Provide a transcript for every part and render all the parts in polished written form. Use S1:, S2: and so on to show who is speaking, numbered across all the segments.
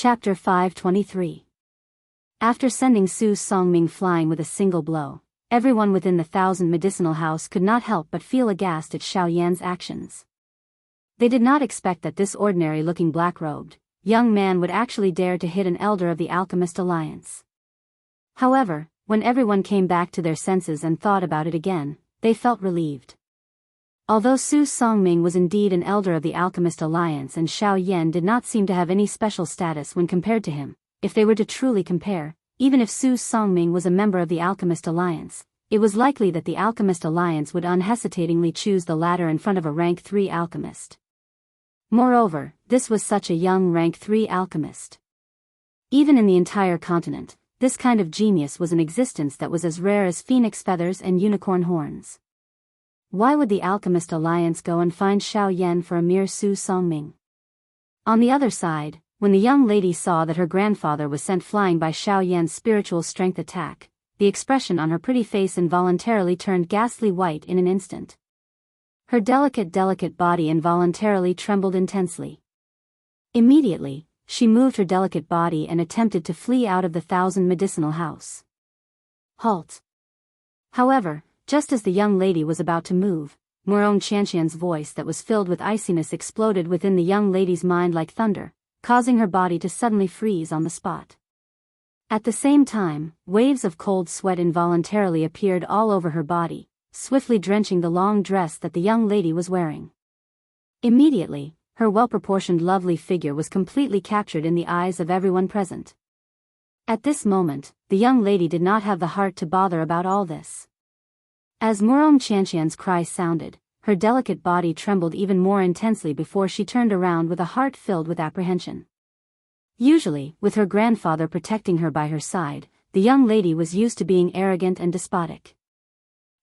S1: Chapter 523. After sending Su Songming flying with a single blow, everyone within the 1,000 medicinal house could not help but feel aghast at Xiao Yan's actions. They did not expect that this ordinary-looking black-robed young man would actually dare to hit an elder of the Alchemist Alliance. However, when everyone came back to their senses and thought about it again, they felt relieved. Although Su Songming was indeed an elder of the Alchemist Alliance and Xiao Yan did not seem to have any special status when compared to him, if they were to truly compare, even if Su Songming was a member of the Alchemist Alliance, it was likely that the Alchemist Alliance would unhesitatingly choose the latter in front of a rank 3 alchemist. Moreover, this was such a young rank 3 alchemist. Even in the entire continent, this kind of genius was in existence that was as rare as phoenix feathers and unicorn horns. Why would the Alchemist Alliance go and find Xiao Yan for a mere Su Songming? On the other side, when the young lady saw that her grandfather was sent flying by Xiao Yan's spiritual strength attack, the expression on her pretty face involuntarily turned ghastly white in an instant. Her delicate body involuntarily trembled intensely. Immediately, she moved her delicate body and attempted to flee out of the 1,000 medicinal house. Halt! However, just as the young lady was about to move, Murong Qianqian's voice that was filled with iciness exploded within the young lady's mind like thunder, causing her body to suddenly freeze on the spot. At the same time, waves of cold sweat involuntarily appeared all over her body, swiftly drenching the long dress that the young lady was wearing. Immediately, her well-proportioned lovely figure was completely captured in the eyes of everyone present. At this moment, the young lady did not have the heart to bother about all this. As Murong Qianqian's cry sounded, her delicate body trembled even more intensely before she turned around with a heart filled with apprehension. Usually, with her grandfather protecting her by her side, the young lady was used to being arrogant and despotic.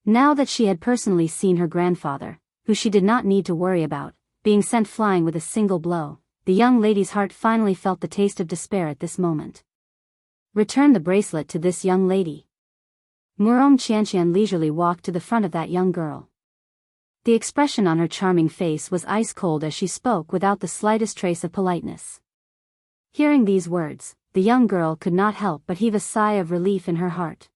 S1: Now that she had personally seen her grandfather, who she did not need to worry about, being sent flying with a single blow, the young lady's heart finally felt the taste of despair at this moment. Return the bracelet to this young lady. Murong Qianqian leisurely walked to the front of that young girl. The expression on her charming face was ice-cold as she spoke without the slightest trace of politeness. Hearing these words, the young girl could not help but heave a sigh of relief in her heart.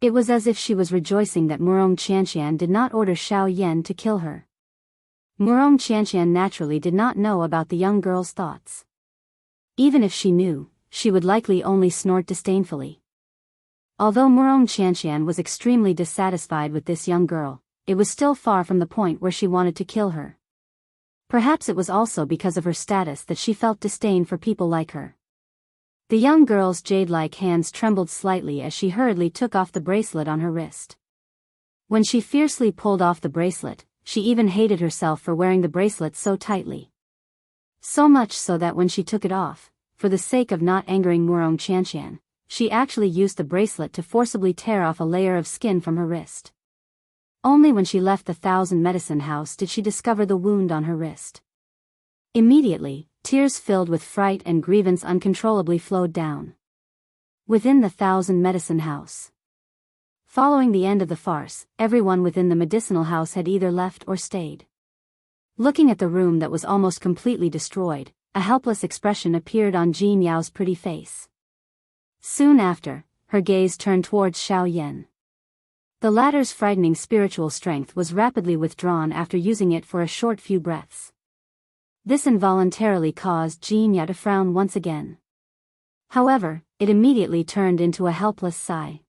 S1: It was as if she was rejoicing that Murong Qianqian did not order Xiao Yan to kill her. Murong Qianqian naturally did not know about the young girl's thoughts. Even if she knew, she would likely only snort disdainfully. Although Murong Qianqian was extremely dissatisfied with this young girl, it was still far from the point where she wanted to kill her. Perhaps it was also because of her status that she felt disdain for people like her. The young girl's jade-like hands trembled slightly as she hurriedly took off the bracelet on her wrist. When she fiercely pulled off the bracelet, she even hated herself for wearing the bracelet so tightly. So much so that when she took it off, for the sake of not angering Murong Qianqian, she actually used the bracelet to forcibly tear off a layer of skin from her wrist. Only when she left the 1,000 medicine house did she discover the wound on her wrist. Immediately, tears filled with fright and grievance uncontrollably flowed down. Within the 1,000 medicine house. Following the end of the farce, everyone within the medicinal house had either left or stayed. Looking at the room that was almost completely destroyed, a helpless expression appeared on Jin Yao's pretty face. Soon after, her gaze turned towards Xiao Yan. The latter's frightening spiritual strength was rapidly withdrawn after using it for a short few breaths. This involuntarily caused Jin Yao to frown once again. However, it immediately turned into a helpless sigh.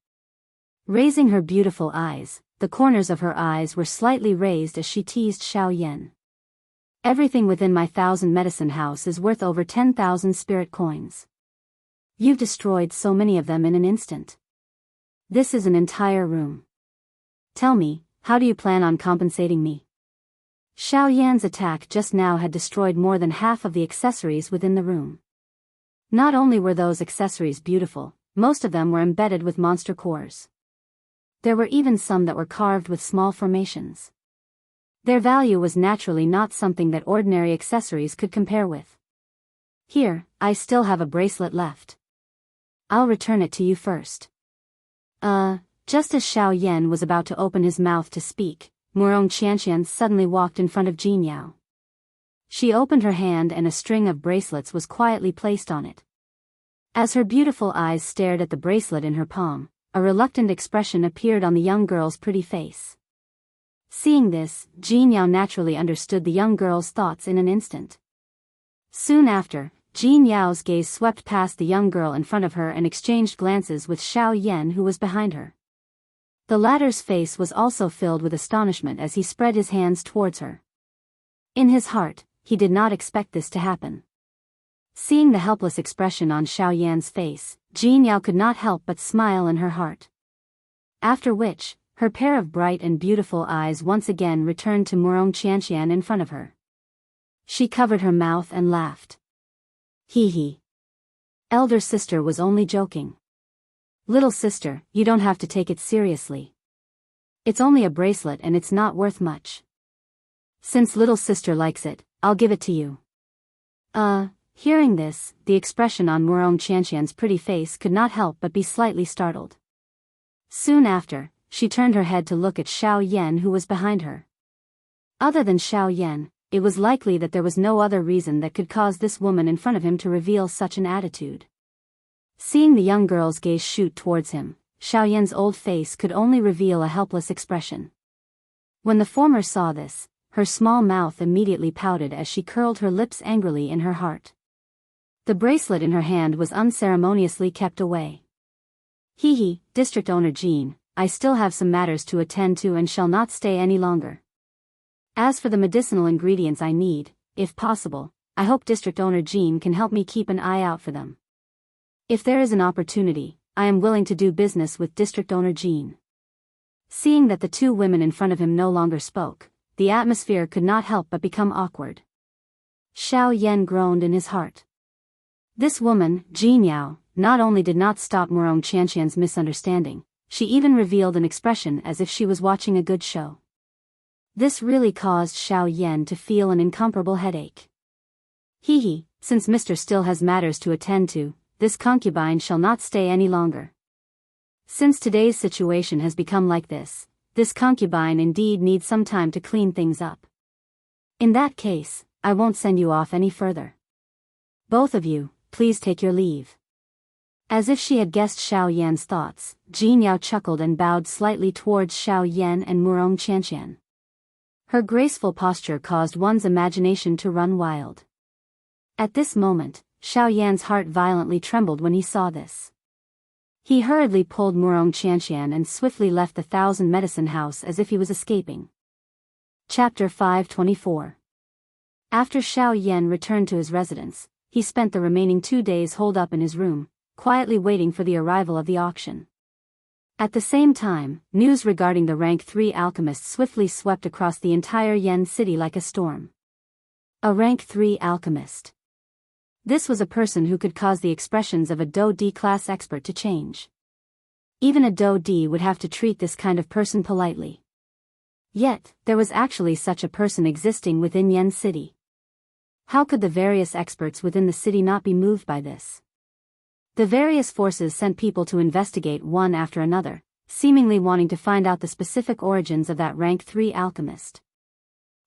S1: Raising her beautiful eyes, the corners of her eyes were slightly raised as she teased Xiao Yan. Everything within my 1,000 medicine house is worth over 10,000 spirit coins. You've destroyed so many of them in an instant. This is an entire room. Tell me, how do you plan on compensating me? Xiao Yan's attack just now had destroyed more than half of the accessories within the room. Not only were those accessories beautiful, most of them were embedded with monster cores. There were even some that were carved with small formations. Their value was naturally not something that ordinary accessories could compare with. Here, I still have a bracelet left. I'll return it to you first. Just as Xiao Yan was about to open his mouth to speak, Murong Qianqian suddenly walked in front of Jin Yao. She opened her hand and a string of bracelets was quietly placed on it. As her beautiful eyes stared at the bracelet in her palm, a reluctant expression appeared on the young girl's pretty face. Seeing this, Jin Yao naturally understood the young girl's thoughts in an instant. Soon after, Jin Yao's gaze swept past the young girl in front of her and exchanged glances with Xiao Yan, who was behind her. The latter's face was also filled with astonishment as he spread his hands towards her. In his heart, he did not expect this to happen. Seeing the helpless expression on Xiao Yan's face, Jin Yao could not help but smile in her heart. After which, her pair of bright and beautiful eyes once again returned to Murong Qianqian in front of her. She covered her mouth and laughed. Hee hee. Elder sister was only joking. Little sister, you don't have to take it seriously. It's only a bracelet and it's not worth much. Since little sister likes it, I'll give it to you. Hearing this, the expression on Murong Qianqian's pretty face could not help but be slightly startled. Soon after, she turned her head to look at Xiao Yan, who was behind her. Other than Xiao Yan, it was likely that there was no other reason that could cause this woman in front of him to reveal such an attitude. Seeing the young girl's gaze shoot towards him, Xiao Yan's old face could only reveal a helpless expression. When the former saw this, her small mouth immediately pouted as she curled her lips angrily in her heart. The bracelet in her hand was unceremoniously kept away. Hee hee, District Owner Jean, I still have some matters to attend to and shall not stay any longer. As for the medicinal ingredients I need, if possible, I hope District Owner Jean can help me keep an eye out for them. If there is an opportunity, I am willing to do business with District Owner Jean. Seeing that the two women in front of him no longer spoke, the atmosphere could not help but become awkward. Xiao Yan groaned in his heart. This woman, Jin Yao, not only did not stop Murong Qianqian's misunderstanding, she even revealed an expression as if she was watching a good show. This really caused Xiao Yan to feel an incomparable headache. Hee hee, since Mr. still has matters to attend to, this concubine shall not stay any longer. Since today's situation has become like this concubine indeed needs some time to clean things up. In that case, I won't send you off any further. Both of you, please take your leave. As if she had guessed Xiao Yan's thoughts, Jin Yao chuckled and bowed slightly towards Xiao Yan and Murong Qianqian. Her graceful posture caused one's imagination to run wild. At this moment, Xiao Yan's heart violently trembled when he saw this. He hurriedly pulled Murong Qianqian and swiftly left the 1,000 medicine house as if he was escaping. Chapter 524. After Xiao Yan returned to his residence, he spent the remaining 2 days holed up in his room, quietly waiting for the arrival of the auction. At the same time, news regarding the rank 3 alchemist swiftly swept across the entire Yen city like a storm. A rank 3 alchemist. This was a person who could cause the expressions of a Do D class expert to change. Even a Do D would have to treat this kind of person politely. Yet, there was actually such a person existing within Yen city. How could the various experts within the city not be moved by this? The various forces sent people to investigate one after another, seemingly wanting to find out the specific origins of that rank 3 alchemist.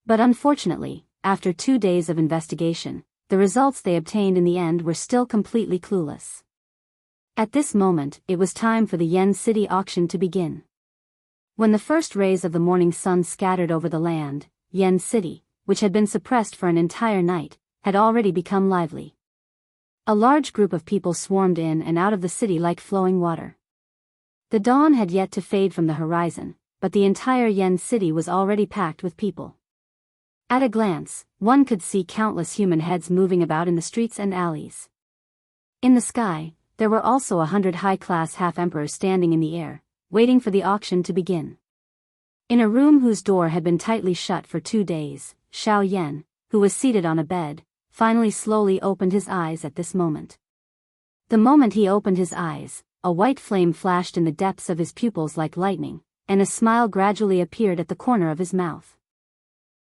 S1: But unfortunately, after 2 days of investigation, the results they obtained in the end were still completely clueless. At this moment, it was time for the Yen City auction to begin. When the first rays of the morning sun scattered over the land, Yen City, which had been suppressed for an entire night, had already become lively. A large group of people swarmed in and out of the city like flowing water. The dawn had yet to fade from the horizon, but the entire Yen City was already packed with people. At a glance, one could see countless human heads moving about in the streets and alleys. In the sky, there were also 100 high-class half-emperors standing in the air, waiting for the auction to begin. In a room whose door had been tightly shut for 2 days, Xiao Yan, who was seated on a bed, finally slowly opened his eyes at this moment. The moment he opened his eyes, a white flame flashed in the depths of his pupils like lightning, and a smile gradually appeared at the corner of his mouth.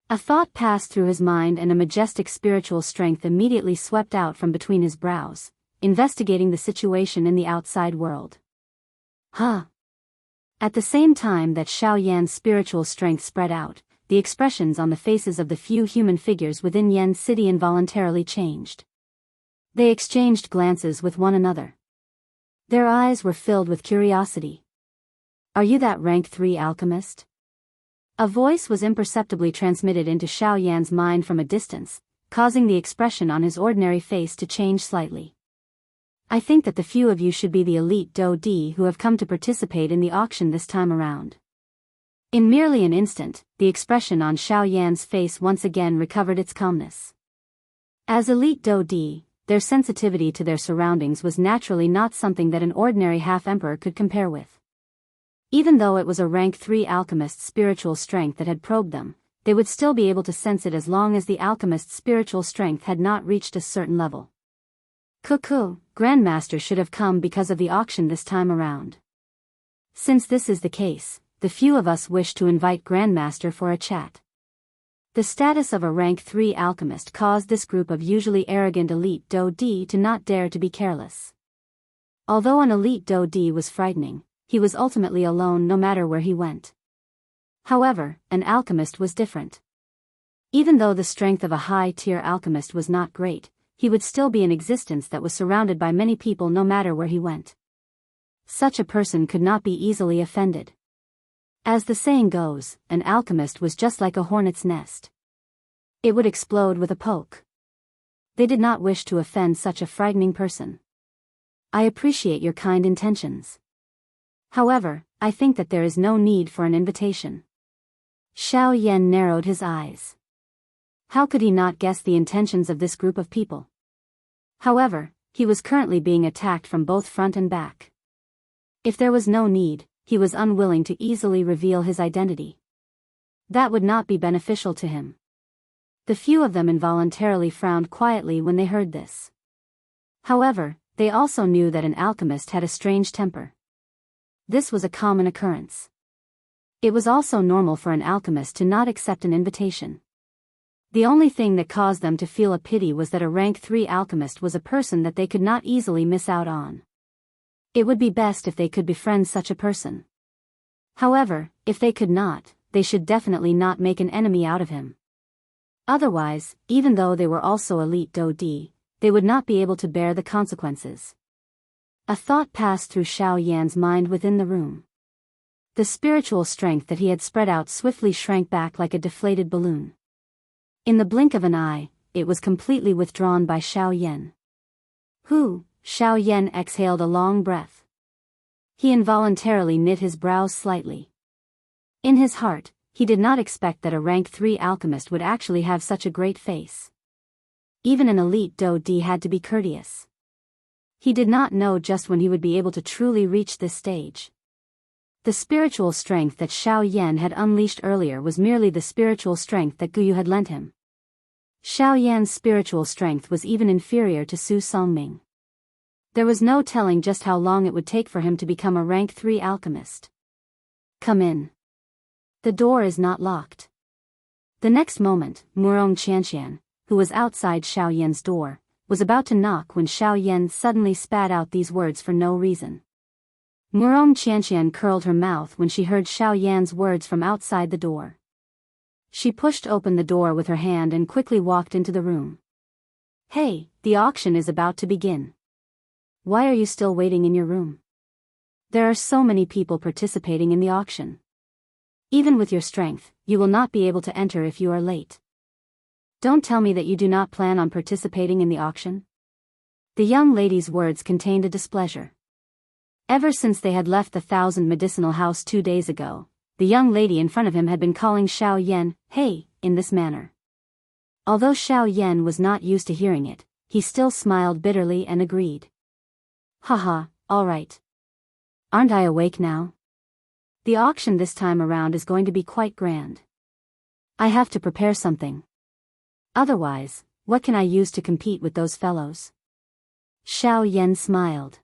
S1: A thought passed through his mind and a majestic spiritual strength immediately swept out from between his brows, investigating the situation in the outside world. Huh! At the same time that Xiao Yan's spiritual strength spread out, the expressions on the faces of the few human figures within Yen's city involuntarily changed. They exchanged glances with one another. Their eyes were filled with curiosity. "Are you that rank 3 alchemist?" A voice was imperceptibly transmitted into Xiao Yan's mind from a distance, causing the expression on his ordinary face to change slightly. "I think that the few of you should be the elite Do Di who have come to participate in the auction this time around." In merely an instant, the expression on Xiao Yan's face once again recovered its calmness. As elite Do Di, their sensitivity to their surroundings was naturally not something that an ordinary half-emperor could compare with. Even though it was a rank 3 alchemist's spiritual strength that had probed them, they would still be able to sense it as long as the alchemist's spiritual strength had not reached a certain level. Cuckoo, Grandmaster should have come because of the auction this time around. Since this is the case, the few of us wish to invite Grandmaster for a chat. The status of a rank 3 alchemist caused this group of usually arrogant elite Do Di to not dare to be careless. Although an elite Do Di was frightening, he was ultimately alone no matter where he went. However, an alchemist was different. Even though the strength of a high-tier alchemist was not great, he would still be an existence that was surrounded by many people no matter where he went. Such a person could not be easily offended. As the saying goes, an alchemist was just like a hornet's nest. It would explode with a poke. They did not wish to offend such a frightening person. "I appreciate your kind intentions. However, I think that there is no need for an invitation." Xiao Yan narrowed his eyes. How could he not guess the intentions of this group of people? However, he was currently being attacked from both front and back. If there was no need, he was unwilling to easily reveal his identity. That would not be beneficial to him. The few of them involuntarily frowned quietly when they heard this. However, they also knew that an alchemist had a strange temper. This was a common occurrence. It was also normal for an alchemist to not accept an invitation. The only thing that caused them to feel a pity was that a rank 3 alchemist was a person that they could not easily miss out on. It would be best if they could befriend such a person. However, if they could not, they should definitely not make an enemy out of him. Otherwise, even though they were also elite Do Di, they would not be able to bear the consequences. A thought passed through Xiao Yan's mind within the room. The spiritual strength that he had spread out swiftly shrank back like a deflated balloon. In the blink of an eye, it was completely withdrawn by Xiao Yan. "Who?" Xiao Yan exhaled a long breath. He involuntarily knit his brows slightly. In his heart, he did not expect that a rank 3 alchemist would actually have such a great face. Even an elite Do Di had to be courteous. He did not know just when he would be able to truly reach this stage. The spiritual strength that Xiao Yan had unleashed earlier was merely the spiritual strength that Guyu had lent him. Xiao Yan's spiritual strength was even inferior to Su Songming. There was no telling just how long it would take for him to become a rank 3 alchemist. "Come in. The door is not locked." The next moment, Murong Qianqian, who was outside Xiao Yan's door, was about to knock when Xiao Yan suddenly spat out these words for no reason. Murong Qianqian curled her mouth when she heard Xiao Yan's words from outside the door. She pushed open the door with her hand and quickly walked into the room. "Hey, the auction is about to begin. Why are you still waiting in your room? There are so many people participating in the auction. Even with your strength, you will not be able to enter if you are late. Don't tell me that you do not plan on participating in the auction." The young lady's words contained a displeasure. Ever since they had left the 1,000 Medicinal House 2 days ago, the young lady in front of him had been calling Xiao Yan, "Hey," in this manner. Although Xiao Yan was not used to hearing it, he still smiled bitterly and agreed. "Haha, all right. Aren't I awake now? The auction this time around is going to be quite grand. I have to prepare something. Otherwise, what can I use to compete with those fellows?" Xiao Yan smiled.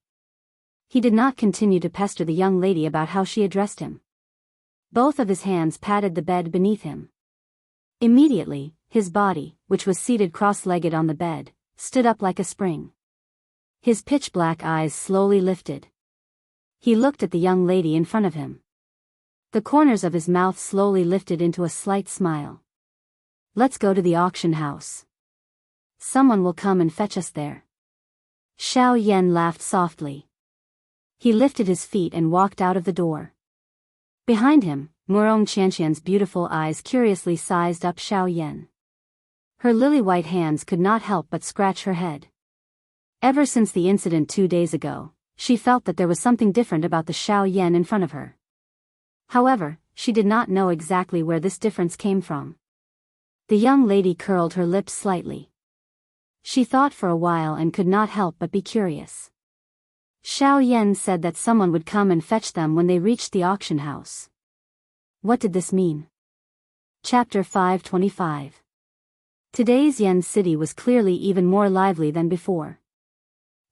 S1: He did not continue to pester the young lady about how she addressed him. Both of his hands patted the bed beneath him. Immediately, his body, which was seated cross-legged on the bed, stood up like a spring. His pitch-black eyes slowly lifted. He looked at the young lady in front of him. The corners of his mouth slowly lifted into a slight smile. Let's go to the auction house. Someone will come and fetch us there. Xiao Yan laughed softly. He lifted his feet and walked out of the door. Behind him, Murong Qianqian's beautiful eyes curiously sized up Xiao Yan. Her lily-white hands could not help but scratch her head. Ever since the incident 2 days ago, she felt that there was something different about the Xiao Yan in front of her. However, she did not know exactly where this difference came from. The young lady curled her lips slightly. She thought for a while and could not help but be curious. Xiao Yan said that someone would come and fetch them when they reached the auction house. What did this mean? Chapter 525. Today's Yan city was clearly even more lively than before.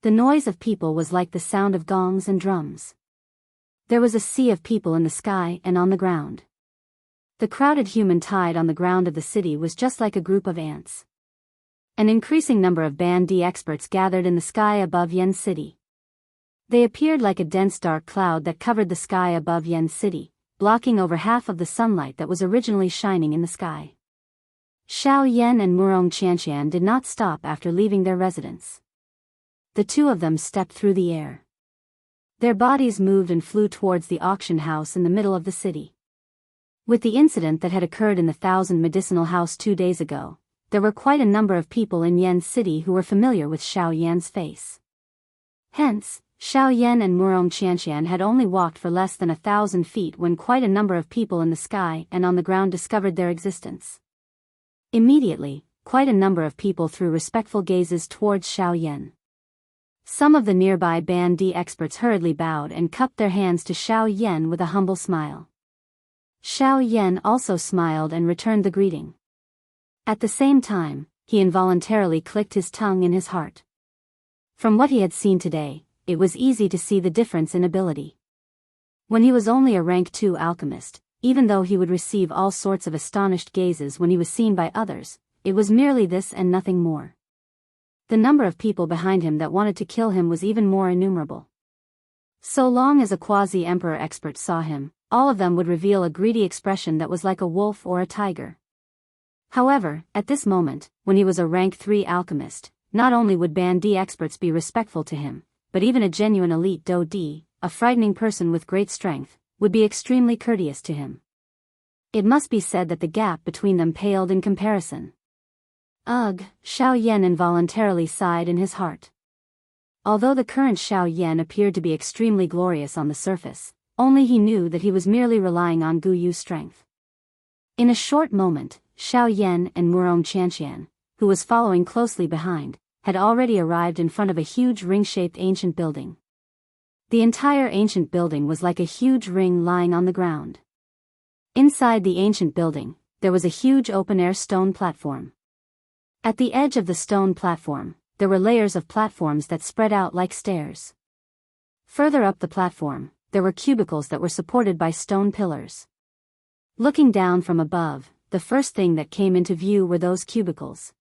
S1: The noise of people was like the sound of gongs and drums. There was a sea of people in the sky and on the ground. The crowded human tide on the ground of the city was just like a group of ants. An increasing number of Band D experts gathered in the sky above Yan City. They appeared like a dense dark cloud that covered the sky above Yan City, blocking over half of the sunlight that was originally shining in the sky. Xiao Yan and Murong Qianqian did not stop after leaving their residence. The two of them stepped through the air. Their bodies moved and flew towards the auction house in the middle of the city. With the incident that had occurred in the Thousand Medicinal House 2 days ago, there were quite a number of people in Yan City who were familiar with Xiao Yan's face. Hence, Xiao Yan and Murong Qianqian had only walked for less than 1,000 feet when quite a number of people in the sky and on the ground discovered their existence. Immediately, quite a number of people threw respectful gazes towards Xiao Yan. Some of the nearby Band D experts hurriedly bowed and cupped their hands to Xiao Yan with a humble smile. Xiao Yan also smiled and returned the greeting. At the same time, he involuntarily clicked his tongue in his heart. From what he had seen today, it was easy to see the difference in ability. When he was only a rank 2 alchemist, even though he would receive all sorts of astonished gazes when he was seen by others, it was merely this and nothing more. The number of people behind him that wanted to kill him was even more innumerable. So long as a quasi-emperor expert saw him, all of them would reveal a greedy expression that was like a wolf or a tiger. However, at this moment, when he was a rank 3 alchemist, not only would Band D experts be respectful to him, but even a genuine elite Do D, a frightening person with great strength, would be extremely courteous to him. It must be said that the gap between them paled in comparison. Ugh, Xiao Yan involuntarily sighed in his heart. Although the current Xiao Yan appeared to be extremely glorious on the surface, only he knew that he was merely relying on Gu Yu's strength. In a short moment, Xiao Yan and Murong Qianqian, who was following closely behind, had already arrived in front of a huge ring-shaped ancient building. The entire ancient building was like a huge ring lying on the ground. Inside the ancient building, there was a huge open-air stone platform. At the edge of the stone platform, there were layers of platforms that spread out like stairs. Further up the platform, there were cubicles that were supported by stone pillars. Looking down from above, the first thing that came into view were those cubicles.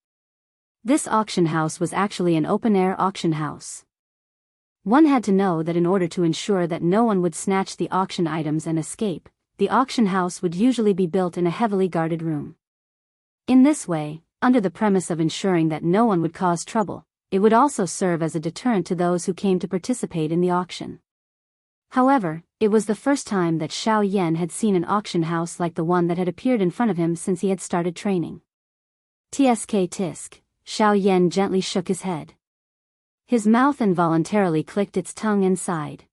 S1: This auction house was actually an open-air auction house. One had to know that in order to ensure that no one would snatch the auction items and escape, the auction house would usually be built in a heavily guarded room. In this way, under the premise of ensuring that no one would cause trouble, it would also serve as a deterrent to those who came to participate in the auction. However, it was the first time that Xiao Yan had seen an auction house like the one that had appeared in front of him since he had started training. Tisk, Xiao Yan gently shook his head. His mouth involuntarily clicked its tongue and sighed.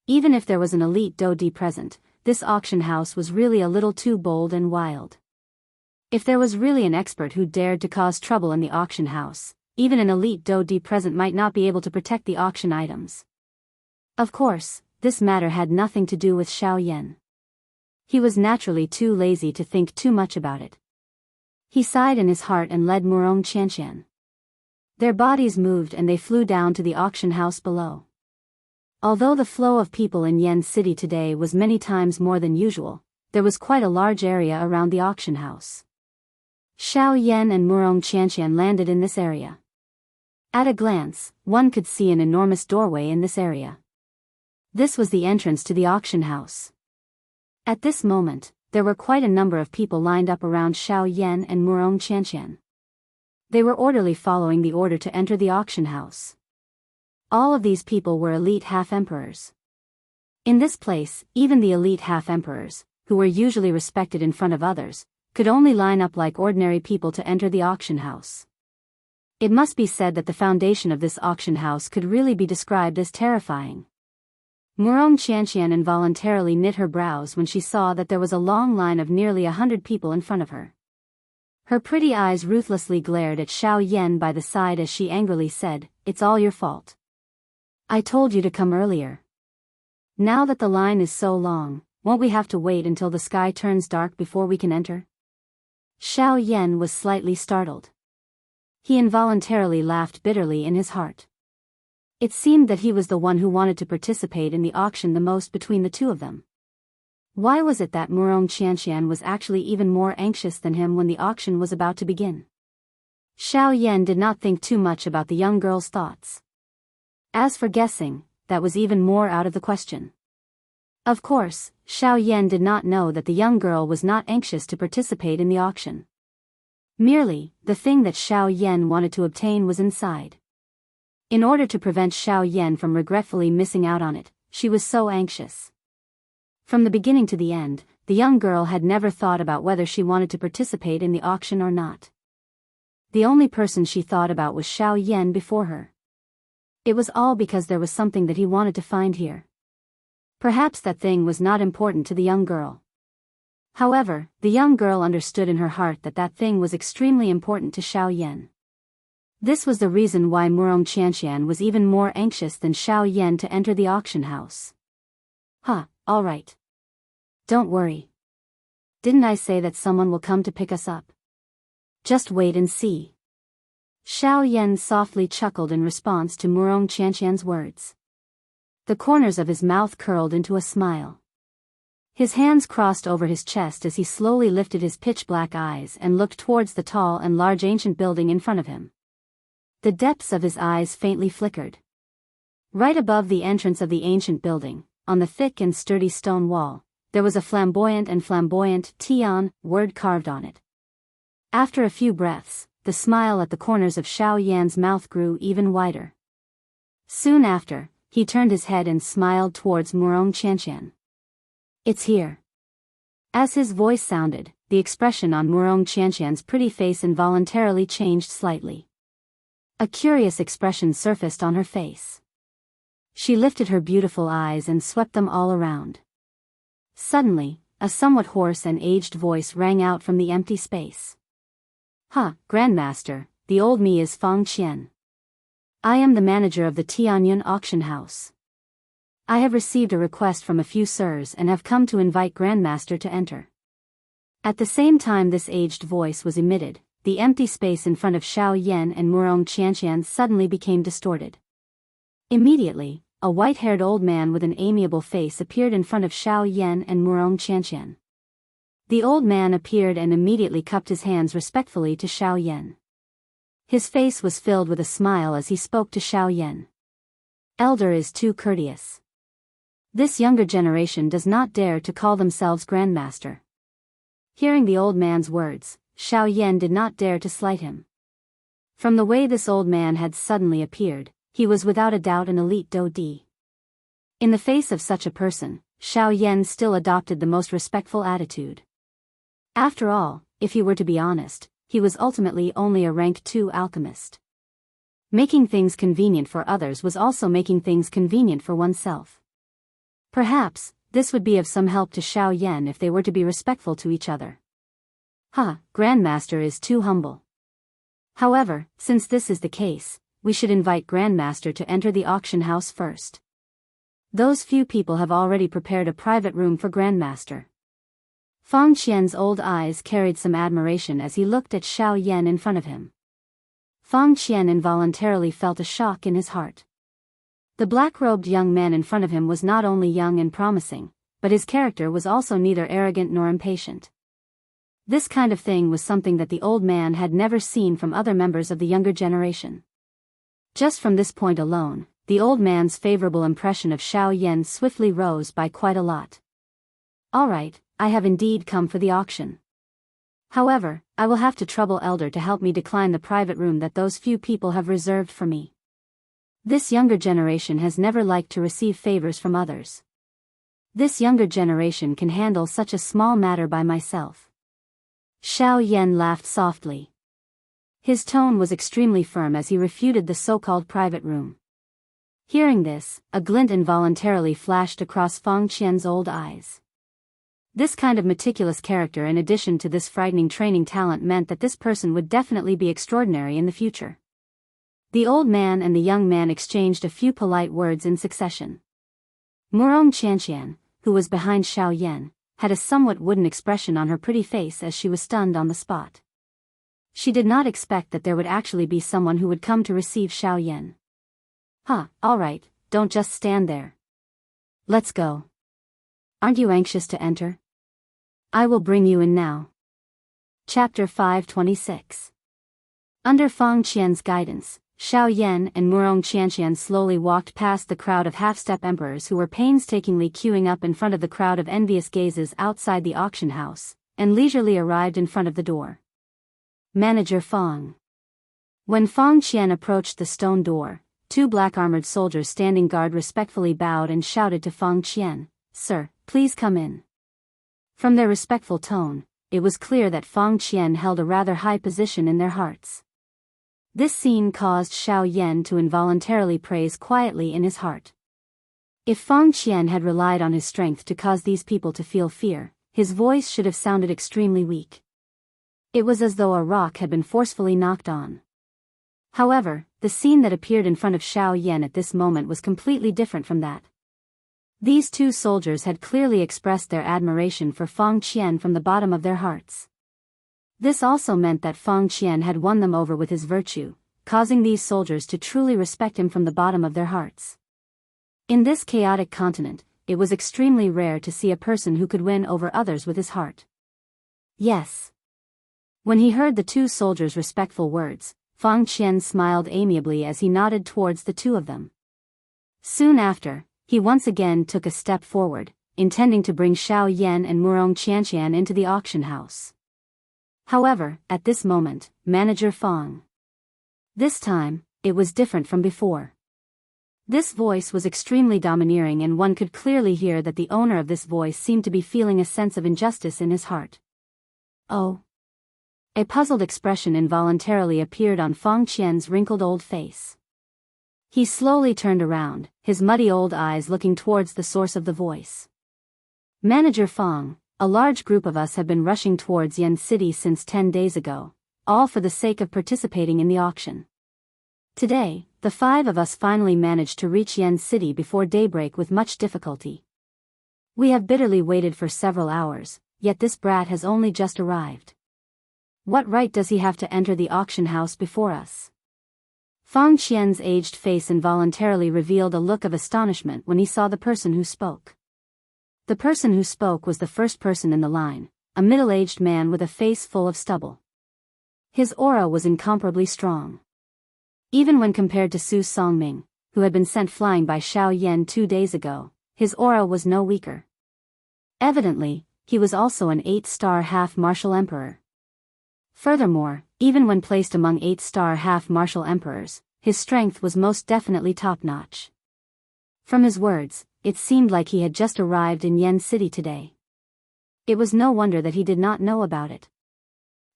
S1: Even if there was an elite Do D present, this auction house was really a little too bold and wild. If there was really an expert who dared to cause trouble in the auction house, even an elite Do D present might not be able to protect the auction items. Of course, this matter had nothing to do with Xiao Yan. He was naturally too lazy to think too much about it. He sighed in his heart and led Murong Qianqian. Their bodies moved and they flew down to the auction house below. Although the flow of people in Yan City today was many times more than usual, there was quite a large area around the auction house. Xiao Yan and Murong Qianqian landed in this area. At a glance, one could see an enormous doorway in this area. This was the entrance to the auction house. At this moment, there were quite a number of people lined up around Xiao Yan and Murong Qianqian. They were orderly following the order to enter the auction house. All of these people were elite half-emperors. In this place, even the elite half-emperors, who were usually respected in front of others, could only line up like ordinary people to enter the auction house. It must be said that the foundation of this auction house could really be described as terrifying. Murong Qianqian involuntarily knit her brows when she saw that there was a long line of nearly 100 people in front of her. Her pretty eyes ruthlessly glared at Xiao Yan by the side as she angrily said, "It's all your fault. I told you to come earlier. Now that the line is so long, won't we have to wait until the sky turns dark before we can enter?" Xiao Yan was slightly startled. He involuntarily laughed bitterly in his heart. It seemed that he was the one who wanted to participate in the auction the most between the two of them. Why was it that Murong Qianqian was actually even more anxious than him when the auction was about to begin? Xiao Yan did not think too much about the young girl's thoughts. As for guessing, that was even more out of the question. Of course, Xiao Yan did not know that the young girl was not anxious to participate in the auction. Merely, the thing that Xiao Yan wanted to obtain was inside. In order to prevent Xiao Yan from regretfully missing out on it, she was so anxious. From the beginning to the end, the young girl had never thought about whether she wanted to participate in the auction or not. The only person she thought about was Xiao Yan before her. It was all because there was something that he wanted to find here. Perhaps that thing was not important to the young girl. However, the young girl understood in her heart that that thing was extremely important to Xiao Yan. This was the reason why Murong Qianqian was even more anxious than Xiao Yan to enter the auction house. All right. Don't worry. Didn't I say that someone will come to pick us up? Just wait and see. Xiao Yan softly chuckled in response to Murong Qianqian's words. The corners of his mouth curled into a smile. His hands crossed over his chest as he slowly lifted his pitch-black eyes and looked towards the tall and large ancient building in front of him. The depths of his eyes faintly flickered. Right above the entrance of the ancient building, on the thick and sturdy stone wall, there was a flamboyant Tian word carved on it. After a few breaths, the smile at the corners of Xiao Yan's mouth grew even wider. Soon after, he turned his head and smiled towards Murong Qianqian. "It's here." As his voice sounded, the expression on Murong Qianqian's pretty face involuntarily changed slightly. A curious expression surfaced on her face. She lifted her beautiful eyes and swept them all around. Suddenly, a somewhat hoarse and aged voice rang out from the empty space. Grandmaster, the old me is Fang Qian. I am the manager of the Tianyun auction house. I have received a request from a few sirs and have come to invite Grandmaster to enter." At the same time this aged voice was emitted, the empty space in front of Xiao Yan and Murong Qianqian suddenly became distorted. Immediately, a white-haired old man with an amiable face appeared in front of Xiao Yan and Murong Qianqian. The old man appeared and immediately cupped his hands respectfully to Xiao Yan. His face was filled with a smile as he spoke to Xiao Yan. "Elder is too courteous. This younger generation does not dare to call themselves Grandmaster." Hearing the old man's words, Xiao Yan did not dare to slight him. From the way this old man had suddenly appeared, he was without a doubt an elite Dodi. In the face of such a person, Xiao Yan still adopted the most respectful attitude. After all, if he were to be honest, he was ultimately only a rank 2 alchemist. Making things convenient for others was also making things convenient for oneself. Perhaps, this would be of some help to Xiao Yan if they were to be respectful to each other. Grandmaster is too humble. However, since this is the case, we should invite Grandmaster to enter the auction house first. Those few people have already prepared a private room for Grandmaster. Fang Qian's old eyes carried some admiration as he looked at Xiao Yan in front of him. Fang Qian involuntarily felt a shock in his heart. The black-robed young man in front of him was not only young and promising, but his character was also neither arrogant nor impatient. This kind of thing was something that the old man had never seen from other members of the younger generation. Just from this point alone, the old man's favorable impression of Xiao Yan swiftly rose by quite a lot. All right, I have indeed come for the auction. However, I will have to trouble Elder to help me decline the private room that those few people have reserved for me. This younger generation has never liked to receive favors from others. This younger generation can handle such a small matter by myself. Xiao Yan laughed softly. His tone was extremely firm as he refuted the so-called private room. Hearing this, a glint involuntarily flashed across Fang Qian's old eyes. This kind of meticulous character in addition to this frightening training talent meant that this person would definitely be extraordinary in the future. The old man and the young man exchanged a few polite words in succession. Murong Qianqian, who was behind Xiao Yan, had a somewhat wooden expression on her pretty face as she was stunned on the spot. She did not expect that there would actually be someone who would come to receive Xiao Yan. All right, don't just stand there. Let's go. Aren't you anxious to enter? I will bring you in now. Chapter 526. Under Fang Qian's guidance, Xiao Yan and Murong Qianqian slowly walked past the crowd of half-step emperors who were painstakingly queuing up in front of the crowd of envious gazes outside the auction house, and leisurely arrived in front of the door. Manager Fang. When Fang Qian approached the stone door, two black-armored soldiers standing guard respectfully bowed and shouted to Fang Qian, "Sir, please come in." From their respectful tone, it was clear that Fang Qian held a rather high position in their hearts. This scene caused Xiao Yan to involuntarily praise quietly in his heart. If Fang Qian had relied on his strength to cause these people to feel fear, his voice should have sounded extremely weak. It was as though a rock had been forcefully knocked on. However, the scene that appeared in front of Xiao Yan at this moment was completely different from that. These two soldiers had clearly expressed their admiration for Fang Qian from the bottom of their hearts. This also meant that Fang Qian had won them over with his virtue, causing these soldiers to truly respect him from the bottom of their hearts. In this chaotic continent, it was extremely rare to see a person who could win over others with his heart. Yes. When he heard the two soldiers' respectful words, Fang Qian smiled amiably as he nodded towards the two of them. Soon after, he once again took a step forward, intending to bring Xiao Yan and Murong Qianqian into the auction house. However, at this moment, Manager Fang. This time, it was different from before. This voice was extremely domineering and one could clearly hear that the owner of this voice seemed to be feeling a sense of injustice in his heart. Oh. A puzzled expression involuntarily appeared on Fang Qian's wrinkled old face. He slowly turned around, his muddy old eyes looking towards the source of the voice. Manager Fang, a large group of us have been rushing towards Yen City since 10 days ago, all for the sake of participating in the auction. Today, the 5 of us finally managed to reach Yen City before daybreak with much difficulty. We have bitterly waited for several hours, yet this brat has only just arrived. What right does he have to enter the auction house before us? Fang Qian's aged face involuntarily revealed a look of astonishment when he saw the person who spoke. The person who spoke was the first person in the line, a middle-aged man with a face full of stubble. His aura was incomparably strong. Even when compared to Su Songming, who had been sent flying by Xiao Yan 2 days ago, his aura was no weaker. Evidently, he was also an 8-star half-martial emperor. Furthermore, even when placed among 8-star half-martial emperors, his strength was most definitely top-notch. From his words, it seemed like he had just arrived in Yen City today. It was no wonder that he did not know about it.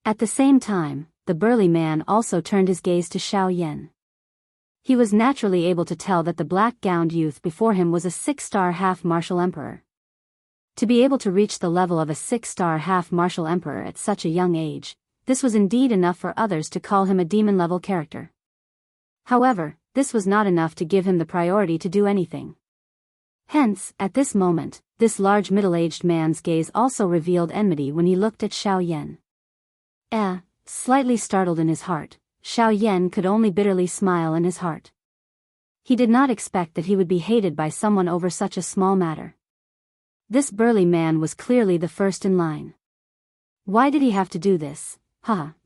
S1: At the same time, the burly man also turned his gaze to Xiao Yan. He was naturally able to tell that the black-gowned youth before him was a 6-star half-martial emperor. To be able to reach the level of a 6-star half-martial emperor at such a young age, this was indeed enough for others to call him a demon-level character. However, this was not enough to give him the priority to do anything. Hence, at this moment, this large middle-aged man's gaze also revealed enmity when he looked at Xiao Yan. Slightly startled in his heart, Xiao Yan could only bitterly smile in his heart. He did not expect that he would be hated by someone over such a small matter. This burly man was clearly the first in line. Why did he have to do this?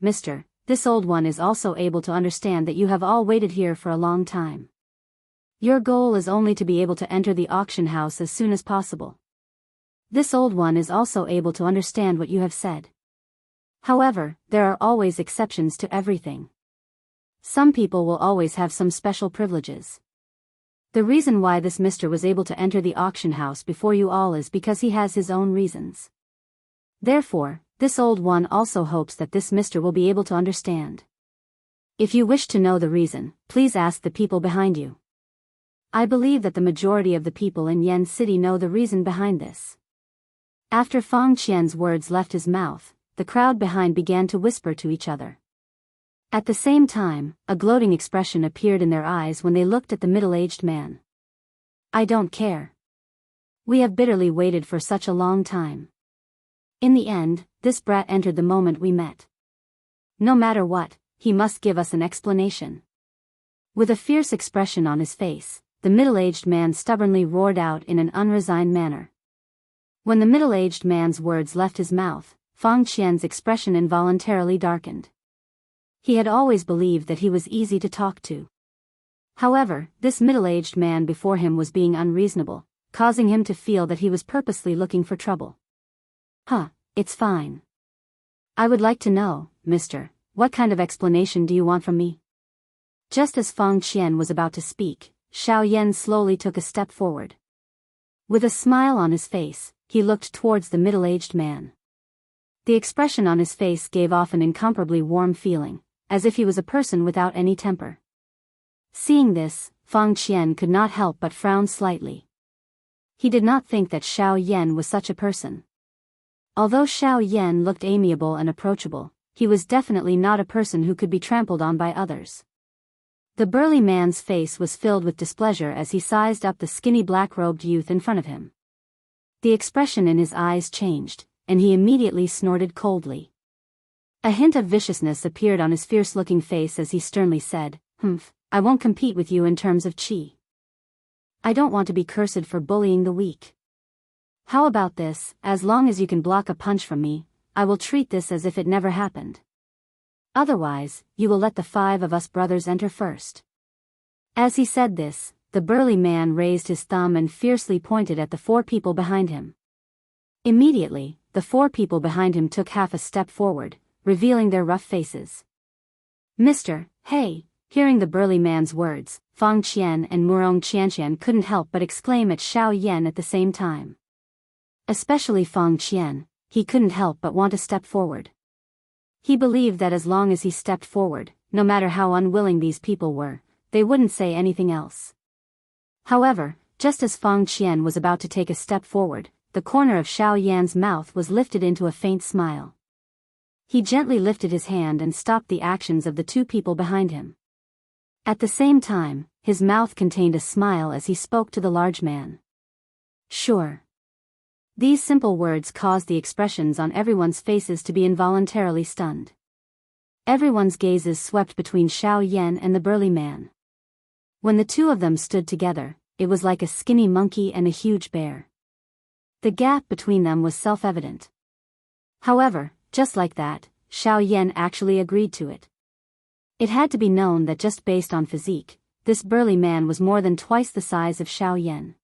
S1: Mister, this old one is also able to understand that you have all waited here for a long time. Your goal is only to be able to enter the auction house as soon as possible. This old one is also able to understand what you have said. However, there are always exceptions to everything. Some people will always have some special privileges. The reason why this Mr. was able to enter the auction house before you all is because he has his own reasons. Therefore, this old one also hopes that this Mr. will be able to understand. If you wish to know the reason, please ask the people behind you. I believe that the majority of the people in Yen City know the reason behind this. After Fang Qian's words left his mouth, the crowd behind began to whisper to each other. At the same time, a gloating expression appeared in their eyes when they looked at the middle-aged man. I don't care. We have bitterly waited for such a long time. In the end, this brat entered the moment we met. No matter what, he must give us an explanation. With a fierce expression on his face, the middle-aged man stubbornly roared out in an unresigned manner. When the middle-aged man's words left his mouth, Fang Qian's expression involuntarily darkened. He had always believed that he was easy to talk to. However, this middle-aged man before him was being unreasonable, causing him to feel that he was purposely looking for trouble. It's fine. I would like to know, mister, what kind of explanation do you want from me? Just as Fang Qian was about to speak, Xiao Yan slowly took a step forward. With a smile on his face, he looked towards the middle-aged man. The expression on his face gave off an incomparably warm feeling, as if he was a person without any temper. Seeing this, Fang Qian could not help but frown slightly. He did not think that Xiao Yan was such a person. Although Xiao Yan looked amiable and approachable, he was definitely not a person who could be trampled on by others. The burly man's face was filled with displeasure as he sized up the skinny black-robed youth in front of him. The expression in his eyes changed, and he immediately snorted coldly. A hint of viciousness appeared on his fierce-looking face as he sternly said, I won't compete with you in terms of chi. I don't want to be cursed for bullying the weak. How about this, as long as you can block a punch from me, I will treat this as if it never happened. Otherwise, you will let the 5 of us brothers enter first. As he said this, the burly man raised his thumb and fiercely pointed at the 4 people behind him. Immediately, the 4 people behind him took half a step forward, revealing their rough faces. Hey! Hearing the burly man's words, Fang Qian and Murong Qianqian couldn't help but exclaim at Xiao Yan at the same time. Especially Fang Qian, he couldn't help but want to step forward. He believed that as long as he stepped forward, no matter how unwilling these people were, they wouldn't say anything else. However, just as Fang Qian was about to take a step forward, the corner of Xiao Yan's mouth was lifted into a faint smile. He gently lifted his hand and stopped the actions of the 2 people behind him. At the same time, his mouth contained a smile as he spoke to the large man. Sure. These simple words caused the expressions on everyone's faces to be involuntarily stunned. Everyone's gazes swept between Xiao Yan and the burly man. When the 2 of them stood together, it was like a skinny monkey and a huge bear. The gap between them was self-evident. However, just like that, Xiao Yan actually agreed to it. It had to be known that just based on physique, this burly man was more than twice the size of Xiao Yan.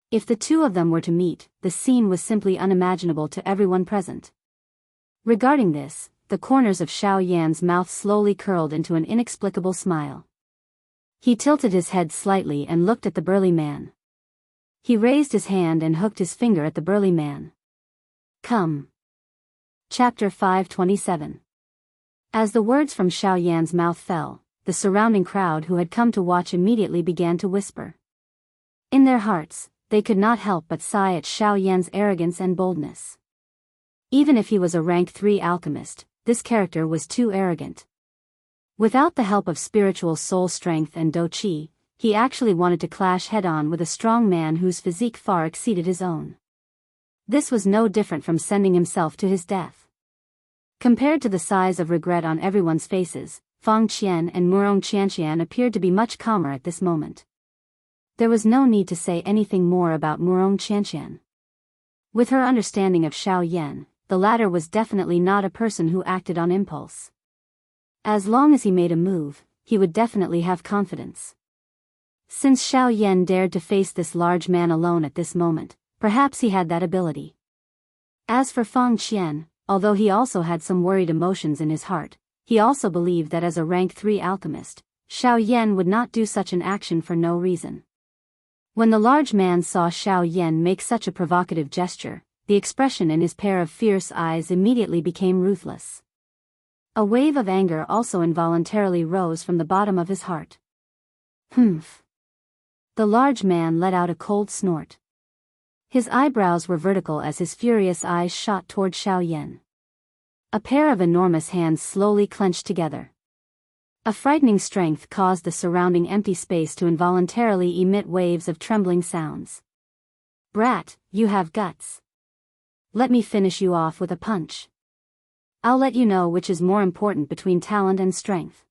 S1: If the 2 of them were to meet, the scene was simply unimaginable to everyone present. Regarding this, the corners of Xiao Yan's mouth slowly curled into an inexplicable smile. He tilted his head slightly and looked at the burly man. He raised his hand and hooked his finger at the burly man. Come. Chapter 527. As the words from Xiao Yan's mouth fell, the surrounding crowd who had come to watch immediately began to whisper. In their hearts, they could not help but sigh at Xiao Yan's arrogance and boldness. Even if he was a rank 3 alchemist, this character was too arrogant. Without the help of spiritual soul strength and do qi, he actually wanted to clash head-on with a strong man whose physique far exceeded his own. This was no different from sending himself to his death. Compared to the size of regret on everyone's faces, Fang Qian and Murong Qianqian appeared to be much calmer at this moment. There was no need to say anything more about Murong Qianqian. With her understanding of Xiao Yan, the latter was definitely not a person who acted on impulse. As long as he made a move, he would definitely have confidence. Since Xiao Yan dared to face this large man alone at this moment, Perhaps he had that ability. As for Feng Qian, although he also had some worried emotions in his heart, he also believed that as a rank 3 alchemist, Xiao Yan would not do such an action for no reason. When the large man saw Xiao Yan make such a provocative gesture, the expression in his pair of fierce eyes immediately became ruthless. A wave of anger also involuntarily rose from the bottom of his heart. Humph. The large man let out a cold snort. His eyebrows were vertical as his furious eyes shot toward Xiao Yan. A pair of enormous hands slowly clenched together. A frightening strength caused the surrounding empty space to involuntarily emit waves of trembling sounds. Brat, you have guts. Let me finish you off with a punch. I'll let you know which is more important between talent and strength.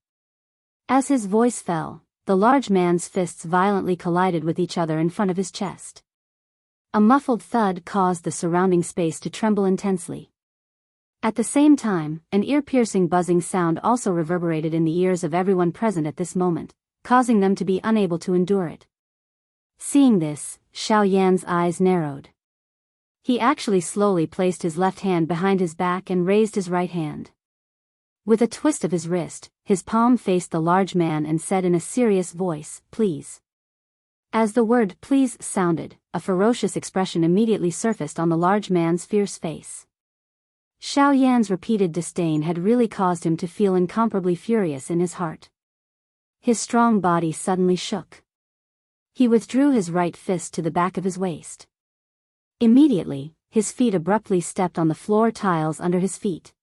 S1: As his voice fell, the large man's fists violently collided with each other in front of his chest. A muffled thud caused the surrounding space to tremble intensely. At the same time, an ear-piercing buzzing sound also reverberated in the ears of everyone present at this moment, causing them to be unable to endure it. Seeing this, Xiao Yan's eyes narrowed. He actually slowly placed his left hand behind his back and raised his right hand. With a twist of his wrist, his palm faced the large man and said in a serious voice, "Please." As the word "please" sounded, a ferocious expression immediately surfaced on the large man's fierce face. Xiao Yan's repeated disdain had really caused him to feel incomparably furious in his heart. His strong body suddenly shook. He withdrew his right fist to the back of his waist. Immediately, his feet abruptly stepped on the floor tiles under his feet.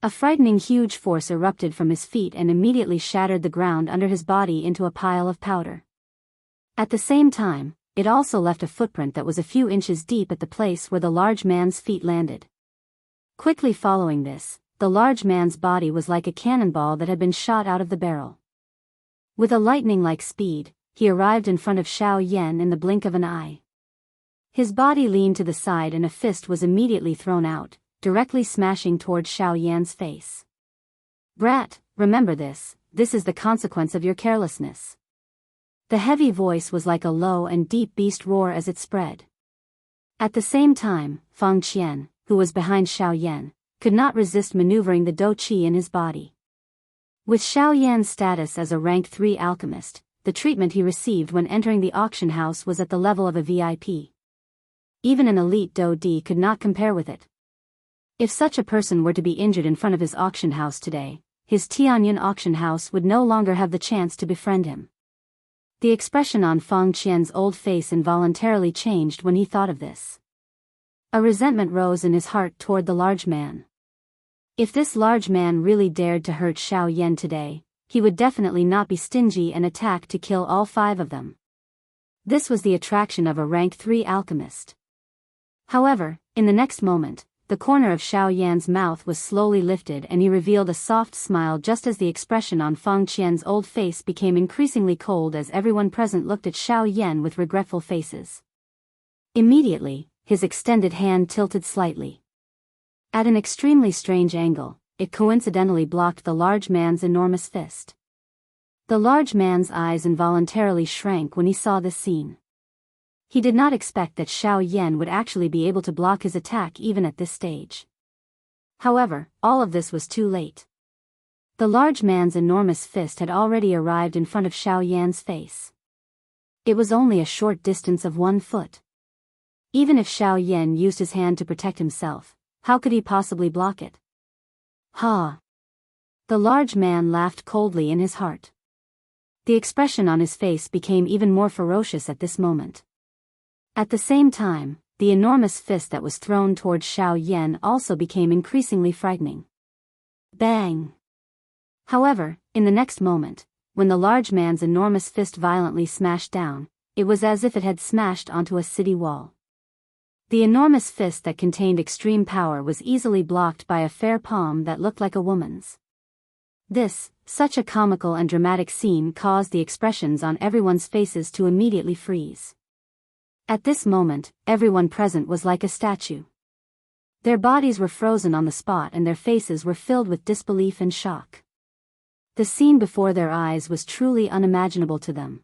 S1: A frightening huge force erupted from his feet and immediately shattered the ground under his body into a pile of powder. At the same time, it also left a footprint that was a few inches deep at the place where the large man's feet landed. Quickly following this, the large man's body was like a cannonball that had been shot out of the barrel. With a lightning-like speed, he arrived in front of Xiao Yan in the blink of an eye. His body leaned to the side and a fist was immediately thrown out, directly smashing toward Xiao Yan's face. "Brat, remember this is the consequence of your carelessness." The heavy voice was like a low and deep beast roar as it spread. At the same time, Feng Qian, who was behind Xiao Yan, could not resist maneuvering the dou qi in his body. With Xiao Yan's status as a rank 3 alchemist, the treatment he received when entering the auction house was at the level of a VIP. Even an elite dou di could not compare with it. If such a person were to be injured in front of his auction house today, his Tianyan auction house would no longer have the chance to befriend him. The expression on Feng Qian's old face involuntarily changed when he thought of this. A resentment rose in his heart toward the large man. If this large man really dared to hurt Xiao Yan today, he would definitely not be stingy and attack to kill all 5 of them. This was the attraction of a rank 3 alchemist. However, in the next moment, the corner of Xiao Yan's mouth was slowly lifted and he revealed a soft smile just as the expression on Feng Qian's old face became increasingly cold as everyone present looked at Xiao Yan with regretful faces. Immediately, his extended hand tilted slightly. At an extremely strange angle, it coincidentally blocked the large man's enormous fist. The large man's eyes involuntarily shrank when he saw this scene. He did not expect that Xiao Yan would actually be able to block his attack even at this stage. However, all of this was too late. The large man's enormous fist had already arrived in front of Xiao Yan's face. It was only a short distance of 1 foot. Even if Xiao Yan used his hand to protect himself, how could he possibly block it? Ha! The large man laughed coldly in his heart. The expression on his face became even more ferocious at this moment. At the same time, the enormous fist that was thrown toward Xiao Yan also became increasingly frightening. Bang! However, in the next moment, when the large man's enormous fist violently smashed down, it was as if it had smashed onto a city wall. The enormous fist that contained extreme power was easily blocked by a fair palm that looked like a woman's. Such a comical and dramatic scene caused the expressions on everyone's faces to immediately freeze. At this moment, everyone present was like a statue. Their bodies were frozen on the spot and their faces were filled with disbelief and shock. The scene before their eyes was truly unimaginable to them.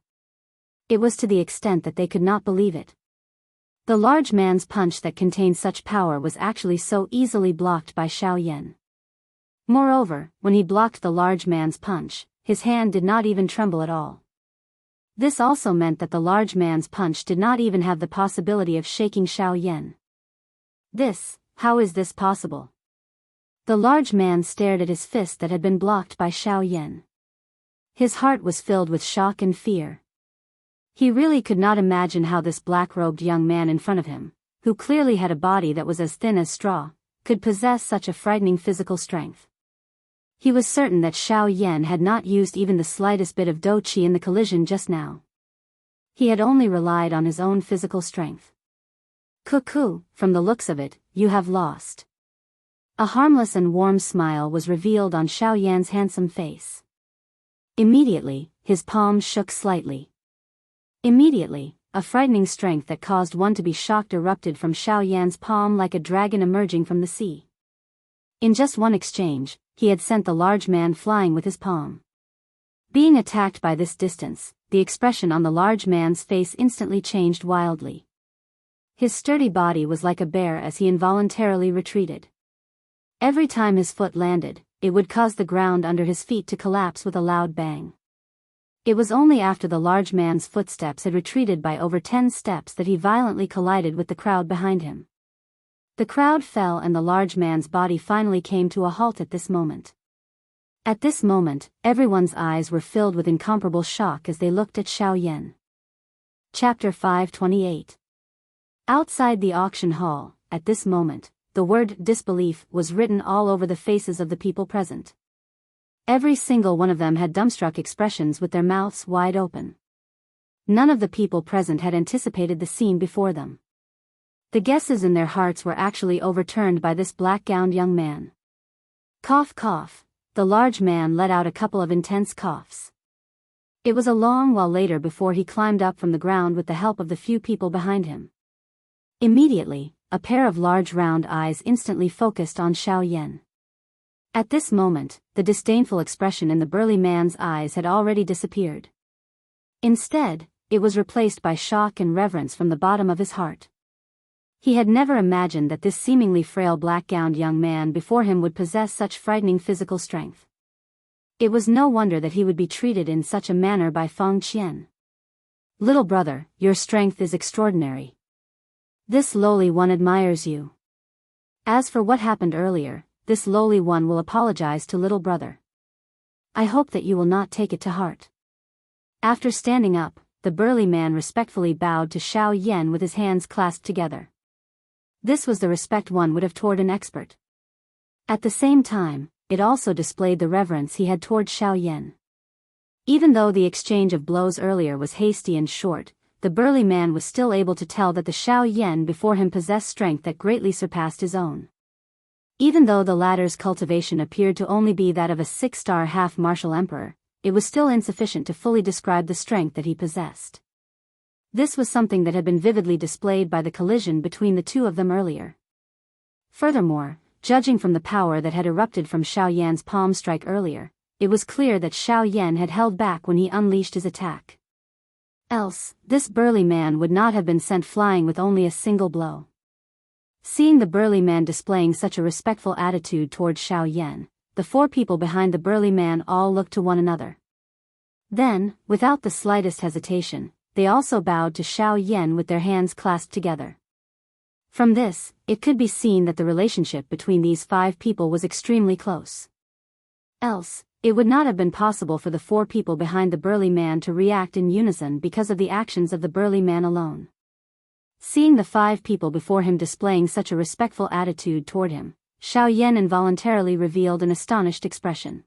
S1: It was to the extent that they could not believe it. The large man's punch that contained such power was actually so easily blocked by Xiao Yan. Moreover, when he blocked the large man's punch, his hand did not even tremble at all. This also meant that the large man's punch did not even have the possibility of shaking Xiao Yan. How is this possible? The large man stared at his fist that had been blocked by Xiao Yan. His heart was filled with shock and fear. He really could not imagine how this black-robed young man in front of him, who clearly had a body that was as thin as straw, could possess such a frightening physical strength. He was certain that Xiao Yan had not used even the slightest bit of dou qi in the collision just now. He had only relied on his own physical strength. Cuckoo, from the looks of it, you have lost. A harmless and warm smile was revealed on Xiao Yan's handsome face. Immediately, his palms shook slightly. Immediately, a frightening strength that caused one to be shocked erupted from Xiao Yan's palm like a dragon emerging from the sea. In just one exchange, he had sent the large man flying with his palm. Being attacked by this distance, the expression on the large man's face instantly changed wildly. His sturdy body was like a bear as he involuntarily retreated. Every time his foot landed, it would cause the ground under his feet to collapse with a loud bang. It was only after the large man's footsteps had retreated by over 10 steps that he violently collided with the crowd behind him. The crowd fell and the large man's body finally came to a halt at this moment. At this moment, everyone's eyes were filled with incomparable shock as they looked at Xiao Yan. Chapter 528. Outside the auction hall, at this moment, the word disbelief was written all over the faces of the people present. Every single one of them had dumbstruck expressions with their mouths wide open. None of the people present had anticipated the scene before them. The guesses in their hearts were actually overturned by this black-gowned young man. Cough cough, the large man let out a couple of intense coughs. It was a long while later before he climbed up from the ground with the help of the few people behind him. Immediately, a pair of large round eyes instantly focused on Xiao Yan. At this moment, the disdainful expression in the burly man's eyes had already disappeared. Instead, it was replaced by shock and reverence from the bottom of his heart. He had never imagined that this seemingly frail black-gowned young man before him would possess such frightening physical strength. It was no wonder that he would be treated in such a manner by Feng Qian. Little brother, your strength is extraordinary. This lowly one admires you. As for what happened earlier, this lowly one will apologize to little brother. I hope that you will not take it to heart. After standing up, the burly man respectfully bowed to Xiao Yan with his hands clasped together. This was the respect one would have toward an expert. At the same time, it also displayed the reverence he had toward Xiao Yan. Even though the exchange of blows earlier was hasty and short, the burly man was still able to tell that the Xiao Yan before him possessed strength that greatly surpassed his own. Even though the latter's cultivation appeared to only be that of a 6-star half-martial emperor, it was still insufficient to fully describe the strength that he possessed. This was something that had been vividly displayed by the collision between the two of them earlier. Furthermore, judging from the power that had erupted from Xiao Yan's palm strike earlier, it was clear that Xiao Yan had held back when he unleashed his attack. Else, this burly man would not have been sent flying with only a single blow. Seeing the burly man displaying such a respectful attitude toward Xiao Yan, the 4 people behind the burly man all looked to one another. Then, without the slightest hesitation, they also bowed to Xiao Yan with their hands clasped together. From this, it could be seen that the relationship between these 5 people was extremely close. Else, it would not have been possible for the 4 people behind the burly man to react in unison because of the actions of the burly man alone. Seeing the 5 people before him displaying such a respectful attitude toward him, Xiao Yan involuntarily revealed an astonished expression.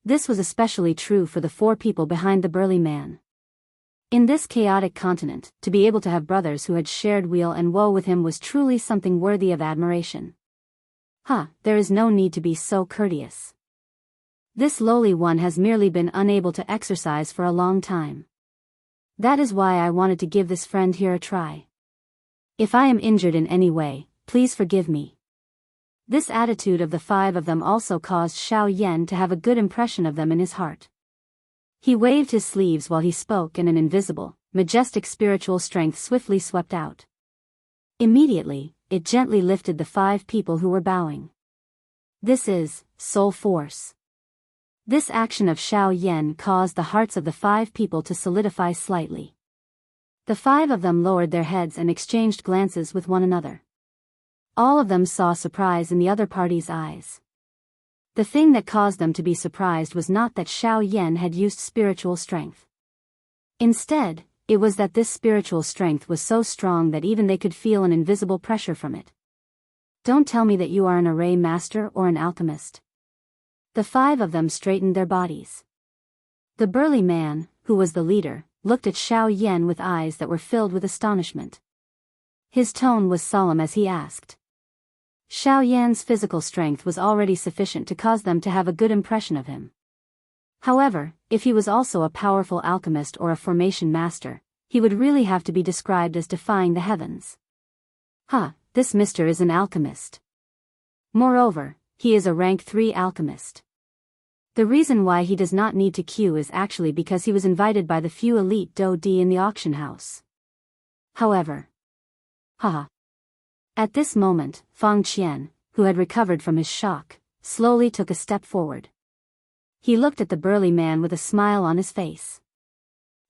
S1: This was especially true for the 4 people behind the burly man. In this chaotic continent, to be able to have brothers who had shared weal and woe with him was truly something worthy of admiration. There is no need to be so courteous. This lowly one has merely been unable to exercise for a long time. That is why I wanted to give this friend here a try. If I am injured in any way, please forgive me. This attitude of the 5 of them also caused Xiao Yan to have a good impression of them in his heart. He waved his sleeves while he spoke and an invisible, majestic spiritual strength swiftly swept out. Immediately, it gently lifted the 5 people who were bowing. This is soul force. This action of Xiao Yan caused the hearts of the 5 people to solidify slightly. The 5 of them lowered their heads and exchanged glances with one another. All of them saw surprise in the other party's eyes. The thing that caused them to be surprised was not that Xiao Yan had used spiritual strength. Instead, it was that this spiritual strength was so strong that even they could feel an invisible pressure from it. Don't tell me that you are an array master or an alchemist. The 5 of them straightened their bodies. The burly man, who was the leader, looked at Xiao Yan with eyes that were filled with astonishment. His tone was solemn as he asked. Xiao Yan's physical strength was already sufficient to cause them to have a good impression of him. However, if he was also a powerful alchemist or a formation master, he would really have to be described as defying the heavens. This mister is an alchemist. Moreover, he is a rank 3 alchemist. The reason why he does not need to queue is actually because he was invited by the few elite Do Di in the auction house. However, At this moment, Fang Qian, who had recovered from his shock, slowly took a step forward. He looked at the burly man with a smile on his face.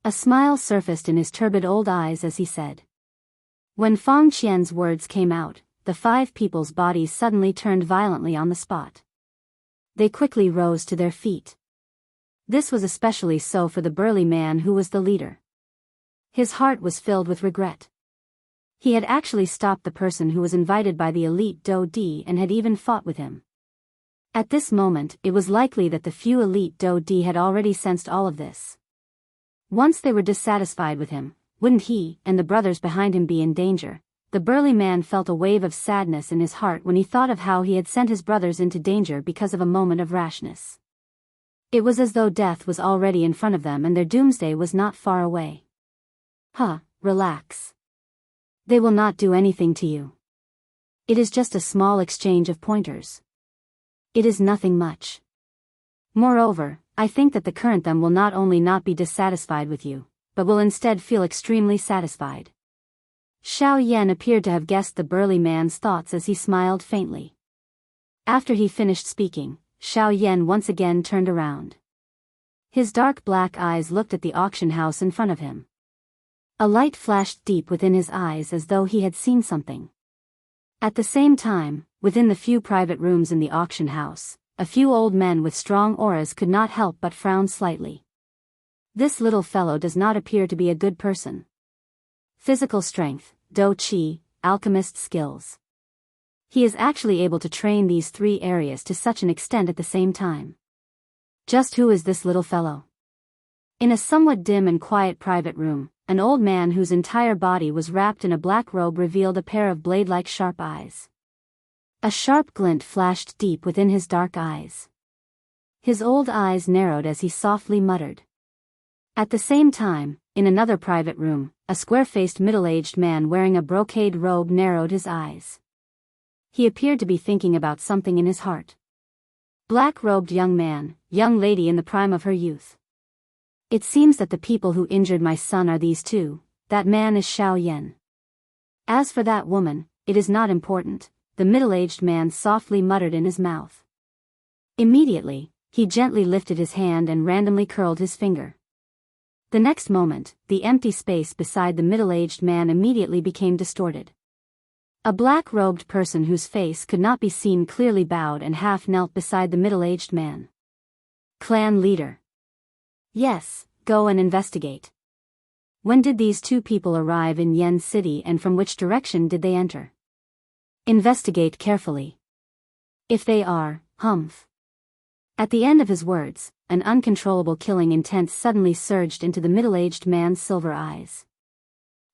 S1: A smile surfaced in his turbid old eyes as he said. When Fang Qian's words came out, the 5 people's bodies suddenly turned violently on the spot. They quickly rose to their feet. This was especially so for the burly man who was the leader. His heart was filled with regret. He had actually stopped the person who was invited by the elite Do Di and had even fought with him. At this moment, it was likely that the few elite Do Di had already sensed all of this. Once they were dissatisfied with him, wouldn't he and the brothers behind him be in danger? The burly man felt a wave of sadness in his heart when he thought of how he had sent his brothers into danger because of a moment of rashness. It was as though death was already in front of them and their doomsday was not far away. Relax. They will not do anything to you. It is just a small exchange of pointers. It is nothing much. Moreover, I think that the current them will not only not be dissatisfied with you, but will instead feel extremely satisfied. Xiao Yan appeared to have guessed the burly man's thoughts as he smiled faintly. After he finished speaking, Xiao Yan once again turned around. His dark black eyes looked at the auction house in front of him. A light flashed deep within his eyes as though he had seen something. At the same time, within the few private rooms in the auction house, a few old men with strong auras could not help but frown slightly. This little fellow does not appear to be a good person. Physical strength, Do Qi, alchemist skills. He is actually able to train these 3 areas to such an extent at the same time. Just who is this little fellow? In a somewhat dim and quiet private room, an old man whose entire body was wrapped in a black robe revealed a pair of blade-like sharp eyes. A sharp glint flashed deep within his dark eyes. His old eyes narrowed as he softly muttered. At the same time, in another private room, a square-faced middle-aged man wearing a brocade robe narrowed his eyes. He appeared to be thinking about something in his heart. Black-robed young man, young lady in the prime of her youth. It seems that the people who injured my son are these 2, that man is Xiao Yan. As for that woman, it is not important, the middle-aged man softly muttered in his mouth. Immediately, he gently lifted his hand and randomly curled his finger. The next moment, the empty space beside the middle-aged man immediately became distorted. A black-robed person whose face could not be seen clearly bowed and half knelt beside the middle-aged man. Clan leader. Yes, go and investigate. When did these 2 people arrive in Yen City and from which direction did they enter? Investigate carefully. If they are, humph. At the end of his words, an uncontrollable killing intent suddenly surged into the middle-aged man's silver eyes.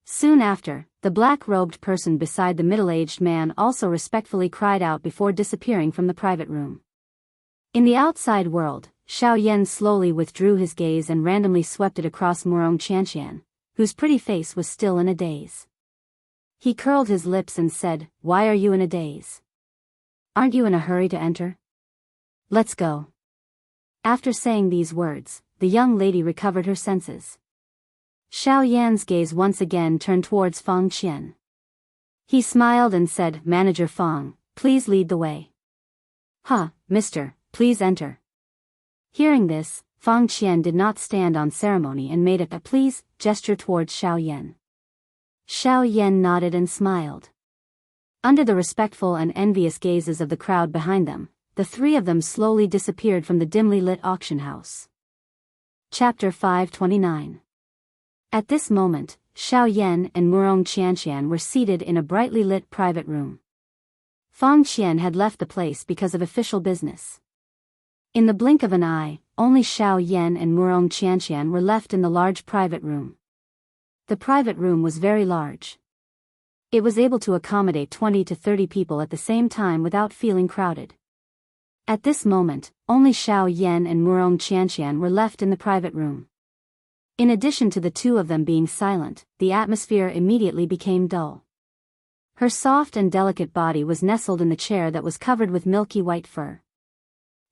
S1: Soon after, the black-robed person beside the middle-aged man also respectfully cried out before disappearing from the private room. In the outside world, Xiao Yan slowly withdrew his gaze and randomly swept it across Murong Qianqian, whose pretty face was still in a daze. He curled his lips and said, "Why are you in a daze? Aren't you in a hurry to enter? Let's go." After saying these words, the young lady recovered her senses. Xiao Yan's gaze once again turned towards Fang Qian. He smiled and said, "Manager Fong, please lead the way." Mister, please enter." Hearing this, Fong Qian did not stand on ceremony and made a please gesture towards Xiao Yan. Xiao Yan nodded and smiled. Under the respectful and envious gazes of the crowd behind them, the three of them slowly disappeared from the dimly lit auction house. Chapter 529. At this moment, Xiao Yan and Murong Qianqian were seated in a brightly lit private room. Fong Qian had left the place because of official business. In the blink of an eye, only Xiao Yan and Murong Qianqian were left in the large private room. The private room was very large. It was able to accommodate 20 to 30 people at the same time without feeling crowded. At this moment, only Xiao Yan and Murong Qianqian were left in the private room. In addition to the two of them being silent, the atmosphere immediately became dull. Her soft and delicate body was nestled in the chair that was covered with milky white fur.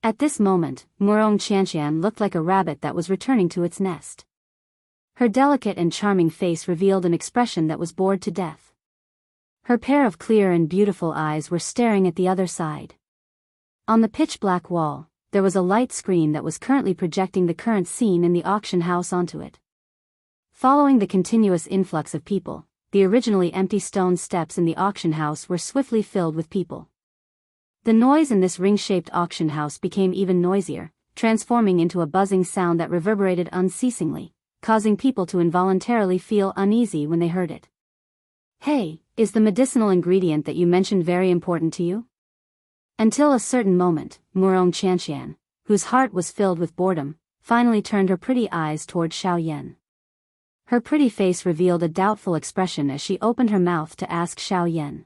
S1: At this moment, Murong Qianqian looked like a rabbit that was returning to its nest. Her delicate and charming face revealed an expression that was bored to death. Her pair of clear and beautiful eyes were staring at the other side. On the pitch-black wall, there was a light screen that was currently projecting the current scene in the auction house onto it. Following the continuous influx of people, the originally empty stone steps in the auction house were swiftly filled with people. The noise in this ring-shaped auction house became even noisier, transforming into a buzzing sound that reverberated unceasingly, causing people to involuntarily feel uneasy when they heard it. "Hey, is the medicinal ingredient that you mentioned very important to you?" Until a certain moment, Murong Qianqian, whose heart was filled with boredom, finally turned her pretty eyes toward Xiao Yan. Her pretty face revealed a doubtful expression as she opened her mouth to ask Xiao Yan.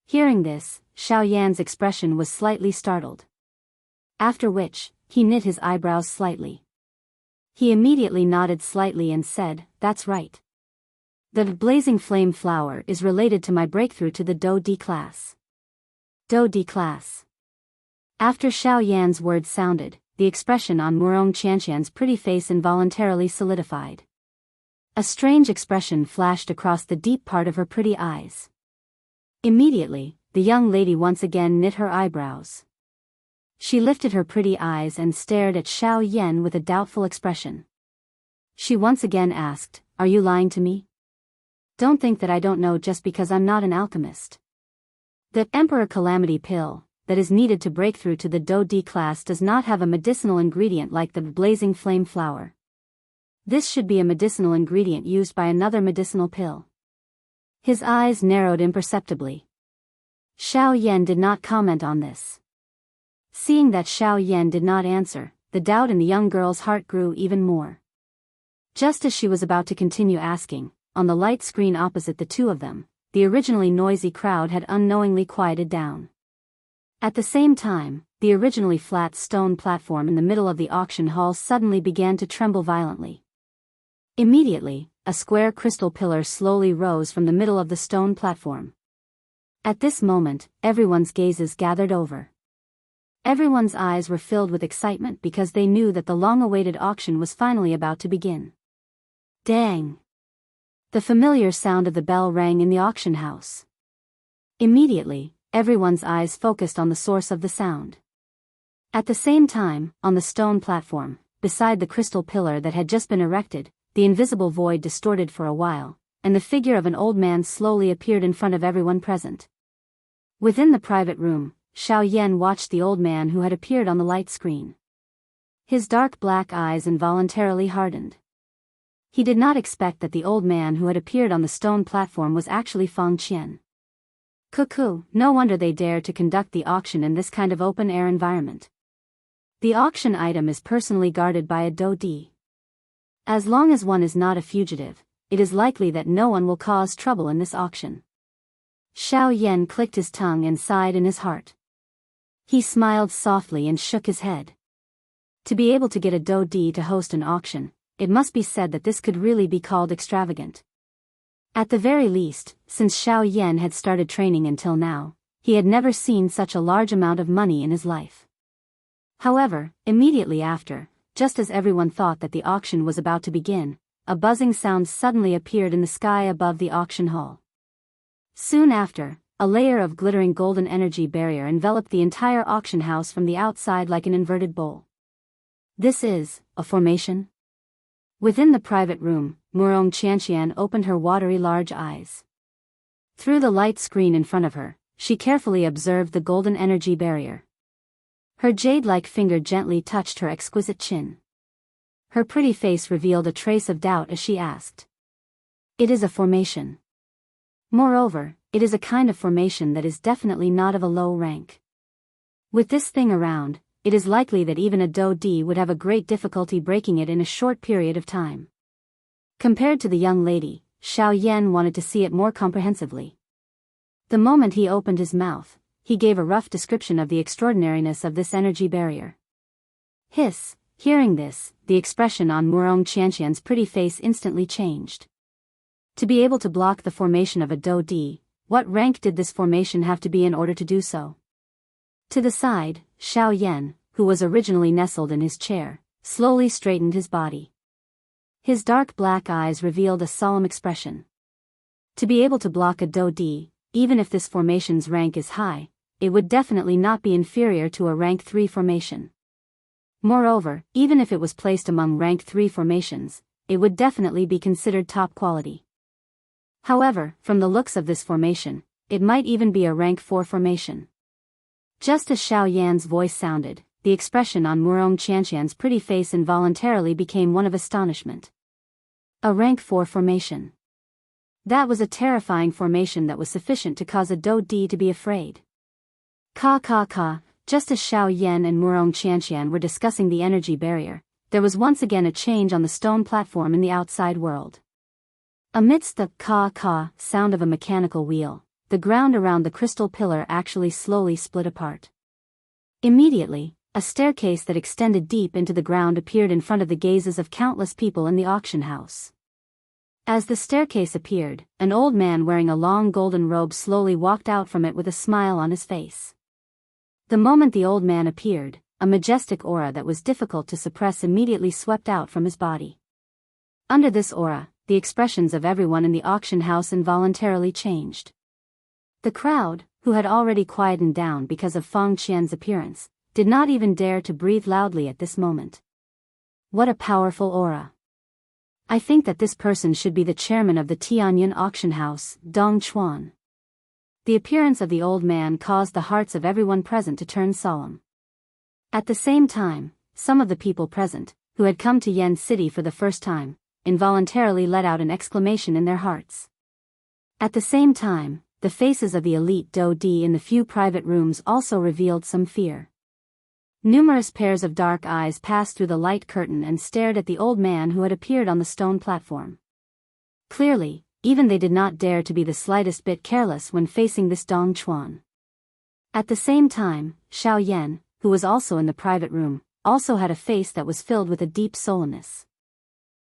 S1: Hearing this, Xiao Yan's expression was slightly startled. After which, he knit his eyebrows slightly. He immediately nodded slightly and said, "That's right. The blazing flame flower is related to my breakthrough to the Do D class." Do D class. After Xiao Yan's words sounded, the expression on Murong Qianqian's pretty face involuntarily solidified. A strange expression flashed across the deep part of her pretty eyes. Immediately, the young lady once again knit her eyebrows. She lifted her pretty eyes and stared at Xiao Yan with a doubtful expression. She once again asked, "Are you lying to me? Don't think that I don't know just because I'm not an alchemist. The Emperor Calamity pill that is needed to break through to the Do D class does not have a medicinal ingredient like the blazing flame flower. This should be a medicinal ingredient used by another medicinal pill." His eyes narrowed imperceptibly. Xiao Yan did not comment on this. Seeing that Xiao Yan did not answer, the doubt in the young girl's heart grew even more. Just as she was about to continue asking, on the light screen opposite the two of them, the originally noisy crowd had unknowingly quieted down. At the same time, the originally flat stone platform in the middle of the auction hall suddenly began to tremble violently. Immediately, a square crystal pillar slowly rose from the middle of the stone platform. At this moment, everyone's gazes gathered over. Everyone's eyes were filled with excitement because they knew that the long-awaited auction was finally about to begin. Dang! The familiar sound of the bell rang in the auction house. Immediately, everyone's eyes focused on the source of the sound. At the same time, on the stone platform, beside the crystal pillar that had just been erected, the invisible void distorted for a while, and the figure of an old man slowly appeared in front of everyone present. Within the private room, Xiao Yan watched the old man who had appeared on the light screen. His dark black eyes involuntarily hardened. He did not expect that the old man who had appeared on the stone platform was actually Fong Qian. Cuckoo, no wonder they dared to conduct the auction in this kind of open-air environment. The auction item is personally guarded by a Do D. As long as one is not a fugitive, it is likely that no one will cause trouble in this auction. Xiao Yan clicked his tongue and sighed in his heart. He smiled softly and shook his head. To be able to get a Do D to host an auction, it must be said that this could really be called extravagant. At the very least, since Xiao Yan had started training until now, he had never seen such a large amount of money in his life. However, immediately after, just as everyone thought that the auction was about to begin, a buzzing sound suddenly appeared in the sky above the auction hall. Soon after, a layer of glittering golden energy barrier enveloped the entire auction house from the outside like an inverted bowl. This is a formation? Within the private room, Murong Qianqian opened her watery large eyes. Through the light screen in front of her, she carefully observed the golden energy barrier. Her jade-like finger gently touched her exquisite chin. Her pretty face revealed a trace of doubt as she asked. It is a formation. Moreover, it is a kind of formation that is definitely not of a low rank. With this thing around, it is likely that even a Do-di would have a great difficulty breaking it in a short period of time. Compared to the young lady, Xiao Yan wanted to see it more comprehensively. The moment he opened his mouth, he gave a rough description of the extraordinariness of this energy barrier. Hiss, hearing this, the expression on Murong Qianqian's pretty face instantly changed. To be able to block the formation of a Do-di, what rank did this formation have to be in order to do so? To the side, Xiao Yan, who was originally nestled in his chair, slowly straightened his body. His dark black eyes revealed a solemn expression. To be able to block a Do-di, even if this formation's rank is high, it would definitely not be inferior to a rank 3 formation. Moreover, even if it was placed among rank 3 formations, it would definitely be considered top quality. However, from the looks of this formation, it might even be a rank 4 formation. Just as Xiao Yan's voice sounded, the expression on Murong Qianqian's pretty face involuntarily became one of astonishment. A rank 4 formation. That was a terrifying formation that was sufficient to cause a Do-di to be afraid. Just as Xiao Yan and Murong Qianqian were discussing the energy barrier, there was once again a change on the stone platform in the outside world. Amidst the sound of a mechanical wheel, the ground around the crystal pillar actually slowly split apart. Immediately, a staircase that extended deep into the ground appeared in front of the gazes of countless people in the auction house. As the staircase appeared, an old man wearing a long golden robe slowly walked out from it with a smile on his face. The moment the old man appeared, a majestic aura that was difficult to suppress immediately swept out from his body. Under this aura, the expressions of everyone in the auction house involuntarily changed. The crowd, who had already quietened down because of Fang Qian's appearance, did not even dare to breathe loudly at this moment. What a powerful aura! I think that this person should be the chairman of the Tianyun auction house, Dong Chuan. The appearance of the old man caused the hearts of everyone present to turn solemn. At the same time, some of the people present, who had come to Yen City for the first time, involuntarily let out an exclamation in their hearts. At the same time, the faces of the elite Do-di in the few private rooms also revealed some fear. Numerous pairs of dark eyes passed through the light curtain and stared at the old man who had appeared on the stone platform. Clearly, even they did not dare to be the slightest bit careless when facing this Dong Chuan. At the same time, Xiao Yan, who was also in the private room, also had a face that was filled with a deep solemnness.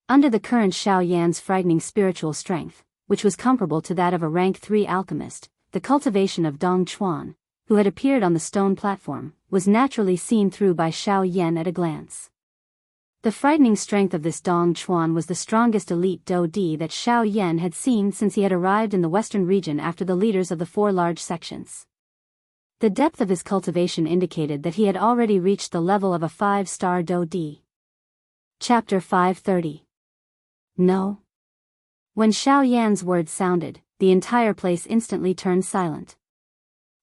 S1: Under the current Xiao Yan's frightening spiritual strength, which was comparable to that of a rank 3 alchemist, the cultivation of Dong Chuan, who had appeared on the stone platform, was naturally seen through by Xiao Yan at a glance. The frightening strength of this Dong Chuan was the strongest elite Do-di that Xiao Yan had seen since he had arrived in the western region after the leaders of the 4 large sections. The depth of his cultivation indicated that he had already reached the level of a 5-star Do-di. Chapter 530. No. When Xiao Yan's words sounded, the entire place instantly turned silent.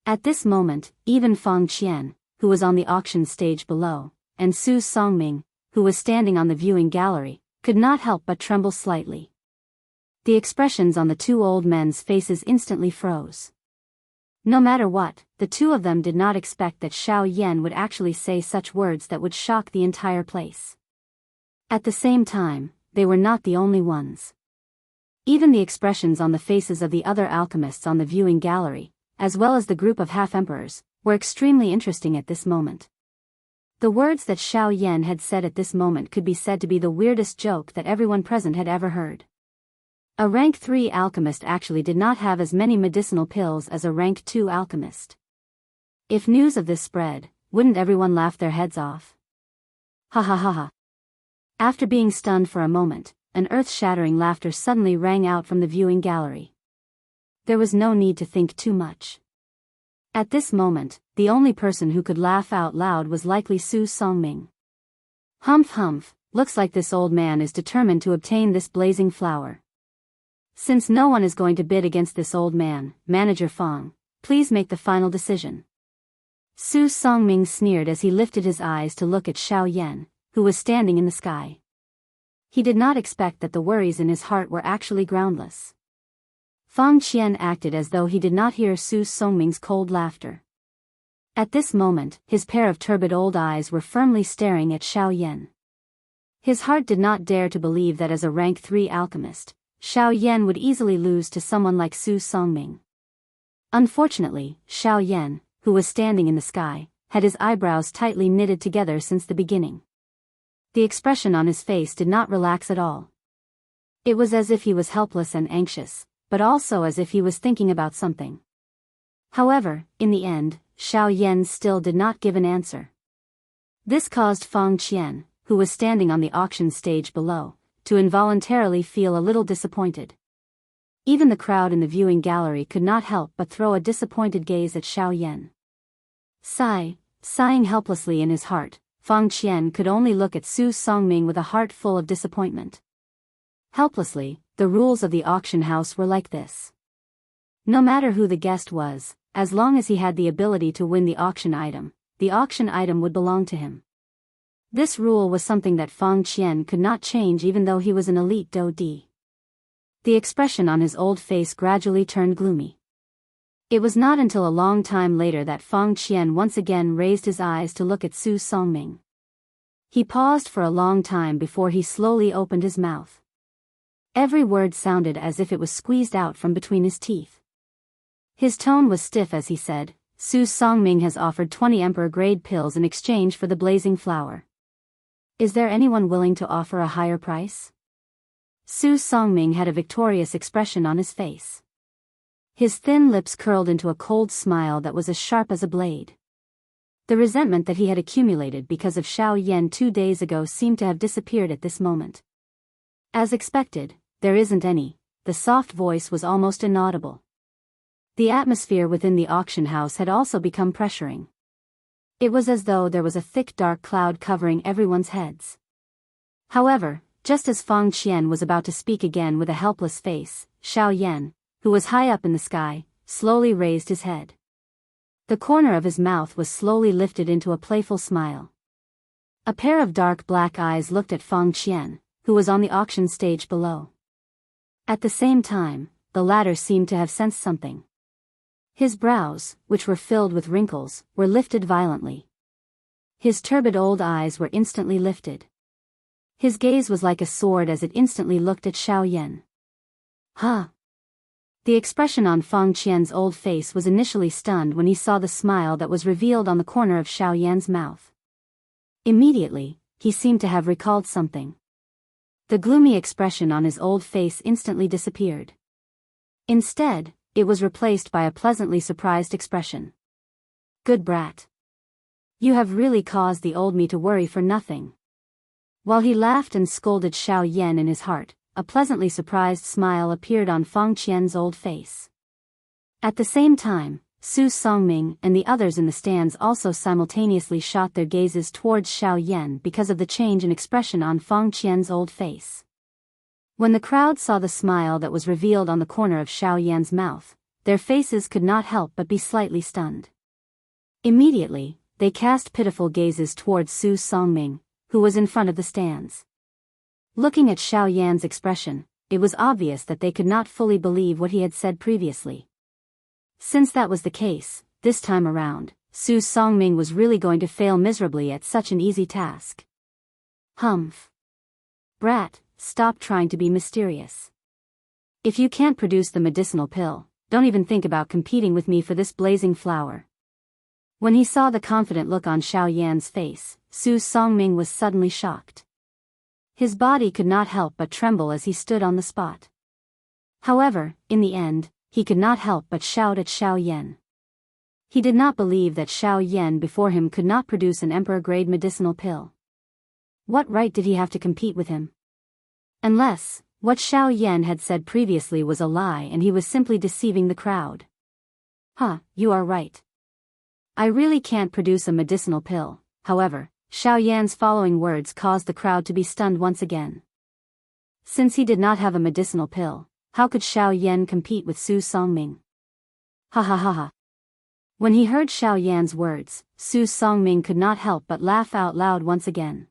S1: At this moment, even Fang Qian, who was on the auction stage below, and Su Songming, who was standing on the viewing gallery, could not help but tremble slightly. The expressions on the 2 old men's faces instantly froze. No matter what, the 2 of them did not expect that Xiao Yan would actually say such words that would shock the entire place. At the same time, they were not the only ones. Even the expressions on the faces of the other alchemists on the viewing gallery, as well as the group of half-emperors, were extremely interesting at this moment. The words that Xiao Yan had said at this moment could be said to be the weirdest joke that everyone present had ever heard. A rank 3 alchemist actually did not have as many medicinal pills as a rank 2 alchemist. If news of this spread, wouldn't everyone laugh their heads off? Ha ha ha ha. After being stunned for a moment, an earth-shattering laughter suddenly rang out from the viewing gallery. There was no need to think too much. At this moment, the only person who could laugh out loud was likely Su Songming. Humph humph, looks like this old man is determined to obtain this blazing flower. Since no one is going to bid against this old man, Manager Fong, please make the final decision. Su Songming sneered as he lifted his eyes to look at Xiao Yan, who was standing in the sky. He did not expect that the worries in his heart were actually groundless. Fang Qian acted as though he did not hear Su Songming's cold laughter. At this moment, his pair of turbid old eyes were firmly staring at Xiao Yan. His heart did not dare to believe that as a rank 3 alchemist, Xiao Yan would easily lose to someone like Su Songming. Unfortunately, Xiao Yan, who was standing in the sky, had his eyebrows tightly knitted together since the beginning. The expression on his face did not relax at all. It was as if he was helpless and anxious, but also as if he was thinking about something. However, in the end, Xiao Yan still did not give an answer. This caused Fang Qian, who was standing on the auction stage below, to involuntarily feel a little disappointed. Even the crowd in the viewing gallery could not help but throw a disappointed gaze at Xiao Yan. Sighing helplessly in his heart, Fang Qian could only look at Su Songming with a heart full of disappointment. Helplessly, the rules of the auction house were like this. No matter who the guest was, as long as he had the ability to win the auction item would belong to him. This rule was something that Fang Qian could not change even though he was an elite Do Di. The expression on his old face gradually turned gloomy. It was not until a long time later that Fang Qian once again raised his eyes to look at Su Songming. He paused for a long time before he slowly opened his mouth. Every word sounded as if it was squeezed out from between his teeth. His tone was stiff as he said, Su Songming has offered 20 emperor-grade pills in exchange for the blazing flower. Is there anyone willing to offer a higher price? Su Songming had a victorious expression on his face. His thin lips curled into a cold smile that was as sharp as a blade. The resentment that he had accumulated because of Xiao Yan 2 days ago seemed to have disappeared at this moment. As expected, there isn't any, the soft voice was almost inaudible. The atmosphere within the auction house had also become pressuring. It was as though there was a thick dark cloud covering everyone's heads. However, just as Fang Qian was about to speak again with a helpless face, Xiao Yan, who was high up in the sky, slowly raised his head. The corner of his mouth was slowly lifted into a playful smile. A pair of dark black eyes looked at Fang Qian, who was on the auction stage below. At the same time, the latter seemed to have sensed something. His brows, which were filled with wrinkles, were lifted violently. His turbid old eyes were instantly lifted. His gaze was like a sword as it instantly looked at Xiao Yan. Huh! The expression on Fang Qian's old face was initially stunned when he saw the smile that was revealed on the corner of Xiao Yan's mouth. Immediately, he seemed to have recalled something. The gloomy expression on his old face instantly disappeared. Instead, it was replaced by a pleasantly surprised expression. Good brat. You have really caused the old me to worry for nothing. While he laughed and scolded Xiao Yan in his heart, a pleasantly surprised smile appeared on Fang Qian's old face. At the same time, Su Songming and the others in the stands also simultaneously shot their gazes towards Xiao Yan because of the change in expression on Fang Qian's old face. When the crowd saw the smile that was revealed on the corner of Xiao Yan's mouth, their faces could not help but be slightly stunned. Immediately, they cast pitiful gazes towards Su Songming, who was in front of the stands. Looking at Xiao Yan's expression, it was obvious that they could not fully believe what he had said previously. Since that was the case, this time around, Su Songming was really going to fail miserably at such an easy task. Humph. Brat, stop trying to be mysterious. If you can't produce the medicinal pill, don't even think about competing with me for this blazing flower. When he saw the confident look on Xiao Yan's face, Su Songming was suddenly shocked. His body could not help but tremble as he stood on the spot. However, in the end, he could not help but shout at Xiao Yan. He did not believe that Xiao Yan before him could not produce an emperor-grade medicinal pill. What right did he have to compete with him? Unless What Xiao Yan had said previously was a lie and he was simply deceiving the crowd. You are right. I really can't produce a medicinal pill. However, Xiao Yan's following words caused the crowd to be stunned once again. Since he did not have a medicinal pill, how could Xiao Yan compete with Su Songming? Ha ha ha ha. When he heard Xiao Yan's words, Su Songming could not help but laugh out loud once again.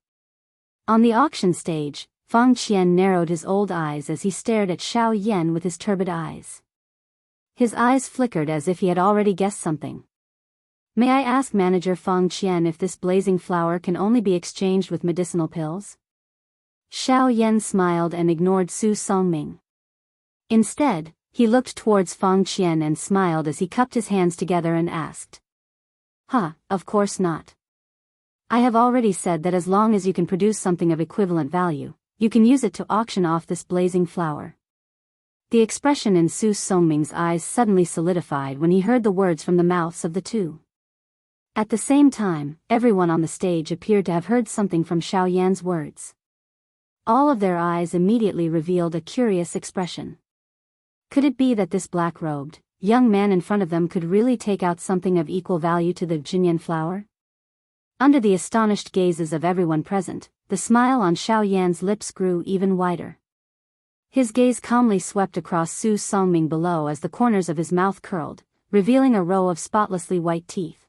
S1: On the auction stage, Fang Qian narrowed his old eyes as he stared at Xiao Yan with his turbid eyes. His eyes flickered as if he had already guessed something. May I ask Manager Fang Qian if this blazing flower can only be exchanged with medicinal pills? Xiao Yan smiled and ignored Su Songming. Instead, he looked towards Fang Qian and smiled as he cupped his hands together and asked. Of course not. I have already said that as long as you can produce something of equivalent value, you can use it to auction off this blazing flower. The expression in Su Songming's eyes suddenly solidified when he heard the words from the mouths of the two. At the same time, everyone on the stage appeared to have heard something from Xiao Yan's words. All of their eyes immediately revealed a curious expression. Could it be that this black-robed, young man in front of them could really take out something of equal value to the Jinyan flower? Under the astonished gazes of everyone present, the smile on Xiao Yan's lips grew even wider. His gaze calmly swept across Su Songming below as the corners of his mouth curled, revealing a row of spotlessly white teeth.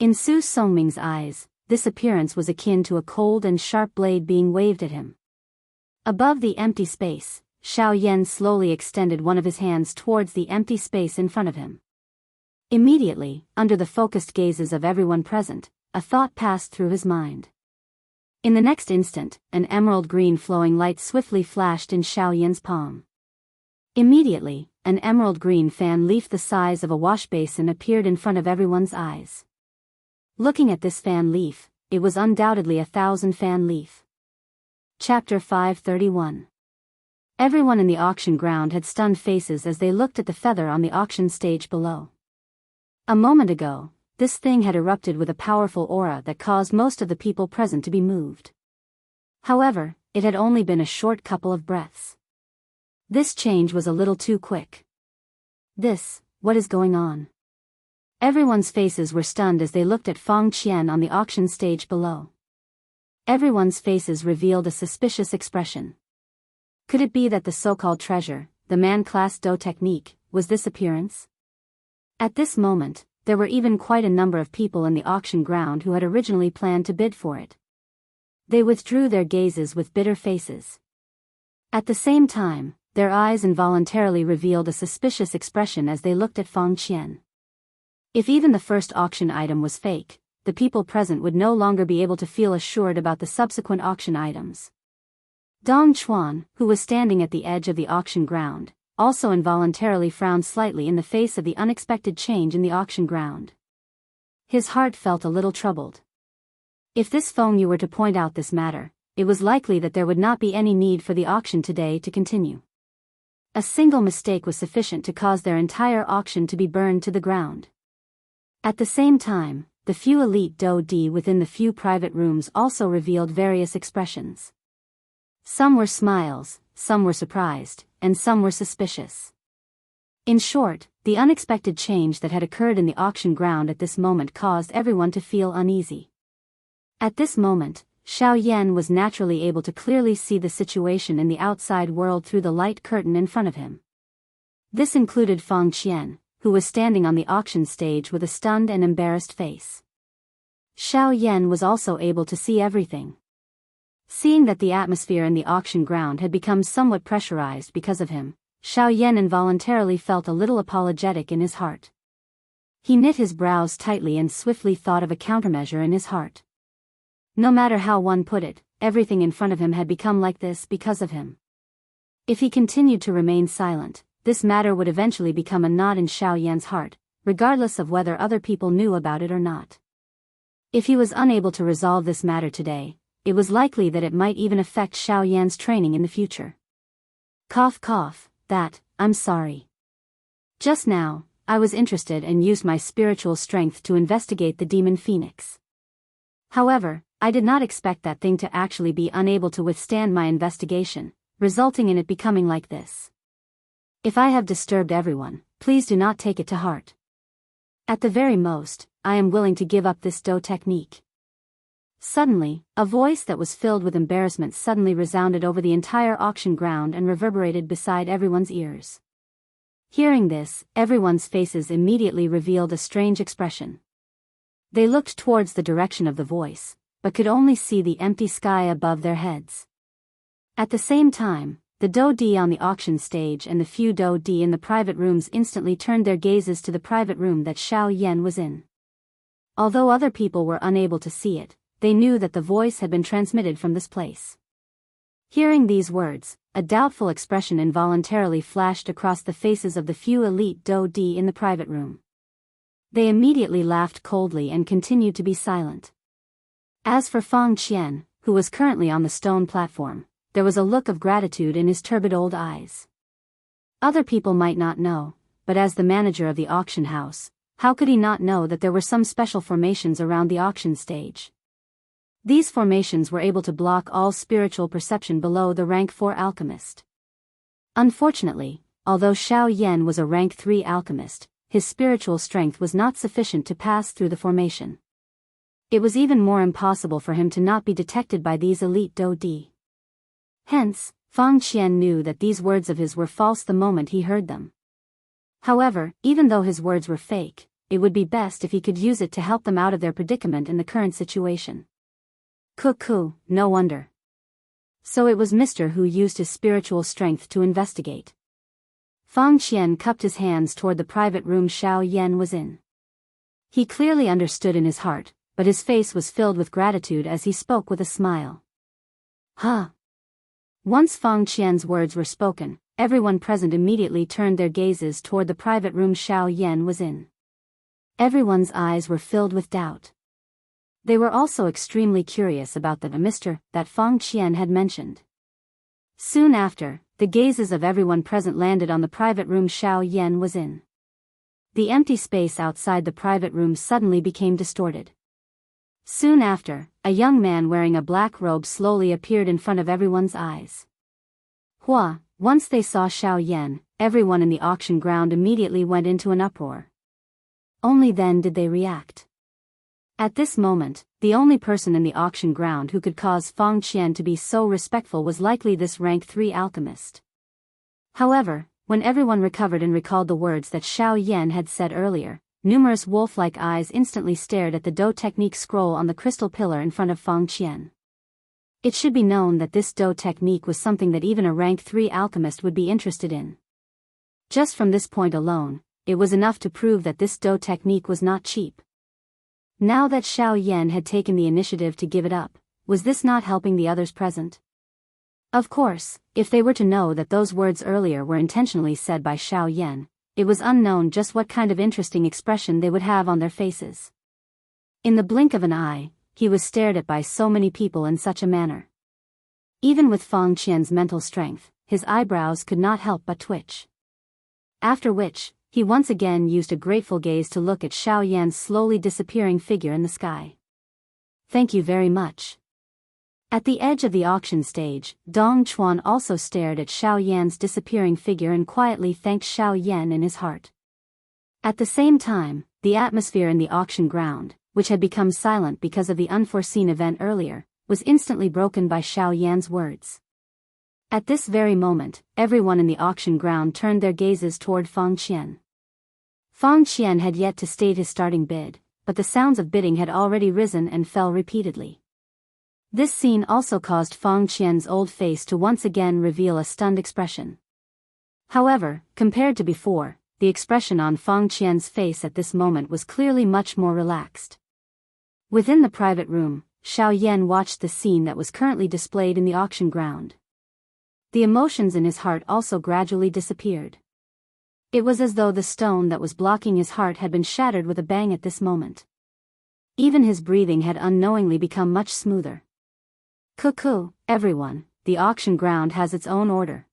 S1: In Su Songming's eyes, this appearance was akin to a cold and sharp blade being waved at him. Above the empty space, Xiao Yan slowly extended one of his hands towards the empty space in front of him. Immediately, under the focused gazes of everyone present, a thought passed through his mind. In the next instant, an emerald green flowing light swiftly flashed in Xiao Yan's palm. Immediately, an emerald green fan leaf the size of a wash basin appeared in front of everyone's eyes. Looking at this fan leaf, it was undoubtedly 1,000 fan leaf. Chapter 531. Everyone in the auction ground had stunned faces as they looked at the feather on the auction stage below. A moment ago, this thing had erupted with a powerful aura that caused most of the people present to be moved. However, it had only been a short couple of breaths. This change was a little too quick. What is going on? Everyone's faces were stunned as they looked at Fang Qian on the auction stage below. Everyone's faces revealed a suspicious expression. Could it be that the so-called treasure, the man-class Do technique, was this appearance? At this moment, there were even quite a number of people in the auction ground who had originally planned to bid for it. They withdrew their gazes with bitter faces. At the same time, their eyes involuntarily revealed a suspicious expression as they looked at Fang Qian. If even the first auction item was fake, the people present would no longer be able to feel assured about the subsequent auction items. Dong Chuan, who was standing at the edge of the auction ground, also involuntarily frowned slightly in the face of the unexpected change in the auction ground. His heart felt a little troubled. If this Feng Yu were to point out this matter, it was likely that there would not be any need for the auction today to continue. A single mistake was sufficient to cause their entire auction to be burned to the ground. At the same time, the few elite Do Di within the few private rooms also revealed various expressions. Some were smiles, some were surprised, and some were suspicious. In short, the unexpected change that had occurred in the auction ground at this moment caused everyone to feel uneasy. At this moment, Xiao Yan was naturally able to clearly see the situation in the outside world through the light curtain in front of him. This included Fang Qian, who was standing on the auction stage with a stunned and embarrassed face. Xiao Yan was also able to see everything. Seeing that the atmosphere in the auction ground had become somewhat pressurized because of him, Xiao Yan involuntarily felt a little apologetic in his heart. He knit his brows tightly and swiftly thought of a countermeasure in his heart. No matter how one put it, everything in front of him had become like this because of him. If he continued to remain silent, this matter would eventually become a knot in Xiao Yan's heart, regardless of whether other people knew about it or not. If he was unable to resolve this matter today, it was likely that it might even affect Xiao Yan's training in the future. Cough cough, I'm sorry. Just now, I was interested and used my spiritual strength to investigate the demon phoenix. However, I did not expect that thing to actually be unable to withstand my investigation, resulting in it becoming like this. If I have disturbed everyone, please do not take it to heart. At the very most, I am willing to give up this do technique. Suddenly, a voice that was filled with embarrassment suddenly resounded over the entire auction ground and reverberated beside everyone's ears. Hearing this, everyone's faces immediately revealed a strange expression. They looked towards the direction of the voice, but could only see the empty sky above their heads. At the same time, the do-di on the auction stage and the few do-di in the private rooms instantly turned their gazes to the private room that Xiao Yan was in. Although other people were unable to see it, they knew that the voice had been transmitted from this place. Hearing these words, a doubtful expression involuntarily flashed across the faces of the few elite do-di in the private room. They immediately laughed coldly and continued to be silent. As for Fang Qian, who was currently on the stone platform, there was a look of gratitude in his turbid old eyes. Other people might not know, but as the manager of the auction house, how could he not know that there were some special formations around the auction stage? These formations were able to block all spiritual perception below the rank 4 alchemist. Unfortunately, although Xiao Yan was a rank 3 alchemist, his spiritual strength was not sufficient to pass through the formation. It was even more impossible for him to not be detected by these elite do-di. Hence, Fang Qian knew that these words of his were false the moment he heard them. However, even though his words were fake, it would be best if he could use it to help them out of their predicament in the current situation. Cuckoo, no wonder. So it was Mr. who used his spiritual strength to investigate. Fang Qian cupped his hands toward the private room Xiao Yan was in. He clearly understood in his heart, but his face was filled with gratitude as he spoke with a smile. Huh. Once Fang Qian's words were spoken, everyone present immediately turned their gazes toward the private room Xiao Yan was in. Everyone's eyes were filled with doubt. They were also extremely curious about the Mr. that Fang Qian had mentioned. Soon after, the gazes of everyone present landed on the private room Xiao Yan was in. The empty space outside the private room suddenly became distorted. Soon after, a young man wearing a black robe slowly appeared in front of everyone's eyes. Once they saw Xiao Yan, everyone in the auction ground immediately went into an uproar. Only then did they react. At this moment, the only person in the auction ground who could cause Fang Qian to be so respectful was likely this rank 3 alchemist. However, when everyone recovered and recalled the words that Xiao Yan had said earlier, numerous wolf-like eyes instantly stared at the Do technique scroll on the crystal pillar in front of Fang Qian. It should be known that this Do technique was something that even a rank 3 alchemist would be interested in. Just from this point alone, it was enough to prove that this Do technique was not cheap. Now that Xiao Yan had taken the initiative to give it up, was this not helping the others present? Of course, if they were to know that those words earlier were intentionally said by Xiao Yan, it was unknown just what kind of interesting expression they would have on their faces. In the blink of an eye, he was stared at by so many people in such a manner. Even with Fang Qian's mental strength, his eyebrows could not help but twitch. After which, he once again used a grateful gaze to look at Xiao Yan's slowly disappearing figure in the sky. Thank you very much. At the edge of the auction stage, Dong Chuan also stared at Xiao Yan's disappearing figure and quietly thanked Xiao Yan in his heart. At the same time, the atmosphere in the auction ground, which had become silent because of the unforeseen event earlier, was instantly broken by Xiao Yan's words. At this very moment, everyone in the auction ground turned their gazes toward Fang Qian. Fang Qian had yet to state his starting bid, but the sounds of bidding had already risen and fell repeatedly. This scene also caused Fang Qian's old face to once again reveal a stunned expression. However, compared to before, the expression on Fang Qian's face at this moment was clearly much more relaxed. Within the private room, Xiao Yan watched the scene that was currently displayed in the auction ground. The emotions in his heart also gradually disappeared. It was as though the stone that was blocking his heart had been shattered with a bang at this moment. Even his breathing had unknowingly become much smoother. Cuckoo, everyone, the auction ground has its own order.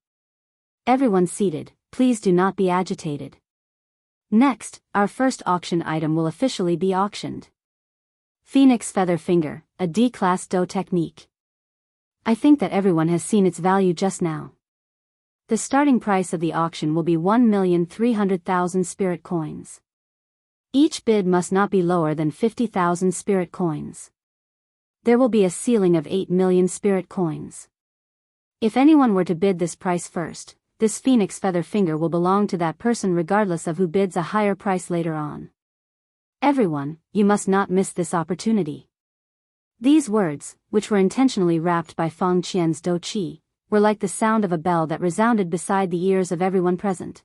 S1: Everyone seated, please do not be agitated. Next, our first auction item will officially be auctioned. Phoenix Feather Finger, a D-class Do technique. I think that everyone has seen its value just now. The starting price of the auction will be 1,300,000 spirit coins. Each bid must not be lower than 50,000 spirit coins. There will be a ceiling of 8 million spirit coins. If anyone were to bid this price first, this phoenix feather finger will belong to that person regardless of who bids a higher price later on. Everyone, you must not miss this opportunity. These words, which were intentionally wrapped by Feng Qian's Do Qi, were like the sound of a bell that resounded beside the ears of everyone present.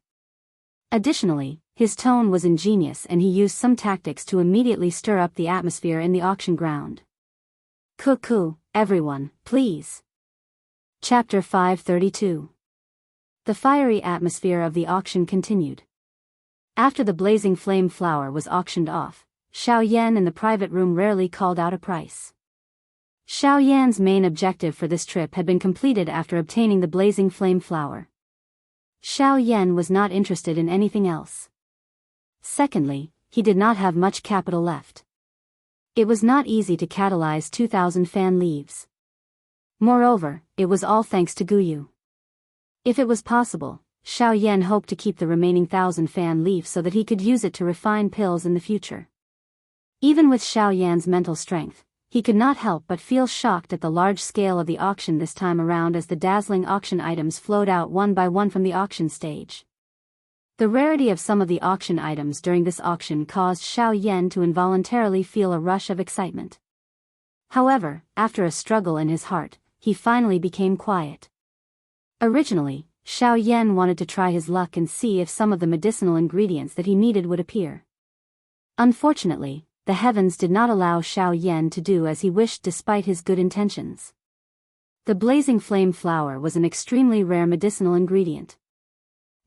S1: Additionally, his tone was ingenious and he used some tactics to immediately stir up the atmosphere in the auction ground. Cuckoo, everyone, please. Chapter 532. The fiery atmosphere of the auction continued. After the blazing flame flower was auctioned off, Xiao Yan in the private room rarely called out a price. Xiao Yan's main objective for this trip had been completed after obtaining the blazing flame flower. Xiao Yan was not interested in anything else. Secondly, he did not have much capital left. It was not easy to catalyze 2,000 fan leaves. Moreover, it was all thanks to Guyu. If it was possible, Xiao Yan hoped to keep the remaining 1,000 fan leaves so that he could use it to refine pills in the future. Even with Xiao Yan's mental strength, he could not help but feel shocked at the large scale of the auction this time around as the dazzling auction items flowed out one by one from the auction stage. The rarity of some of the auction items during this auction caused Xiao Yan to involuntarily feel a rush of excitement. However, after a struggle in his heart, he finally became quiet. Originally, Xiao Yan wanted to try his luck and see if some of the medicinal ingredients that he needed would appear. Unfortunately, the heavens did not allow Xiao Yan to do as he wished despite his good intentions. The blazing flame flower was an extremely rare medicinal ingredient.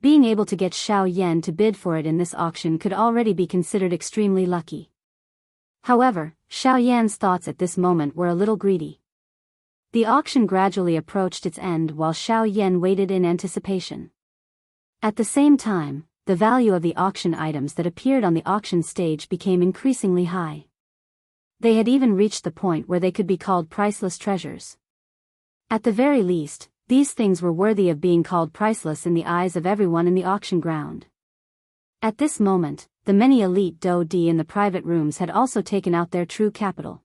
S1: Being able to get Xiao Yan to bid for it in this auction could already be considered extremely lucky. However, Xiao Yan's thoughts at this moment were a little greedy. The auction gradually approached its end while Xiao Yan waited in anticipation. At the same time, the value of the auction items that appeared on the auction stage became increasingly high. They had even reached the point where they could be called priceless treasures. At the very least, these things were worthy of being called priceless in the eyes of everyone in the auction ground. At this moment, the many elite Do Di in the private rooms had also taken out their true capital.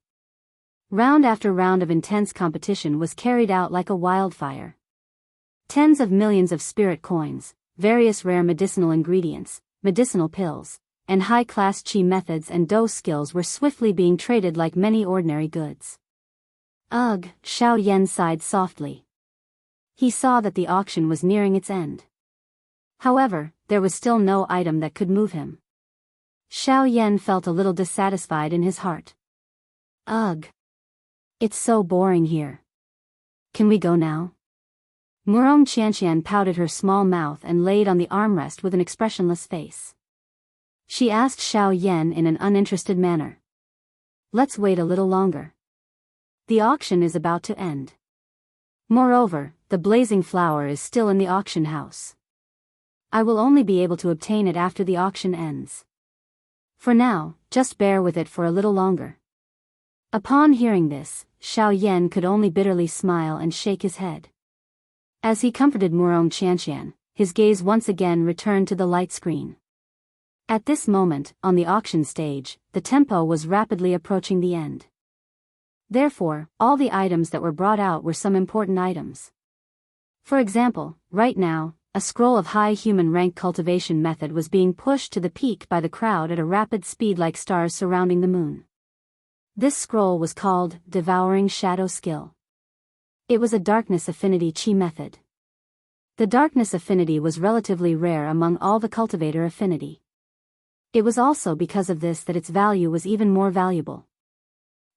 S1: Round after round of intense competition was carried out like a wildfire. Tens of millions of spirit coins, various rare medicinal ingredients, medicinal pills, and high-class qi methods and do skills were swiftly being traded like many ordinary goods. Ugh, Xiao Yan sighed softly. He saw that the auction was nearing its end. However, there was still no item that could move him. Xiao Yan felt a little dissatisfied in his heart. Ugh. It's so boring here. Can we go now? Murong Qianqian pouted her small mouth and laid on the armrest with an expressionless face. She asked Xiao Yan in an uninterested manner. Let's wait a little longer. The auction is about to end. Moreover, the blazing flower is still in the auction house. I will only be able to obtain it after the auction ends. For now, just bear with it for a little longer. Upon hearing this, Xiao Yan could only bitterly smile and shake his head. As he comforted Murong Qianqian, his gaze once again returned to the light screen. At this moment, on the auction stage, the tempo was rapidly approaching the end. Therefore, all the items that were brought out were some important items. For example, right now, a scroll of high human rank cultivation method was being pushed to the peak by the crowd at a rapid speed like stars surrounding the moon. This scroll was called Devouring Shadow Skill. It was a darkness affinity qi method. The darkness affinity was relatively rare among all the cultivator affinity. It was also because of this that its value was even more valuable.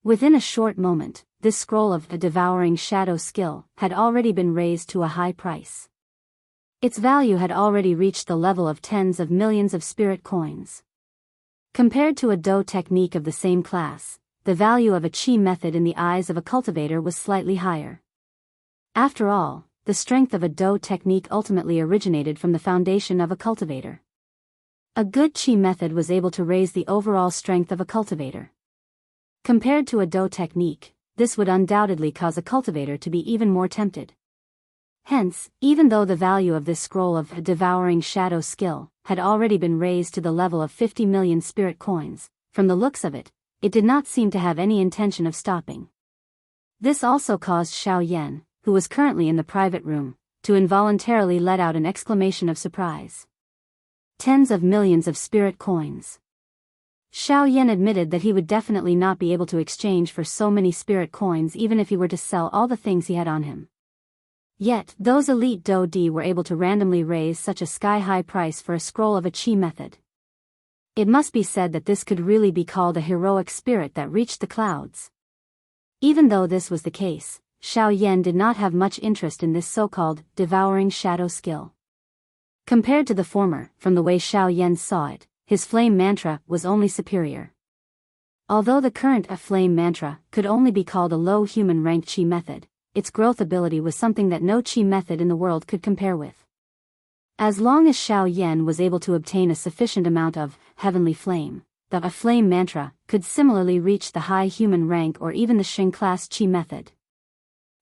S1: Within a short moment, this scroll of the Devouring Shadow Skill had already been raised to a high price. Its value had already reached the level of tens of millions of spirit coins. Compared to a Do technique of the same class, the value of a qi method in the eyes of a cultivator was slightly higher. After all, the strength of a Do technique ultimately originated from the foundation of a cultivator. A good qi method was able to raise the overall strength of a cultivator. Compared to a Do technique, this would undoubtedly cause a cultivator to be even more tempted. Hence, even though the value of this scroll of devouring shadow skill had already been raised to the level of 50 million spirit coins, from the looks of it, it did not seem to have any intention of stopping. This also caused Xiao Yan, who was currently in the private room, to involuntarily let out an exclamation of surprise. Tens of millions of spirit coins. Xiao Yan admitted that he would definitely not be able to exchange for so many spirit coins even if he were to sell all the things he had on him. Yet, those elite Do-Di were able to randomly raise such a sky-high price for a scroll of a chi method. It must be said that this could really be called a heroic spirit that reached the clouds. Even though this was the case, Xiao Yan did not have much interest in this so-called devouring shadow skill. Compared to the former, from the way Xiao Yan saw it, his flame mantra was only superior. Although the current flame mantra could only be called a low human rank chi method, its growth ability was something that no chi method in the world could compare with. As long as Xiao Yan was able to obtain a sufficient amount of heavenly flame, the flame mantra could similarly reach the high human rank or even the Shin class chi method.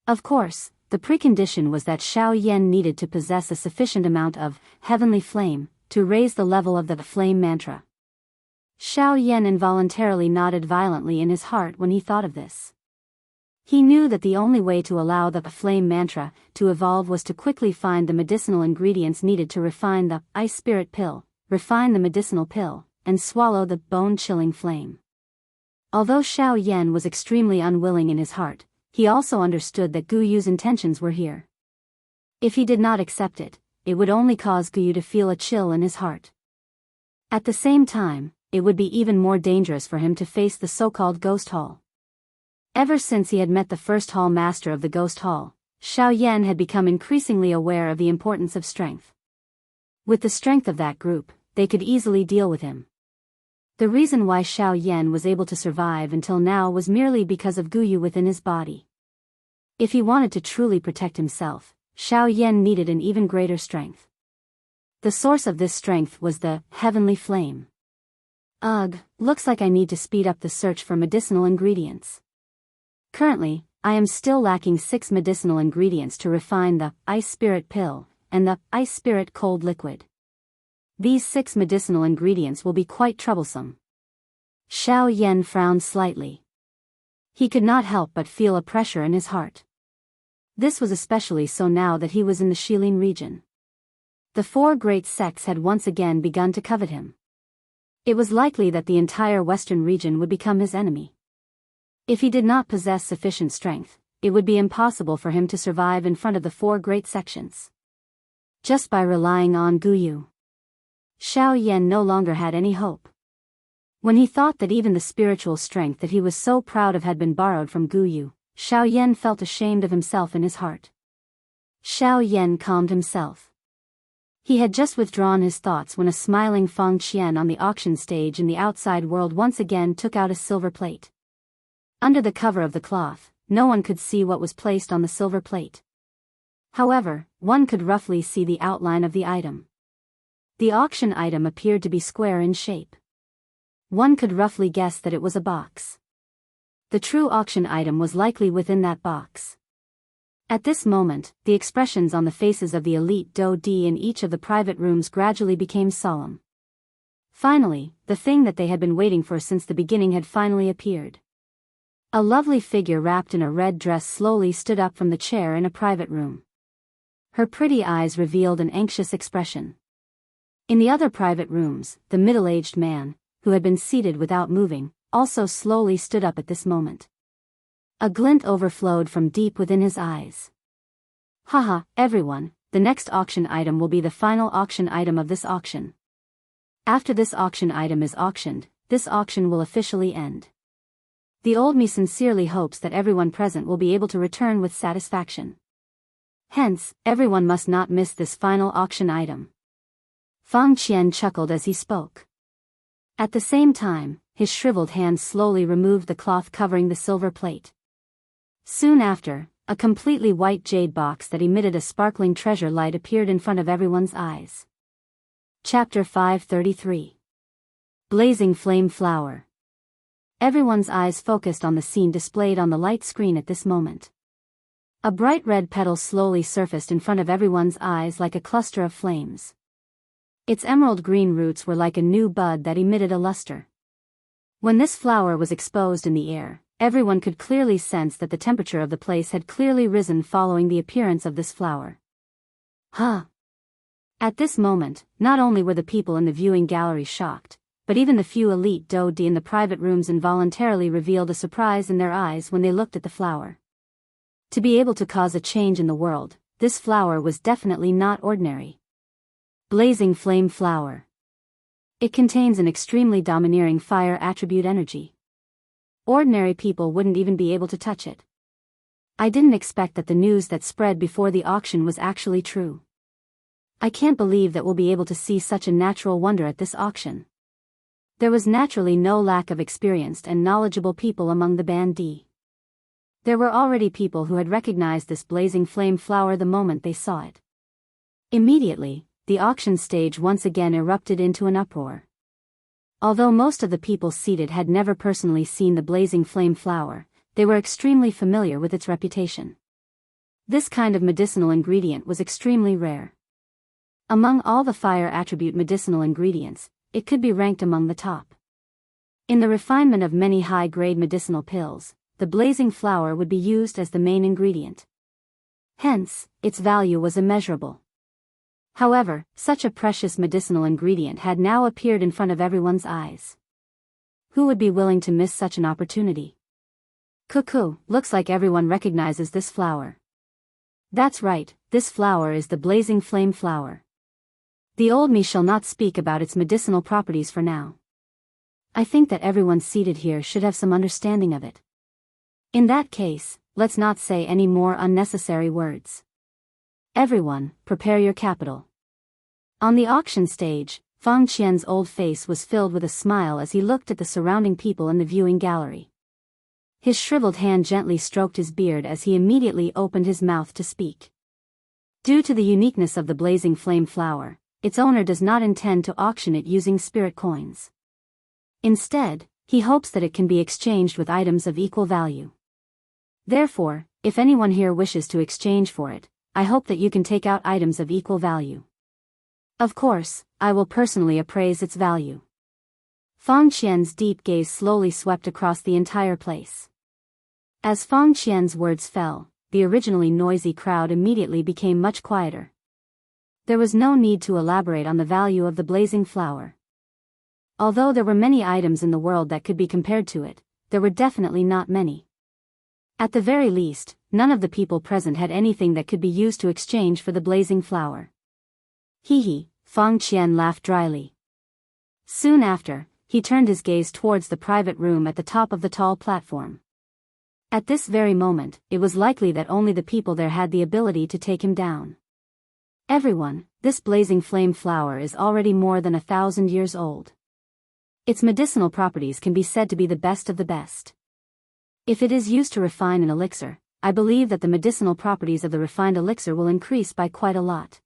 S1: Of course, the precondition was that Xiao Yan needed to possess a sufficient amount of heavenly flame to raise the level of the flame mantra. Xiao Yan involuntarily nodded violently in his heart when he thought of this. He knew that the only way to allow the flame mantra to evolve was to quickly find the medicinal ingredients needed to refine the ice spirit pill, refine the medicinal pill, and swallow the bone-chilling flame. Although Xiao Yan was extremely unwilling in his heart, he also understood that Gu Yu's intentions were here. If he did not accept it, it would only cause Gu Yu to feel a chill in his heart. At the same time, it would be even more dangerous for him to face the so-called Ghost Hall. Ever since he had met the first hall master of the Ghost Hall, Xiao Yan had become increasingly aware of the importance of strength. With the strength of that group, they could easily deal with him. The reason why Xiao Yan was able to survive until now was merely because of Gu Yu within his body. If he wanted to truly protect himself, Xiao Yan needed an even greater strength. The source of this strength was the heavenly flame. Ugh, looks like I need to speed up the search for medicinal ingredients. Currently, I am still lacking 6 medicinal ingredients to refine the ice spirit pill and the ice spirit cold liquid. These 6 medicinal ingredients will be quite troublesome. Xiao Yan frowned slightly. He could not help but feel a pressure in his heart. This was especially so now that he was in the Shilin region. The 4 great sects had once again begun to covet him. It was likely that the entire western region would become his enemy. If he did not possess sufficient strength, it would be impossible for him to survive in front of the 4 great sections. Just by relying on Gu Yu, Xiao Yan no longer had any hope. When he thought that even the spiritual strength that he was so proud of had been borrowed from Gu Yu, Xiao Yan felt ashamed of himself in his heart. Xiao Yan calmed himself. He had just withdrawn his thoughts when a smiling Feng Qian on the auction stage in the outside world once again took out a silver plate. Under the cover of the cloth, no one could see what was placed on the silver plate. However, one could roughly see the outline of the item. The auction item appeared to be square in shape. One could roughly guess that it was a box. The true auction item was likely within that box. At this moment, the expressions on the faces of the elite Do-Di in each of the private rooms gradually became solemn. Finally, the thing that they had been waiting for since the beginning had finally appeared. A lovely figure wrapped in a red dress slowly stood up from the chair in a private room. Her pretty eyes revealed an anxious expression. In the other private rooms, the middle-aged man, who had been seated without moving, also slowly stood up at this moment. A glint overflowed from deep within his eyes. Haha, everyone, the next auction item will be the final auction item of this auction. After this auction item is auctioned, this auction will officially end. The old me sincerely hopes that everyone present will be able to return with satisfaction. Hence, everyone must not miss this final auction item. Feng Qian chuckled as he spoke. At the same time, his shriveled hand slowly removed the cloth covering the silver plate. Soon after, a completely white jade box that emitted a sparkling treasure light appeared in front of everyone's eyes. Chapter 533. Blazing Flame Flower. Everyone's eyes focused on the scene displayed on the light screen at this moment. A bright red petal slowly surfaced in front of everyone's eyes like a cluster of flames. Its emerald green roots were like a new bud that emitted a luster. When this flower was exposed in the air, everyone could clearly sense that the temperature of the place had clearly risen following the appearance of this flower. Huh! At this moment, not only were the people in the viewing gallery shocked, but even the few elite doji in the private rooms involuntarily revealed a surprise in their eyes when they looked at the flower. To be able to cause a change in the world, this flower was definitely not ordinary. Blazing Flame Flower. It contains an extremely domineering fire attribute energy. Ordinary people wouldn't even be able to touch it. I didn't expect that the news that spread before the auction was actually true. I can't believe that we'll be able to see such a natural wonder at this auction. There was naturally no lack of experienced and knowledgeable people among the band. There were already people who had recognized this blazing flame flower the moment they saw it. Immediately, the auction stage once again erupted into an uproar. Although most of the people seated had never personally seen the blazing flame flower, they were extremely familiar with its reputation. This kind of medicinal ingredient was extremely rare. Among all the fire attribute medicinal ingredients, it could be ranked among the top. In the refinement of many high-grade medicinal pills, the blazing flower would be used as the main ingredient. Hence, its value was immeasurable. However, such a precious medicinal ingredient had now appeared in front of everyone's eyes. Who would be willing to miss such an opportunity? Cuckoo, looks like everyone recognizes this flower. That's right, this flower is the blazing flame flower. The old me shall not speak about its medicinal properties for now. I think that everyone seated here should have some understanding of it. In that case, let's not say any more unnecessary words. Everyone, prepare your capital. On the auction stage, Fang Qian's old face was filled with a smile as he looked at the surrounding people in the viewing gallery. His shriveled hand gently stroked his beard as he immediately opened his mouth to speak. Due to the uniqueness of the blazing flame flower, its owner does not intend to auction it using spirit coins. Instead, he hopes that it can be exchanged with items of equal value. Therefore, if anyone here wishes to exchange for it, I hope that you can take out items of equal value. Of course, I will personally appraise its value. Fang Qian's deep gaze slowly swept across the entire place. As Fang Qian's words fell, the originally noisy crowd immediately became much quieter. There was no need to elaborate on the value of the blazing flower. Although there were many items in the world that could be compared to it, there were definitely not many. At the very least, none of the people present had anything that could be used to exchange for the blazing flower. Hee, Fang Qian laughed dryly. Soon after, he turned his gaze towards the private room at the top of the tall platform. At this very moment, it was likely that only the people there had the ability to take him down. Everyone, this blazing flame flower is already more than 1,000 years old. Its medicinal properties can be said to be the best of the best. If it is used to refine an elixir, I believe that the medicinal properties of the refined elixir will increase by quite a lot.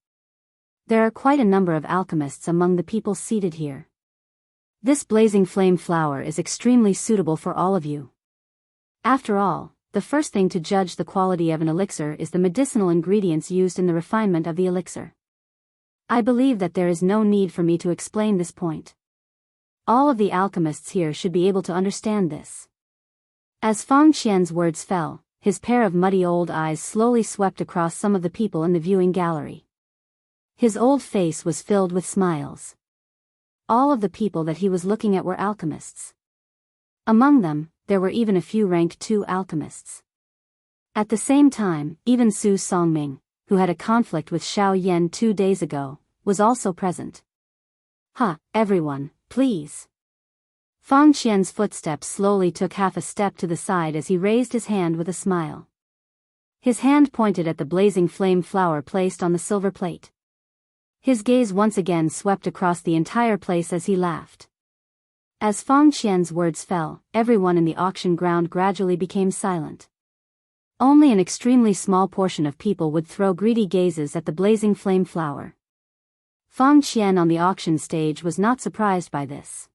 S1: There are quite a number of alchemists among the people seated here. This blazing flame flower is extremely suitable for all of you. After all, the first thing to judge the quality of an elixir is the medicinal ingredients used in the refinement of the elixir. I believe that there is no need for me to explain this point. All of the alchemists here should be able to understand this. As Fang Qian's words fell, his pair of muddy old eyes slowly swept across some of the people in the viewing gallery. His old face was filled with smiles. All of the people that he was looking at were alchemists. Among them, there were even a few rank 2 alchemists. At the same time, even Su Songming, who had a conflict with Xiao Yan 2 days ago, was also present. Everyone, please. Fang Qian's footsteps slowly took half a step to the side as he raised his hand with a smile. His hand pointed at the blazing flame flower placed on the silver plate. His gaze once again swept across the entire place as he laughed. As Fang Qian's words fell, everyone in the auction ground gradually became silent. Only an extremely small portion of people would throw greedy gazes at the blazing flame flower. Fang Qian on the auction stage was not surprised by this.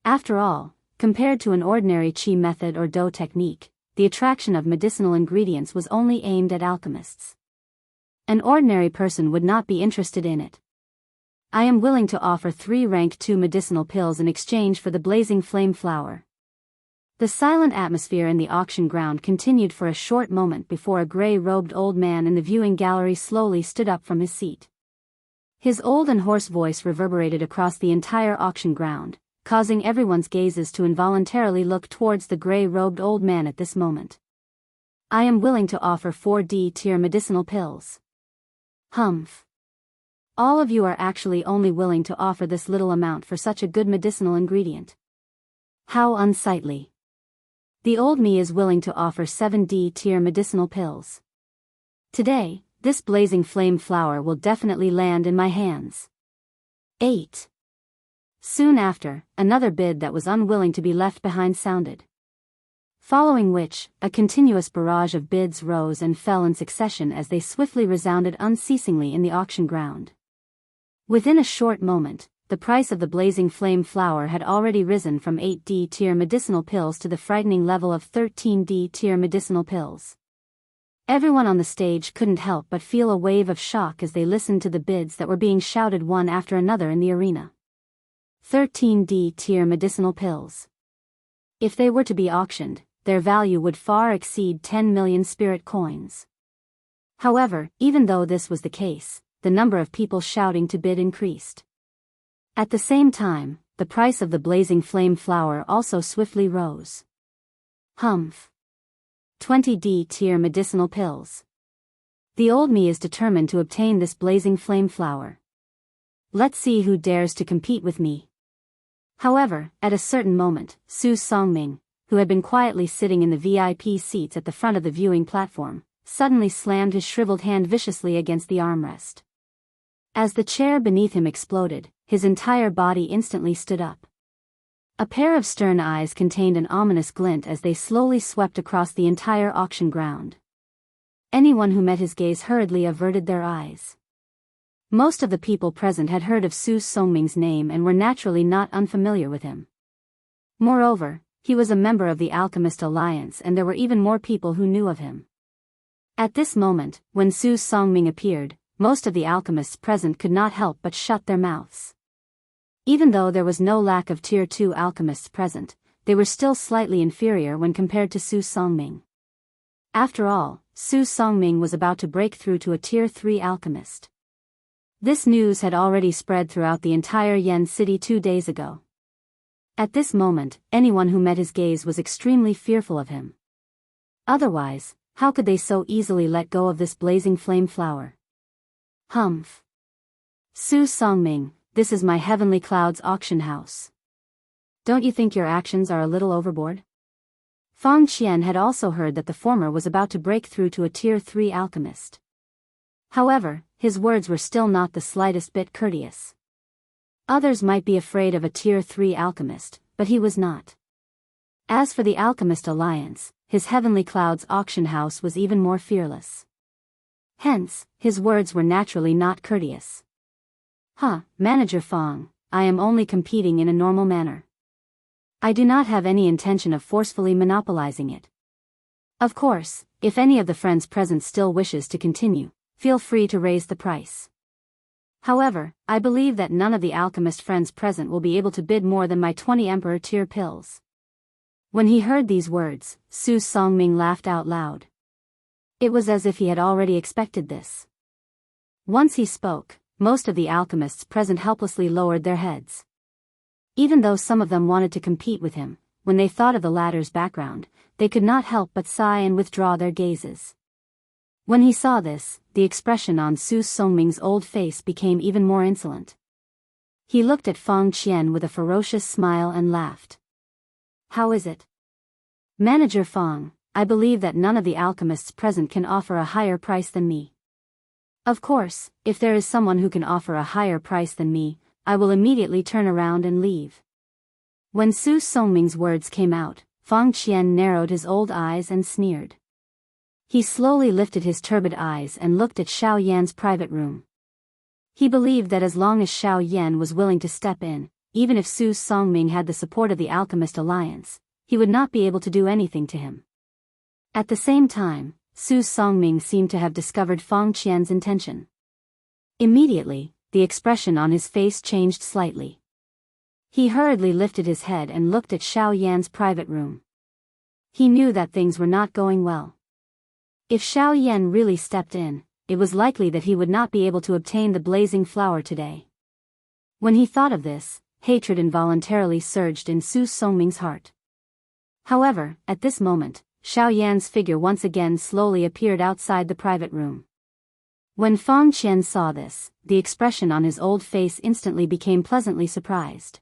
S1: After all, compared to an ordinary qi method or do technique, the attraction of medicinal ingredients was only aimed at alchemists. An ordinary person would not be interested in it. I am willing to offer 3 rank 2 medicinal pills in exchange for the blazing flame flower. The silent atmosphere in the auction ground continued for a short moment before a gray-robed old man in the viewing gallery slowly stood up from his seat. His old and hoarse voice reverberated across the entire auction ground, causing everyone's gazes to involuntarily look towards the gray-robed old man at this moment. I am willing to offer 4 D-tier medicinal pills. Humph. All of you are actually only willing to offer this little amount for such a good medicinal ingredient. How unsightly. The old me is willing to offer 7 D-tier medicinal pills. Today, this blazing flame flower will definitely land in my hands. 8. Soon after, another bid that was unwilling to be left behind sounded. Following which, a continuous barrage of bids rose and fell in succession as they swiftly resounded unceasingly in the auction ground. Within a short moment, the price of the blazing flame flower had already risen from 8 D-tier medicinal pills to the frightening level of 13 D-tier medicinal pills. Everyone on the stage couldn't help but feel a wave of shock as they listened to the bids that were being shouted one after another in the arena. 13 D-tier medicinal pills. If they were to be auctioned, their value would far exceed 10 million spirit coins. However, even though this was the case, the number of people shouting to bid increased. At the same time, the price of the blazing flame flower also swiftly rose. Humph. 20 D-tier medicinal pills. The old me is determined to obtain this blazing flame flower. Let's see who dares to compete with me. However, at a certain moment, Su Songming, who had been quietly sitting in the VIP seats at the front of the viewing platform, suddenly slammed his shriveled hand viciously against the armrest. As the chair beneath him exploded, his entire body instantly stood up. A pair of stern eyes contained an ominous glint as they slowly swept across the entire auction ground. Anyone who met his gaze hurriedly averted their eyes. Most of the people present had heard of Su Songming's name and were naturally not unfamiliar with him. Moreover, he was a member of the Alchemist Alliance and there were even more people who knew of him. At this moment, when Su Songming appeared, most of the alchemists present could not help but shut their mouths. Even though there was no lack of Tier 2 alchemists present, they were still slightly inferior when compared to Su Songming. After all, Su Songming was about to break through to a Tier 3 alchemist. This news had already spread throughout the entire Yen city 2 days ago. At this moment, anyone who met his gaze was extremely fearful of him. Otherwise, how could they so easily let go of this blazing flame flower? Humph. Su Songming, this is my Heavenly Clouds auction house. Don't you think your actions are a little overboard? Fang Qian had also heard that the former was about to break through to a Tier 3 alchemist. However, his words were still not the slightest bit courteous. Others might be afraid of a Tier 3 alchemist, but he was not. As for the Alchemist Alliance, his Heavenly Clouds auction house was even more fearless. Hence, his words were naturally not courteous. Manager Fang, I am only competing in a normal manner. I do not have any intention of forcefully monopolizing it. Of course, if any of the friends present still wishes to continue, feel free to raise the price. However, I believe that none of the alchemist friends present will be able to bid more than my 20 Emperor tier pills. When he heard these words, Su Songming laughed out loud. It was as if he had already expected this. Once he spoke, most of the alchemists present helplessly lowered their heads. Even though some of them wanted to compete with him, when they thought of the latter's background, they could not help but sigh and withdraw their gazes. When he saw this, the expression on Su Songming's old face became even more insolent. He looked at Fang Qian with a ferocious smile and laughed. How is it? Manager Fang, I believe that none of the alchemists present can offer a higher price than me. Of course, if there is someone who can offer a higher price than me, I will immediately turn around and leave. When Su Songming's words came out, Fang Qian narrowed his old eyes and sneered. He slowly lifted his turbid eyes and looked at Xiao Yan's private room. He believed that as long as Xiao Yan was willing to step in, even if Su Songming had the support of the Alchemist Alliance, he would not be able to do anything to him. At the same time, Su Songming seemed to have discovered Fang Qian's intention. Immediately, the expression on his face changed slightly. He hurriedly lifted his head and looked at Xiao Yan's private room. He knew that things were not going well. If Xiao Yan really stepped in, it was likely that he would not be able to obtain the blazing flower today. When he thought of this, hatred involuntarily surged in Su Songming's heart. However, at this moment, Xiao Yan's figure once again slowly appeared outside the private room. When Fang Qian saw this, the expression on his old face instantly became pleasantly surprised.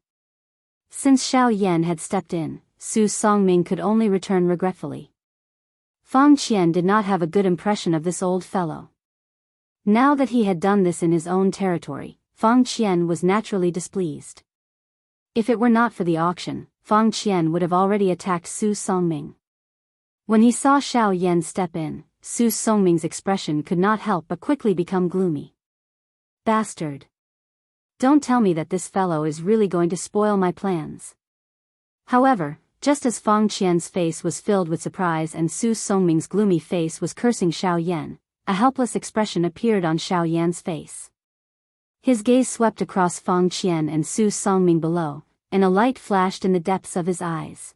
S1: Since Xiao Yan had stepped in, Su Songming could only return regretfully. Fang Qian did not have a good impression of this old fellow. Now that he had done this in his own territory, Fang Qian was naturally displeased. If it were not for the auction, Fang Qian would have already attacked Su Songming. When he saw Xiao Yan step in, Su Songming's expression could not help but quickly become gloomy. Bastard! Don't tell me that this fellow is really going to spoil my plans. However, just as Fang Qian's face was filled with surprise and Su Songming's gloomy face was cursing Xiao Yan, a helpless expression appeared on Xiao Yan's face. His gaze swept across Fang Qian and Su Songming below, and a light flashed in the depths of his eyes.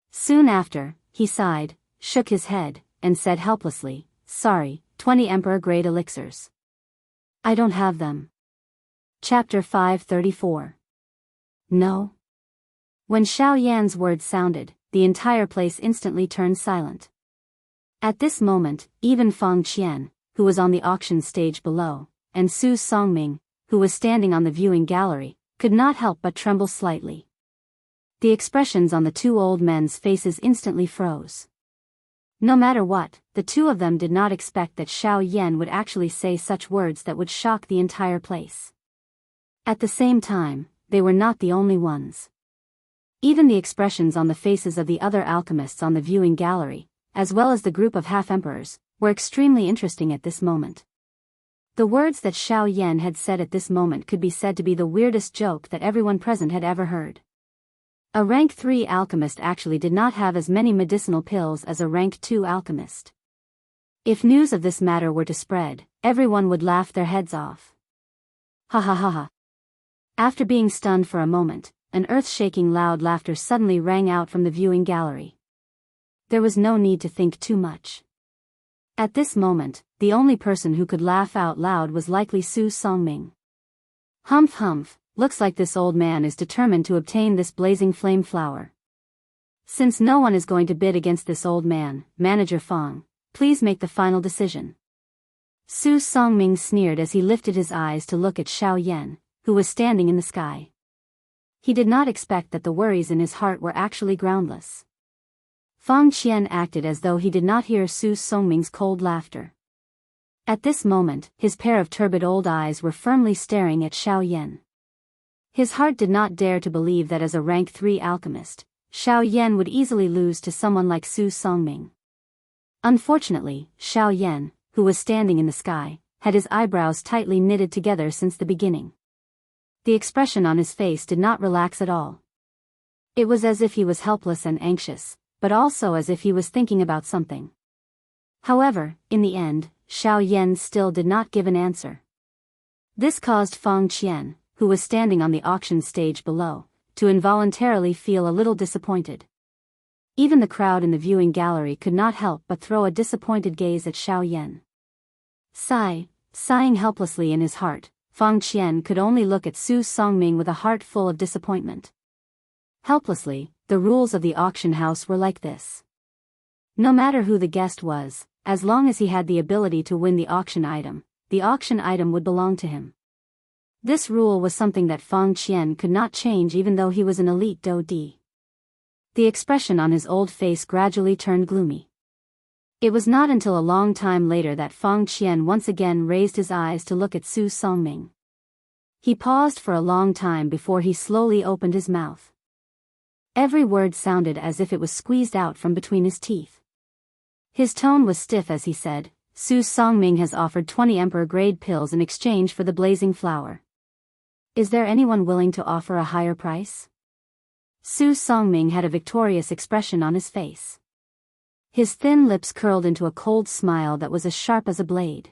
S1: Soon after, he sighed, shook his head, and said helplessly, "Sorry, 20 Emperor-grade elixirs. I don't have them." Chapter 534. No? When Xiao Yan's words sounded, the entire place instantly turned silent. At this moment, even Fang Qian, who was on the auction stage below, and Su Songming, who was standing on the viewing gallery, could not help but tremble slightly. The expressions on the two old men's faces instantly froze. No matter what, the two of them did not expect that Xiao Yan would actually say such words that would shock the entire place. At the same time, they were not the only ones. Even the expressions on the faces of the other alchemists on the viewing gallery, as well as the group of half-emperors, were extremely interesting at this moment. The words that Xiao Yan had said at this moment could be said to be the weirdest joke that everyone present had ever heard. A rank 3 alchemist actually did not have as many medicinal pills as a rank 2 alchemist. If news of this matter were to spread, everyone would laugh their heads off. Ha ha ha ha. After being stunned for a moment, an earth-shaking loud laughter suddenly rang out from the viewing gallery. There was no need to think too much. At this moment, the only person who could laugh out loud was likely Su Songming. Humph humph, looks like this old man is determined to obtain this blazing flame flower. Since no one is going to bid against this old man, Manager Fang, please make the final decision. Su Songming sneered as he lifted his eyes to look at Xiao Yan, who was standing in the sky. He did not expect that the worries in his heart were actually groundless. Fang Qian acted as though he did not hear Su Songming's cold laughter. At this moment, his pair of turbid old eyes were firmly staring at Xiao Yan. His heart did not dare to believe that as a rank 3 alchemist, Xiao Yan would easily lose to someone like Su Songming. Unfortunately, Xiao Yan, who was standing in the sky, had his eyebrows tightly knitted together since the beginning. The expression on his face did not relax at all. It was as if he was helpless and anxious, but also as if he was thinking about something. However, in the end, Xiao Yan still did not give an answer. This caused Fang Qian, who was standing on the auction stage below, to involuntarily feel a little disappointed. Even the crowd in the viewing gallery could not help but throw a disappointed gaze at Xiao Yan. Sighing helplessly in his heart, Fang Qian could only look at Su Songming with a heart full of disappointment. Helplessly, the rules of the auction house were like this. No matter who the guest was, as long as he had the ability to win the auction item would belong to him. This rule was something that Fang Qian could not change even though he was an elite Do Di. The expression on his old face gradually turned gloomy. It was not until a long time later that Fang Qian once again raised his eyes to look at Su Songming. He paused for a long time before he slowly opened his mouth. Every word sounded as if it was squeezed out from between his teeth. His tone was stiff as he said, "Su Songming has offered 20 Emperor-grade pills in exchange for the blazing flower. Is there anyone willing to offer a higher price?" Su Songming had a victorious expression on his face. His thin lips curled into a cold smile that was as sharp as a blade.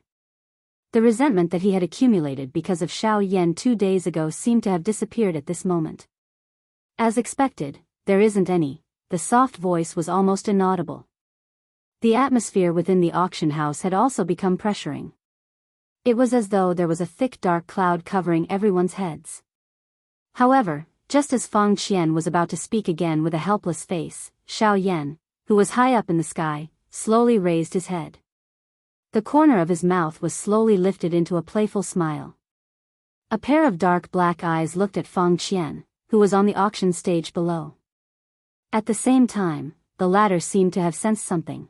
S1: The resentment that he had accumulated because of Xiao Yan 2 days ago seemed to have disappeared at this moment. As expected, there isn't any. The soft voice was almost inaudible. The atmosphere within the auction house had also become pressuring. It was as though there was a thick dark cloud covering everyone's heads. However, just as Fang Qian was about to speak again with a helpless face, Xiao Yan, who was high up in the sky, slowly raised his head. The corner of his mouth was slowly lifted into a playful smile. A pair of dark black eyes looked at Fang Qian, who was on the auction stage below. At the same time, the latter seemed to have sensed something.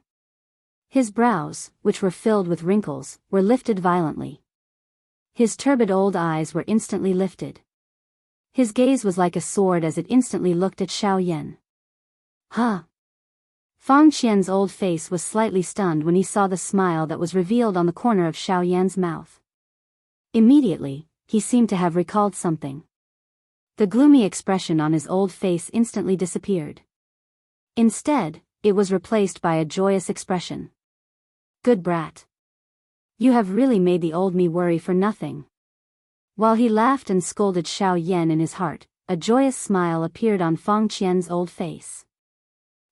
S1: His brows, which were filled with wrinkles, were lifted violently. His turbid old eyes were instantly lifted. His gaze was like a sword as it instantly looked at Xiao Yan. Huh? Fang Qian's old face was slightly stunned when he saw the smile that was revealed on the corner of Xiao Yan's mouth. Immediately, he seemed to have recalled something. The gloomy expression on his old face instantly disappeared. Instead, it was replaced by a joyous expression. Good brat. You have really made the old me worry for nothing. While he laughed and scolded Xiao Yan in his heart, a joyous smile appeared on Fang Qian's old face.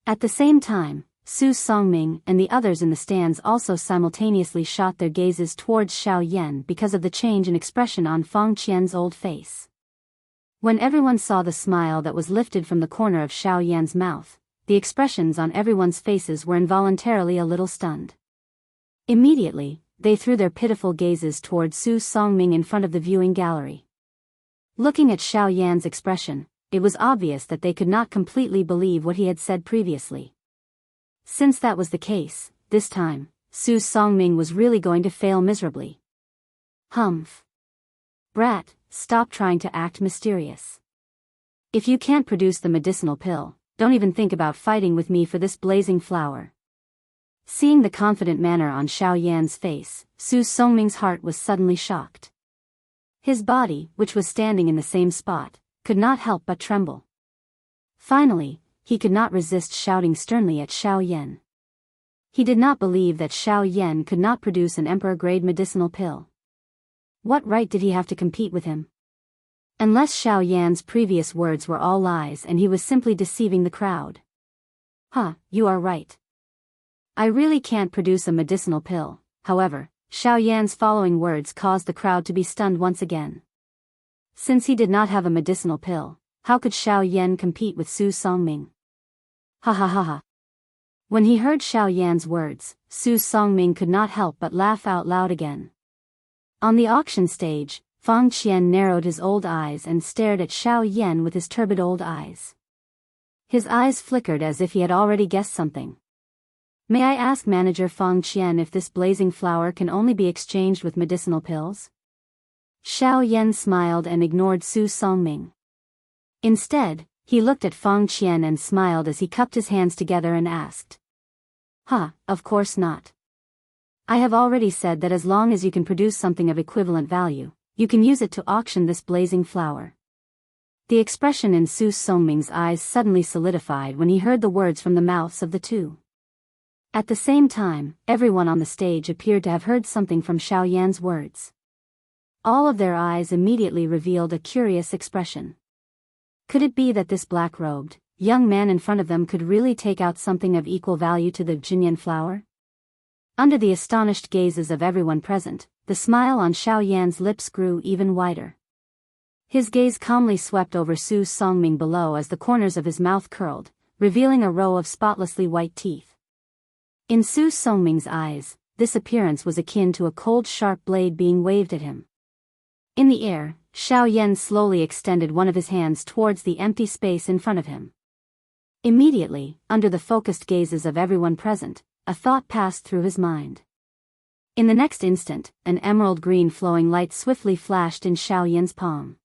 S1: At the same time, Su Songming and the others in the stands also simultaneously shot their gazes towards Xiao Yan because of the change in expression on Fang Qian's old face. When everyone saw the smile that was lifted from the corner of Xiao Yan's mouth, the expressions on everyone's faces were involuntarily a little stunned. Immediately, they threw their pitiful gazes towards Su Songming in front of the viewing gallery. Looking at Xiao Yan's expression, it was obvious that they could not completely believe what he had said previously. Since that was the case, this time, Su Songming was really going to fail miserably. Humph. Brat, stop trying to act mysterious. If you can't produce the medicinal pill, don't even think about fighting with me for this blazing flower. Seeing the confident manner on Xiao Yan's face, Su Songming's heart was suddenly shocked. His body, which was standing in the same spot, could not help but tremble. Finally, he could not resist shouting sternly at Xiao Yan. He did not believe that Xiao Yan could not produce an emperor-grade medicinal pill. What right did he have to compete with him? Unless Xiao Yan's previous words were all lies and he was simply deceiving the crowd. You are right. I really can't produce a medicinal pill. However, Xiao Yan's following words caused the crowd to be stunned once again. Since he did not have a medicinal pill, how could Xiao Yan compete with Su Songming? Ha. When he heard Xiao Yan's words, Su Songming could not help but laugh out loud again. On the auction stage, Fang Qian narrowed his old eyes and stared at Xiao Yan with his turbid old eyes. His eyes flickered as if he had already guessed something. May I ask Manager Fang Qian if this blazing flower can only be exchanged with medicinal pills? Xiao Yan smiled and ignored Su Songming. Instead, he looked at Fang Qian and smiled as he cupped his hands together and asked. Of course not. I have already said that as long as you can produce something of equivalent value, you can use it to auction this blazing flower. The expression in Su Songming's eyes suddenly solidified when he heard the words from the mouths of the two. At the same time, everyone on the stage appeared to have heard something from Xiao Yan's words. All of their eyes immediately revealed a curious expression. Could it be that this black-robed, young man in front of them could really take out something of equal value to the Jinyan flower? Under the astonished gazes of everyone present, the smile on Xiao Yan's lips grew even wider. His gaze calmly swept over Su Songming below as the corners of his mouth curled, revealing a row of spotlessly white teeth. In Su Songming's eyes, this appearance was akin to a cold sharp blade being waved at him. In the air, Xiao Yan slowly extended one of his hands towards the empty space in front of him. Immediately, under the focused gazes of everyone present, a thought passed through his mind. In the next instant, an emerald green flowing light swiftly flashed in Xiao Yan's palm.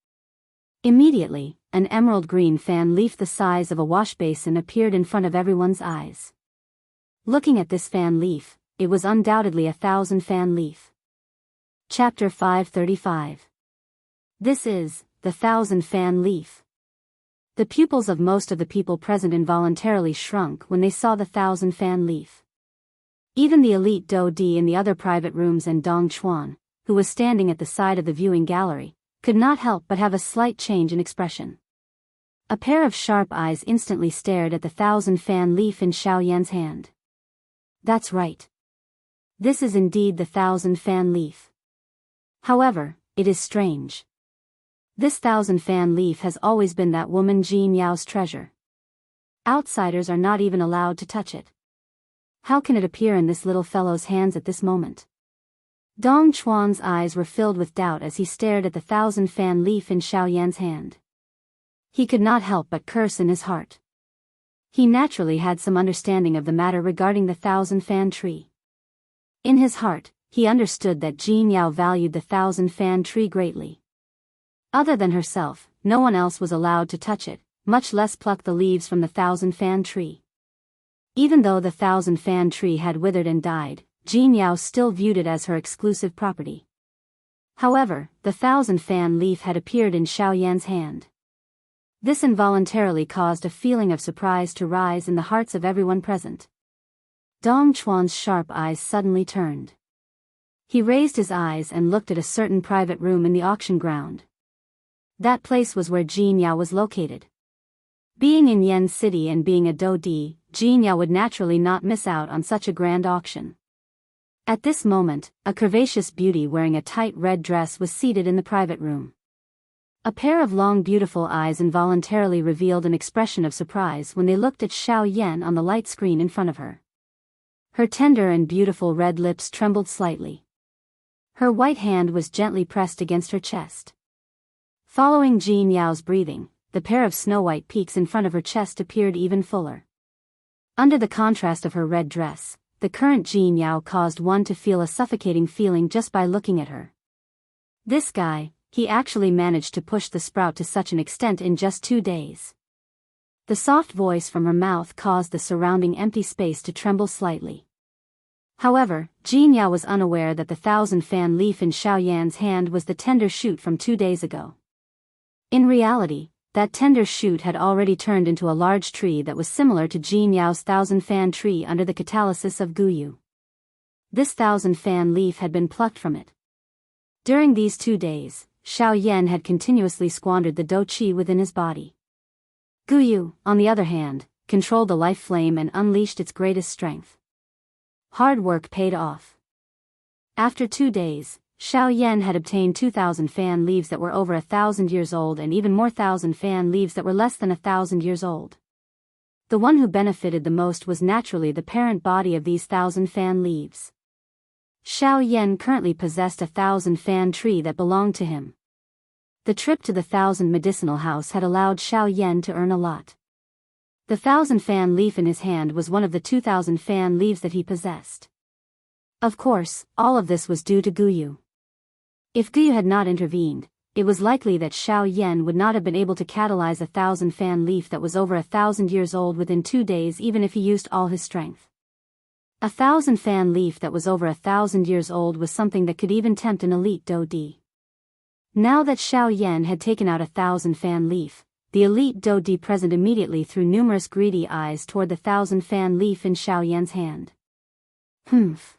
S1: Immediately, an emerald green fan leaf the size of a wash basin appeared in front of everyone's eyes. Looking at this fan leaf, it was undoubtedly a 1,000 fan leaf. Chapter 535. This is the 1,000 fan leaf. The pupils of most of the people present involuntarily shrunk when they saw the 1,000 fan leaf. Even the elite Do Di in the other private rooms and Dong Chuan, who was standing at the side of the viewing gallery, could not help but have a slight change in expression. A pair of sharp eyes instantly stared at the 1,000-fan leaf in Xiao Yan's hand. That's right. This is indeed the 1,000-fan leaf. However, it is strange. This 1,000-fan leaf has always been that woman Jin Yao's treasure. Outsiders are not even allowed to touch it. How can it appear in this little fellow's hands at this moment? Dong Chuan's eyes were filled with doubt as he stared at the 1,000-fan leaf in Xiao Yan's hand. He could not help but curse in his heart. He naturally had some understanding of the matter regarding the 1,000-fan tree. In his heart, he understood that Jin Yao valued the 1,000-fan tree greatly. Other than herself, no one else was allowed to touch it, much less pluck the leaves from the 1,000-fan tree. Even though the 1,000-fan tree had withered and died, Jin Yao still viewed it as her exclusive property. However, the 1,000-fan leaf had appeared in Xiao Yan's hand. This involuntarily caused a feeling of surprise to rise in the hearts of everyone present. Dong Chuan's sharp eyes suddenly turned. He raised his eyes and looked at a certain private room in the auction ground. That place was where Jin Yao was located. Being in Yen City and being a Do Di, Jin Yao would naturally not miss out on such a grand auction. At this moment, a curvaceous beauty wearing a tight red dress was seated in the private room. A pair of long beautiful eyes involuntarily revealed an expression of surprise when they looked at Xiao Yan on the light screen in front of her. Her tender and beautiful red lips trembled slightly. Her white hand was gently pressed against her chest. Following Jin Yao's breathing, the pair of snow-white peaks in front of her chest appeared even fuller. Under the contrast of her red dress, the current Jin Yao caused one to feel a suffocating feeling just by looking at her. This guy, he actually managed to push the sprout to such an extent in just 2 days. The soft voice from her mouth caused the surrounding empty space to tremble slightly. However, Jin Yao was unaware that the 1,000-fan leaf in Xiao Yan's hand was the tender shoot from 2 days ago. In reality, that tender shoot had already turned into a large tree that was similar to Jin Yao's 1,000-fan tree under the catalysis of Guyu. This 1,000-fan leaf had been plucked from it. During these 2 days, Xiao Yan had continuously squandered the Do Qi within his body. Guyu, on the other hand, controlled the life flame and unleashed its greatest strength. Hard work paid off. After 2 days, Xiao Yan had obtained 2,000 fan leaves that were over 1,000 years old and even more 1,000 fan leaves that were less than 1,000 years old. The one who benefited the most was naturally the parent body of these 1,000 fan leaves. Xiao Yan currently possessed 1,000 fan tree that belonged to him. The trip to the 1,000 medicinal house had allowed Xiao Yan to earn a lot. The 1,000 fan leaf in his hand was one of the 2,000 fan leaves that he possessed. Of course, all of this was due to Guyu. If Guyu had not intervened, it was likely that Xiao Yan would not have been able to catalyze 1,000 fan leaf that was over 1,000 years old within 2 days even if he used all his strength. 1,000 fan leaf that was over 1,000 years old was something that could even tempt an elite Do Di. Now that Xiao Yan had taken out 1,000 fan leaf, the elite Do Di present immediately threw numerous greedy eyes toward the 1,000 fan leaf in Xiao Yan's hand. Humph.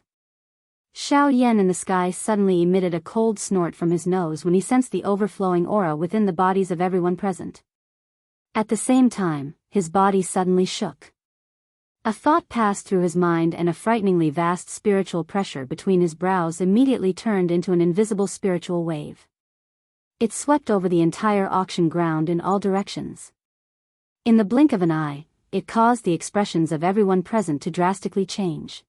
S1: Xiao Yan in the sky suddenly emitted a cold snort from his nose when he sensed the overflowing aura within the bodies of everyone present. At the same time, his body suddenly shook. A thought passed through his mind and a frighteningly vast spiritual pressure between his brows immediately turned into an invisible spiritual wave. It swept over the entire auction ground in all directions. In the blink of an eye, it caused the expressions of everyone present to drastically change.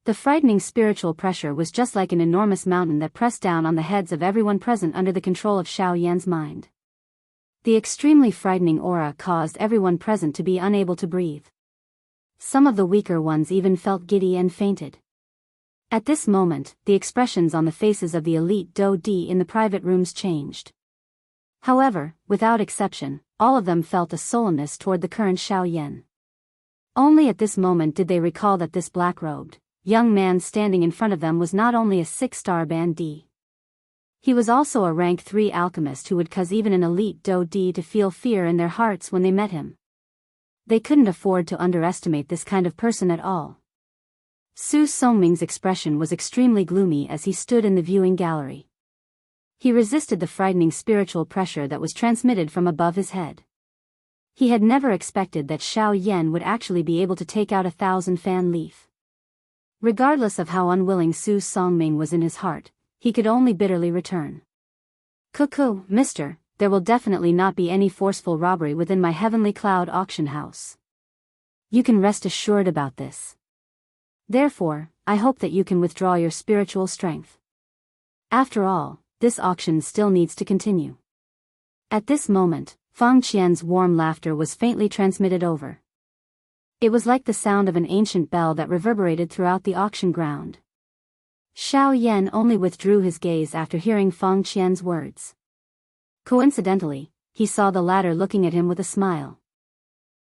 S1: The frightening spiritual pressure was just like an enormous mountain that pressed down on the heads of everyone present under the control of Xiao Yan's mind. The extremely frightening aura caused everyone present to be unable to breathe. Some of the weaker ones even felt giddy and fainted. At this moment, the expressions on the faces of the elite Do Di in the private rooms changed. However, without exception, all of them felt a sullenness toward the current Xiao Yan. Only at this moment did they recall that this black-robed young man standing in front of them was not only a 6-star band D. He was also a rank 3 alchemist who would cause even an elite Do Di to feel fear in their hearts when they met him. They couldn't afford to underestimate this kind of person at all. Su Songming's expression was extremely gloomy as he stood in the viewing gallery. He resisted the frightening spiritual pressure that was transmitted from above his head. He had never expected that Xiao Yan would actually be able to take out 1,000-fan leaf. Regardless of how unwilling Su Songming was in his heart, he could only bitterly return. Cuckoo, mister, there will definitely not be any forceful robbery within my Heavenly Cloud auction house. You can rest assured about this. Therefore, I hope that you can withdraw your spiritual strength. After all, this auction still needs to continue. At this moment, Fang Qian's warm laughter was faintly transmitted over. It was like the sound of an ancient bell that reverberated throughout the auction ground. Xiao Yan only withdrew his gaze after hearing Fang Qian's words. Coincidentally, he saw the latter looking at him with a smile.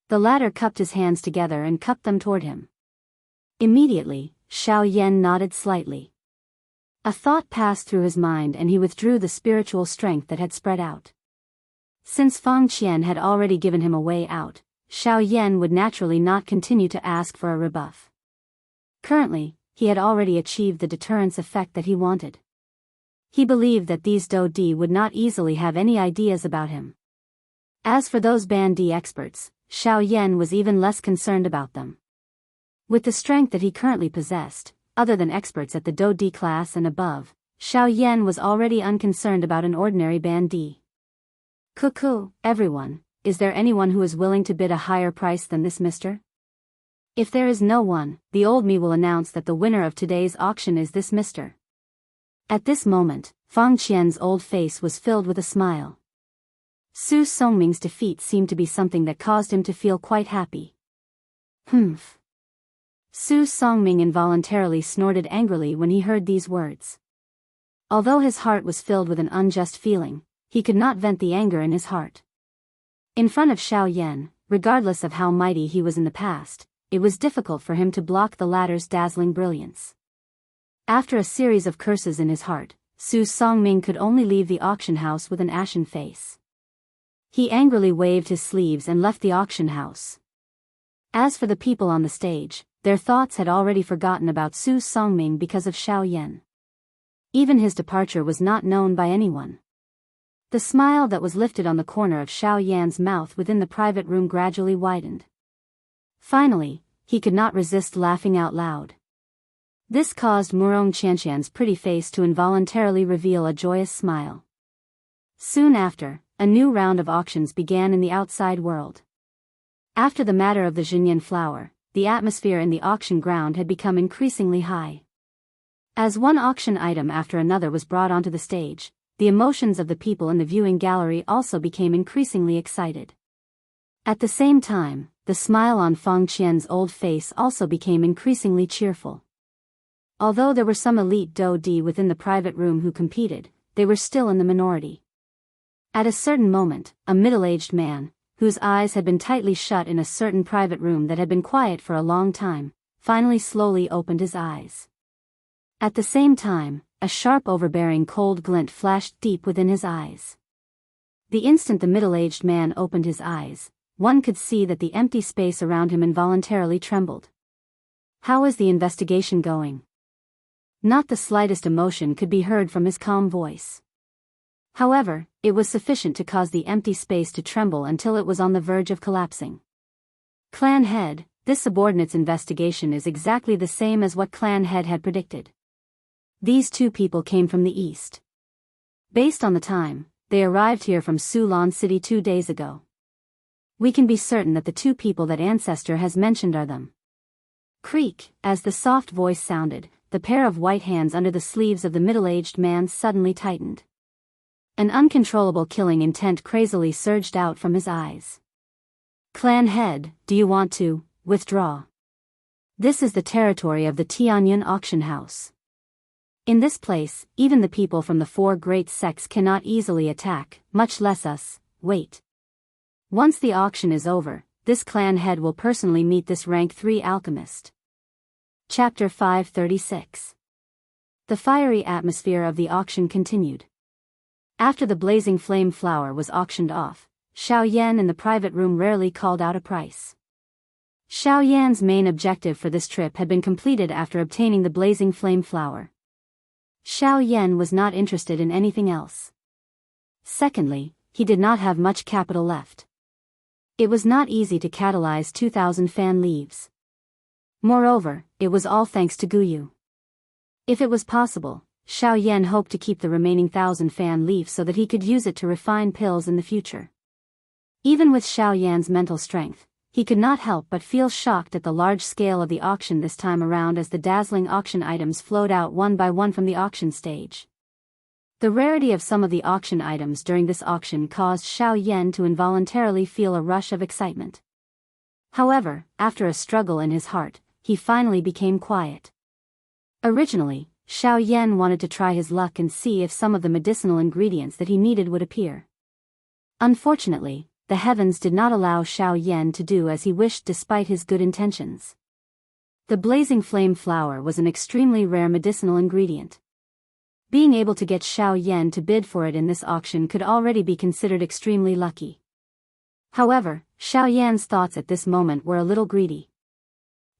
S1: The latter cupped his hands together and cupped them toward him. Immediately, Xiao Yan nodded slightly. A thought passed through his mind and he withdrew the spiritual strength that had spread out. Since Fang Qian had already given him a way out, Xiao Yan would naturally not continue to ask for a rebuff. Currently, he had already achieved the deterrence effect that he wanted. He believed that these Do Di would not easily have any ideas about him. As for those Ban Di experts, Xiao Yan was even less concerned about them. With the strength that he currently possessed, other than experts at the Do Di class and above, Xiao Yan was already unconcerned about an ordinary Ban Di. Cuckoo, everyone, is there anyone who is willing to bid a higher price than this mister? If there is no one, the old me will announce that the winner of today's auction is this mister. At this moment, Fang Qian's old face was filled with a smile. Su Songming's defeat seemed to be something that caused him to feel quite happy. Humph. Su Songming involuntarily snorted angrily when he heard these words. Although his heart was filled with an unjust feeling, he could not vent the anger in his heart. In front of Xiao Yan, regardless of how mighty he was in the past, it was difficult for him to block the latter's dazzling brilliance. After a series of curses in his heart, Su Songming could only leave the auction house with an ashen face. He angrily waved his sleeves and left the auction house. As for the people on the stage, their thoughts had already forgotten about Su Songming because of Xiao Yan. Even his departure was not known by anyone. The smile that was lifted on the corner of Xiao Yan's mouth within the private room gradually widened. Finally, he could not resist laughing out loud. This caused Murong Qianqian's pretty face to involuntarily reveal a joyous smile. Soon after, a new round of auctions began in the outside world. After the matter of the Xinyan flower, the atmosphere in the auction ground had become increasingly high. As one auction item after another was brought onto the stage, the emotions of the people in the viewing gallery also became increasingly excited. At the same time, the smile on Fang Qian's old face also became increasingly cheerful. Although there were some elite Do Di within the private room who competed, they were still in the minority. At a certain moment, a middle-aged man, whose eyes had been tightly shut in a certain private room that had been quiet for a long time, finally slowly opened his eyes. At the same time, a sharp overbearing cold glint flashed deep within his eyes. The instant the middle-aged man opened his eyes, one could see that the empty space around him involuntarily trembled. How is the investigation going? Not the slightest emotion could be heard from his calm voice. However, it was sufficient to cause the empty space to tremble until it was on the verge of collapsing. Clan Head, this subordinate's investigation is exactly the same as what Clan Head had predicted. These two people came from the east. Based on the time, they arrived here from Sulan City 2 days ago. We can be certain that the two people that Ancestor has mentioned are them. Creak, as the soft voice sounded, the pair of white hands under the sleeves of the middle-aged man suddenly tightened. An uncontrollable killing intent crazily surged out from his eyes. Clan Head, do you want to withdraw? This is the territory of the Tianyun auction house. In this place, even the people from the 4 great sects cannot easily attack, much less us. Wait. Once the auction is over, this clan head will personally meet this rank 3 alchemist. Chapter 536. The fiery atmosphere of the auction continued. After the blazing flame flower was auctioned off, Xiao Yan in the private room rarely called out a price. Xiao Yan's main objective for this trip had been completed after obtaining the blazing flame flower. Xiao Yan was not interested in anything else. Secondly, he did not have much capital left. It was not easy to catalyze 2,000 fan leaves. Moreover, it was all thanks to Guyu. If it was possible, Xiao Yan hoped to keep the remaining 1,000 fan leaves so that he could use it to refine pills in the future. Even with Xiao Yan's mental strength, he could not help but feel shocked at the large scale of the auction this time around as the dazzling auction items flowed out one by one from the auction stage. The rarity of some of the auction items during this auction caused Xiao Yan to involuntarily feel a rush of excitement. However, after a struggle in his heart, he finally became quiet. Originally, Xiao Yan wanted to try his luck and see if some of the medicinal ingredients that he needed would appear. Unfortunately, the heavens did not allow Xiao Yan to do as he wished despite his good intentions. The blazing flame flower was an extremely rare medicinal ingredient. Being able to get Xiao Yan to bid for it in this auction could already be considered extremely lucky. However, Xiao Yan's thoughts at this moment were a little greedy.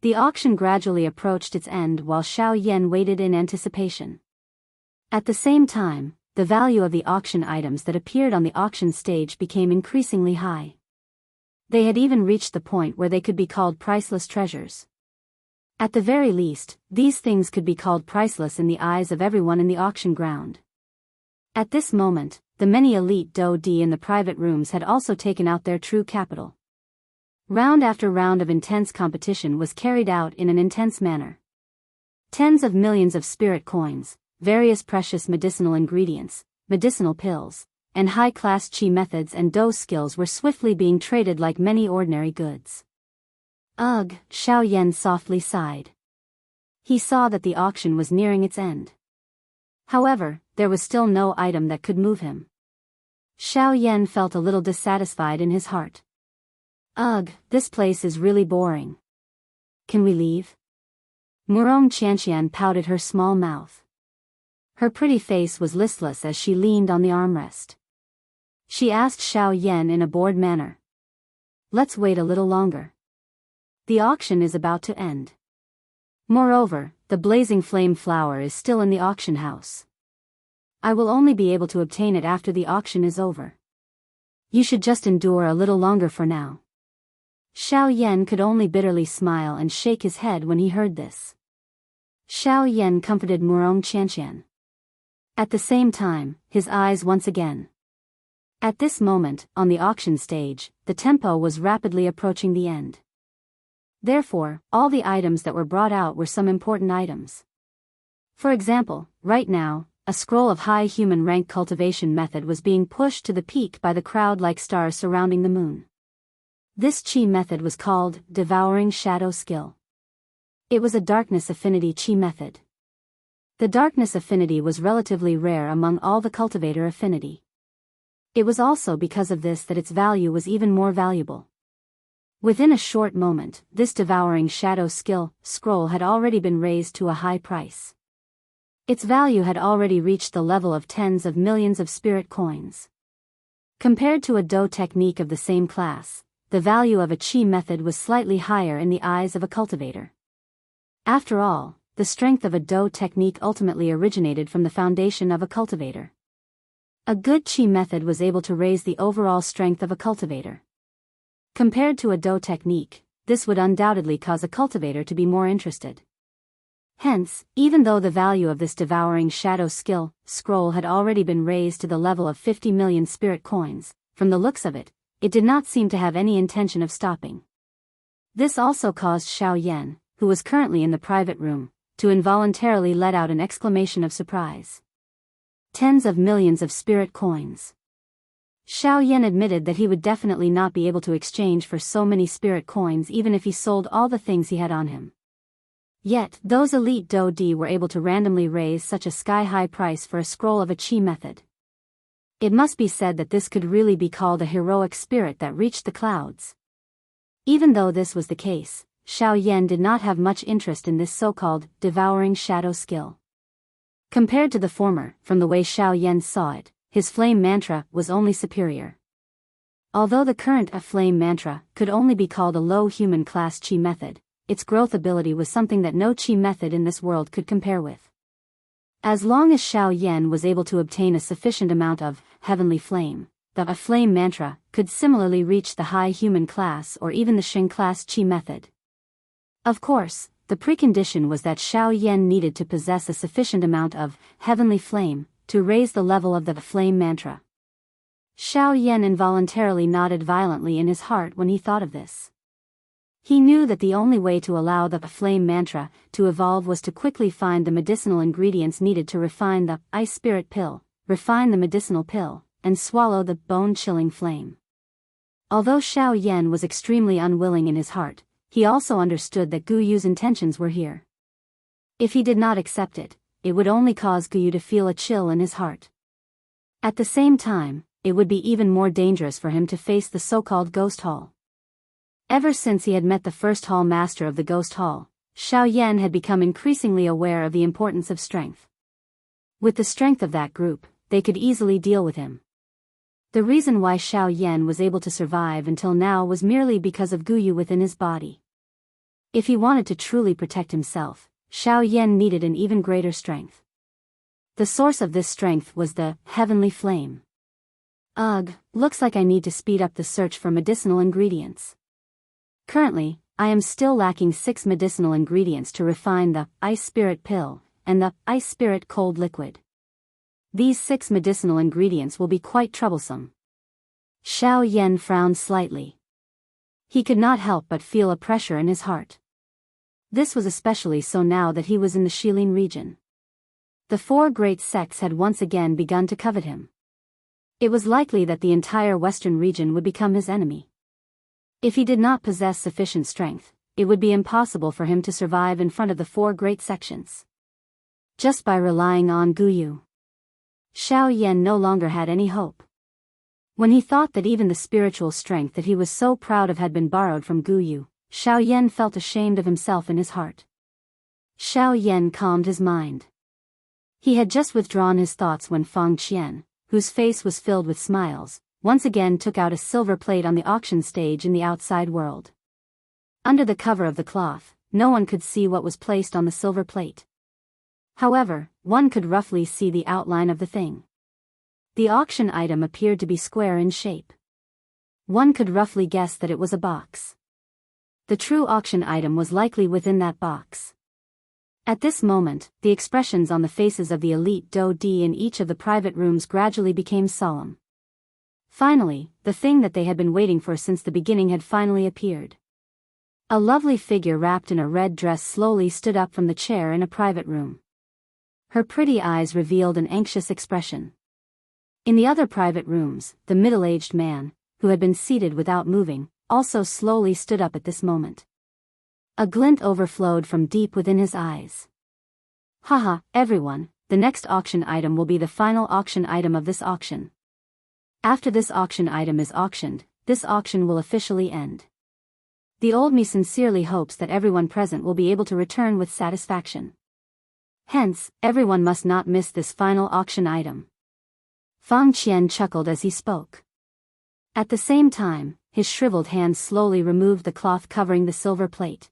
S1: The auction gradually approached its end while Xiao Yan waited in anticipation. At the same time, the value of the auction items that appeared on the auction stage became increasingly high. They had even reached the point where they could be called priceless treasures. At the very least, these things could be called priceless in the eyes of everyone in the auction ground. At this moment, the many elite Dou-di in the private rooms had also taken out their true capital. Round after round of intense competition was carried out in an intense manner. Tens of millions of spirit coins, various precious medicinal ingredients, medicinal pills, and high-class chi methods and dou skills were swiftly being traded like many ordinary goods. Ugh, Xiao Yan softly sighed. He saw that the auction was nearing its end. However, there was still no item that could move him. Xiao Yan felt a little dissatisfied in his heart. Ugh, this place is really boring. Can we leave? Murong Qianqian pouted her small mouth. Her pretty face was listless as she leaned on the armrest. She asked Xiao Yan in a bored manner. Let's wait a little longer. The auction is about to end. Moreover, the blazing flame flower is still in the auction house. I will only be able to obtain it after the auction is over. You should just endure a little longer for now. Xiao Yan could only bitterly smile and shake his head when he heard this. Xiao Yan comforted Murong Qianqian. At the same time, his eyes once again. At this moment, on the auction stage, the tempo was rapidly approaching the end. Therefore, all the items that were brought out were some important items. For example, right now, a scroll of high human rank cultivation method was being pushed to the peak by the crowd like stars surrounding the moon. This chi method was called Devouring Shadow Skill. It was a darkness affinity chi method. The darkness affinity was relatively rare among all the cultivator affinity. It was also because of this that its value was even more valuable. Within a short moment, this devouring shadow skill scroll had already been raised to a high price. Its value had already reached the level of tens of millions of spirit coins. Compared to a dou technique of the same class, the value of a chi method was slightly higher in the eyes of a cultivator. After all, the strength of a dou technique ultimately originated from the foundation of a cultivator. A good chi method was able to raise the overall strength of a cultivator. Compared to a dou technique, this would undoubtedly cause a cultivator to be more interested. Hence, even though the value of this devouring shadow skill scroll had already been raised to the level of 50 million spirit coins, from the looks of it, it did not seem to have any intention of stopping. This also caused Xiao Yan, who was currently in the private room, to involuntarily let out an exclamation of surprise. Tens of millions of spirit coins. Xiao Yan admitted that he would definitely not be able to exchange for so many spirit coins even if he sold all the things he had on him. Yet, those elite Dou-di were able to randomly raise such a sky-high price for a scroll of a chi method. It must be said that this could really be called a heroic spirit that reached the clouds. Even though this was the case, Xiao Yan did not have much interest in this so-called devouring shadow skill. Compared to the former, from the way Xiao Yan saw it, his flame mantra was only superior. Although the current flame mantra could only be called a low human class chi method, its growth ability was something that no chi method in this world could compare with. As long as Xiao Yan was able to obtain a sufficient amount of heavenly flame, the flame mantra could similarly reach the high human class or even the Shen class chi method. Of course, the precondition was that Xiao Yan needed to possess a sufficient amount of heavenly flame to raise the level of the flame mantra. Xiao Yan involuntarily nodded violently in his heart when he thought of this. He knew that the only way to allow the flame mantra to evolve was to quickly find the medicinal ingredients needed to refine the ice spirit pill, refine the medicinal pill, and swallow the bone-chilling flame. Although Xiao Yan was extremely unwilling in his heart, he also understood that Gu Yu's intentions were here. If he did not accept it, it would only cause Gu Yu to feel a chill in his heart. At the same time, it would be even more dangerous for him to face the so-called Ghost Hall. Ever since he had met the first hall master of the Ghost Hall, Xiao Yan had become increasingly aware of the importance of strength. With the strength of that group, they could easily deal with him. The reason why Xiao Yan was able to survive until now was merely because of Gu Yu within his body. If he wanted to truly protect himself, Xiao Yan needed an even greater strength. The source of this strength was the heavenly flame. Ugh, looks like I need to speed up the search for medicinal ingredients. Currently, I am still lacking 6 medicinal ingredients to refine the ice spirit pill and the ice spirit cold liquid. These 6 medicinal ingredients will be quite troublesome. Xiao Yan frowned slightly. He could not help but feel a pressure in his heart. This was especially so now that he was in the Shilin region. The 4 great sects had once again begun to covet him. It was likely that the entire western region would become his enemy. If he did not possess sufficient strength, it would be impossible for him to survive in front of the 4 great sections. Just by relying on Gu Yu, Xiao Yan no longer had any hope. When he thought that even the spiritual strength that he was so proud of had been borrowed from Gu Yu, Xiao Yan felt ashamed of himself in his heart. Xiao Yan calmed his mind. He had just withdrawn his thoughts when Fang Qian, whose face was filled with smiles, once again took out a silver plate on the auction stage in the outside world. Under the cover of the cloth, no one could see what was placed on the silver plate. However, one could roughly see the outline of the thing. The auction item appeared to be square in shape. One could roughly guess that it was a box. The true auction item was likely within that box. At this moment, the expressions on the faces of the elite Do Di in each of the private rooms gradually became solemn. Finally, the thing that they had been waiting for since the beginning had finally appeared. A lovely figure wrapped in a red dress slowly stood up from the chair in a private room. Her pretty eyes revealed an anxious expression. In the other private rooms, the middle-aged man, who had been seated without moving, also slowly stood up at this moment. A glint overflowed from deep within his eyes. Haha, everyone, the next auction item will be the final auction item of this auction. After this auction item is auctioned, this auction will officially end. The old me sincerely hopes that everyone present will be able to return with satisfaction. Hence, everyone must not miss this final auction item. Fang Qian chuckled as he spoke. At the same time, his shriveled hands slowly removed the cloth covering the silver plate.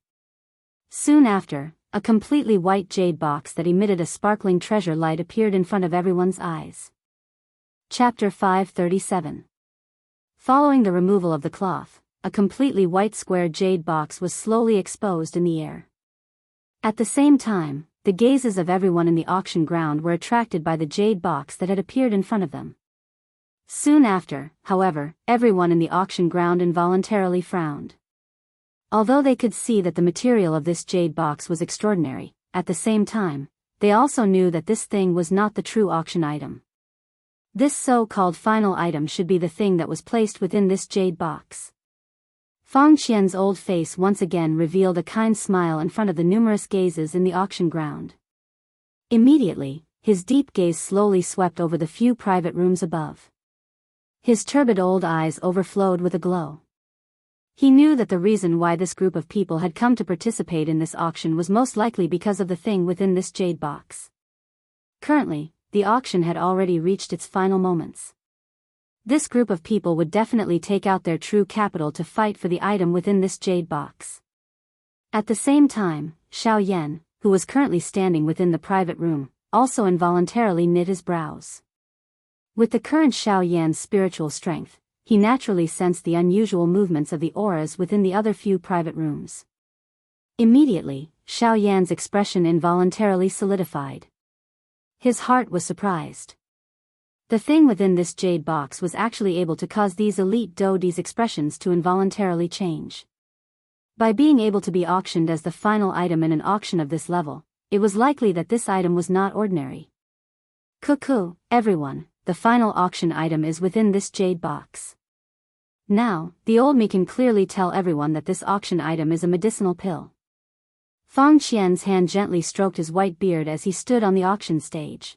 S1: Soon after, a completely white jade box that emitted a sparkling treasure light appeared in front of everyone's eyes. Chapter 537. Following the removal of the cloth, a completely white square jade box was slowly exposed in the air. At the same time, the gazes of everyone in the auction ground were attracted by the jade box that had appeared in front of them. Soon after, however, everyone in the auction ground involuntarily frowned. Although they could see that the material of this jade box was extraordinary, at the same time, they also knew that this thing was not the true auction item. This so-called final item should be the thing that was placed within this jade box. Fang Qian's old face once again revealed a kind smile in front of the numerous gazes in the auction ground. Immediately, his deep gaze slowly swept over the few private rooms above. His turbid old eyes overflowed with a glow. He knew that the reason why this group of people had come to participate in this auction was most likely because of the thing within this jade box. Currently, the auction had already reached its final moments. This group of people would definitely take out their true capital to fight for the item within this jade box. At the same time, Xiao Yan, who was currently standing within the private room, also involuntarily knit his brows. With the current Xiao Yan's spiritual strength, he naturally sensed the unusual movements of the auras within the other few private rooms. Immediately, Xiao Yan's expression involuntarily solidified. His heart was surprised. The thing within this jade box was actually able to cause these elite Dodi's expressions to involuntarily change. By being able to be auctioned as the final item in an auction of this level, it was likely that this item was not ordinary. Cuckoo, everyone, the final auction item is within this jade box. Now, the old me can clearly tell everyone that this auction item is a medicinal pill. Fang Qian's hand gently stroked his white beard as he stood on the auction stage.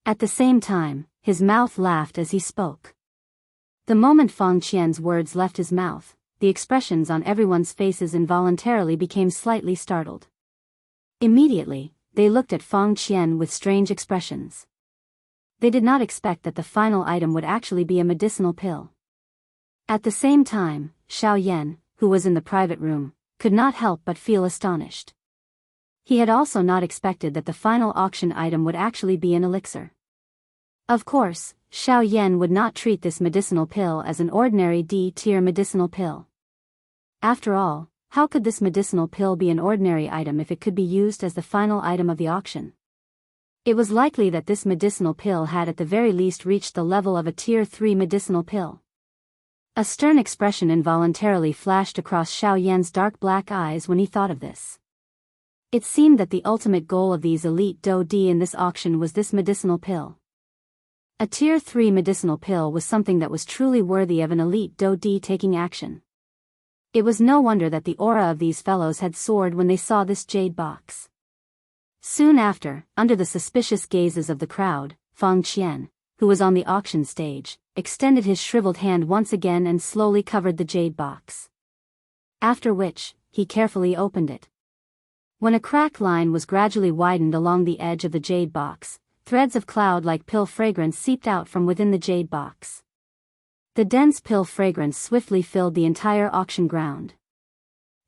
S1: At the same time, his mouth laughed as he spoke. The moment Fang Qian's words left his mouth, the expressions on everyone's faces involuntarily became slightly startled. Immediately, they looked at Fang Qian with strange expressions. They did not expect that the final item would actually be a medicinal pill. At the same time, Xiao Yan, who was in the private room, could not help but feel astonished. He had also not expected that the final auction item would actually be an elixir. Of course, Xiao Yan would not treat this medicinal pill as an ordinary D-tier medicinal pill. After all, how could this medicinal pill be an ordinary item if it could be used as the final item of the auction? It was likely that this medicinal pill had at the very least reached the level of a Tier 3 medicinal pill. A stern expression involuntarily flashed across Xiao Yan's dark black eyes when he thought of this. It seemed that the ultimate goal of these elite Dodi in this auction was this medicinal pill. A Tier 3 medicinal pill was something that was truly worthy of an elite Dodi taking action. It was no wonder that the aura of these fellows had soared when they saw this jade box. Soon after, under the suspicious gazes of the crowd, Fang Qian, who was on the auction stage, extended his shriveled hand once again and slowly covered the jade box. After which, he carefully opened it. When a crack line was gradually widened along the edge of the jade box, threads of cloud-like pill fragrance seeped out from within the jade box. The dense pill fragrance swiftly filled the entire auction ground.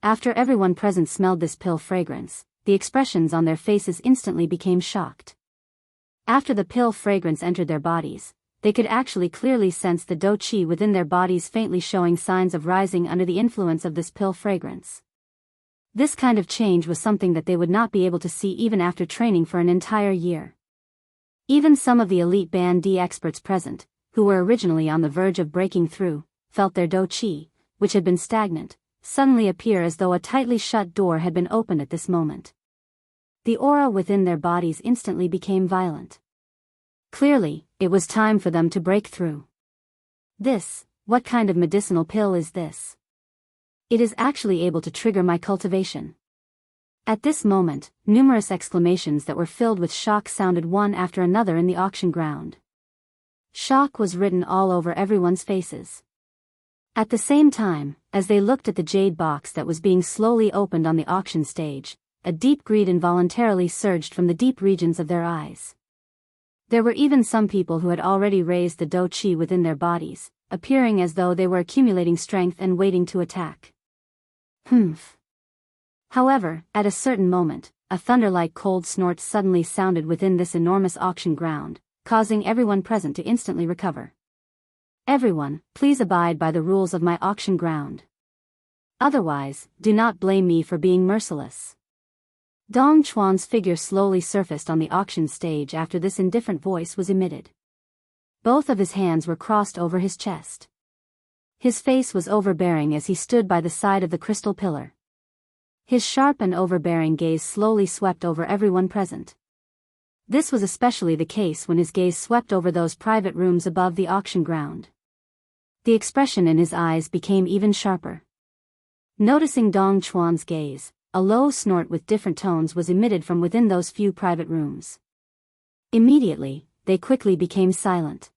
S1: After everyone present smelled this pill fragrance, the expressions on their faces instantly became shocked. After the pill fragrance entered their bodies, they could actually clearly sense the do qi within their bodies faintly showing signs of rising under the influence of this pill fragrance. This kind of change was something that they would not be able to see even after training for an entire year. Even some of the elite Band D experts present, who were originally on the verge of breaking through, felt their do qi, which had been stagnant, suddenly appear as though a tightly shut door had been opened at this moment. The aura within their bodies instantly became violent. Clearly, it was time for them to break through. What kind of medicinal pill is this? It is actually able to trigger my cultivation. At this moment, numerous exclamations that were filled with shock sounded one after another in the auction ground. Shock was written all over everyone's faces. At the same time, as they looked at the jade box that was being slowly opened on the auction stage, a deep greed involuntarily surged from the deep regions of their eyes. There were even some people who had already raised the do qi within their bodies, appearing as though they were accumulating strength and waiting to attack. However, at a certain moment, a thunder-like cold snort suddenly sounded within this enormous auction ground, causing everyone present to instantly recover. Everyone, please abide by the rules of my auction ground. Otherwise, do not blame me for being merciless. Dong Chuan's figure slowly surfaced on the auction stage after this indifferent voice was emitted. Both of his hands were crossed over his chest. His face was overbearing as he stood by the side of the crystal pillar. His sharp and overbearing gaze slowly swept over everyone present. This was especially the case when his gaze swept over those private rooms above the auction ground. The expression in his eyes became even sharper. Noticing Dong Chuan's gaze, a low snort with different tones was emitted from within those few private rooms. Immediately, they quickly became silent.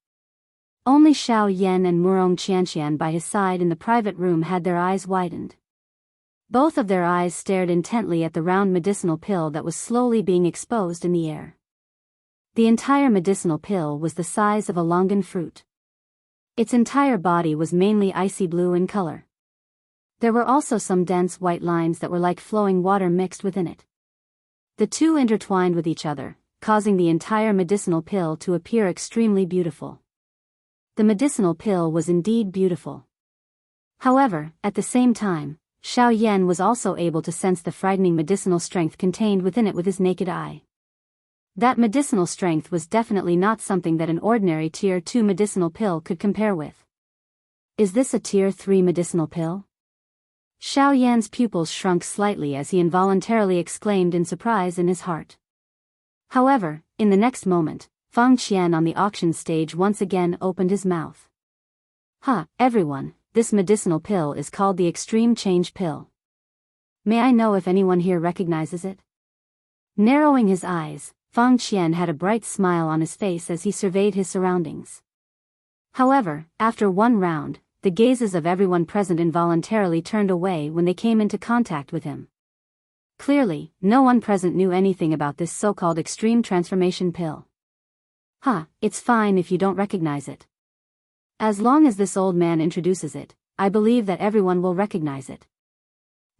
S1: Only Xiao Yan and Murong Qianqian by his side in the private room had their eyes widened. Both of their eyes stared intently at the round medicinal pill that was slowly being exposed in the air. The entire medicinal pill was the size of a longan fruit. Its entire body was mainly icy blue in color. There were also some dense white lines that were like flowing water mixed within it. The two intertwined with each other, causing the entire medicinal pill to appear extremely beautiful. The medicinal pill was indeed beautiful. However, at the same time, Xiao Yan was also able to sense the frightening medicinal strength contained within it with his naked eye. That medicinal strength was definitely not something that an ordinary Tier 2 medicinal pill could compare with. Is this a Tier 3 medicinal pill? Xiao Yan's pupils shrunk slightly as he involuntarily exclaimed in surprise in his heart. However, in the next moment, Fang Qian on the auction stage once again opened his mouth. Everyone, this medicinal pill is called the Extreme Change Pill. May I know if anyone here recognizes it? Narrowing his eyes, Fang Qian had a bright smile on his face as he surveyed his surroundings. However, after one round, the gazes of everyone present involuntarily turned away when they came into contact with him. Clearly, no one present knew anything about this so-called extreme transformation pill. It's fine if you don't recognize it. As long as this old man introduces it, I believe that everyone will recognize it.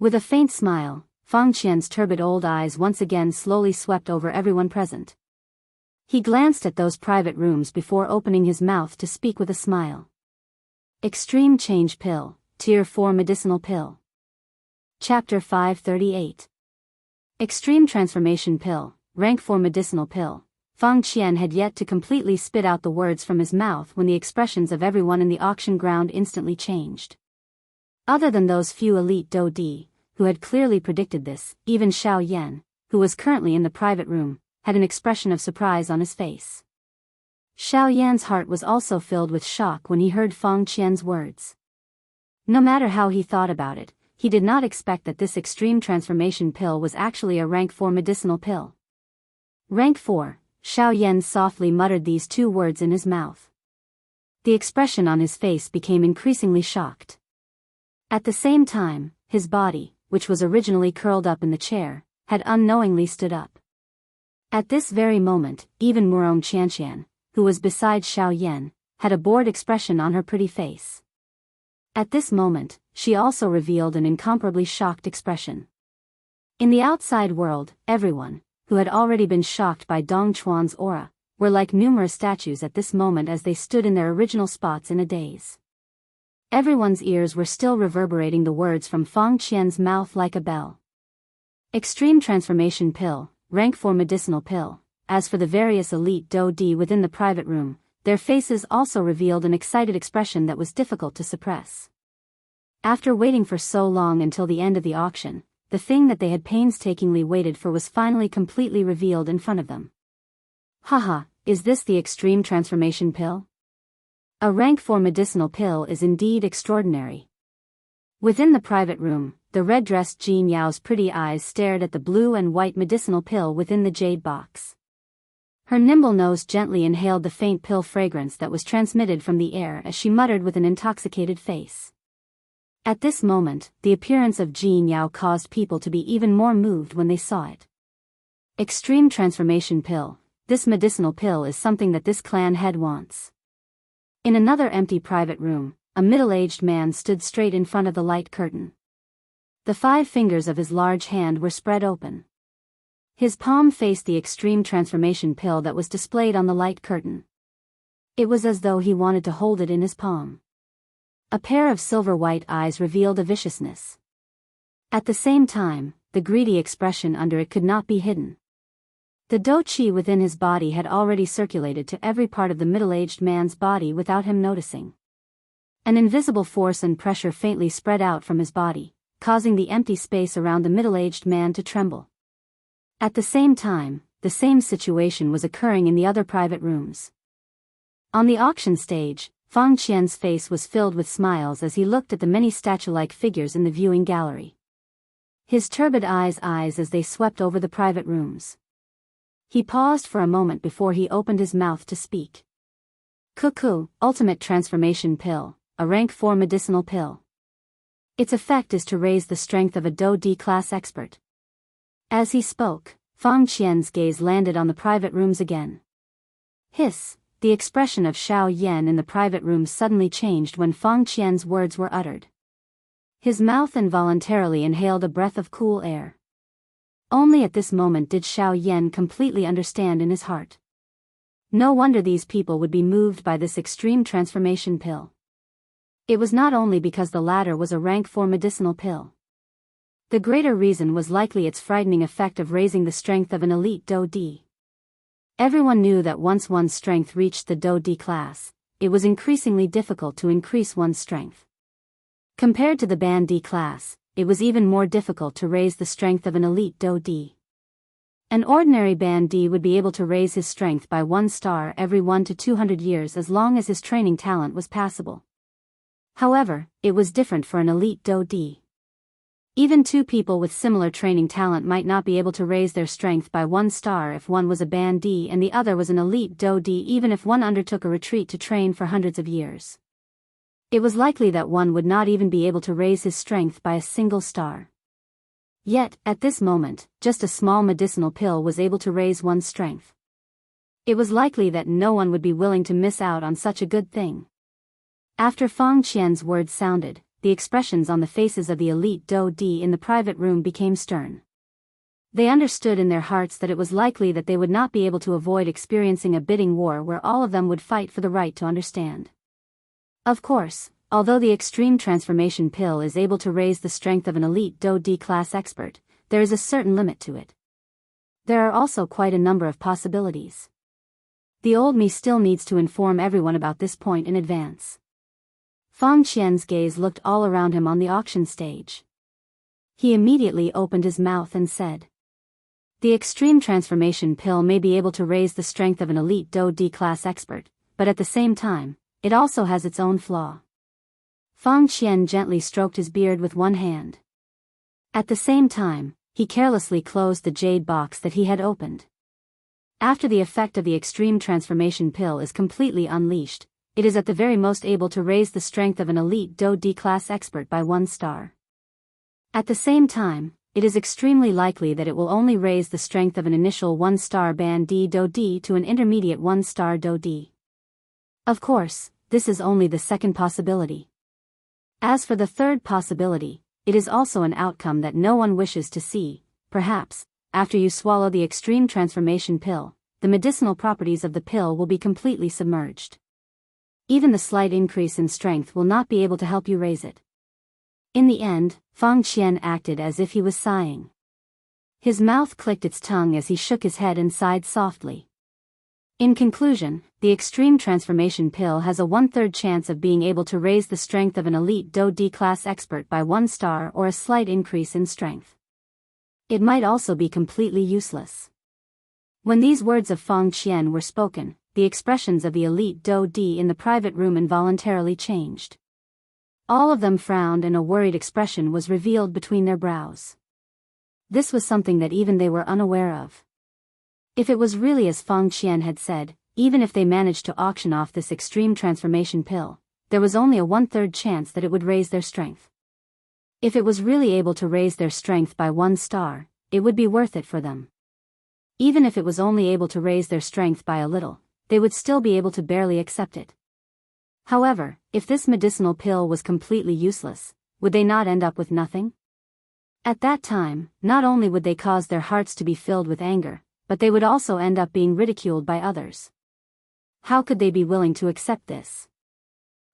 S1: With a faint smile, Fang Qian's turbid old eyes once again slowly swept over everyone present. He glanced at those private rooms before opening his mouth to speak with a smile. Extreme Change Pill, Tier 4 Medicinal Pill. Chapter 538. Extreme Transformation Pill, Rank 4 Medicinal Pill. Fang Qian had yet to completely spit out the words from his mouth when the expressions of everyone in the auction ground instantly changed. Other than those few elite Dou Di, who had clearly predicted this, even Xiao Yan, who was currently in the private room, had an expression of surprise on his face. Xiao Yan's heart was also filled with shock when he heard Fang Qian's words. No matter how he thought about it, he did not expect that this extreme transformation pill was actually a rank 4 medicinal pill. Rank 4, Xiao Yan softly muttered these two words in his mouth. The expression on his face became increasingly shocked. At the same time, his body, which was originally curled up in the chair, had unknowingly stood up. At this very moment, even Murong Qianqian, who was beside Xiao Yan, had a bored expression on her pretty face. At this moment, she also revealed an incomparably shocked expression. In the outside world, everyone, who had already been shocked by Dong Chuan's aura, were like numerous statues at this moment as they stood in their original spots in a daze. Everyone's ears were still reverberating the words from Fang Qian's mouth like a bell. Extreme Transformation Pill, Rank 4 Medicinal Pill. As for the various elite Dou Di within the private room, their faces also revealed an excited expression that was difficult to suppress. After waiting for so long until the end of the auction, the thing that they had painstakingly waited for was finally completely revealed in front of them. Is this the Extreme Transformation Pill? A rank 4 medicinal pill is indeed extraordinary. Within the private room, the red-dressed Jean Yao's pretty eyes stared at the blue and white medicinal pill within the jade box. Her nimble nose gently inhaled the faint pill fragrance that was transmitted from the air as she muttered with an intoxicated face. At this moment, the appearance of Jean Yao caused people to be even more moved when they saw it. Extreme Transformation Pill. This medicinal pill is something that this clan head wants. In another empty private room, a middle-aged man stood straight in front of the light curtain. The 5 fingers of his large hand were spread open. His palm faced the extreme transformation pill that was displayed on the light curtain. It was as though he wanted to hold it in his palm. A pair of silver-white eyes revealed a viciousness. At the same time, the greedy expression under it could not be hidden. The dou qi within his body had already circulated to every part of the middle-aged man's body without him noticing. An invisible force and pressure faintly spread out from his body, causing the empty space around the middle-aged man to tremble. At the same time, the same situation was occurring in the other private rooms. On the auction stage, Fang Qian's face was filled with smiles as he looked at the many statue-like figures in the viewing gallery. His turbid eyes as they swept over the private rooms. He paused for a moment before he opened his mouth to speak. Cuckoo, Ultimate Transformation Pill, a rank 4 medicinal pill. Its effect is to raise the strength of a Dou Di class expert. As he spoke, Fang Qian's gaze landed on the private rooms again. the expression of Xiao Yan in the private room suddenly changed when Fang Qian's words were uttered. His mouth involuntarily inhaled a breath of cool air. Only at this moment did Xiao Yan completely understand in his heart. No wonder these people would be moved by this extreme transformation pill. It was not only because the latter was a rank 4 medicinal pill. The greater reason was likely its frightening effect of raising the strength of an elite Do D. Everyone knew that once one's strength reached the Do D class, it was increasingly difficult to increase one's strength. Compared to the Ban D class, it was even more difficult to raise the strength of an elite Do D. An ordinary Ban D would be able to raise his strength by 1 star every 1 to 200 years as long as his training talent was passable. However, it was different for an elite Do D. Even 2 people with similar training talent might not be able to raise their strength by 1 star if one was a Ban D and the other was an elite Do D, even if one undertook a retreat to train for hundreds of years. It was likely that one would not even be able to raise his strength by a single star. Yet, at this moment, just a small medicinal pill was able to raise one's strength. It was likely that no one would be willing to miss out on such a good thing. After Fang Qian's words sounded, the expressions on the faces of the elite Do D in the private room became stern. They understood in their hearts that it was likely that they would not be able to avoid experiencing a bidding war where all of them would fight for the right to understand. Of course, although the extreme transformation pill is able to raise the strength of an elite Do D class expert, there is a certain limit to it. There are also quite a number of possibilities. The old me still needs to inform everyone about this point in advance. Fang Qian's gaze looked all around him on the auction stage. He immediately opened his mouth and said, "The extreme transformation pill may be able to raise the strength of an elite Do D class expert, but at the same time, it also has its own flaw." Fang Qian gently stroked his beard with one hand. At the same time, he carelessly closed the jade box that he had opened. After the effect of the extreme transformation pill is completely unleashed, it is at the very most able to raise the strength of an elite Do D class expert by 1 star. At the same time, it is extremely likely that it will only raise the strength of an initial 1-star Ban D Do D to an intermediate 1-star Do D. Of course, this is only the second possibility. As for the third possibility, it is also an outcome that no one wishes to see. Perhaps, after you swallow the extreme transformation pill, the medicinal properties of the pill will be completely submerged. Even the slight increase in strength will not be able to help you raise it. In the end, Fang Qian acted as if he was sighing. His mouth clicked its tongue as he shook his head and sighed softly. In conclusion, the extreme transformation pill has a 1/3 chance of being able to raise the strength of an elite Do D class expert by 1 star or a slight increase in strength. It might also be completely useless. When these words of Fang Qian were spoken, the expressions of the elite Do D in the private room involuntarily changed. All of them frowned and a worried expression was revealed between their brows. This was something that even they were unaware of. If it was really as Fang Qian had said, even if they managed to auction off this extreme transformation pill, there was only a 1/3 chance that it would raise their strength. If it was really able to raise their strength by 1 star, it would be worth it for them. Even if it was only able to raise their strength by a little, they would still be able to barely accept it. However, if this medicinal pill was completely useless, would they not end up with nothing? At that time, not only would they cause their hearts to be filled with anger, but they would also end up being ridiculed by others. How could they be willing to accept this?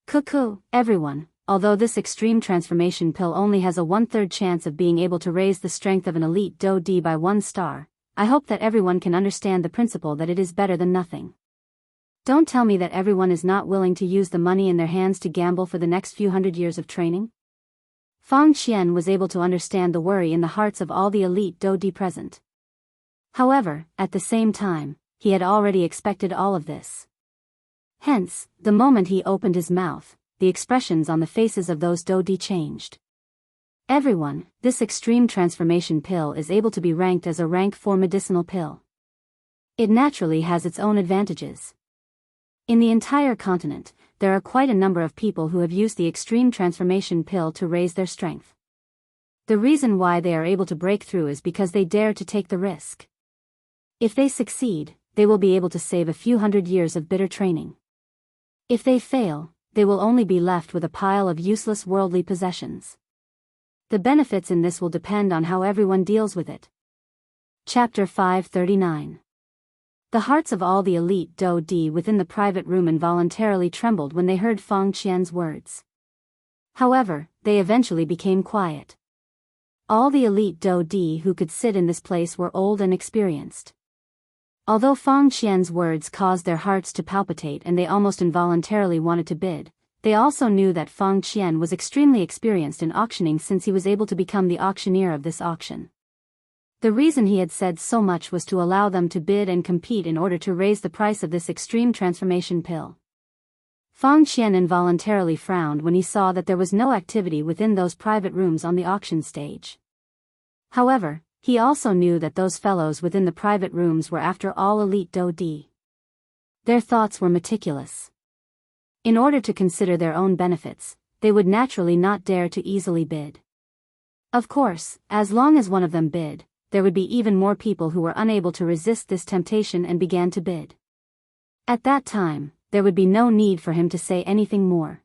S1: Cuckoo, everyone, although this extreme transformation pill only has a 1/3 chance of being able to raise the strength of an elite Do D by 1 star, I hope that everyone can understand the principle that it is better than nothing. Don't tell me that everyone is not willing to use the money in their hands to gamble for the next few hundred years of training. Fang Qian was able to understand the worry in the hearts of all the elite Do D present. However, at the same time, he had already expected all of this. Hence, the moment he opened his mouth, the expressions on the faces of those Do D changed. Everyone, this extreme transformation pill is able to be ranked as a rank 4 medicinal pill. It naturally has its own advantages. In the entire continent, there are quite a number of people who have used the extreme transformation pill to raise their strength. The reason why they are able to break through is because they dare to take the risk. If they succeed, they will be able to save a few hundred years of bitter training. If they fail, they will only be left with a pile of useless worldly possessions. The benefits in this will depend on how everyone deals with it. Chapter 539. The hearts of all the elite Do Di within the private room involuntarily trembled when they heard Feng Qian's words. However, they eventually became quiet. All the elite Do Di who could sit in this place were old and experienced. Although Feng Qian's words caused their hearts to palpitate and they almost involuntarily wanted to bid, they also knew that Feng Qian was extremely experienced in auctioning since he was able to become the auctioneer of this auction. The reason he had said so much was to allow them to bid and compete in order to raise the price of this extreme transformation pill. Feng Qian involuntarily frowned when he saw that there was no activity within those private rooms on the auction stage. However, he also knew that those fellows within the private rooms were after all elite Do Di. Their thoughts were meticulous. In order to consider their own benefits, they would naturally not dare to easily bid. Of course, as long as one of them bid, there would be even more people who were unable to resist this temptation and began to bid. At that time, there would be no need for him to say anything more.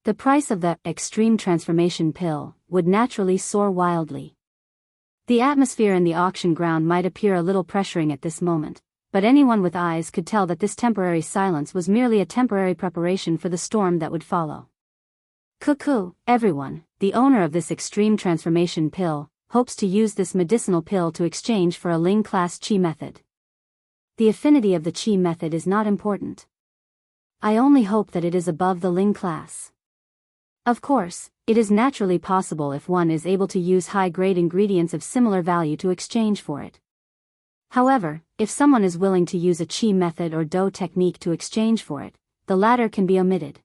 S1: The price of the extreme transformation pill would naturally soar wildly. The atmosphere in the auction ground might appear a little pressuring at this moment, but anyone with eyes could tell that this temporary silence was merely a temporary preparation for the storm that would follow. Cuckoo, everyone, the owner of this extreme transformation pill, hopes to use this medicinal pill to exchange for a Ling class Qi method. The affinity of the Qi method is not important. I only hope that it is above the Ling class. Of course, it is naturally possible if one is able to use high-grade ingredients of similar value to exchange for it. However, if someone is willing to use a Qi method or Do technique to exchange for it, the latter can be omitted.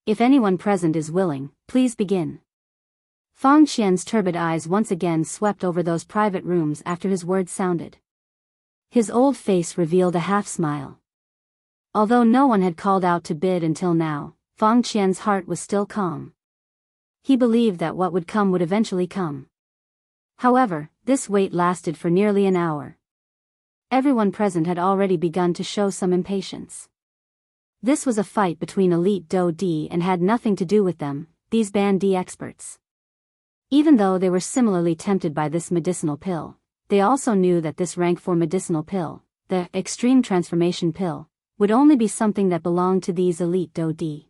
S1: If anyone present is willing, please begin. Feng Qian's turbid eyes once again swept over those private rooms after his words sounded. His old face revealed a half-smile. Although no one had called out to bid until now, Feng Qian's heart was still calm. He believed that what would come would eventually come. However, this wait lasted for nearly an hour. Everyone present had already begun to show some impatience. This was a fight between elite Do Di and had nothing to do with them, these Ban Di experts. Even though they were similarly tempted by this medicinal pill, they also knew that this rank 4 medicinal pill, the extreme transformation pill, would only be something that belonged to these elite Do Di.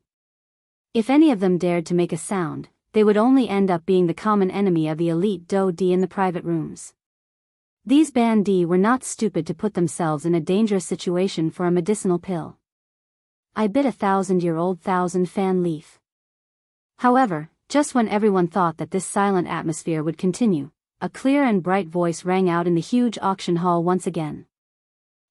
S1: If any of them dared to make a sound, they would only end up being the common enemy of the elite Do Di in the private rooms. These Ban Di were not stupid to put themselves in a dangerous situation for a medicinal pill. I bid 1,000-year-old 1,000-fan leaf. However, just when everyone thought that this silent atmosphere would continue, a clear and bright voice rang out in the huge auction hall once again.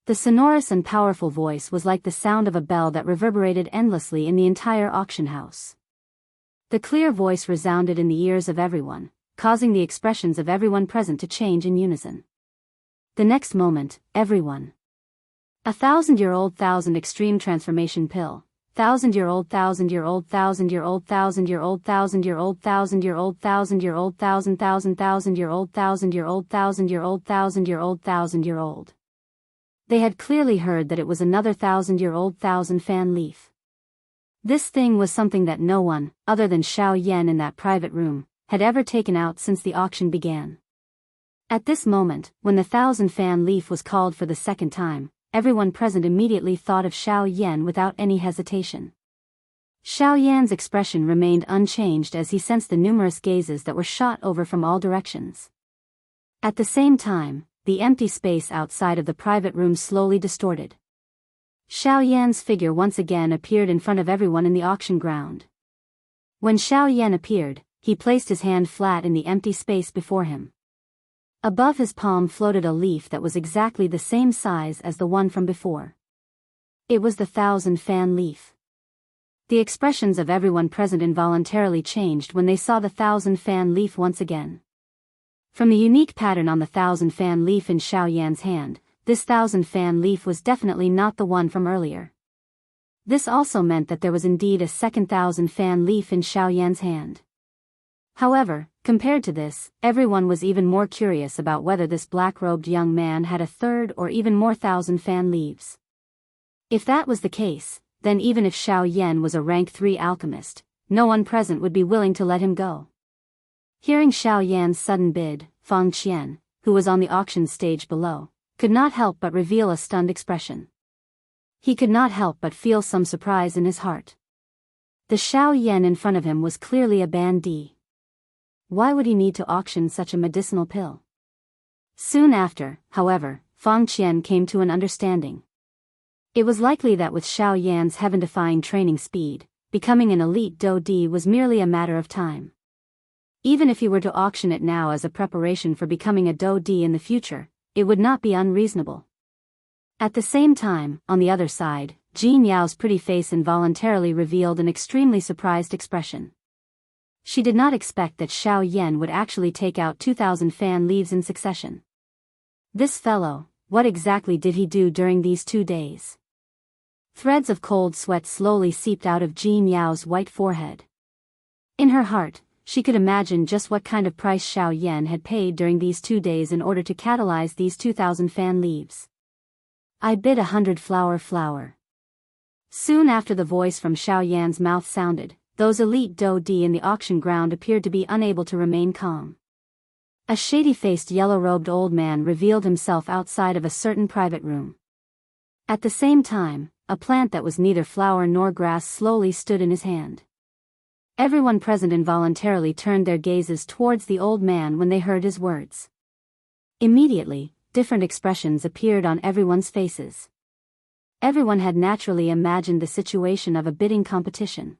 S1: The sonorous and powerful voice was like the sound of a bell that reverberated endlessly in the entire auction house. The clear voice resounded in the ears of everyone, causing the expressions of everyone present to change in unison. The next moment, everyone. 1,000-year-old 1,000 extreme transformation pill. 1,000-year-old 1,000-year-old 1,000-year-old 1,000-year-old 1,000-year-old 1,000-year-old 1,000-year-old 1,000-year-old 1,000-year-old 1,000-year-old 1,000-year-old 1,000-year-old. They had clearly heard that it was another 1,000-year-old 1,000-fan leaf. This thing was something that no one, other than Xiao Yan in that private room, had ever taken out since the auction began. At this moment, when the 1,000-fan leaf was called for the second time, everyone present immediately thought of Xiao Yan without any hesitation. Xiao Yan's expression remained unchanged as he sensed the numerous gazes that were shot over from all directions. At the same time, the empty space outside of the private room slowly distorted. Xiao Yan's figure once again appeared in front of everyone in the auction ground. When Xiao Yan appeared, he placed his hand flat in the empty space before him. Above his palm floated a leaf that was exactly the same size as the one from before. It was the 1,000-fan leaf. The expressions of everyone present involuntarily changed when they saw the 1,000-fan leaf once again. From the unique pattern on the 1,000-fan leaf in Xiao Yan's hand, this 1,000-fan leaf was definitely not the one from earlier. This also meant that there was indeed a second 1,000-fan leaf in Xiao Yan's hand. However, Compared to this, everyone was even more curious about whether this black-robed young man had a third or even more thousand fan leaves. If that was the case, then even if Xiao Yan was a rank 3 alchemist, no one present would be willing to let him go. Hearing Xiao Yan's sudden bid, Fang Qian, who was on the auction stage below, could not help but reveal a stunned expression. He could not help but feel some surprise in his heart. The Xiao Yan in front of him was clearly a bandee. Why would he need to auction such a medicinal pill? Soon after, however, Fang Qian came to an understanding. It was likely that with Xiao Yan's heaven-defying training speed, becoming an elite Dou-Di was merely a matter of time. Even if he were to auction it now as a preparation for becoming a Dou-Di in the future, it would not be unreasonable. At the same time, on the other side, Jin Yao's pretty face involuntarily revealed an extremely surprised expression. She did not expect that Xiao Yan would actually take out 2,000 fan leaves in succession. This fellow, what exactly did he do during these 2 days? Threads of cold sweat slowly seeped out of Jin Yao's white forehead. In her heart, she could imagine just what kind of price Xiao Yan had paid during these 2 days in order to catalyze these 2,000 fan leaves. I bid 100 flower. Soon after the voice from Xiao Yan's mouth sounded, those elite Dou-Di in the auction ground appeared to be unable to remain calm. A shady-faced yellow-robed old man revealed himself outside of a certain private room. At the same time, a plant that was neither flower nor grass slowly stood in his hand. Everyone present involuntarily turned their gazes towards the old man when they heard his words. Immediately, different expressions appeared on everyone's faces. Everyone had naturally imagined the situation of a bidding competition.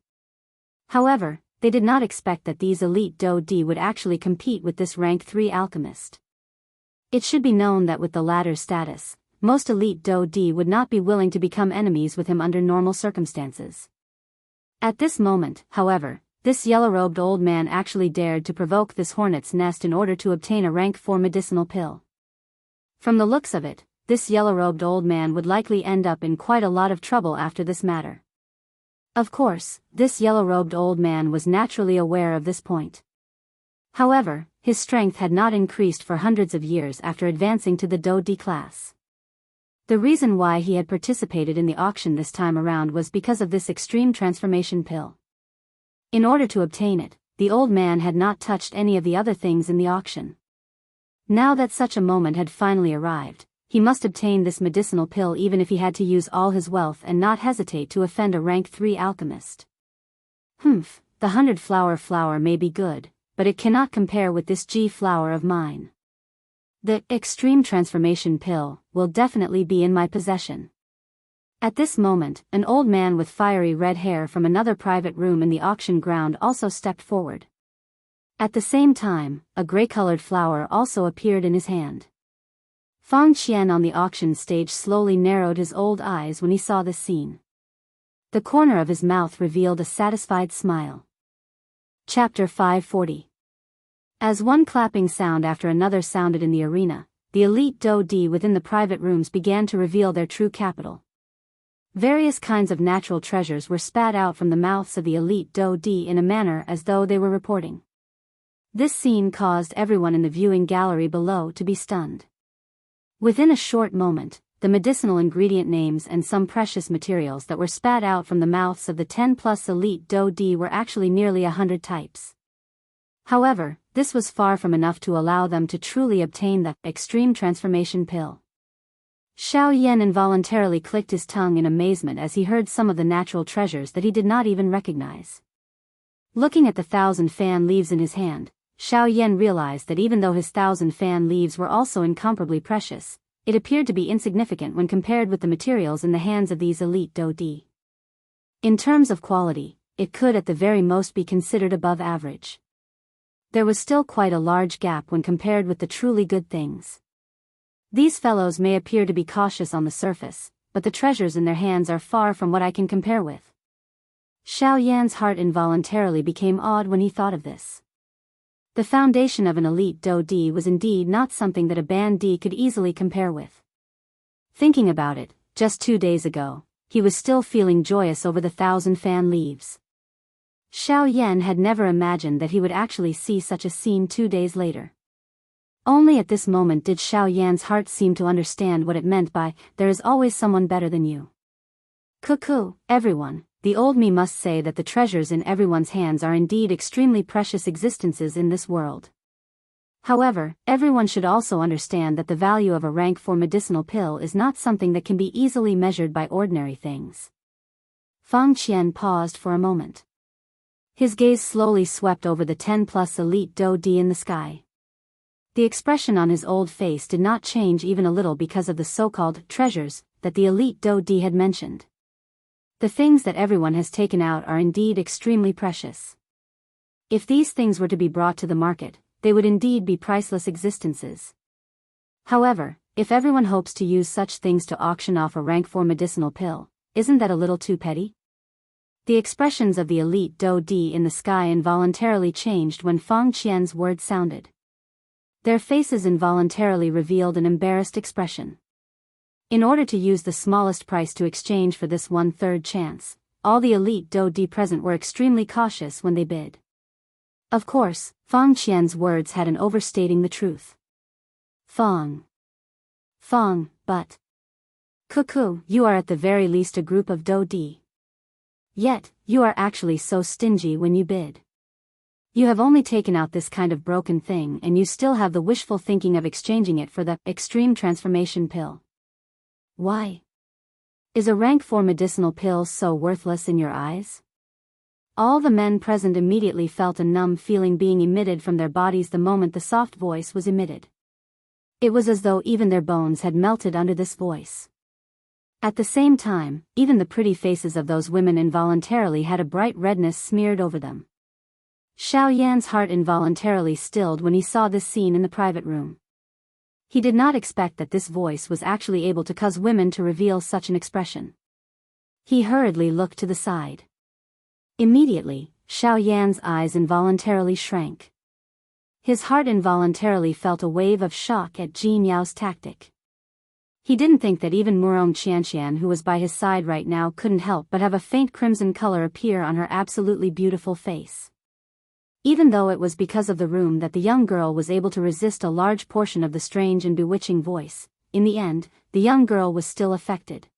S1: However, they did not expect that these elite Dou-Di would actually compete with this rank 3 alchemist. It should be known that with the latter's status, most elite Dou-Di would not be willing to become enemies with him under normal circumstances. At this moment, however, this yellow-robed old man actually dared to provoke this hornet's nest in order to obtain a rank 4 medicinal pill. From the looks of it, this yellow-robed old man would likely end up in quite a lot of trouble after this matter. Of course, this yellow-robed old man was naturally aware of this point. However, his strength had not increased for hundreds of years after advancing to the Dou-Di class. The reason why he had participated in the auction this time around was because of this extreme transformation pill. In order to obtain it, the old man had not touched any of the other things in the auction. Now that such a moment had finally arrived, he must obtain this medicinal pill even if he had to use all his wealth and not hesitate to offend a rank 3 alchemist. The 100 flower may be good, but it cannot compare with this G flower of mine. The extreme transformation pill will definitely be in my possession. At this moment, an old man with fiery red hair from another private room in the auction ground also stepped forward. At the same time, a gray-colored flower also appeared in his hand. Fang Qian on the auction stage slowly narrowed his old eyes when he saw this scene. The corner of his mouth revealed a satisfied smile. Chapter 540. As one clapping sound after another sounded in the arena, the elite Dou-Di within the private rooms began to reveal their true capital. Various kinds of natural treasures were spat out from the mouths of the elite Dou-Di in a manner as though they were reporting. This scene caused everyone in the viewing gallery below to be stunned. Within a short moment, the medicinal ingredient names and some precious materials that were spat out from the mouths of the 10+ elite Dou-Di were actually nearly 100 types. However, this was far from enough to allow them to truly obtain the extreme transformation pill. Xiao Yan involuntarily clicked his tongue in amazement as he heard some of the natural treasures that he did not even recognize. Looking at the 1,000 fan leaves in his hand, Xiao Yan realized that even though his 1,000 fan leaves were also incomparably precious, it appeared to be insignificant when compared with the materials in the hands of these elite Dou-Di. In terms of quality, it could at the very most be considered above average. There was still quite a large gap when compared with the truly good things. These fellows may appear to be cautious on the surface, but the treasures in their hands are far from what I can compare with. Xiao Yan's heart involuntarily became awed when he thought of this. The foundation of an elite Dou-Di was indeed not something that a bandee could easily compare with. Thinking about it, just 2 days ago, he was still feeling joyous over the 1,000 fan leaves. Xiao Yan had never imagined that he would actually see such a scene 2 days later. Only at this moment did Xiao Yan's heart seem to understand what it meant by, there is always someone better than you. Cuckoo, everyone, the old me must say that the treasures in everyone's hands are indeed extremely precious existences in this world. However, everyone should also understand that the value of a rank 4 medicinal pill is not something that can be easily measured by ordinary things. Fang Qian paused for a moment. His gaze slowly swept over the 10+ elite Dou Di in the sky. The expression on his old face did not change even a little because of the so-called treasures that the elite Dou Di had mentioned. The things that everyone has taken out are indeed extremely precious. If these things were to be brought to the market, they would indeed be priceless existences. However, if everyone hopes to use such things to auction off a rank 4 medicinal pill, isn't that a little too petty? The expressions of the elite Dou Di in the sky involuntarily changed when Fang Qian's words sounded. Their faces involuntarily revealed an embarrassed expression. In order to use the smallest price to exchange for this 1/3 chance, all the elite Dou Di present were extremely cautious when they bid. Of course, Fang Qian's words had an overstating the truth. Fang, but... Cuckoo, you are at the very least a group of Dou Di. Yet, you are actually so stingy when you bid. You have only taken out this kind of broken thing and you still have the wishful thinking of exchanging it for the extreme transformation pill. Why? Is a rank 4 medicinal pill so worthless in your eyes? All the men present immediately felt a numb feeling being emitted from their bodies the moment the soft voice was emitted. It was as though even their bones had melted under this voice. At the same time, even the pretty faces of those women involuntarily had a bright redness smeared over them. Xiao Yan's heart involuntarily stilled when he saw this scene in the private room. He did not expect that this voice was actually able to cause women to reveal such an expression. He hurriedly looked to the side. Immediately, Xiao Yan's eyes involuntarily shrank. His heart involuntarily felt a wave of shock at Jin Yao's tactic. He didn't think that even Murong Qianqian, who was by his side right now, couldn't help but have a faint crimson color appear on her absolutely beautiful face. Even though it was because of the room that the young girl was able to resist a large portion of the strange and bewitching voice, in the end, the young girl was still affected.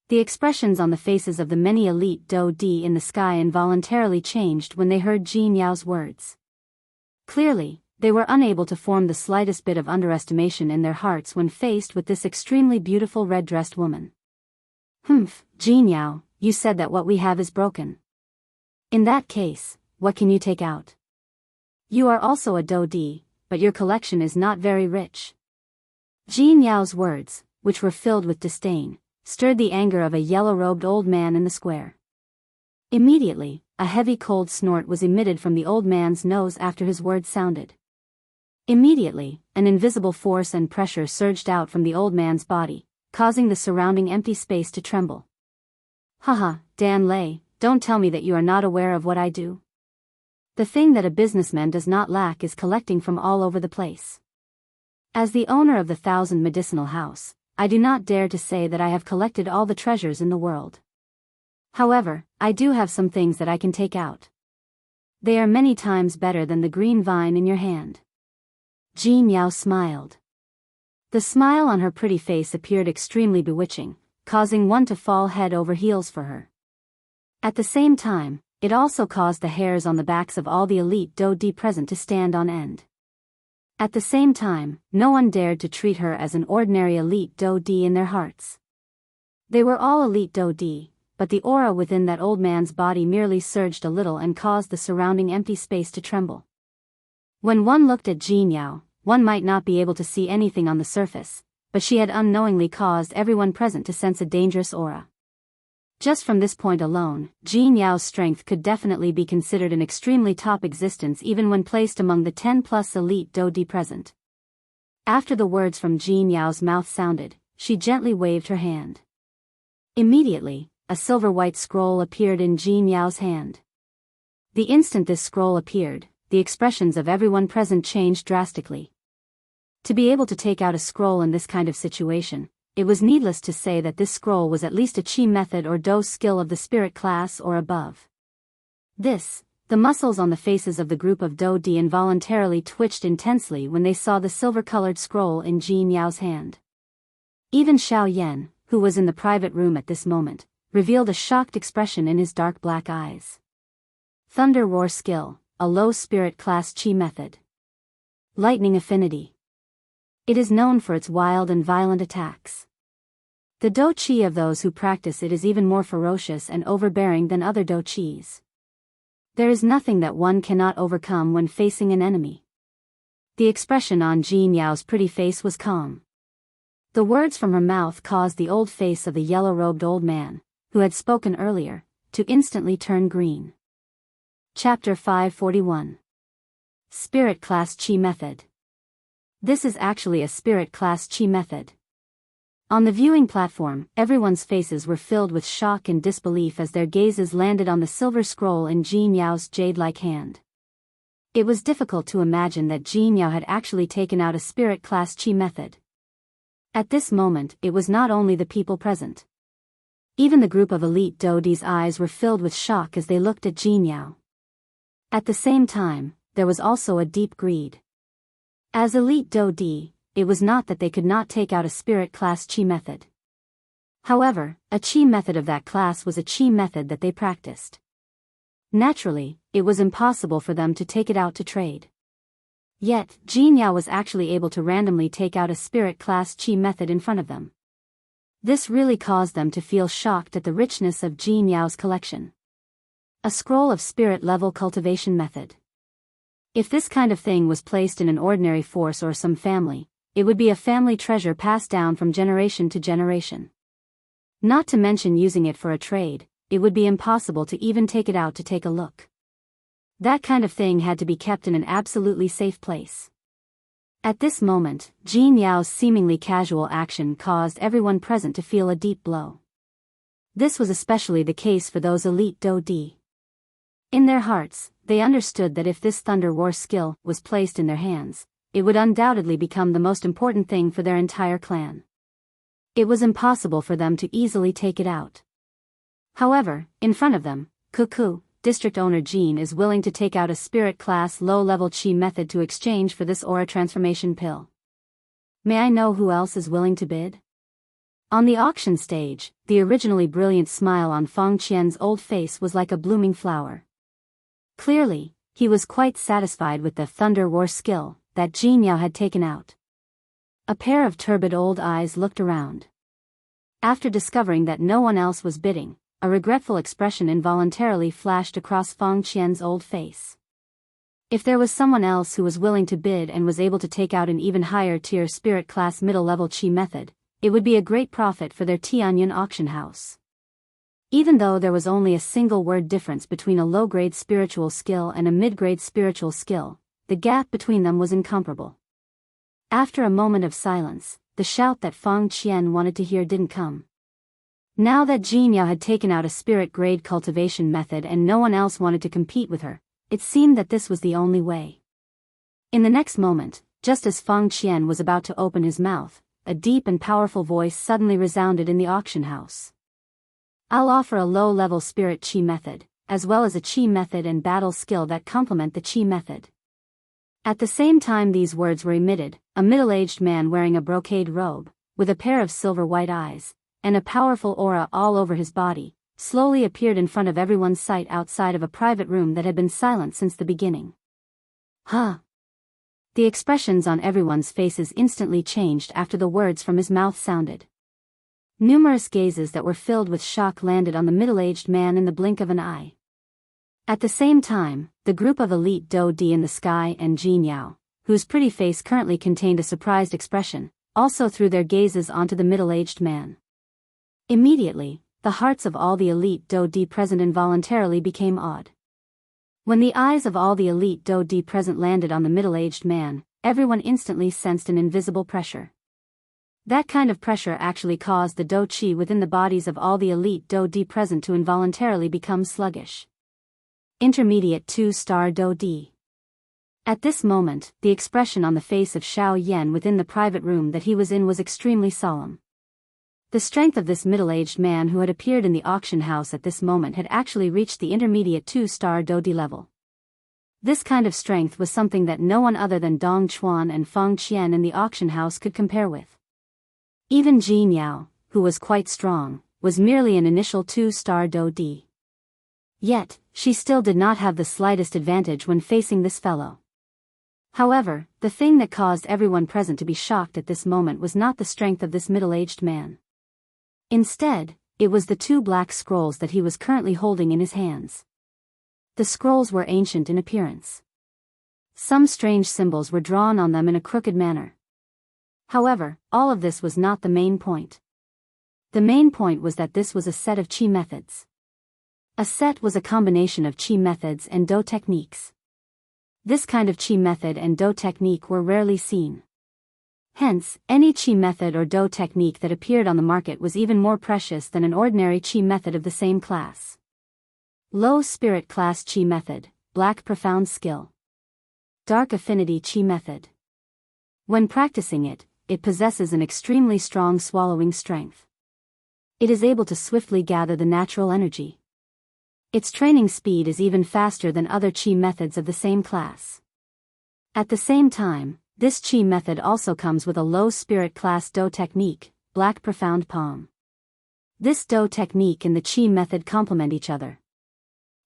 S1: The expressions on the faces of the many elite Dou Di in the sky involuntarily changed when they heard Jin Yao's words. Clearly, they were unable to form the slightest bit of underestimation in their hearts when faced with this extremely beautiful red-dressed woman. Jin Yao, you said that what we have is broken. In that case, what can you take out? You are also a Dou Di, but your collection is not very rich. Jin Yao's words, which were filled with disdain, stirred the anger of a yellow-robed old man in the square. Immediately, a heavy cold snort was emitted from the old man's nose after his words sounded. Immediately, an invisible force and pressure surged out from the old man's body, causing the surrounding empty space to tremble. Haha, Dan Lei, don't tell me that you are not aware of what I do. The thing that a businessman does not lack is collecting from all over the place. As the owner of the 1,000 medicinal house, I do not dare to say that I have collected all the treasures in the world. However, I do have some things that I can take out. They are many times better than the green vine in your hand. Jin Yao smiled. The smile on her pretty face appeared extremely bewitching, causing one to fall head over heels for her. At the same time, it also caused the hairs on the backs of all the elite Dou Di present to stand on end. At the same time, no one dared to treat her as an ordinary elite Dou Di in their hearts. They were all elite Dou Di, but the aura within that old man's body merely surged a little and caused the surrounding empty space to tremble. When one looked at Jin Yao, one might not be able to see anything on the surface, but she had unknowingly caused everyone present to sense a dangerous aura. Just from this point alone, Jin Yao's strength could definitely be considered an extremely top existence even when placed among the 10+ elite Dou Di present. After the words from Jin Yao's mouth sounded, she gently waved her hand. Immediately, a silver-white scroll appeared in Jin Yao's hand. The instant this scroll appeared, the expressions of everyone present changed drastically. To be able to take out a scroll in this kind of situation, it was needless to say that this scroll was at least a chi method or dou skill of the spirit class or above. The muscles on the faces of the group of Do Di involuntarily twitched intensely when they saw the silver-colored scroll in Ji Miao's hand. Even Xiao Yan, who was in the private room at this moment, revealed a shocked expression in his dark black eyes. Thunder Roar Skill, a low spirit class Qi method. Lightning Affinity. It is known for its wild and violent attacks. The Do Qi of those who practice it is even more ferocious and overbearing than other Do Qis. There is nothing that one cannot overcome when facing an enemy. The expression on Ji Miao's pretty face was calm. The words from her mouth caused the old face of the yellow-robed old man, who had spoken earlier, to instantly turn green. Chapter 541. Spirit Class Qi Method. This is actually a Spirit Class Qi method. On the viewing platform, everyone's faces were filled with shock and disbelief as their gazes landed on the silver scroll in Ji Miao's jade-like hand. It was difficult to imagine that Ji Miao had actually taken out a Spirit Class Qi method. At this moment, it was not only the people present. Even the group of elite Do Di's eyes were filled with shock as they looked at Ji Miao. At the same time, there was also a deep greed. As elite Do Di, it was not that they could not take out a Spirit Class Qi method. However, a Qi method of that class was a Qi method that they practiced. Naturally, it was impossible for them to take it out to trade. Yet, Ji Miao was actually able to randomly take out a Spirit Class Qi method in front of them. This really caused them to feel shocked at the richness of Ji Miao's collection. A scroll of spirit level cultivation method. If this kind of thing was placed in an ordinary force or some family, it would be a family treasure passed down from generation to generation. Not to mention using it for a trade, it would be impossible to even take it out to take a look. That kind of thing had to be kept in an absolutely safe place. At this moment, Ji Miao's seemingly casual action caused everyone present to feel a deep blow. This was especially the case for those elite Do Di. In their hearts, they understood that if this Thunder War skill was placed in their hands, it would undoubtedly become the most important thing for their entire clan. It was impossible for them to easily take it out. However, in front of them, Cuckoo, district owner Jean is willing to take out a spirit class low-level Qi method to exchange for this aura transformation pill. May I know who else is willing to bid? On the auction stage, the originally brilliant smile on Feng Qian's old face was like a blooming flower. Clearly, he was quite satisfied with the Thunder War skill that Ji Miao had taken out. A pair of turbid old eyes looked around. After discovering that no one else was bidding, a regretful expression involuntarily flashed across Feng Qian's old face. If there was someone else who was willing to bid and was able to take out an even higher tier spirit class middle-level Qi method, it would be a great profit for their Tianyun auction house. Even though there was only a single word difference between a low-grade spiritual skill and a mid-grade spiritual skill, the gap between them was incomparable. After a moment of silence, the shout that Feng Qian wanted to hear didn't come. Now that Ji Miao had taken out a spirit-grade cultivation method and no one else wanted to compete with her, it seemed that this was the only way. In the next moment, just as Feng Qian was about to open his mouth, a deep and powerful voice suddenly resounded in the auction house. I'll offer a low-level spirit Qi method, as well as a Qi method and battle skill that complement the Qi method. At the same time these words were emitted, a middle-aged man wearing a brocade robe, with a pair of silver-white eyes, and a powerful aura all over his body, slowly appeared in front of everyone's sight outside of a private room that had been silent since the beginning. Huh! The expressions on everyone's faces instantly changed after the words from his mouth sounded. Numerous gazes that were filled with shock landed on the middle-aged man in the blink of an eye. At the same time, the group of elite Do Di in the sky and Ji Miao, whose pretty face currently contained a surprised expression, also threw their gazes onto the middle-aged man. Immediately, the hearts of all the elite Do Di present involuntarily became awed. When the eyes of all the elite Do Di present landed on the middle-aged man, everyone instantly sensed an invisible pressure. That kind of pressure actually caused the Do Qi within the bodies of all the elite Do Di present to involuntarily become sluggish. Intermediate 2-star Do Di. At this moment, the expression on the face of Xiao Yan within the private room that he was in was extremely solemn. The strength of this middle-aged man who had appeared in the auction house at this moment had actually reached the intermediate 2-star Dodi level. This kind of strength was something that no one other than Dong Chuan and Feng Qian in the auction house could compare with. Even Jin Yao, who was quite strong, was merely an initial 2-star Dodi. Yet, she still did not have the slightest advantage when facing this fellow. However, the thing that caused everyone present to be shocked at this moment was not the strength of this middle-aged man. Instead, it was the 2 black scrolls that he was currently holding in his hands. The scrolls were ancient in appearance. Some strange symbols were drawn on them in a crooked manner. However, all of this was not the main point. The main point was that this was a set of qi methods. A set was a combination of qi methods and Do techniques. This kind of qi method and Do technique were rarely seen. Hence, any qi method or Do technique that appeared on the market was even more precious than an ordinary qi method of the same class. Low Spirit Class Qi Method, Black Profound Skill. Dark Affinity Qi Method. When practicing it, it possesses an extremely strong swallowing strength. It is able to swiftly gather the natural energy. Its training speed is even faster than other qi methods of the same class. At the same time, this qi method also comes with a low spirit class Do technique, Black Profound Palm. This Do technique and the qi method complement each other.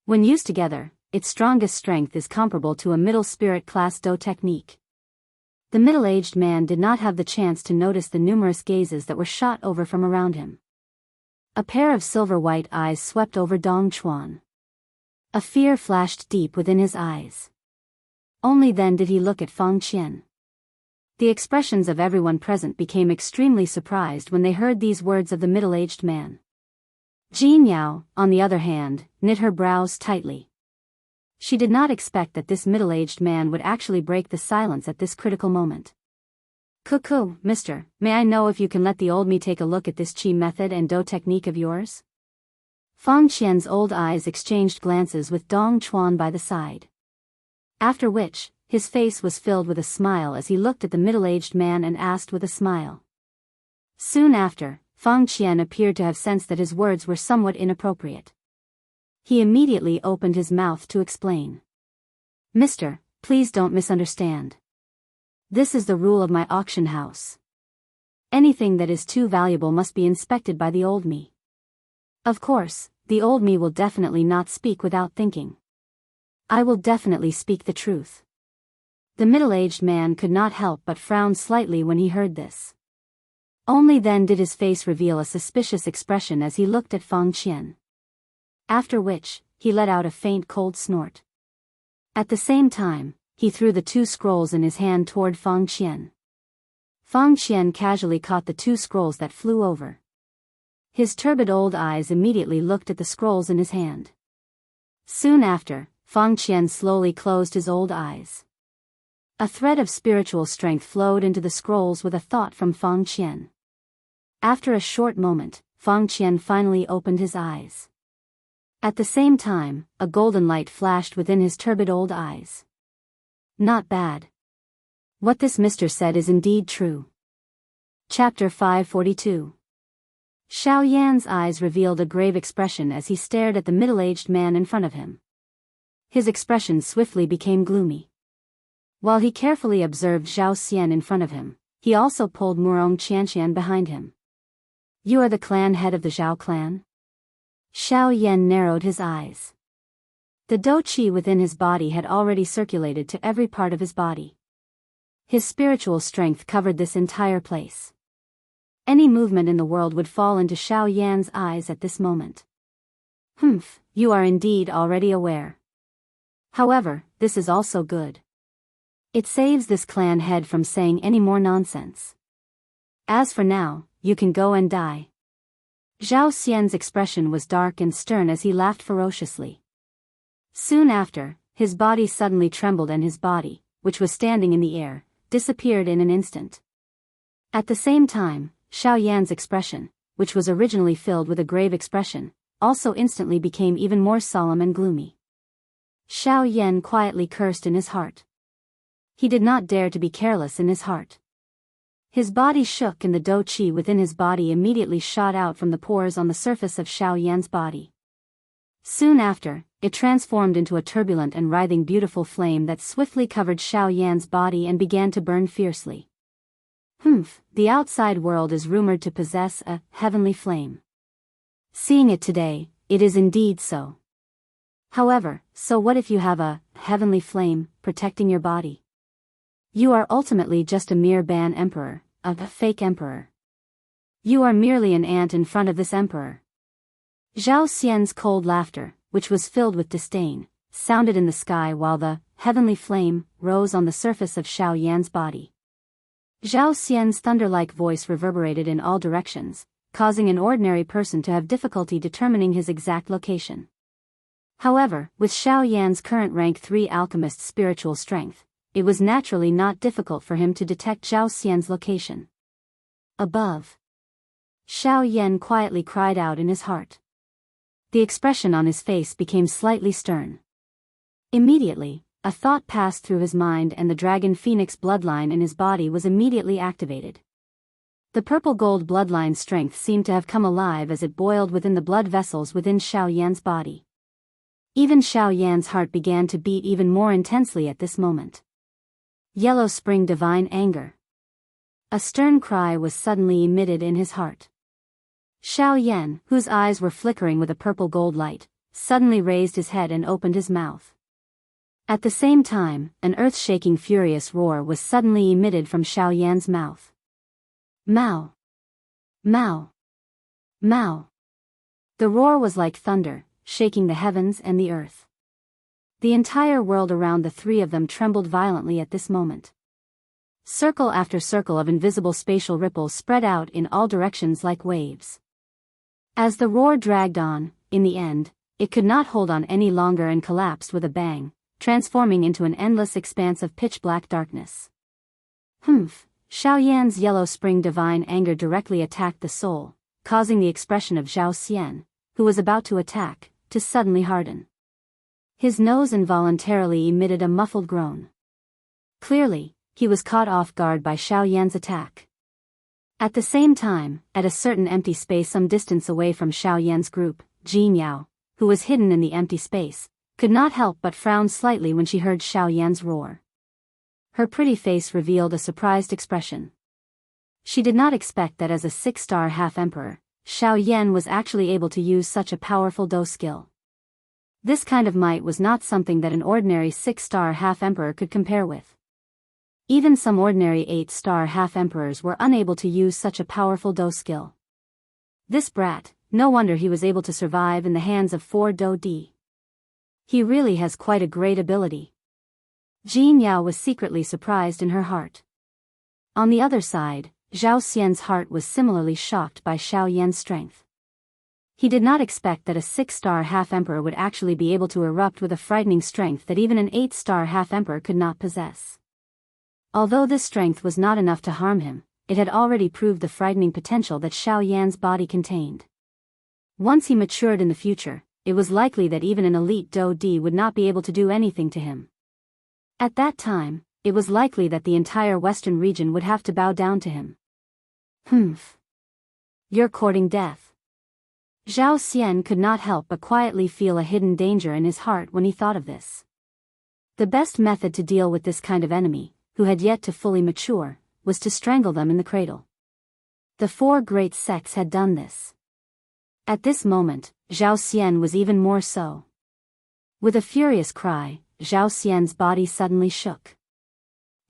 S1: When used together, its strongest strength is comparable to a middle spirit class Do technique. The middle-aged man did not have the chance to notice the numerous gazes that were shot over from around him. A pair of silver-white eyes swept over Dong Chuan. A fear flashed deep within his eyes. Only then did he look at Feng Qian. The expressions of everyone present became extremely surprised when they heard these words of the middle-aged man. Jin Yao, on the other hand, knit her brows tightly. She did not expect that this middle-aged man would actually break the silence at this critical moment. Cuckoo, mister, may I know if you can let the old me take a look at this qi method and Do technique of yours? Feng Qian's old eyes exchanged glances with Dong Chuan by the side. After which, his face was filled with a smile as he looked at the middle-aged man and asked with a smile. Soon after, Feng Qian appeared to have sensed that his words were somewhat inappropriate. He immediately opened his mouth to explain. Mister, please don't misunderstand. This is the rule of my auction house. Anything that is too valuable must be inspected by the old me. Of course, the old me will definitely not speak without thinking. I will definitely speak the truth. The middle-aged man could not help but frown slightly when he heard this. Only then did his face reveal a suspicious expression as he looked at Feng Qian. After which, he let out a faint cold snort. At the same time, he threw the 2 scrolls in his hand toward Feng Qian. Feng Qian casually caught the 2 scrolls that flew over. His turbid old eyes immediately looked at the scrolls in his hand. Soon after, Feng Qian slowly closed his old eyes. A thread of spiritual strength flowed into the scrolls with a thought from Feng Qian. After a short moment, Feng Qian finally opened his eyes. At the same time, a golden light flashed within his turbid old eyes. Not bad. What this mister said is indeed true. Chapter 542. Xiao Yan's eyes revealed a grave expression as he stared at the middle-aged man in front of him. His expression swiftly became gloomy. While he carefully observed Zhao Xian in front of him, he also pulled Murong Qianqian behind him. You are the clan head of the Zhao clan? Xiao Yan narrowed his eyes. The Do Qi within his body had already circulated to every part of his body. His spiritual strength covered this entire place. Any movement in the world would fall into Xiao Yan's eyes at this moment. Humph, you are indeed already aware. However, this is also good. It saves this clan head from saying any more nonsense. As for now, you can go and die. Zhao Xian's expression was dark and stern as he laughed ferociously. Soon after, his body suddenly trembled and his body, which was standing in the air, disappeared in an instant. At the same time, Xiao Yan's expression, which was originally filled with a grave expression, also instantly became even more solemn and gloomy. Xiao Yan quietly cursed in his heart. He did not dare to be careless in his heart. His body shook and the dou qi within his body immediately shot out from the pores on the surface of Xiao Yan's body. Soon after, it transformed into a turbulent and writhing beautiful flame that swiftly covered Xiao Yan's body and began to burn fiercely. The outside world is rumored to possess a heavenly flame. Seeing it today, it is indeed so. However, so what if you have a heavenly flame protecting your body? You are ultimately just a mere ban emperor, a fake emperor. You are merely an ant in front of this emperor. Zhao Xian's cold laughter, which was filled with disdain, sounded in the sky while the heavenly flame rose on the surface of Xiao Yan's body. Zhao Xian's thunder-like voice reverberated in all directions, causing an ordinary person to have difficulty determining his exact location. However, with Xiao Yan's current rank 3 alchemist's spiritual strength, it was naturally not difficult for him to detect Zhao Xian's location. Above. Xiao Yan quietly cried out in his heart. The expression on his face became slightly stern. Immediately, a thought passed through his mind and the dragon phoenix bloodline in his body was immediately activated. The purple gold bloodline strength seemed to have come alive as it boiled within the blood vessels within Xiao Yan's body. Even Xiao Yan's heart began to beat even more intensely at this moment. Yellow Spring Divine Anger. A stern cry was suddenly emitted in his heart. Xiao Yan, whose eyes were flickering with a purple gold light, suddenly raised his head and opened his mouth. At the same time, an earth-shaking furious roar was suddenly emitted from Xiao Yan's mouth. Mao! Mao! Mao! The roar was like thunder, shaking the heavens and the earth. The entire world around the three of them trembled violently at this moment. Circle after circle of invisible spatial ripples spread out in all directions like waves. As the roar dragged on, in the end, it could not hold on any longer and collapsed with a bang, transforming into an endless expanse of pitch-black darkness. Xiao Yan's Yellow Spring Divine Anger directly attacked the soul, causing the expression of Zhao Xian, who was about to attack, to suddenly harden. His nose involuntarily emitted a muffled groan. Clearly, he was caught off guard by Xiao Yan's attack. At the same time, at a certain empty space some distance away from Xiao Yan's group, Jin Yao, who was hidden in the empty space, could not help but frown slightly when she heard Xiao Yan's roar. Her pretty face revealed a surprised expression. She did not expect that as a 6-star half-emperor, Xiao Yan was actually able to use such a powerful dou skill. This kind of might was not something that an ordinary 6-star half-emperor could compare with. Even some ordinary 8-star half-emperors were unable to use such a powerful dou skill. This brat, no wonder he was able to survive in the hands of 4 dou di. He really has quite a great ability. Jin Yao was secretly surprised in her heart. On the other side, Zhao Xian's heart was similarly shocked by Xiao Yan's strength. He did not expect that a 6-star half-emperor would actually be able to erupt with a frightening strength that even an 8-star half-emperor could not possess. Although this strength was not enough to harm him, it had already proved the frightening potential that Xiao Yan's body contained. Once he matured in the future, it was likely that even an elite dou di would not be able to do anything to him. At that time, it was likely that the entire western region would have to bow down to him. You're courting death. Zhao Xian could not help but quietly feel a hidden danger in his heart when he thought of this. The best method to deal with this kind of enemy, who had yet to fully mature, was to strangle them in the cradle. The 4 great sects had done this. At this moment, Zhao Xian was even more so. With a furious cry, Zhao Xian's body suddenly shook.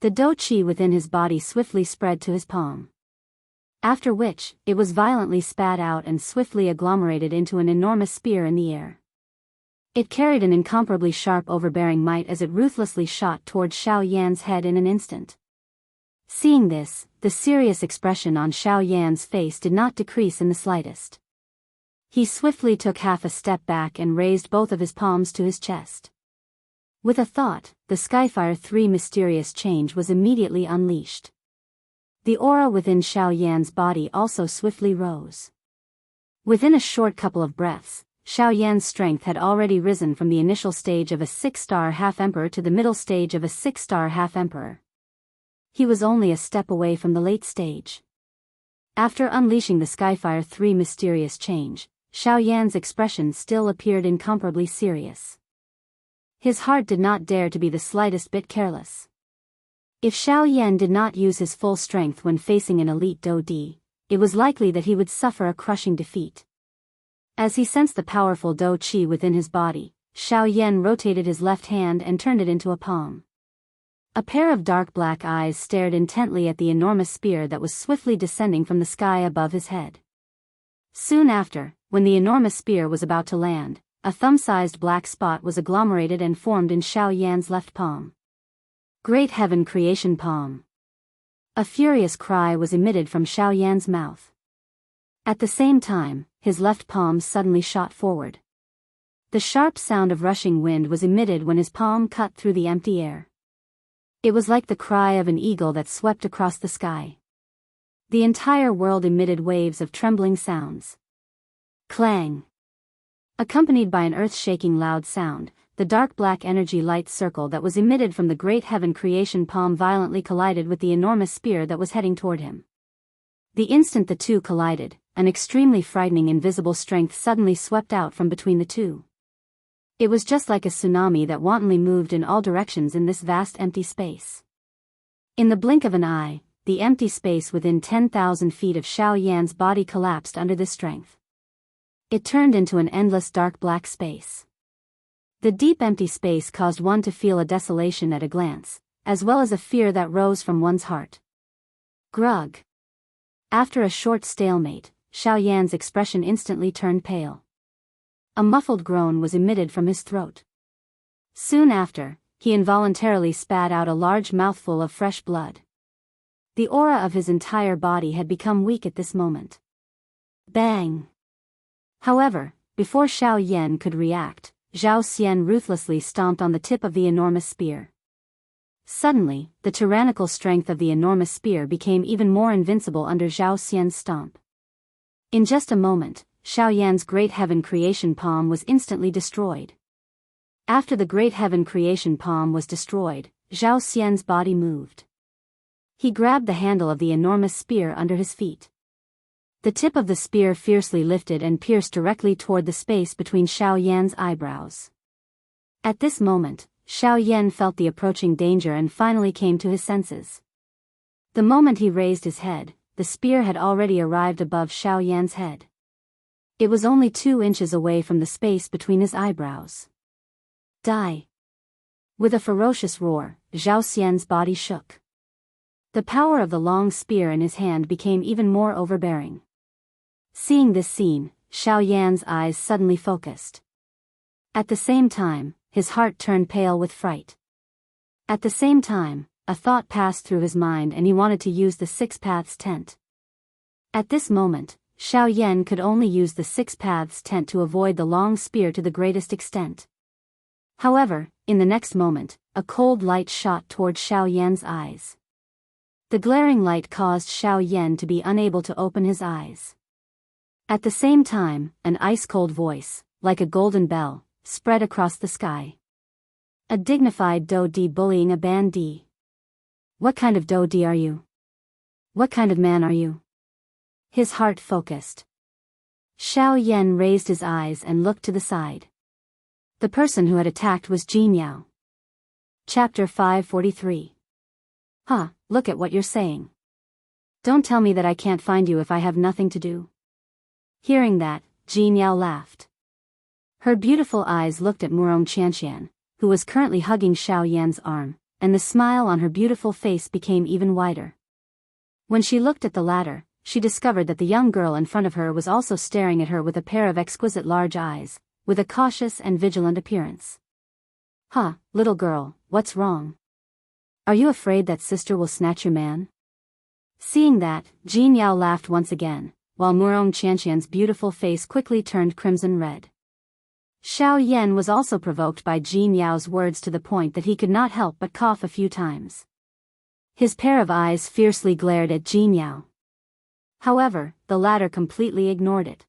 S1: The dou qi within his body swiftly spread to his palm. After which, it was violently spat out and swiftly agglomerated into an enormous spear in the air. It carried an incomparably sharp overbearing might as it ruthlessly shot towards Xiao Yan's head in an instant. Seeing this, the serious expression on Xiao Yan's face did not decrease in the slightest. He swiftly took half a step back and raised both of his palms to his chest. With a thought, the Skyfire 3 mysterious change was immediately unleashed. The aura within Xiao Yan's body also swiftly rose. Within a short couple of breaths, Xiao Yan's strength had already risen from the initial stage of a 6-star half-emperor to the middle stage of a 6-star half-emperor. He was only a step away from the late stage. After unleashing the Skyfire 3 mysterious change, Xiao Yan's expression still appeared incomparably serious. His heart did not dare to be the slightest bit careless. If Xiao Yan did not use his full strength when facing an elite Do Di, it was likely that he would suffer a crushing defeat. As he sensed the powerful Do Qi within his body, Xiao Yan rotated his left hand and turned it into a palm. A pair of dark black eyes stared intently at the enormous spear that was swiftly descending from the sky above his head. Soon after, when the enormous spear was about to land, a thumb-sized black spot was agglomerated and formed in Xiao Yan's left palm. Great Heaven Creation Palm. A furious cry was emitted from Xiao Yan's mouth. At the same time, his left palm suddenly shot forward. The sharp sound of rushing wind was emitted when his palm cut through the empty air. It was like the cry of an eagle that swept across the sky. The entire world emitted waves of trembling sounds. Clang! Accompanied by an earth-shaking loud sound, the dark black energy light circle that was emitted from the Great Heaven Creation Palm violently collided with the enormous spear that was heading toward him. The instant the two collided, an extremely frightening invisible strength suddenly swept out from between the two. It was just like a tsunami that wantonly moved in all directions in this vast empty space. In the blink of an eye, the empty space within 10,000 feet of Xiao Yan's body collapsed under this strength. It turned into an endless dark black space. The deep empty space caused one to feel a desolation at a glance, as well as a fear that rose from one's heart. Grug. After a short stalemate, Xiao Yan's expression instantly turned pale. A muffled groan was emitted from his throat. Soon after, he involuntarily spat out a large mouthful of fresh blood. The aura of his entire body had become weak at this moment. Bang! However, before Xiao Yan could react, Zhao Xian ruthlessly stomped on the tip of the enormous spear. Suddenly, the tyrannical strength of the enormous spear became even more invincible under Zhao Xian's stomp. In just a moment, Xiao Yan's Great Heaven Creation Palm was instantly destroyed. After the Great Heaven Creation Palm was destroyed, Zhao Xian's body moved. He grabbed the handle of the enormous spear under his feet. The tip of the spear fiercely lifted and pierced directly toward the space between Xiao Yan's eyebrows. At this moment, Xiao Yan felt the approaching danger and finally came to his senses. The moment he raised his head, the spear had already arrived above Xiao Yan's head. It was only 2 inches away from the space between his eyebrows. Die! With a ferocious roar, Zhao Xian's body shook. The power of the long spear in his hand became even more overbearing. Seeing this scene, Xiao Yan's eyes suddenly focused. At the same time, his heart turned pale with fright. At the same time, a thought passed through his mind and he wanted to use the Six Paths tent. At this moment, Xiao Yan could only use the Six Paths tent to avoid the long spear to the greatest extent. However, in the next moment, a cold light shot toward Xiao Yan's eyes. The glaring light caused Xiao Yan to be unable to open his eyes. At the same time, an ice-cold voice, like a golden bell, spread across the sky. A dignified Do Di bullying a bandit. What kind of Do Di are you? What kind of man are you? His heart focused. Xiao Yan raised his eyes and looked to the side. The person who had attacked was Jin Yao. Chapter 543. Huh, look at what you're saying. Don't tell me that I can't find you if I have nothing to do. Hearing that, Jin Yao laughed. Her beautiful eyes looked at Murong Qianqian, who was currently hugging Xiao Yan's arm, and the smile on her beautiful face became even wider. When she looked at the latter, she discovered that the young girl in front of her was also staring at her with a pair of exquisite large eyes, with a cautious and vigilant appearance. Huh, little girl, what's wrong? Are you afraid that sister will snatch your man? Seeing that, Jin Yao laughed once again, while Murong Qianqian's beautiful face quickly turned crimson red. Xiao Yan was also provoked by Jin Yao's words to the point that he could not help but cough a few times. His pair of eyes fiercely glared at Jin Yao. However, the latter completely ignored it.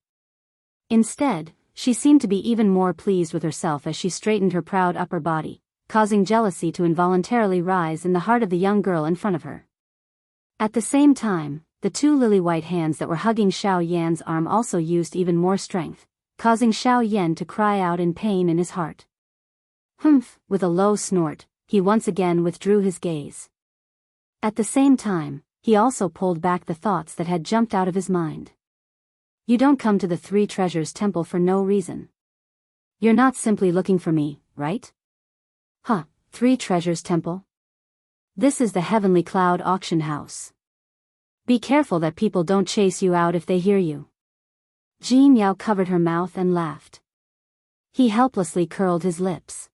S1: Instead, she seemed to be even more pleased with herself as she straightened her proud upper body, causing jealousy to involuntarily rise in the heart of the young girl in front of her. At the same time, the two lily-white hands that were hugging Xiao Yan's arm also used even more strength, causing Xiao Yan to cry out in pain in his heart. Humph! With a low snort, he once again withdrew his gaze. At the same time, he also pulled back the thoughts that had jumped out of his mind. You don't come to the Three Treasures Temple for no reason. You're not simply looking for me, right? Huh, Three Treasures Temple? This is the Heavenly Cloud Auction House. Be careful that people don't chase you out if they hear you. Jin Yao covered her mouth and laughed. He helplessly curled his lips.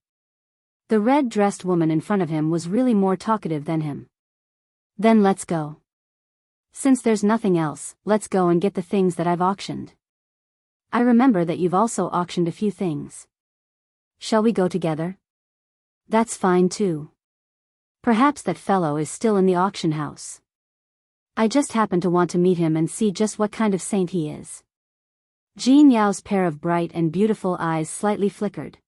S1: The red-dressed woman in front of him was really more talkative than him. Then let's go. Since there's nothing else, let's go and get the things that I've auctioned. I remember that you've also auctioned a few things. Shall we go together? That's fine too. Perhaps that fellow is still in the auction house. I just happen to want to meet him and see just what kind of saint he is. Jin Yao's pair of bright and beautiful eyes slightly flickered.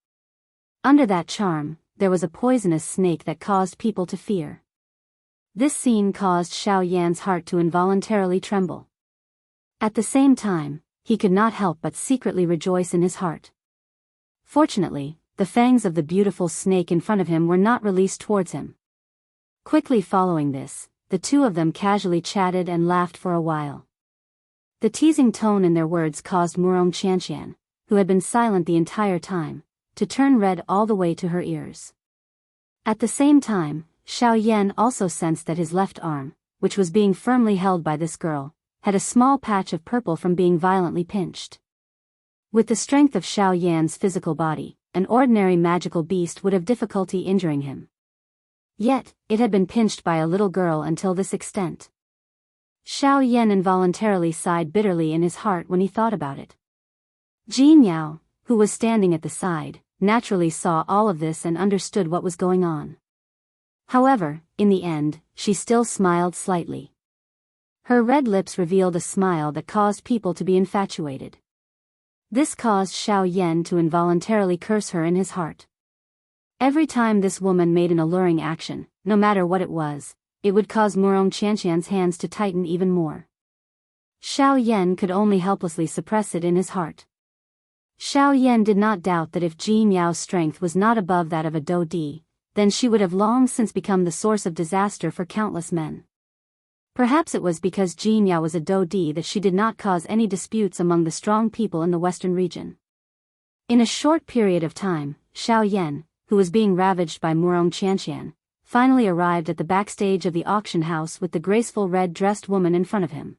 S1: Under that charm, there was a poisonous snake that caused people to fear. This scene caused Xiao Yan's heart to involuntarily tremble. At the same time, he could not help but secretly rejoice in his heart. Fortunately, the fangs of the beautiful snake in front of him were not released towards him. Quickly following this, the two of them casually chatted and laughed for a while. The teasing tone in their words caused Murong Qianqian, who had been silent the entire time, to turn red all the way to her ears. At the same time, Xiao Yan also sensed that his left arm, which was being firmly held by this girl, had a small patch of purple from being violently pinched. With the strength of Xiao Yan's physical body, an ordinary magical beast would have difficulty injuring him. Yet, it had been pinched by a little girl until this extent. Xiao Yan involuntarily sighed bitterly in his heart when he thought about it. Jin Yao, who was standing at the side, naturally saw all of this and understood what was going on. However, in the end, she still smiled slightly. Her red lips revealed a smile that caused people to be infatuated. This caused Xiao Yan to involuntarily curse her in his heart. Every time this woman made an alluring action, no matter what it would cause Murong Qianqian's hands to tighten even more. Xiao Yan could only helplessly suppress it in his heart. Xiao Yan did not doubt that if Jin Yao's strength was not above that of a Dou Di, then she would have long since become the source of disaster for countless men. Perhaps it was because Jin Yao was a Dou Di that she did not cause any disputes among the strong people in the western region. In a short period of time, Xiao Yan, who was being ravaged by Murong Qianqian, finally arrived at the backstage of the auction house with the graceful red-dressed woman in front of him.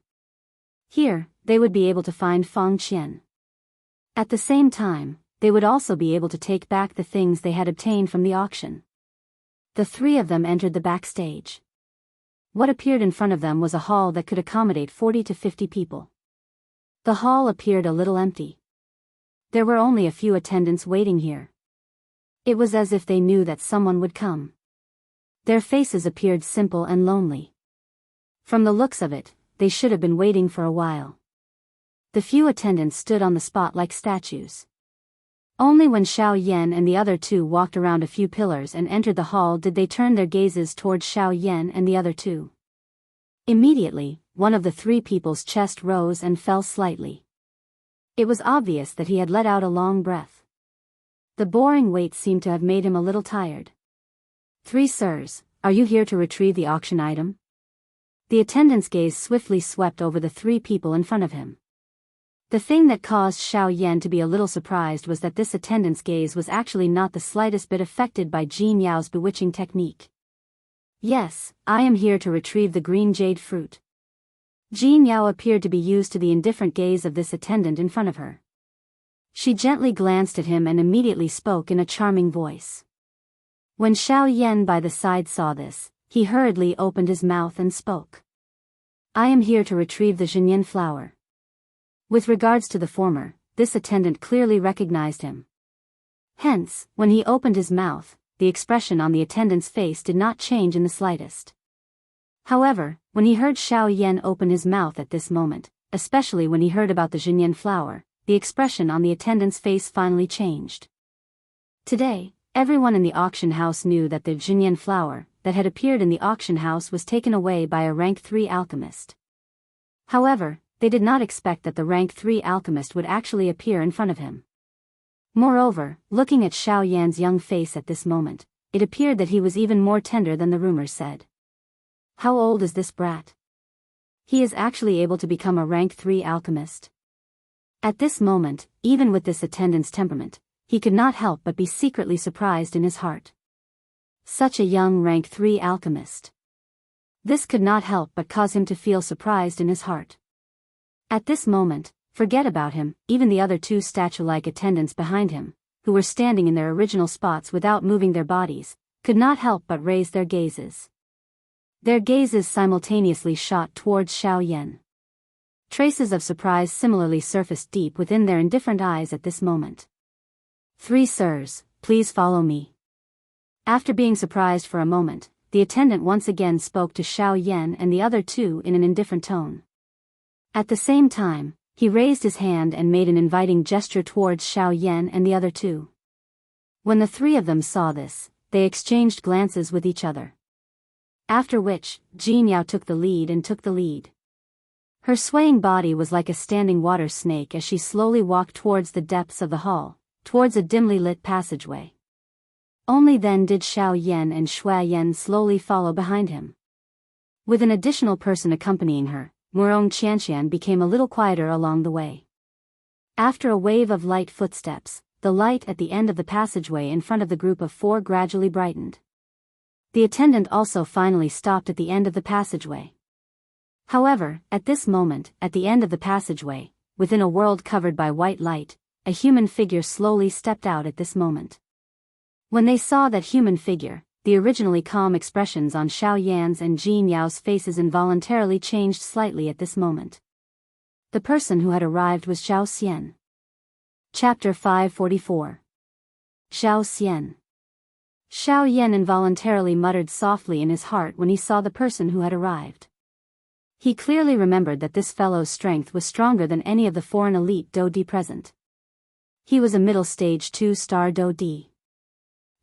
S1: Here, they would be able to find Fang Qian. At the same time, they would also be able to take back the things they had obtained from the auction. The three of them entered the backstage. What appeared in front of them was a hall that could accommodate 40 to 50 people. The hall appeared a little empty. There were only a few attendants waiting here. It was as if they knew that someone would come. Their faces appeared simple and lonely. From the looks of it, they should have been waiting for a while. The few attendants stood on the spot like statues. Only when Xiao Yan and the other two walked around a few pillars and entered the hall did they turn their gazes towards Xiao Yan and the other two. Immediately, one of the three people's chest rose and fell slightly. It was obvious that he had let out a long breath. The boring wait seemed to have made him a little tired. "Three sirs, are you here to retrieve the auction item?" The attendant's gaze swiftly swept over the three people in front of him. The thing that caused Xiao Yan to be a little surprised was that this attendant's gaze was actually not the slightest bit affected by Jin Yao's bewitching technique. "Yes, I am here to retrieve the green jade fruit." Jin Yao appeared to be used to the indifferent gaze of this attendant in front of her. She gently glanced at him and immediately spoke in a charming voice. When Xiao Yan by the side saw this, he hurriedly opened his mouth and spoke. "I am here to retrieve the Zhenyan flower." With regards to the former, this attendant clearly recognized him. Hence, when he opened his mouth, the expression on the attendant's face did not change in the slightest. However, when he heard Xiao Yan open his mouth at this moment, especially when he heard about the Zhenyan flower, the expression on the attendant's face finally changed. Today, everyone in the auction house knew that the Zhenyan flower, that had appeared in the auction house was taken away by a rank 3 alchemist. However, they did not expect that the rank 3 alchemist would actually appear in front of him. Moreover, looking at Xiao Yan's young face at this moment, it appeared that he was even more tender than the rumors said. How old is this brat? He is actually able to become a rank 3 alchemist. At this moment, even with this attendant's temperament, he could not help but be secretly surprised in his heart. Such a young rank 3 alchemist. This could not help but cause him to feel surprised in his heart. At this moment, forget about him, even the other 2 statue-like attendants behind him, who were standing in their original spots without moving their bodies, could not help but raise their gazes. Their gazes simultaneously shot towards Xiao Yan. Traces of surprise similarly surfaced deep within their indifferent eyes at this moment. 3 sirs, please follow me. After being surprised for a moment, the attendant once again spoke to Xiao Yan and the other 2 in an indifferent tone. At the same time, he raised his hand and made an inviting gesture towards Xiao Yan and the other 2. When the 3 of them saw this, they exchanged glances with each other. After which, Jin Yao took the lead. Her swaying body was like a standing water snake as she slowly walked towards the depths of the hall, towards a dimly lit passageway. Only then did Xiao Yan and Shui Yan slowly follow behind him. With an additional person accompanying her, Murong Qianqian became a little quieter along the way. After a wave of light footsteps, the light at the end of the passageway in front of the group of 4 gradually brightened. The attendant also finally stopped at the end of the passageway. However, at this moment, at the end of the passageway, within a world covered by white light, a human figure slowly stepped out at this moment. When they saw that human figure, the originally calm expressions on Xiao Yan's and Jin Yao's faces involuntarily changed slightly at this moment. The person who had arrived was Zhao Xian. Chapter 544. Zhao Xian. Xiao Yan involuntarily muttered softly in his heart when he saw the person who had arrived. He clearly remembered that this fellow's strength was stronger than any of the foreign elite Do Di present. He was a middle stage 2-star Do Di.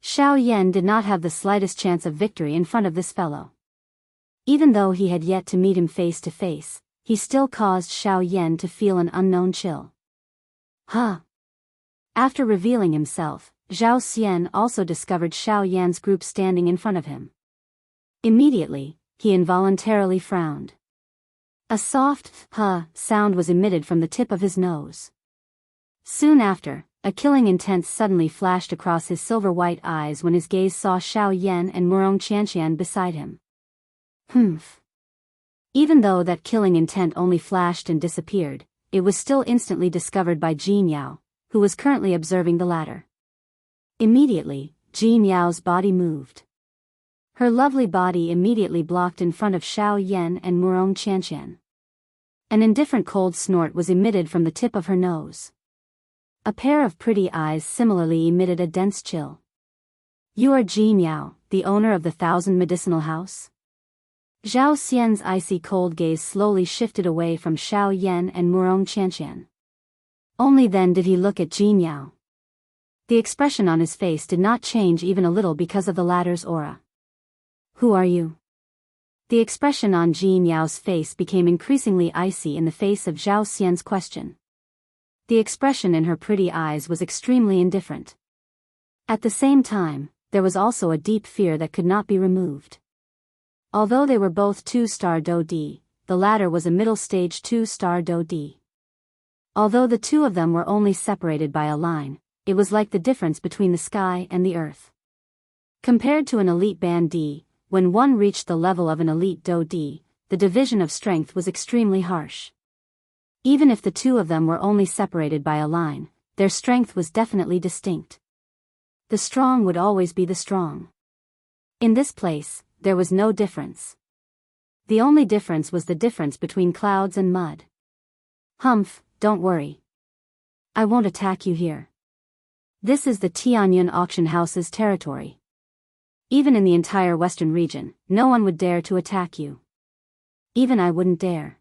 S1: Xiao Yan did not have the slightest chance of victory in front of this fellow. Even though he had yet to meet him face to face, he still caused Xiao Yan to feel an unknown chill. Huh. After revealing himself, Zhao Xian also discovered Xiao Yan's group standing in front of him. Immediately, he involuntarily frowned. A soft "huh" sound was emitted from the tip of his nose. Soon after, a killing intent suddenly flashed across his silver-white eyes when his gaze saw Xiao Yan and Murong Qianqian beside him. Humph. Even though that killing intent only flashed and disappeared, it was still instantly discovered by Jin Yao, who was currently observing the latter. Immediately, Jin Yao's body moved. Her lovely body immediately blocked in front of Xiao Yan and Murong Qianqian. An indifferent cold snort was emitted from the tip of her nose. A pair of pretty eyes similarly emitted a dense chill. You are Jin Yao, the owner of the 1,000 medicinal house? Zhao Xian's icy cold gaze slowly shifted away from Xiao Yan and Murong Qianqian. Only then did he look at Jin Yao. The expression on his face did not change even a little because of the latter's aura. Who are you? The expression on Jin Yao's face became increasingly icy in the face of Zhao Xian's question. The expression in her pretty eyes was extremely indifferent. At the same time, there was also a deep fear that could not be removed. Although they were both 2-star Do Di, the latter was a middle-stage 2-star Do Di. Although the 2 of them were only separated by a line, it was like the difference between the sky and the earth. Compared to an elite band D, when one reached the level of an elite Do Di, the division of strength was extremely harsh. Even if the 2 of them were only separated by a line, their strength was definitely distinct. The strong would always be the strong. In this place, there was no difference. The only difference was the difference between clouds and mud. Humph, don't worry. I won't attack you here. This is the Tianyun auction house's territory. Even in the entire western region, no one would dare to attack you. Even I wouldn't dare.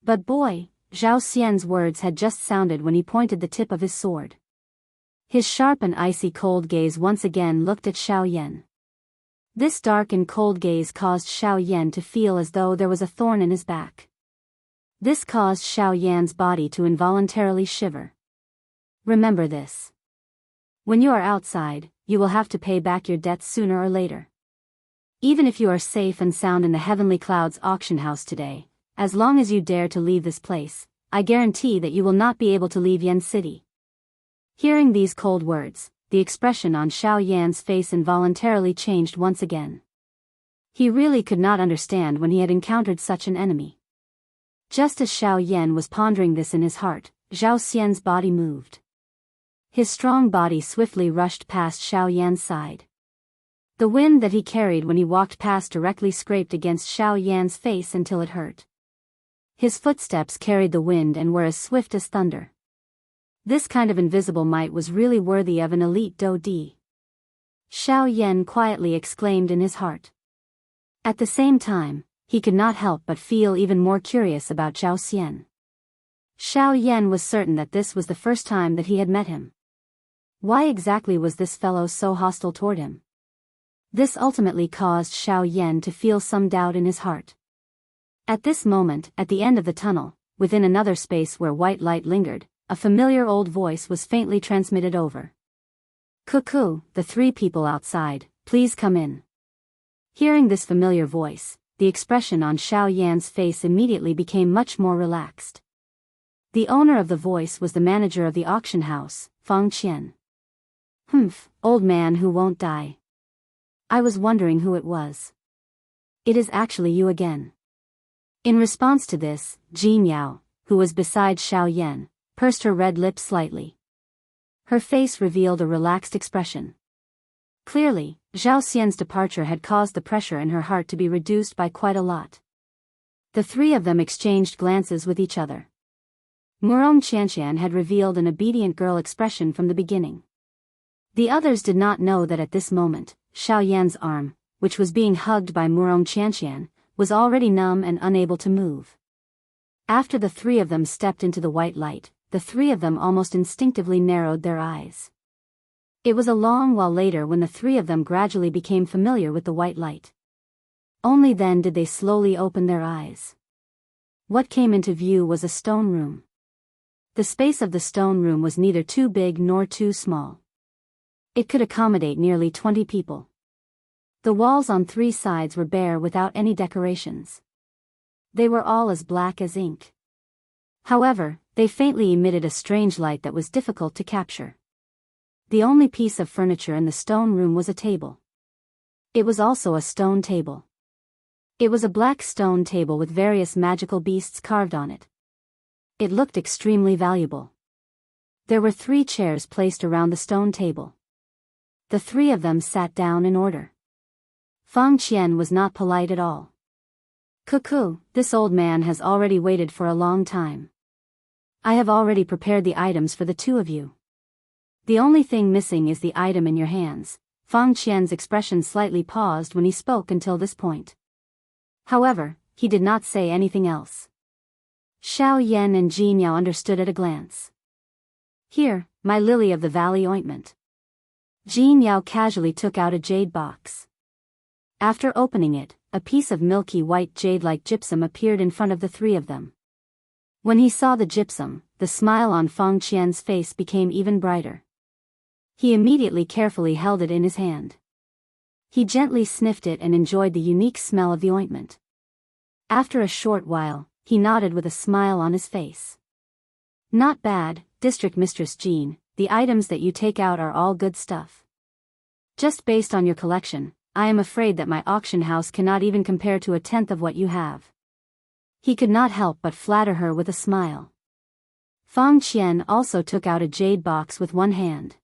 S1: But boy, Zhao Xian's words had just sounded when he pointed the tip of his sword. His sharp and icy cold gaze once again looked at Xiao Yan. This dark and cold gaze caused Xiao Yan to feel as though there was a thorn in his back. This caused Xiao Yan's body to involuntarily shiver. Remember this. When you are outside, you will have to pay back your debts sooner or later. Even if you are safe and sound in the Heavenly Clouds auction house today, as long as you dare to leave this place, I guarantee that you will not be able to leave Yen City. Hearing these cold words, the expression on Xiao Yan's face involuntarily changed once again. He really could not understand when he had encountered such an enemy. Just as Xiao Yan was pondering this in his heart, Zhao Xian's body moved. His strong body swiftly rushed past Xiao Yan's side. The wind that he carried when he walked past directly scraped against Xiao Yan's face until it hurt. His footsteps carried the wind and were as swift as thunder. This kind of invisible might was really worthy of an elite Do Di. Xiao Yan quietly exclaimed in his heart. At the same time, he could not help but feel even more curious about Zhao Xian. Xiao Yan was certain that this was the first time that he had met him. Why exactly was this fellow so hostile toward him? This ultimately caused Xiao Yan to feel some doubt in his heart. At this moment, at the end of the tunnel, within another space where white light lingered, a familiar old voice was faintly transmitted over. "Cuckoo, the three people outside, please come in." Hearing this familiar voice, the expression on Xiao Yan's face immediately became much more relaxed. The owner of the voice was the manager of the auction house, Fang Qian. "Humph, old man who won't die. I was wondering who it was. It is actually you again." In response to this, Jin Yao, who was beside Xiao Yan, pursed her red lips slightly. Her face revealed a relaxed expression. Clearly, Zhao Xian's departure had caused the pressure in her heart to be reduced by quite a lot. The three of them exchanged glances with each other. Murong Qianqian had revealed an obedient girl expression from the beginning. The others did not know that at this moment, Xiao Yan's arm, which was being hugged by Murong Qianqian, was already numb and unable to move. After the three of them stepped into the white light, the three of them almost instinctively narrowed their eyes. It was a long while later when the three of them gradually became familiar with the white light. Only then did they slowly open their eyes. What came into view was a stone room. The space of the stone room was neither too big nor too small. It could accommodate nearly 20 people. The walls on three sides were bare without any decorations. They were all as black as ink. However, they faintly emitted a strange light that was difficult to capture. The only piece of furniture in the stone room was a table. It was also a stone table. It was a black stone table with various magical beasts carved on it. It looked extremely valuable. There were 3 chairs placed around the stone table. The 3 of them sat down in order. Fang Qian was not polite at all. "Cuckoo, this old man has already waited for a long time. I have already prepared the items for the 2 of you. The only thing missing is the item in your hands." Fang Qian's expression slightly paused when he spoke until this point. However, he did not say anything else. Xiao Yan and Jin Yao understood at a glance. "Here, my lily of the valley ointment." Jin Yao casually took out a jade box. After opening it, a piece of milky white jade-like gypsum appeared in front of the 3 of them. When he saw the gypsum, the smile on Fang Qian's face became even brighter. He immediately carefully held it in his hand. He gently sniffed it and enjoyed the unique smell of the ointment. After a short while, he nodded with a smile on his face. "Not bad, District Mistress Jean, the items that you take out are all good stuff. Just based on your collection, I am afraid that my auction house cannot even compare to a tenth of what you have." He could not help but flatter her with a smile. Fang Qian also took out a jade box with one hand.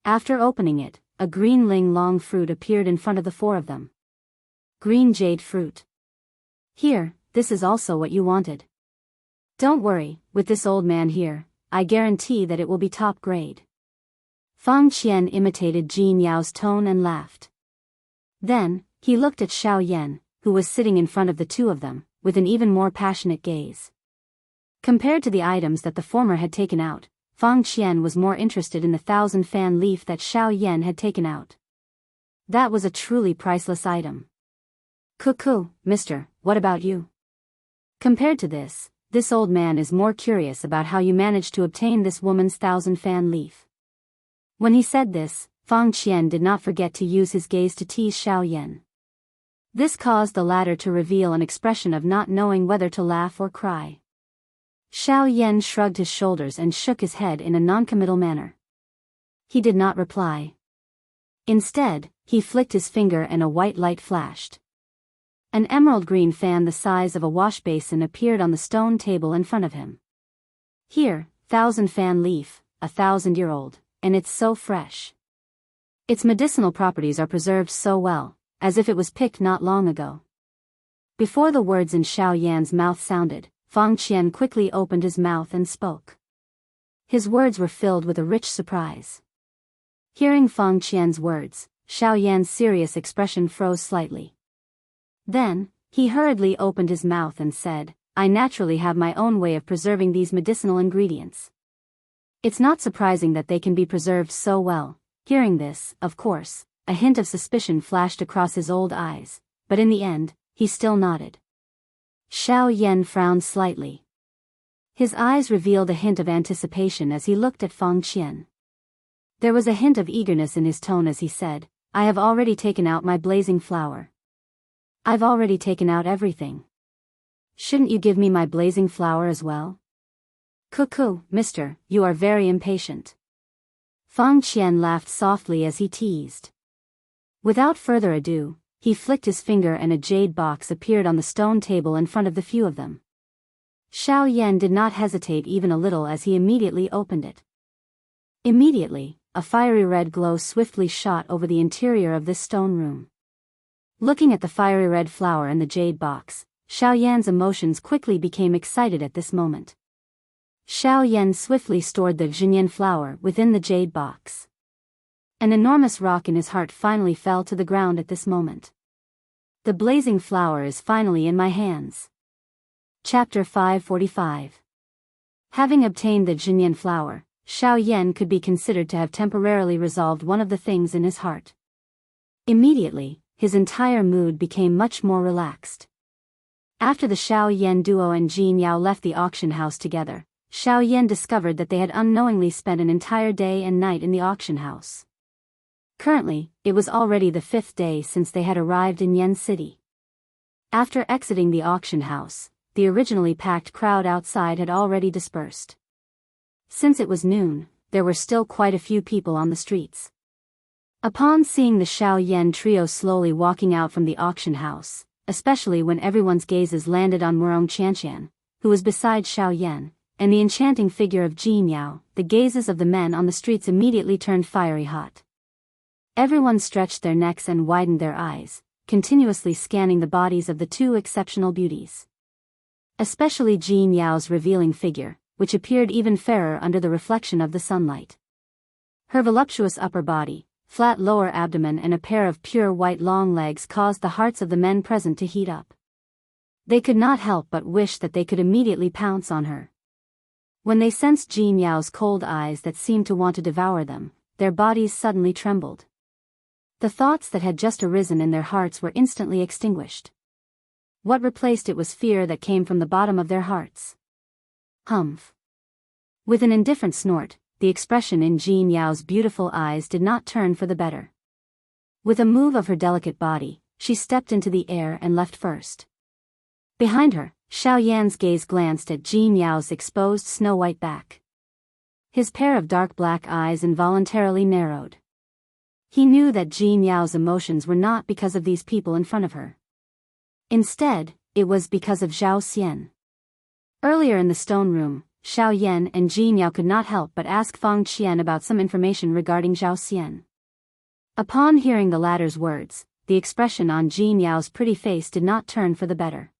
S1: After opening it, a green ling long fruit appeared in front of the 4 of them. "Green jade fruit. Here, this is also what you wanted. Don't worry, with this old man here, I guarantee that it will be top grade." Fang Qian imitated Jin Yao's tone and laughed. Then, he looked at Xiao Yan, who was sitting in front of the 2 of them, with an even more passionate gaze. Compared to the items that the former had taken out, Fang Qian was more interested in the 1,000 fan leaf that Xiao Yan had taken out. That was a truly priceless item. Cuckoo, mister, what about you? Compared to this old man is more curious about how you managed to obtain this woman's 1,000-fan leaf. When he said this, Fang Qian did not forget to use his gaze to tease Xiao Yan. This caused the latter to reveal an expression of not knowing whether to laugh or cry. Xiao Yan shrugged his shoulders and shook his head in a noncommittal manner. He did not reply. Instead, he flicked his finger and a white light flashed. An emerald green fan the size of a wash basin appeared on the stone table in front of him. Here, 1,000-fan leaf, 1,000-year-old, and it's so fresh. Its medicinal properties are preserved so well, as if it was picked not long ago. Before the words in Xiao Yan's mouth sounded, Fang Qian quickly opened his mouth and spoke. His words were filled with a rich surprise. Hearing Fang Qian's words, Xiao Yan's serious expression froze slightly. Then, he hurriedly opened his mouth and said, I naturally have my own way of preserving these medicinal ingredients. It's not surprising that they can be preserved so well. Hearing this, of course, a hint of suspicion flashed across his old eyes, but in the end, he still nodded. Xiao Yan frowned slightly. His eyes revealed a hint of anticipation as he looked at Fang Qian. There was a hint of eagerness in his tone as he said, I have already taken out my blazing flower. I've already taken out everything. Shouldn't you give me my blazing flower as well? Cuckoo, mister, you are very impatient. Fang Qian laughed softly as he teased. Without further ado, he flicked his finger and a jade box appeared on the stone table in front of the few of them. Xiao Yan did not hesitate even a little as he immediately opened it. Immediately, a fiery red glow swiftly shot over the interior of this stone room. Looking at the fiery red flower in the jade box, Xiao Yan's emotions quickly became excited at this moment. Xiao Yan swiftly stored the Jinyan flower within the jade box. An enormous rock in his heart finally fell to the ground at this moment. The blazing flower is finally in my hands. Chapter 545. Having obtained the Jinyan flower, Xiao Yan could be considered to have temporarily resolved one of the things in his heart. Immediately, his entire mood became much more relaxed. After the Xiao Yan duo and Jin Yao left the auction house together, Xiao Yan discovered that they had unknowingly spent an entire day and night in the auction house. Currently, it was already the 5th day since they had arrived in Yen City. After exiting the auction house, the originally packed crowd outside had already dispersed. Since it was noon, there were still quite a few people on the streets. Upon seeing the Xiao Yan trio slowly walking out from the auction house, especially when everyone's gazes landed on Murong Qianqian, who was beside Xiao Yan, and the enchanting figure of Jin Yao, the gazes of the men on the streets immediately turned fiery hot. Everyone stretched their necks and widened their eyes, continuously scanning the bodies of the two exceptional beauties. Especially Jin Yao's revealing figure, which appeared even fairer under the reflection of the sunlight. Her voluptuous upper body, flat lower abdomen and a pair of pure white long legs caused the hearts of the men present to heat up. They could not help but wish that they could immediately pounce on her. When they sensed Jin Yao's cold eyes that seemed to want to devour them, their bodies suddenly trembled. The thoughts that had just arisen in their hearts were instantly extinguished. What replaced it was fear that came from the bottom of their hearts. Humph. With an indifferent snort, the expression in Jin Yao's beautiful eyes did not turn for the better. With a move of her delicate body, she stepped into the air and left first. Behind her, Xiao Yan's gaze glanced at Jin Yao's exposed snow-white back. His pair of dark black eyes involuntarily narrowed. He knew that Jin Yao's emotions were not because of these people in front of her. Instead, it was because of Zhao Xian. Earlier in the stone room, Xiao Yan and Jin Yao could not help but ask Fang Qian about some information regarding Zhao Xian. Upon hearing the latter's words, the expression on Jin Yao's pretty face did not turn for the better.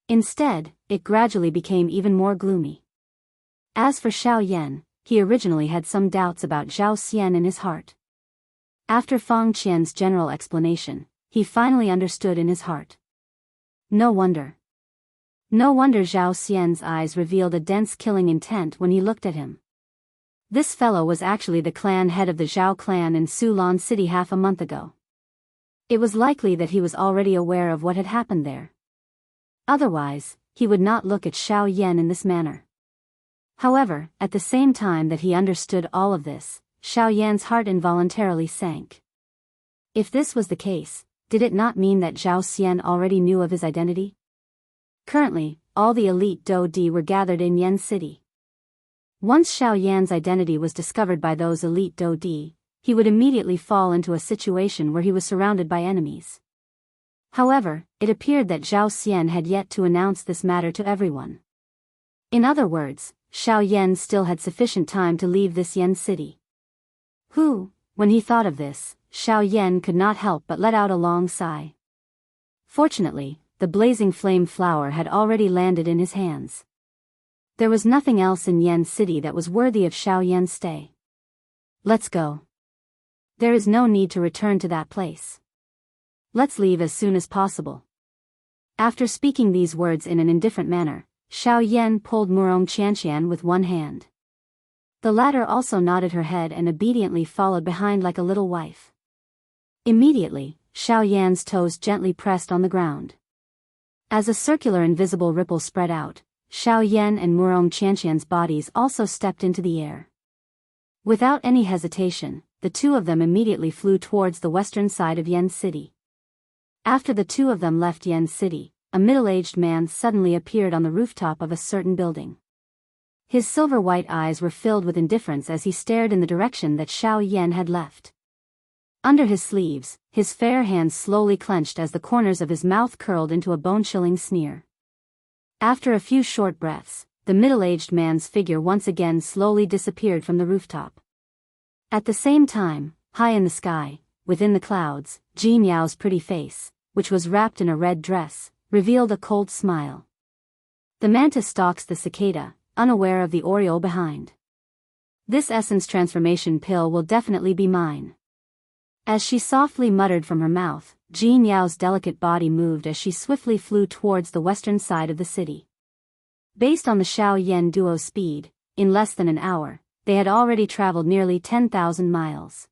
S1: Instead, it gradually became even more gloomy. As for Xiao Yan, he originally had some doubts about Zhao Xian in his heart. After Fang Qian's general explanation, he finally understood in his heart. No wonder. No wonder Zhao Xian's eyes revealed a dense killing intent when he looked at him. This fellow was actually the clan head of the Zhao clan in Sulan City half a month ago. It was likely that he was already aware of what had happened there. Otherwise, he would not look at Xiao Yan in this manner. However, at the same time that he understood all of this, Xiao Yan's heart involuntarily sank. If this was the case, did it not mean that Zhao Xian already knew of his identity? Currently, all the elite Dou Di were gathered in Yan City. Once Xiao Yan's identity was discovered by those elite Dou Di, he would immediately fall into a situation where he was surrounded by enemies. However, it appeared that Zhao Xian had yet to announce this matter to everyone. In other words, Xiao Yan still had sufficient time to leave this Yan City. When he thought of this, Xiao Yan could not help but let out a long sigh. Fortunately, the blazing flame flower had already landed in his hands. There was nothing else in Yan City that was worthy of Xiao Yan's stay. Let's go. There is no need to return to that place. Let's leave as soon as possible. After speaking these words in an indifferent manner, Xiao Yan pulled Murong Qianqian with one hand. The latter also nodded her head and obediently followed behind like a little wife. Immediately, Xiao Yan's toes gently pressed on the ground. As a circular invisible ripple spread out, Xiao Yan and Murong Qianqian's bodies also stepped into the air. Without any hesitation, the two of them immediately flew towards the western side of Yan City. After the two of them left Yan City, a middle-aged man suddenly appeared on the rooftop of a certain building. His silver-white eyes were filled with indifference as he stared in the direction that Xiao Yan had left. Under his sleeves, his fair hands slowly clenched as the corners of his mouth curled into a bone-chilling sneer. After a few short breaths, the middle-aged man's figure once again slowly disappeared from the rooftop. At the same time, high in the sky, within the clouds, Jin Yao's pretty face, which was wrapped in a red dress, revealed a cold smile. The mantis stalks the cicada, unaware of the oriole behind. This essence transformation pill will definitely be mine. As she softly muttered from her mouth, Jin Yao's delicate body moved as she swiftly flew towards the western side of the city. Based on the Xiao Yan duo's speed, in less than an hour, they had already traveled nearly 10,000 miles.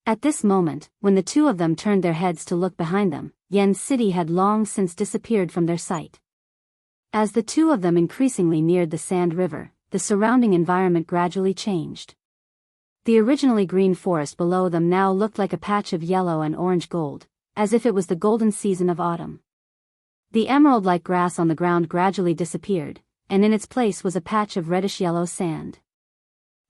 S1: At this moment, when the two of them turned their heads to look behind them, Yan City had long since disappeared from their sight. As the two of them increasingly neared the Sand River, the surrounding environment gradually changed. The originally green forest below them now looked like a patch of yellow and orange gold, as if it was the golden season of autumn. The emerald-like grass on the ground gradually disappeared, and in its place was a patch of reddish-yellow sand.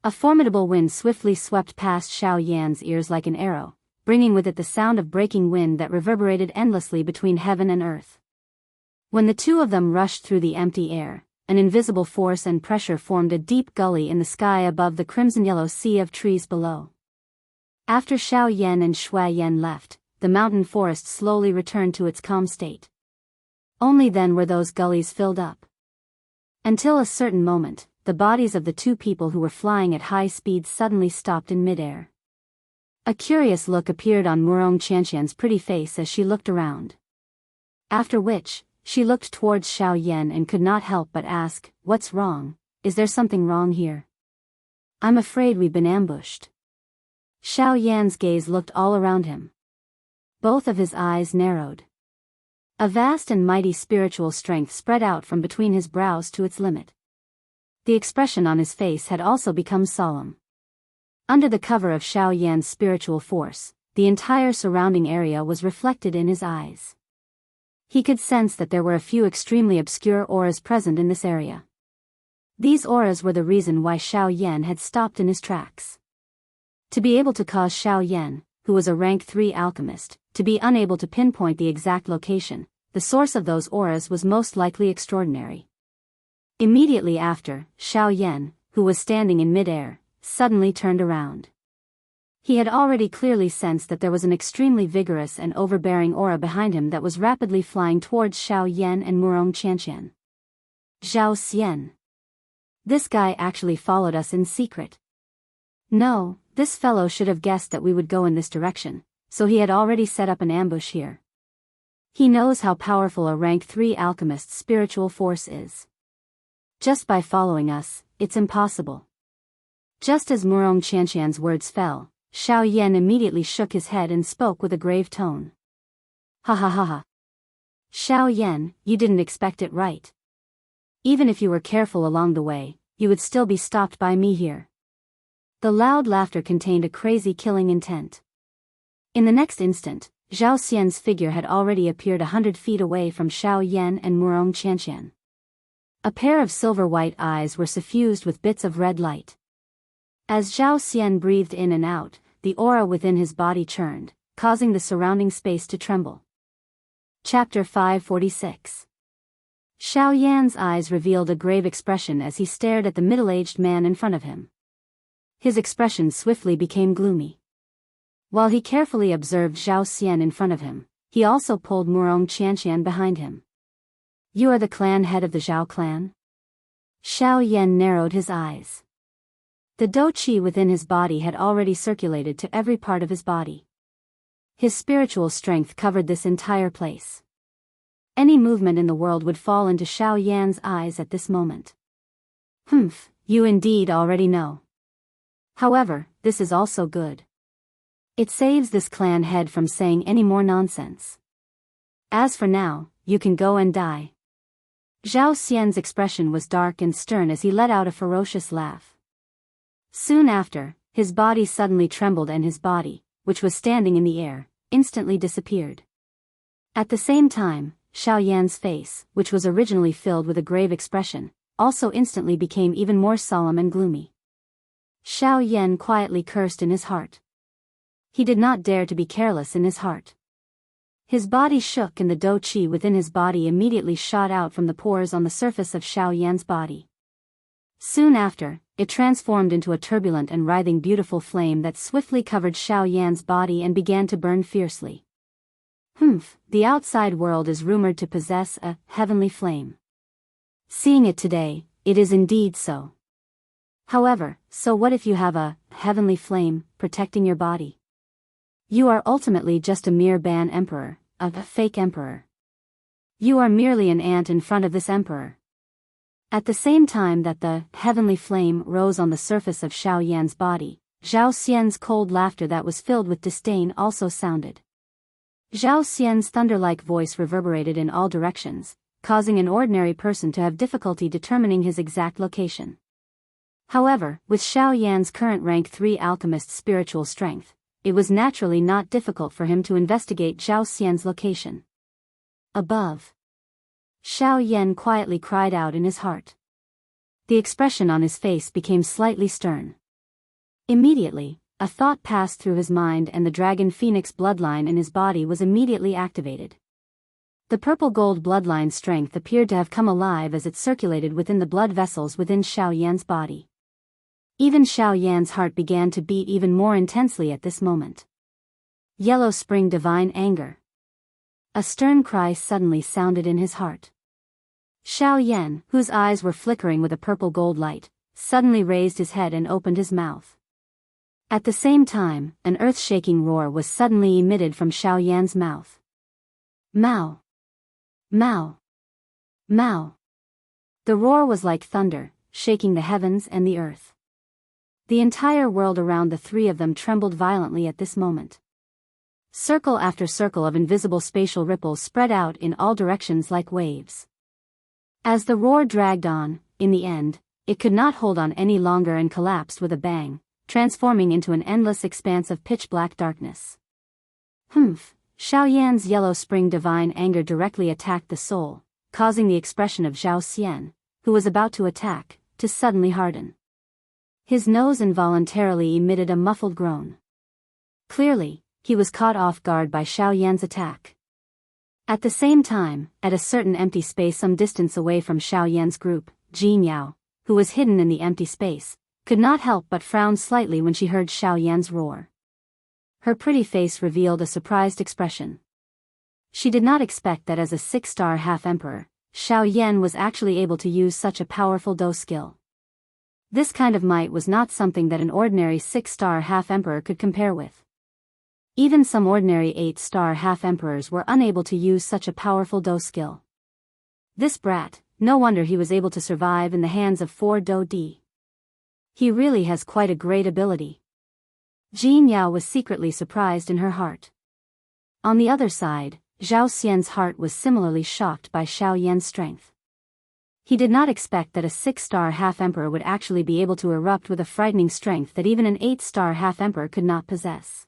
S1: A formidable wind swiftly swept past Xiao Yan's ears like an arrow, bringing with it the sound of breaking wind that reverberated endlessly between heaven and earth. When the two of them rushed through the empty air, an invisible force and pressure formed a deep gully in the sky above the crimson-yellow sea of trees below. After Xiao Yan and Shui Yan left, the mountain forest slowly returned to its calm state. Only then were those gullies filled up. Until a certain moment, the bodies of the two people who were flying at high speed suddenly stopped in midair. A curious look appeared on Murong Qianqian's pretty face as she looked around. After which, she looked towards Xiao Yan and could not help but ask, "What's wrong? Is there something wrong here? I'm afraid we've been ambushed." Xiao Yan's gaze looked all around him. Both of his eyes narrowed. A vast and mighty spiritual strength spread out from between his brows to its limit. The expression on his face had also become solemn. Under the cover of Xiao Yan's spiritual force, the entire surrounding area was reflected in his eyes. He could sense that there were a few extremely obscure auras present in this area. These auras were the reason why Xiao Yan had stopped in his tracks. To be able to cause Xiao Yan, who was a rank 3 alchemist, to be unable to pinpoint the exact location, the source of those auras was most likely extraordinary. Immediately after, Xiao Yan, who was standing in midair, suddenly turned around. He had already clearly sensed that there was an extremely vigorous and overbearing aura behind him that was rapidly flying towards Xiao Yan and Murong Qianqian. Zhao Xian. This guy actually followed us in secret. No, this fellow should have guessed that we would go in this direction, so he had already set up an ambush here. He knows how powerful a rank 3 alchemist's spiritual force is. Just by following us, it's impossible. Just as Murong Qianqian's words fell, Xiao Yan immediately shook his head and spoke with a grave tone. Ha ha ha ha. Xiao Yan, you didn't expect it, right? Even if you were careful along the way, you would still be stopped by me here. The loud laughter contained a crazy killing intent. In the next instant, Zhao Xian's figure had already appeared 100 feet away from Xiao Yan and Murong Qianqian. A pair of silver-white eyes were suffused with bits of red light. As Zhao Xian breathed in and out, the aura within his body churned, causing the surrounding space to tremble. Chapter 546. Xiao Yan's eyes revealed a grave expression as he stared at the middle-aged man in front of him. His expression swiftly became gloomy. While he carefully observed Zhao Xian in front of him, he also pulled Murong Qianqian behind him. You are the clan head of the Zhao clan? Xiao Yan narrowed his eyes. The dou qi within his body had already circulated to every part of his body. His spiritual strength covered this entire place. Any movement in the world would fall into Xiao Yan's eyes at this moment. Humph, you indeed already know. However, this is also good. It saves this clan head from saying any more nonsense. As for now, you can go and die. Zhao Xian's expression was dark and stern as he let out a ferocious laugh. Soon after, his body suddenly trembled and his body, which was standing in the air, instantly disappeared. At the same time, Xiao Yan's face, which was originally filled with a grave expression, also instantly became even more solemn and gloomy. Xiao Yan quietly cursed in his heart. He did not dare to be careless in his heart. His body shook and the dou qi within his body immediately shot out from the pores on the surface of Xiao Yan's body. Soon after, it transformed into a turbulent and writhing beautiful flame that swiftly covered Xiao Yan's body and began to burn fiercely. Humph, the outside world is rumored to possess a heavenly flame. Seeing it today, it is indeed so. However, so what if you have a heavenly flame protecting your body? You are ultimately just a mere ban emperor, a fake emperor. You are merely an ant in front of this emperor. At the same time that the heavenly flame rose on the surface of Xiao Yan's body, Zhao Xian's cold laughter that was filled with disdain also sounded. Zhao Xian's thunder-like voice reverberated in all directions, causing an ordinary person to have difficulty determining his exact location. However, with Xiao Yan's current rank 3 alchemist's spiritual strength, it was naturally not difficult for him to investigate Zhao Xian's location. Above. Xiao Yan quietly cried out in his heart. The expression on his face became slightly stern. Immediately, a thought passed through his mind and the dragon phoenix bloodline in his body was immediately activated. The purple gold bloodline strength appeared to have come alive as it circulated within the blood vessels within Xiao Yan's body. Even Xiao Yan's heart began to beat even more intensely at this moment. Yellow Spring Divine Anger. A stern cry suddenly sounded in his heart. Xiao Yan, whose eyes were flickering with a purple gold light, suddenly raised his head and opened his mouth. At the same time, an earth-shaking roar was suddenly emitted from Xiao Yan's mouth. Mao! Mao! Mao! The roar was like thunder, shaking the heavens and the earth. The entire world around the three of them trembled violently at this moment. Circle after circle of invisible spatial ripples spread out in all directions like waves. As the roar dragged on, in the end, it could not hold on any longer and collapsed with a bang, transforming into an endless expanse of pitch-black darkness. Humph! Xiao Yan's Yellow Spring Divine Anger directly attacked the soul, causing the expression of Zhao Xian, who was about to attack, to suddenly harden. His nose involuntarily emitted a muffled groan. Clearly, he was caught off guard by Xiao Yan's attack. At the same time, at a certain empty space some distance away from Xiao Yan's group, Jin Yao, who was hidden in the empty space, could not help but frown slightly when she heard Xiao Yan's roar. Her pretty face revealed a surprised expression. She did not expect that as a 6-star half-emperor, Xiao Yan was actually able to use such a powerful dou skill. This kind of might was not something that an ordinary 6-star half-emperor could compare with. Even some ordinary 8-star half-emperors were unable to use such a powerful dou skill. This brat, no wonder he was able to survive in the hands of 4 dou di. He really has quite a great ability. Jin Yao was secretly surprised in her heart. On the other side, Zhao Xian's heart was similarly shocked by Xiao Yan's strength. He did not expect that a 6-star half-emperor would actually be able to erupt with a frightening strength that even an 8-star half-emperor could not possess.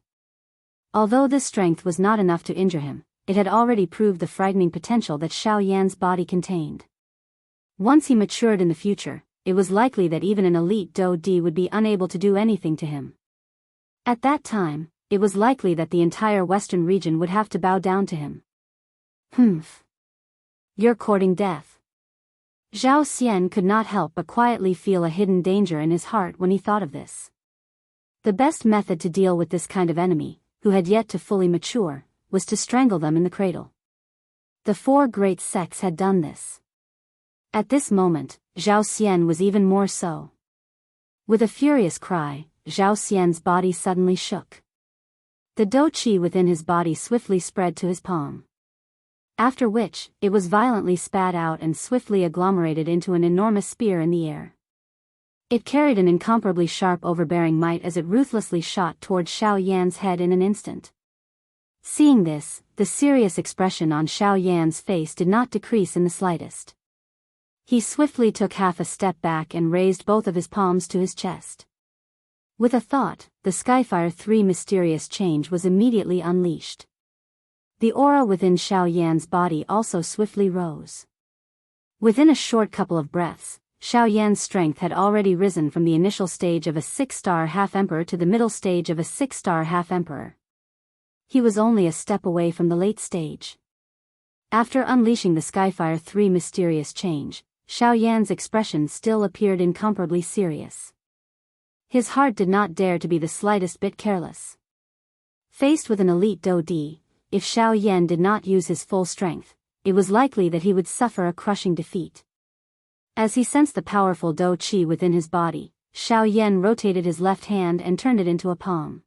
S1: Although this strength was not enough to injure him, it had already proved the frightening potential that Xiao Yan's body contained. Once he matured in the future, it was likely that even an elite Dou Di would be unable to do anything to him. At that time, it was likely that the entire western region would have to bow down to him. Humph. You're courting death. Zhao Xian could not help but quietly feel a hidden danger in his heart when he thought of this. The best method to deal with this kind of enemy, who had yet to fully mature, was to strangle them in the cradle. The 4 great sects had done this. At this moment, Zhao Xian was even more so. With a furious cry, Zhao Xian's body suddenly shook. The dou qi within his body swiftly spread to his palm. After which, it was violently spat out and swiftly agglomerated into an enormous spear in the air. It carried an incomparably sharp overbearing might as it ruthlessly shot toward Xiao Yan's head in an instant. Seeing this, the serious expression on Xiao Yan's face did not decrease in the slightest. He swiftly took half a step back and raised both of his palms to his chest. With a thought, the Skyfire 3 mysterious change was immediately unleashed. The aura within Xiao Yan's body also swiftly rose. Within a short couple of breaths, Xiao Yan's strength had already risen from the initial stage of a 6-star half-emperor to the middle stage of a 6-star half-emperor. He was only a step away from the late stage. After unleashing the Skyfire 3 mysterious change, Xiao Yan's expression still appeared incomparably serious. His heart did not dare to be the slightest bit careless. Faced with an elite Dou Di, if Xiao Yan did not use his full strength, it was likely that he would suffer a crushing defeat. As he sensed the powerful dou qi within his body, Xiao Yan rotated his left hand and turned it into a palm.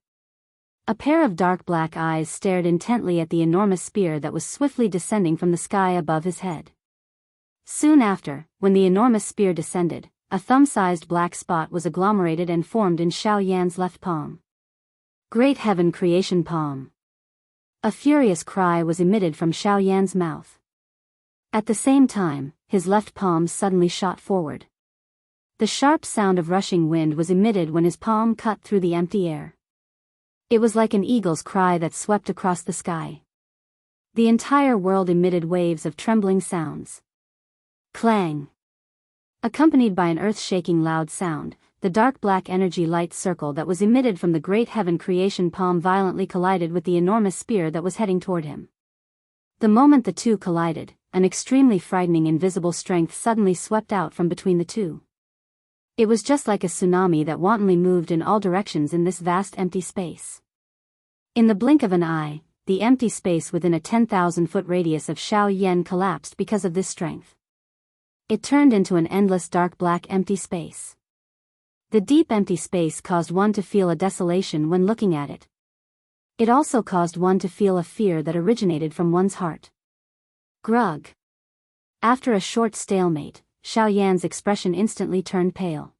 S1: A pair of dark black eyes stared intently at the enormous spear that was swiftly descending from the sky above his head. Soon after, when the enormous spear descended, a thumb-sized black spot was agglomerated and formed in Xiao Yan's left palm. Great Heaven Creation Palm. A furious cry was emitted from Xiao Yan's mouth. At the same time, his left palm suddenly shot forward. The sharp sound of rushing wind was emitted when his palm cut through the empty air. It was like an eagle's cry that swept across the sky. The entire world emitted waves of trembling sounds. Clang! Accompanied by an earth-shaking loud sound, the dark black energy light circle that was emitted from the Great Heaven Creation Palm violently collided with the enormous spear that was heading toward him. The moment the two collided, an extremely frightening invisible strength suddenly swept out from between the two. It was just like a tsunami that wantonly moved in all directions in this vast empty space. In the blink of an eye, the empty space within a 10,000-foot radius of Xiao Yan collapsed because of this strength. It turned into an endless dark black empty space. The deep empty space caused one to feel a desolation when looking at it. It also caused one to feel a fear that originated from one's heart. Grug. After a short stalemate, Xiao Yan's expression instantly turned pale.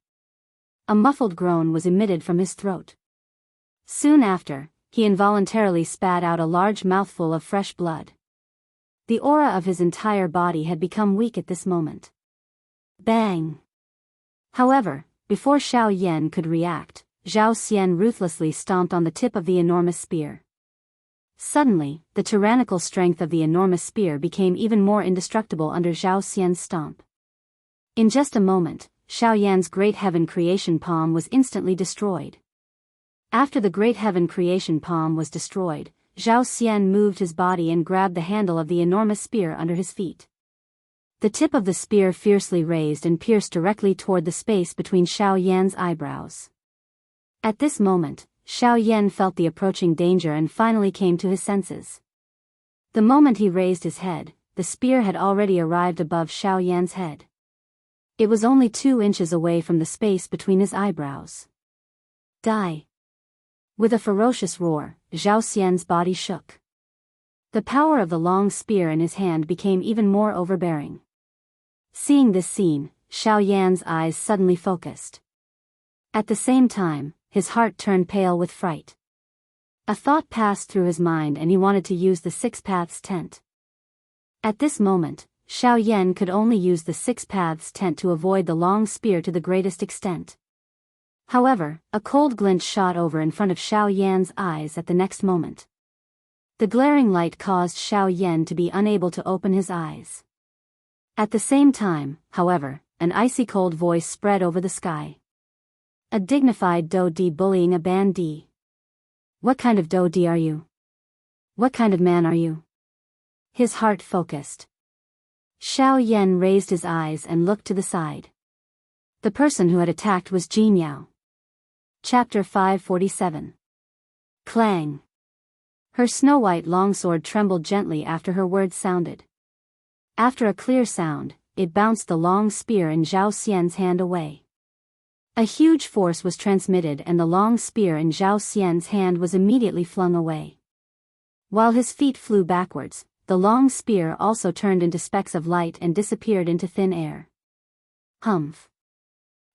S1: A muffled groan was emitted from his throat. Soon after, he involuntarily spat out a large mouthful of fresh blood. The aura of his entire body had become weak at this moment. Bang! However, before Xiao Yan could react, Zhao Xian ruthlessly stomped on the tip of the enormous spear. Suddenly, the tyrannical strength of the enormous spear became even more indestructible under Zhao Xian's stomp. In just a moment, Xiao Yan's Great Heaven Creation Palm was instantly destroyed. After the Great Heaven Creation Palm was destroyed, Zhao Xian moved his body and grabbed the handle of the enormous spear under his feet. The tip of the spear fiercely raised and pierced directly toward the space between Xiao Yan's eyebrows. At this moment, Xiao Yan felt the approaching danger and finally came to his senses. The moment he raised his head, the spear had already arrived above Xiao Yan's head. It was only 2 inches away from the space between his eyebrows. Die! With a ferocious roar, Zhao Xian's body shook. The power of the long spear in his hand became even more overbearing. Seeing this scene, Xiao Yan's eyes suddenly focused. At the same time, his heart turned pale with fright. A thought passed through his mind and he wanted to use the Six Paths tent. At this moment, Xiao Yan could only use the Six Paths tent to avoid the long spear to the greatest extent. However, a cold glint shot over in front of Xiao Yan's eyes at the next moment. The glaring light caused Xiao Yan to be unable to open his eyes. At the same time, however, an icy cold voice spread over the sky. A dignified Do Di bullying a bandee. What kind of Do Di are you? What kind of man are you? His heart focused. Xiao Yan raised his eyes and looked to the side. The person who had attacked was Jin Yao. Chapter 547. Clang. Her snow-white longsword trembled gently after her words sounded. After a clear sound, it bounced the long spear in Zhao Xian's hand away. A huge force was transmitted and the long spear in Zhao Xian's hand was immediately flung away. While his feet flew backwards, the long spear also turned into specks of light and disappeared into thin air. Humph.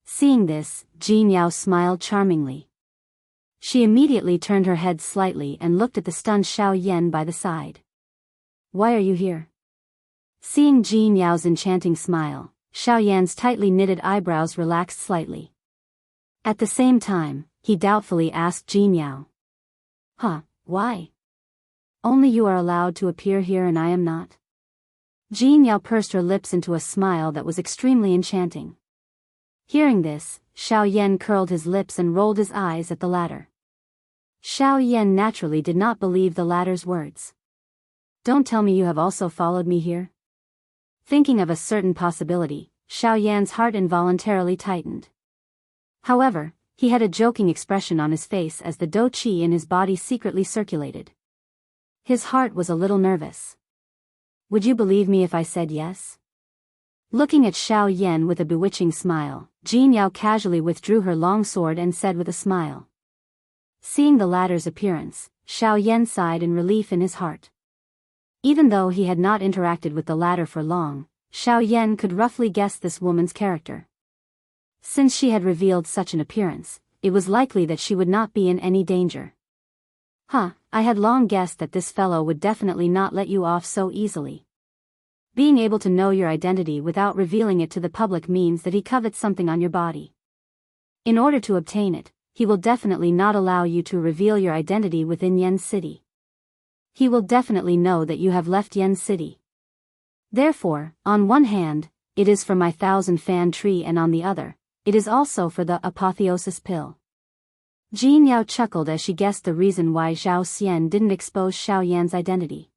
S1: Seeing this, Jin Yao smiled charmingly. She immediately turned her head slightly and looked at the stunned Xiao Yan by the side. Why are you here? Seeing Jin Yao's enchanting smile, Xiao Yan's tightly knitted eyebrows relaxed slightly. At the same time, he doubtfully asked Jin Yao. Why? Only you are allowed to appear here and I am not. Jin Yao pursed her lips into a smile that was extremely enchanting. Hearing this, Xiao Yan curled his lips and rolled his eyes at the latter. Xiao Yan naturally did not believe the latter's words. Don't tell me you have also followed me here? Thinking of a certain possibility, Xiao Yan's heart involuntarily tightened. However, he had a joking expression on his face as the Do Qi in his body secretly circulated. His heart was a little nervous. Would you believe me if I said yes? Looking at Xiao Yan with a bewitching smile, Jin Yao casually withdrew her long sword and said with a smile. Seeing the latter's appearance, Xiao Yan sighed in relief in his heart. Even though he had not interacted with the latter for long, Xiao Yan could roughly guess this woman's character. Since she had revealed such an appearance, it was likely that she would not be in any danger. I had long guessed that this fellow would definitely not let you off so easily. Being able to know your identity without revealing it to the public means that he covets something on your body. In order to obtain it, he will definitely not allow you to reveal your identity within Yen City. He will definitely know that you have left Yen City. Therefore, on one hand, it is for my 1,000-fan tree and on the other, it is also for the apotheosis pill. Jin Yao chuckled as she guessed the reason why Zhao Xian didn't expose Xiao Yan's identity.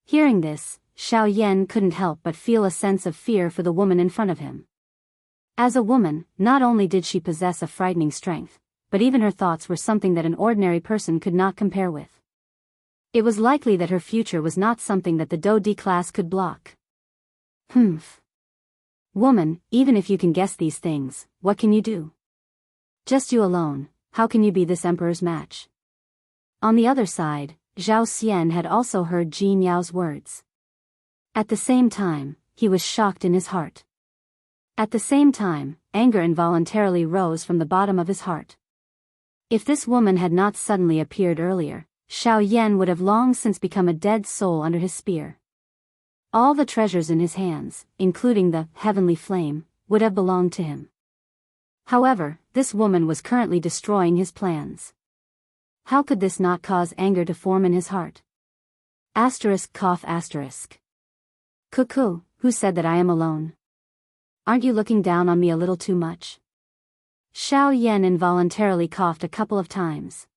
S1: Hearing this, Xiao Yan couldn't help but feel a sense of fear for the woman in front of him. As a woman, not only did she possess a frightening strength, but even her thoughts were something that an ordinary person could not compare with. It was likely that her future was not something that the Do Di class could block. Woman, even if you can guess these things, what can you do? Just you alone, how can you be this emperor's match? On the other side, Zhao Xian had also heard Jin Yao's words. At the same time, he was shocked in his heart. At the same time, anger involuntarily rose from the bottom of his heart. If this woman had not suddenly appeared earlier, Xiao Yan would have long since become a dead soul under his spear. All the treasures in his hands, including the heavenly flame, would have belonged to him. However, this woman was currently destroying his plans. How could this not cause anger to form in his heart? Cuckoo, who said that I am alone? Aren't you looking down on me a little too much? Xiao Yan involuntarily coughed a couple of times.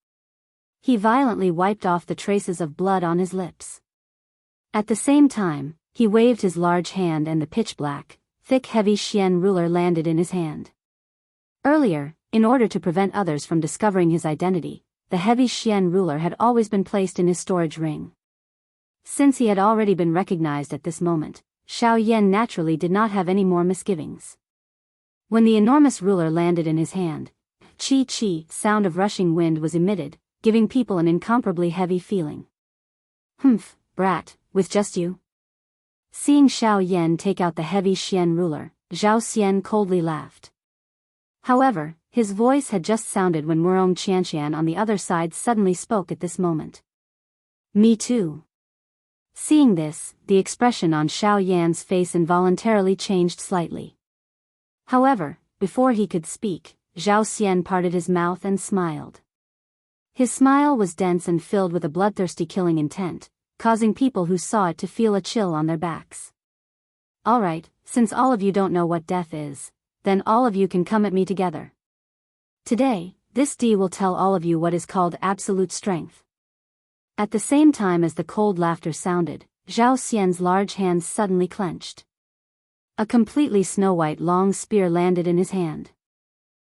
S1: He violently wiped off the traces of blood on his lips. At the same time, he waved his large hand and the pitch-black, thick heavy Xian ruler landed in his hand. Earlier, in order to prevent others from discovering his identity, the heavy Xian ruler had always been placed in his storage ring. Since he had already been recognized at this moment, Xiao Yan naturally did not have any more misgivings. When the enormous ruler landed in his hand, chi-chi sound of rushing wind was emitted, giving people an incomparably heavy feeling. Brat, with just you? Seeing Xiao Yan take out the heavy Xian ruler, Zhao Xian coldly laughed. However, His voice had just sounded when Murong Qianqian on the other side suddenly spoke at this moment. Me too. Seeing this, the expression on Xiao Yan's face involuntarily changed slightly. However, before he could speak, Zhao Xian parted his mouth and smiled. His smile was dense and filled with a bloodthirsty killing intent, causing people who saw it to feel a chill on their backs. Alright, since all of you don't know what death is, then all of you can come at me together. Today, this D will tell all of you what is called absolute strength. At the same time as the cold laughter sounded, Zhao Xian's large hands suddenly clenched. A completely snow-white long spear landed in his hand.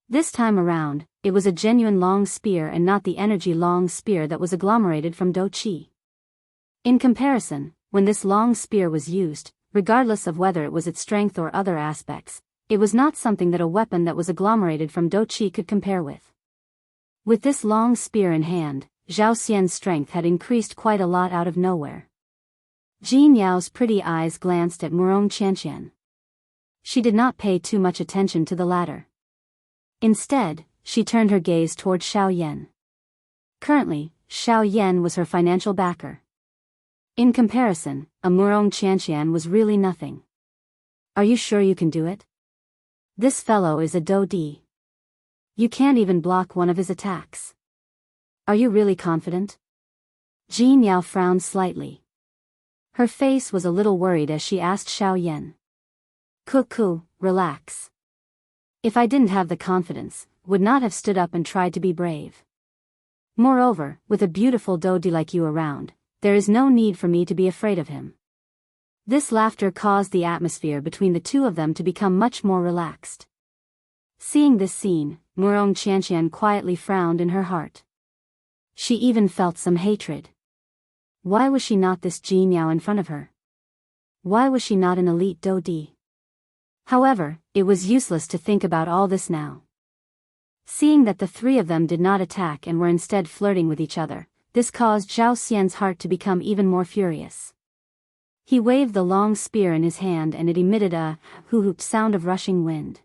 S1: This time around, it was a genuine long spear and not the energy long spear that was agglomerated from Do Qi. In comparison, when this long spear was used, regardless of whether it was its strength or other aspects, it was not something that a weapon that was agglomerated from Do Qi could compare with. With this long spear in hand, Zhao Xian's strength had increased quite a lot out of nowhere. Jin Yao's pretty eyes glanced at Murong Qianqian. She did not pay too much attention to the latter. Instead, she turned her gaze toward Xiao Yan. Currently, Xiao Yan was her financial backer. In comparison, a Murong Qianqian was really nothing. Are you sure you can do it? This fellow is a Do Di. You can't even block one of his attacks. Are you really confident? Jin Yao frowned slightly. Her face was a little worried as she asked Xiao Yan. Cuckoo, relax. If I didn't have the confidence, would not have stood up and tried to be brave. Moreover, with a beautiful Do Di like you around, there is no need for me to be afraid of him. This laughter caused the atmosphere between the two of them to become much more relaxed. Seeing this scene, Murong Qianqian quietly frowned in her heart. She even felt some hatred. Why was she not this Jin Yao in front of her? Why was she not an elite Do Di? However, it was useless to think about all this now. Seeing that the three of them did not attack and were instead flirting with each other, this caused Zhao Xian's heart to become even more furious. He waved the long spear in his hand and it emitted a hoo-hoot sound of rushing wind.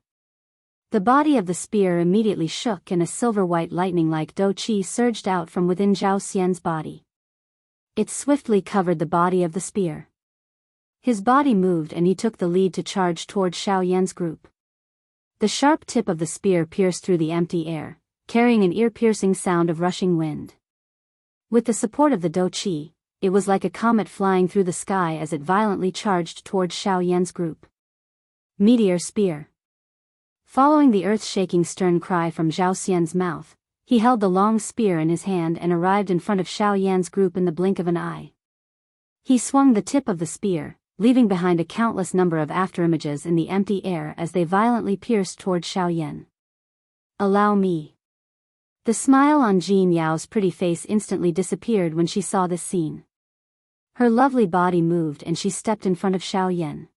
S1: The body of the spear immediately shook and a silver-white lightning-like Do Qi surged out from within Zhao Xian's body. It swiftly covered the body of the spear. His body moved and he took the lead to charge toward Xiao Yan's group. The sharp tip of the spear pierced through the empty air, carrying an ear-piercing sound of rushing wind. With the support of the Do Qi, it was like a comet flying through the sky as it violently charged toward Xiao Yan's group. Meteor spear. Following the earth-shaking stern cry from Zhao Xian's mouth, he held the long spear in his hand and arrived in front of Xiao Yan's group in the blink of an eye. He swung the tip of the spear, leaving behind a countless number of afterimages in the empty air as they violently pierced toward Xiao Yan. Allow me. The smile on Jin Yao's pretty face instantly disappeared when she saw this scene. Her lovely body moved and she stepped in front of Xiao Yan.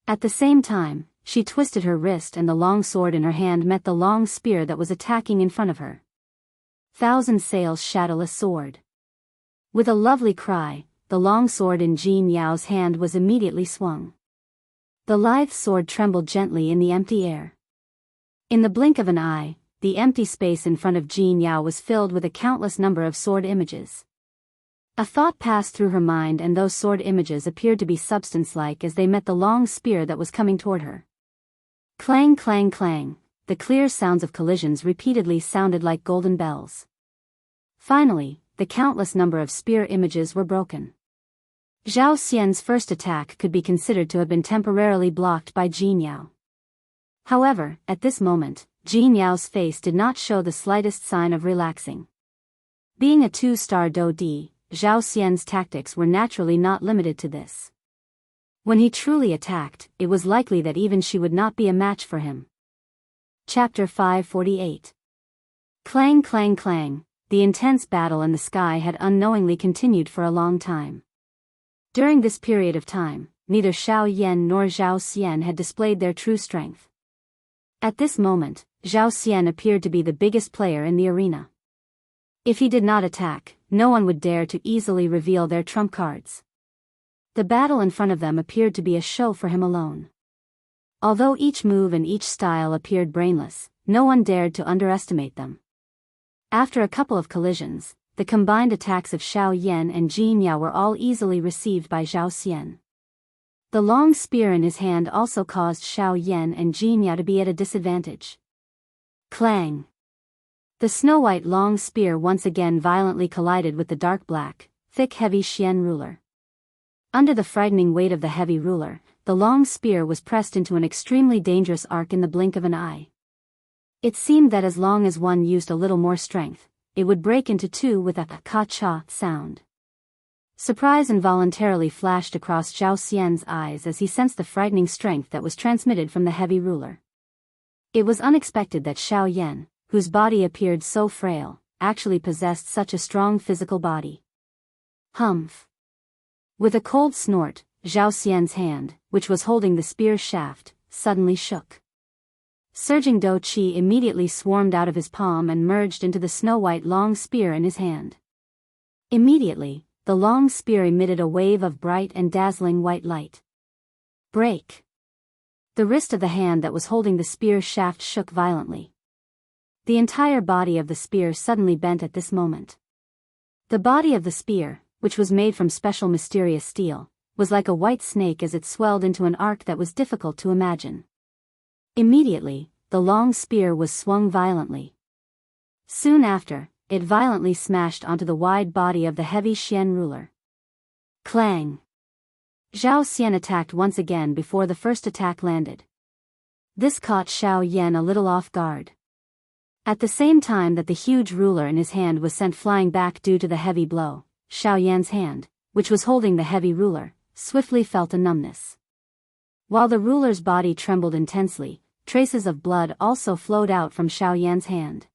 S1: At the same time, she twisted her wrist and the long sword in her hand met the long spear that was attacking in front of her. Thousand sails shadowless sword. With a lovely cry, the long sword in Jin Yao's hand was immediately swung. The lithe sword trembled gently in the empty air. In the blink of an eye, the empty space in front of Jin Yao was filled with a countless number of sword images. A thought passed through her mind and those sword images appeared to be substance-like as they met the long spear that was coming toward her. Clang clang clang, the clear sounds of collisions repeatedly sounded like golden bells. Finally, the countless number of spear images were broken. Zhao Xian's first attack could be considered to have been temporarily blocked by Jin Yao. However, at this moment, Jin Yao's face did not show the slightest sign of relaxing. Being a two-star Do Di, Zhao Xian's tactics were naturally not limited to this. When he truly attacked, it was likely that even she would not be a match for him. Chapter 548. Clang clang clang, the intense battle in the sky had unknowingly continued for a long time. During this period of time, neither Xiao Yan nor Zhao Xian had displayed their true strength. At this moment, Zhao Xian appeared to be the biggest player in the arena. If he did not attack, no one would dare to easily reveal their trump cards. The battle in front of them appeared to be a show for him alone. Although each move and each style appeared brainless, no one dared to underestimate them. After a couple of collisions, the combined attacks of Xiao Yan and Jin Yao were all easily received by Zhao Xian. The long spear in his hand also caused Xiao Yan and Jin Yao to be at a disadvantage. Clang! The snow-white long spear once again violently collided with the dark black, thick heavy Xian ruler. Under the frightening weight of the heavy ruler, the long spear was pressed into an extremely dangerous arc in the blink of an eye. It seemed that as long as one used a little more strength, it would break into two with a ka-cha sound. Surprise involuntarily flashed across Zhao Xian's eyes as he sensed the frightening strength that was transmitted from the heavy ruler. It was unexpected that Xiao Yan, whose body appeared so frail, actually possessed such a strong physical body. Humph! With a cold snort, Zhao Xian's hand, which was holding the spear shaft, suddenly shook. Surging dou qi immediately swarmed out of his palm and merged into the snow-white long spear in his hand. Immediately, the long spear emitted a wave of bright and dazzling white light. Break! The wrist of the hand that was holding the spear shaft shook violently. The entire body of the spear suddenly bent at this moment. The body of the spear, which was made from special mysterious steel, was like a white snake as it swelled into an arc that was difficult to imagine. Immediately, the long spear was swung violently. Soon after, it violently smashed onto the wide body of the heavy Xian ruler. Clang! Zhao Xian attacked once again before the first attack landed. This caught Xiao Yan a little off guard. At the same time that the huge ruler in his hand was sent flying back due to the heavy blow, Xiao Yan's hand, which was holding the heavy ruler, swiftly felt a numbness. While the ruler's body trembled intensely, traces of blood also flowed out from Xiao Yan's hand.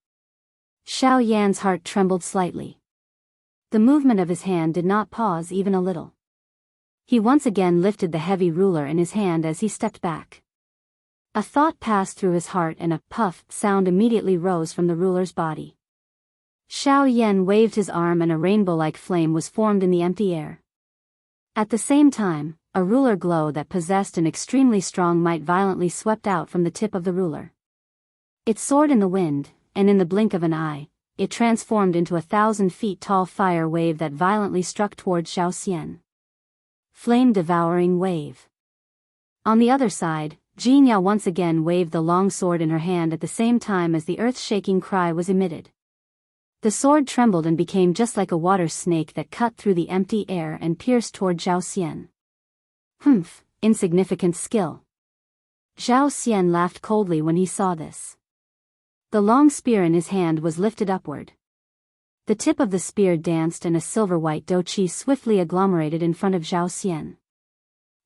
S1: Xiao Yan's heart trembled slightly. The movement of his hand did not pause even a little. He once again lifted the heavy ruler in his hand as he stepped back. A thought passed through his heart and a puff sound immediately rose from the ruler's body. Xiao Yan waved his arm and a rainbow-like flame was formed in the empty air. At the same time, a ruler glow that possessed an extremely strong might violently swept out from the tip of the ruler. It soared in the wind, and in the blink of an eye, it transformed into 1,000 feet tall fire wave that violently struck towards Zhao Xian. Flame-devouring wave. On the other side, Jin Yao once again waved the long sword in her hand at the same time as the earth-shaking cry was emitted. The sword trembled and became just like a water snake that cut through the empty air and pierced toward Zhao Xian. Humph, insignificant skill. Zhao Xian laughed coldly when he saw this. The long spear in his hand was lifted upward. The tip of the spear danced and a silver-white dou qi swiftly agglomerated in front of Zhao Xian.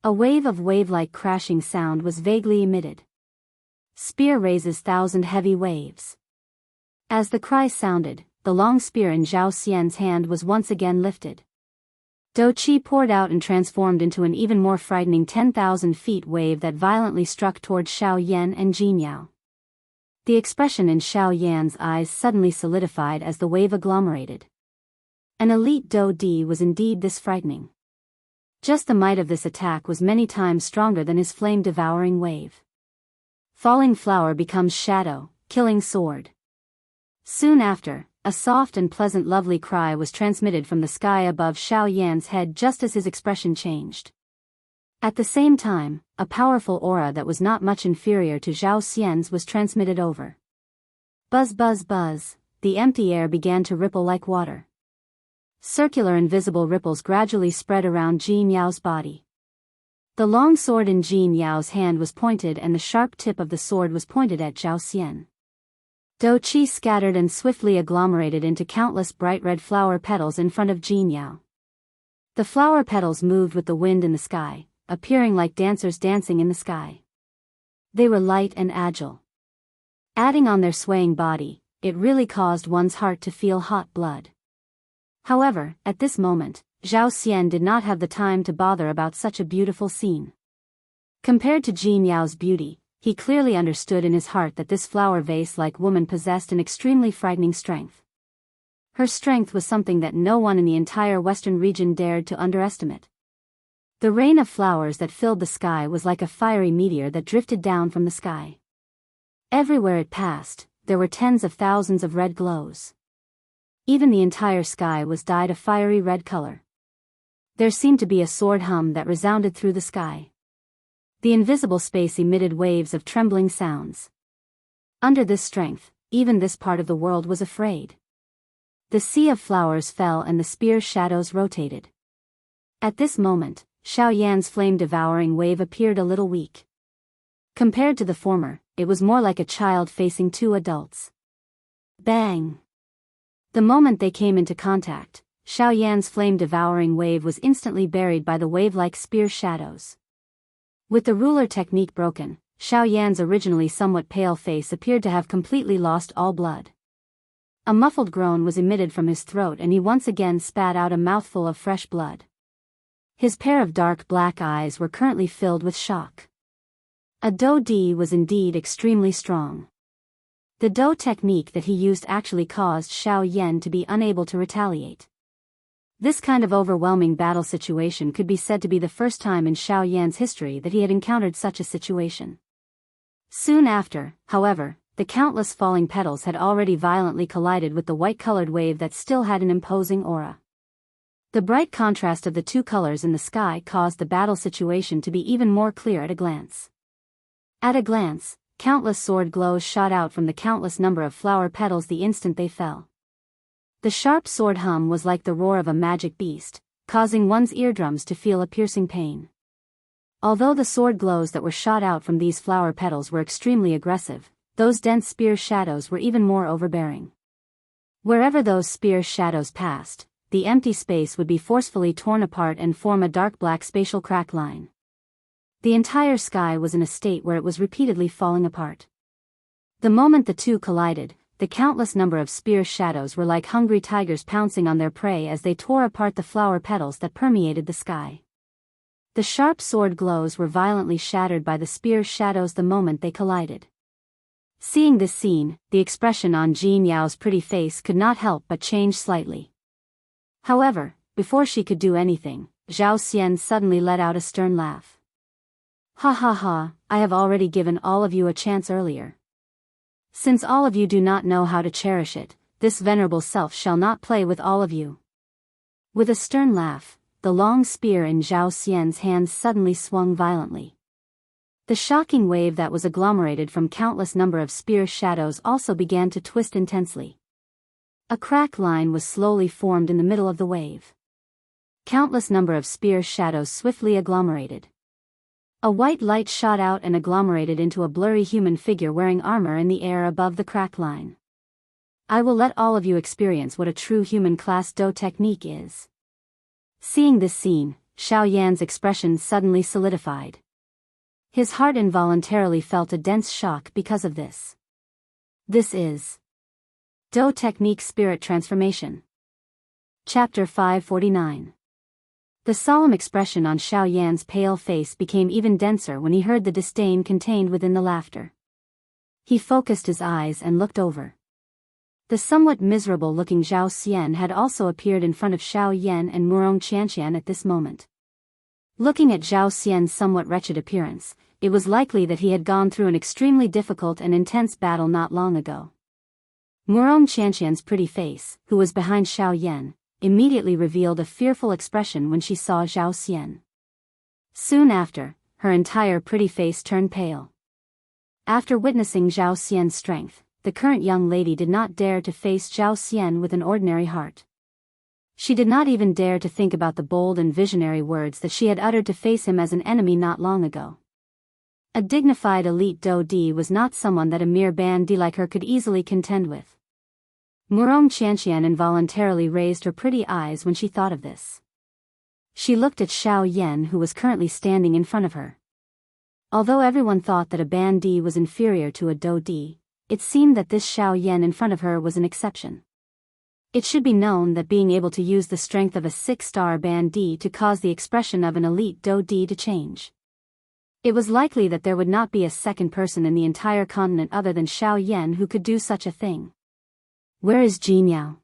S1: A wave of wave-like crashing sound was vaguely emitted. Spear raises 1,000 heavy waves. As the cry sounded, the long spear in Zhao Xian's hand was once again lifted. Dou qi poured out and transformed into an even more frightening 10,000 feet wave that violently struck toward Xiao Yan and Jin Yao. The expression in Xiao Yan's eyes suddenly solidified as the wave agglomerated. An elite Dou Di was indeed this frightening. Just the might of this attack was many times stronger than his flame-devouring wave. Falling flower becomes shadow, killing sword. Soon after, a soft and pleasant lovely cry was transmitted from the sky above Xiao Yan's head just as his expression changed. At the same time, a powerful aura that was not much inferior to Zhao Xian's was transmitted over. Buzz buzz buzz, the empty air began to ripple like water. Circular invisible ripples gradually spread around Jin Yao's body. The long sword in Jin Yao's hand was pointed and the sharp tip of the sword was pointed at Zhao Xian. Dou qi scattered and swiftly agglomerated into countless bright red flower petals in front of Jin Yao. The flower petals moved with the wind in the sky, appearing like dancers dancing in the sky. They were light and agile. Adding on their swaying body, it really caused one's heart to feel hot blood. However, at this moment, Zhao Xian did not have the time to bother about such a beautiful scene. Compared to Jin Yao's beauty, he clearly understood in his heart that this flower vase-like woman possessed an extremely frightening strength. Her strength was something that no one in the entire western region dared to underestimate. The rain of flowers that filled the sky was like a fiery meteor that drifted down from the sky. Everywhere it passed, there were tens of thousands of red glows. Even the entire sky was dyed a fiery red color. There seemed to be a sword hum that resounded through the sky. The invisible space emitted waves of trembling sounds. Under this strength, even this part of the world was afraid. The sea of flowers fell and the spear's shadows rotated. At this moment, Xiao Yan's flame-devouring wave appeared a little weak. Compared to the former, it was more like a child facing two adults. Bang! The moment they came into contact, Xiao Yan's flame-devouring wave was instantly buried by the wave-like spear shadows. With the ruler technique broken, Xiao Yan's originally somewhat pale face appeared to have completely lost all blood. A muffled groan was emitted from his throat and he once again spat out a mouthful of fresh blood. His pair of dark black eyes were currently filled with shock. A Do Di was indeed extremely strong. The Do technique that he used actually caused Xiao Yan to be unable to retaliate. This kind of overwhelming battle situation could be said to be the first time in Xiao Yan's history that he had encountered such a situation. Soon after, however, the countless falling petals had already violently collided with the white-colored wave that still had an imposing aura. The bright contrast of the two colors in the sky caused the battle situation to be even more clear at a glance. At a glance, countless sword glows shot out from the countless number of flower petals the instant they fell. The sharp sword hum was like the roar of a magic beast, causing one's eardrums to feel a piercing pain. Although the sword glows that were shot out from these flower petals were extremely aggressive, those dense spear shadows were even more overbearing. Wherever those spear shadows passed, the empty space would be forcefully torn apart and form a dark black spatial crack line. The entire sky was in a state where it was repeatedly falling apart. The moment the two collided, the countless number of spear shadows were like hungry tigers pouncing on their prey as they tore apart the flower petals that permeated the sky. The sharp sword glows were violently shattered by the spear shadows the moment they collided. Seeing this scene, the expression on Jin Yao's pretty face could not help but change slightly. However, before she could do anything, Zhao Xian suddenly let out a stern laugh. Ha ha ha, I have already given all of you a chance earlier. Since all of you do not know how to cherish it, this venerable self shall not play with all of you. With a stern laugh, the long spear in Zhao Xian's hands suddenly swung violently. The shocking wave that was agglomerated from countless number of spear shadows also began to twist intensely. A crack line was slowly formed in the middle of the wave. Countless number of spear shadows swiftly agglomerated. A white light shot out and agglomerated into a blurry human figure wearing armor in the air above the crack line. I will let all of you experience what a true human class Do technique is. Seeing this scene, Xiao Yan's expression suddenly solidified. His heart involuntarily felt a dense shock because of this. This is Do Technique Spirit Transformation. Chapter 549. The solemn expression on Xiao Yan's pale face became even denser when he heard the disdain contained within the laughter. He focused his eyes and looked over. The somewhat miserable-looking Zhao Xian had also appeared in front of Xiao Yan and Murong Qianqian at this moment. Looking at Zhao Xian's somewhat wretched appearance, it was likely that he had gone through an extremely difficult and intense battle not long ago. Murong Qianqian's pretty face, who was behind Xiao Yan, immediately revealed a fearful expression when she saw Zhao Xian. Soon after, her entire pretty face turned pale. After witnessing Zhao Xian's strength, the current young lady did not dare to face Zhao Xian with an ordinary heart. She did not even dare to think about the bold and visionary words that she had uttered to face him as an enemy not long ago. A dignified elite Do Di was not someone that a mere bandy like her could easily contend with. Murong Qianqian involuntarily raised her pretty eyes when she thought of this. She looked at Xiao Yan, who was currently standing in front of her. Although everyone thought that a bandy was inferior to a Do Di, it seemed that this Xiao Yan in front of her was an exception. It should be known that being able to use the strength of a 6-star bandy to cause the expression of an elite Do Di to change. It was likely that there would not be a second person in the entire continent other than Xiao Yan who could do such a thing. Where is Jin Yao?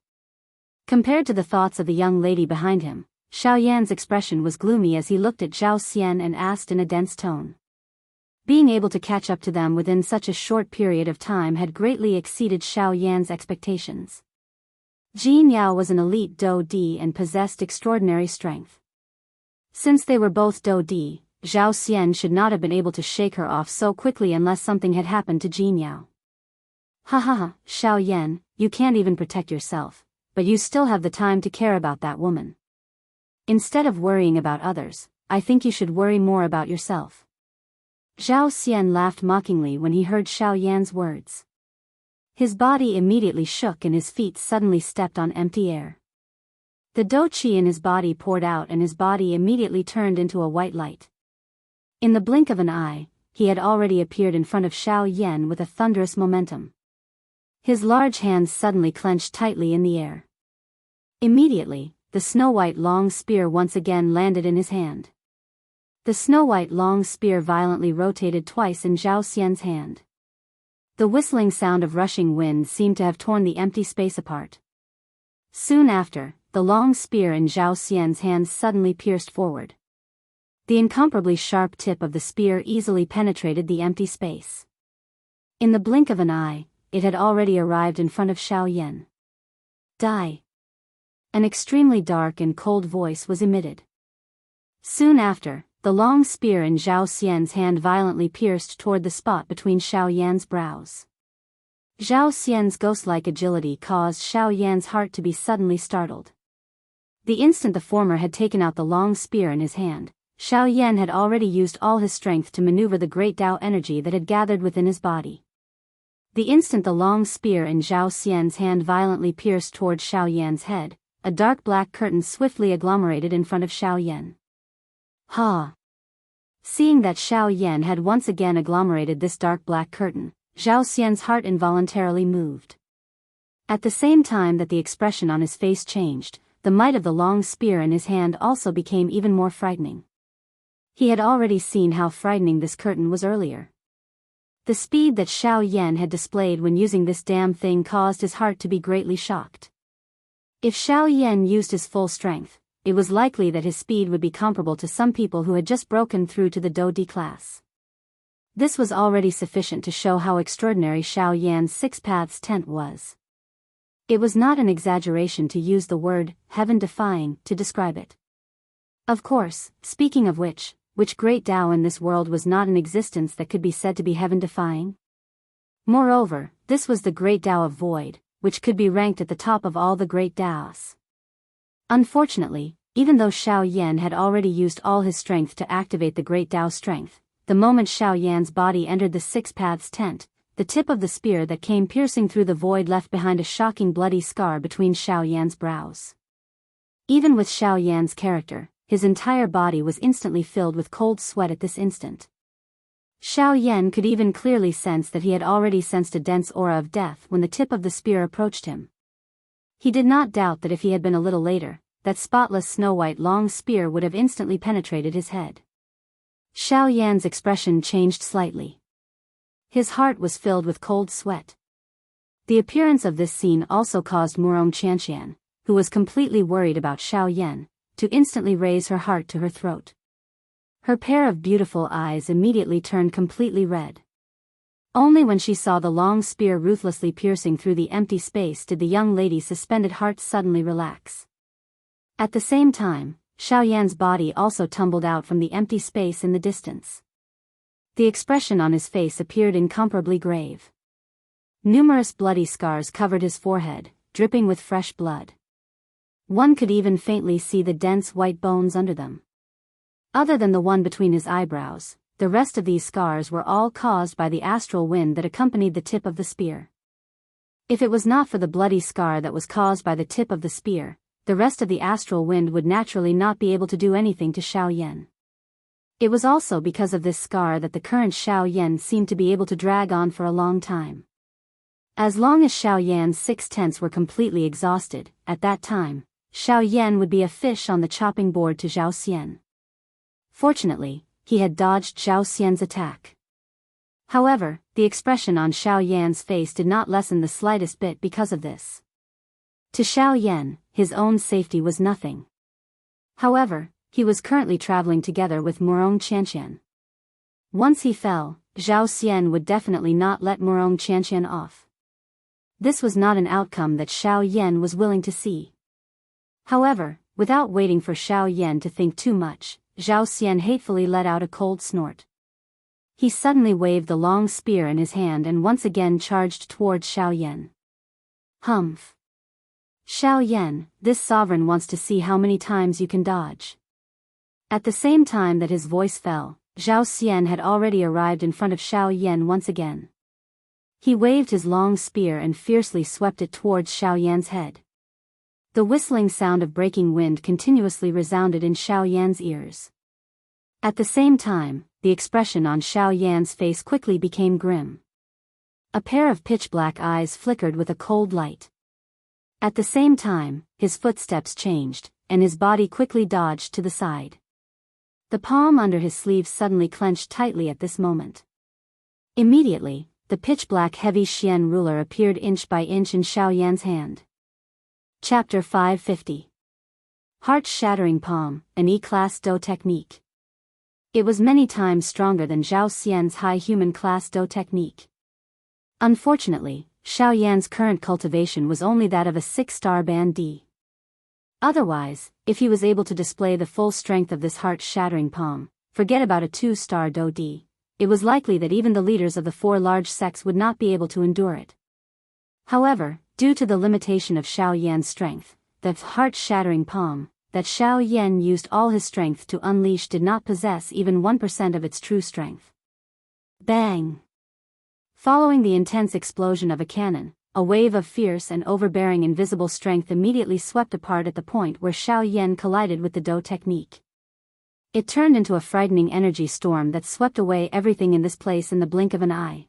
S1: Compared to the thoughts of the young lady behind him, Xiao Yan's expression was gloomy as he looked at Zhao Xian and asked in a dense tone. Being able to catch up to them within such a short period of time had greatly exceeded Xiao Yan's expectations. Jin Yao was an elite Dou Di and possessed extraordinary strength. Since they were both Dou Di, Zhao Xian should not have been able to shake her off so quickly unless something had happened to Jin Yao. Ha ha ha, Xiao Yan, you can't even protect yourself, but you still have the time to care about that woman. Instead of worrying about others, I think you should worry more about yourself. Zhao Xian laughed mockingly when he heard Xiao Yan's words. His body immediately shook and his feet suddenly stepped on empty air. The dou qi in his body poured out and his body immediately turned into a white light. In the blink of an eye, he had already appeared in front of Xiao Yan with a thunderous momentum. His large hands suddenly clenched tightly in the air. Immediately, the snow-white long spear once again landed in his hand. The snow-white long spear violently rotated twice in Zhao Xian's hand. The whistling sound of rushing wind seemed to have torn the empty space apart. Soon after, the long spear in Zhao Xian's hand suddenly pierced forward. The incomparably sharp tip of the spear easily penetrated the empty space. In the blink of an eye, it had already arrived in front of Xiao Yan. Die! An extremely dark and cold voice was emitted. Soon after, the long spear in Zhao Xian's hand violently pierced toward the spot between Xiao Yan's brows. Zhao Xian's ghost-like agility caused Xiao Yan's heart to be suddenly startled. The instant the former had taken out the long spear in his hand, Xiao Yan had already used all his strength to maneuver the great Tao energy that had gathered within his body. The instant the long spear in Zhao Xian's hand violently pierced toward Xiao Yan's head, a dark black curtain swiftly agglomerated in front of Xiao Yan. Ha! Seeing that Xiao Yan had once again agglomerated this dark black curtain, Zhao Xian's heart involuntarily moved. At the same time that the expression on his face changed, the might of the long spear in his hand also became even more frightening. He had already seen how frightening this curtain was earlier. The speed that Xiao Yan had displayed when using this damn thing caused his heart to be greatly shocked. If Xiao Yan used his full strength, it was likely that his speed would be comparable to some people who had just broken through to the Dou Di class. This was already sufficient to show how extraordinary Xiao Yan's six paths tent was. It was not an exaggeration to use the word heaven-defying to describe it. Of course, speaking of which great Tao in this world was not in existence that could be said to be heaven-defying? Moreover, this was the great Tao of void, which could be ranked at the top of all the great Taos. Unfortunately, even though Xiao Yan had already used all his strength to activate the great Tao strength, the moment Xiao Yan's body entered the Six Paths tent, the tip of the spear that came piercing through the void left behind a shocking bloody scar between Xiao Yan's brows. Even with Xiao Yan's character, his entire body was instantly filled with cold sweat at this instant. Xiao Yan could even clearly sense that he had already sensed a dense aura of death when the tip of the spear approached him. He did not doubt that if he had been a little later, that spotless snow-white long spear would have instantly penetrated his head. Xiao Yan's expression changed slightly. His heart was filled with cold sweat. The appearance of this scene also caused Murong Qianqian, who was completely worried about Xiao Yan, to instantly raise her heart to her throat. Her pair of beautiful eyes immediately turned completely red. Only when she saw the long spear ruthlessly piercing through the empty space did the young lady's suspended heart suddenly relax. At the same time, Xiao Yan's body also tumbled out from the empty space in the distance. The expression on his face appeared incomparably grave. Numerous bloody scars covered his forehead, dripping with fresh blood. One could even faintly see the dense white bones under them. Other than the one between his eyebrows, the rest of these scars were all caused by the astral wind that accompanied the tip of the spear. If it was not for the bloody scar that was caused by the tip of the spear, the rest of the astral wind would naturally not be able to do anything to Xiao Yan. It was also because of this scar that the current Xiao Yan seemed to be able to drag on for a long time. As long as Xiao Yan's 6 tenths were completely exhausted, at that time, Xiao Yan would be a fish on the chopping board to Zhao Xian. Fortunately, he had dodged Zhao Xian's attack. However, the expression on Xiao Yan's face did not lessen the slightest bit because of this. To Xiao Yan, his own safety was nothing. However, he was currently traveling together with Murong Qianqian. Once he fell, Zhao Xian would definitely not let Murong Qianqian off. This was not an outcome that Xiao Yan was willing to see. However, without waiting for Xiao Yan to think too much, Zhao Xian hatefully let out a cold snort. He suddenly waved the long spear in his hand and once again charged towards Xiao Yan. Humph! Xiao Yan, this sovereign wants to see how many times you can dodge. At the same time that his voice fell, Zhao Xian had already arrived in front of Xiao Yan once again. He waved his long spear and fiercely swept it towards Xiao Yan's head. The whistling sound of breaking wind continuously resounded in Xiao Yan's ears. At the same time, the expression on Xiao Yan's face quickly became grim. A pair of pitch-black eyes flickered with a cold light. At the same time, his footsteps changed, and his body quickly dodged to the side. The palm under his sleeve suddenly clenched tightly at this moment. Immediately, the pitch-black heavy Xian ruler appeared inch by inch in Xiao Yan's hand. Chapter 550. Heart-shattering palm, an E-class Do technique. It was many times stronger than Zhao Xian's high human class Do technique. Unfortunately, Xiao Yan's current cultivation was only that of a 6-star band D. Otherwise, if he was able to display the full strength of this heart-shattering palm, forget about a 2-star Do D, it was likely that even the leaders of the 4 large sects would not be able to endure it. However, due to the limitation of Xiao Yan's strength, the heart-shattering palm that Xiao Yan used all his strength to unleash did not possess even 1% of its true strength. Bang! Following the intense explosion of a cannon, a wave of fierce and overbearing invisible strength immediately swept apart at the point where Xiao Yan collided with the Do technique. It turned into a frightening energy storm that swept away everything in this place in the blink of an eye.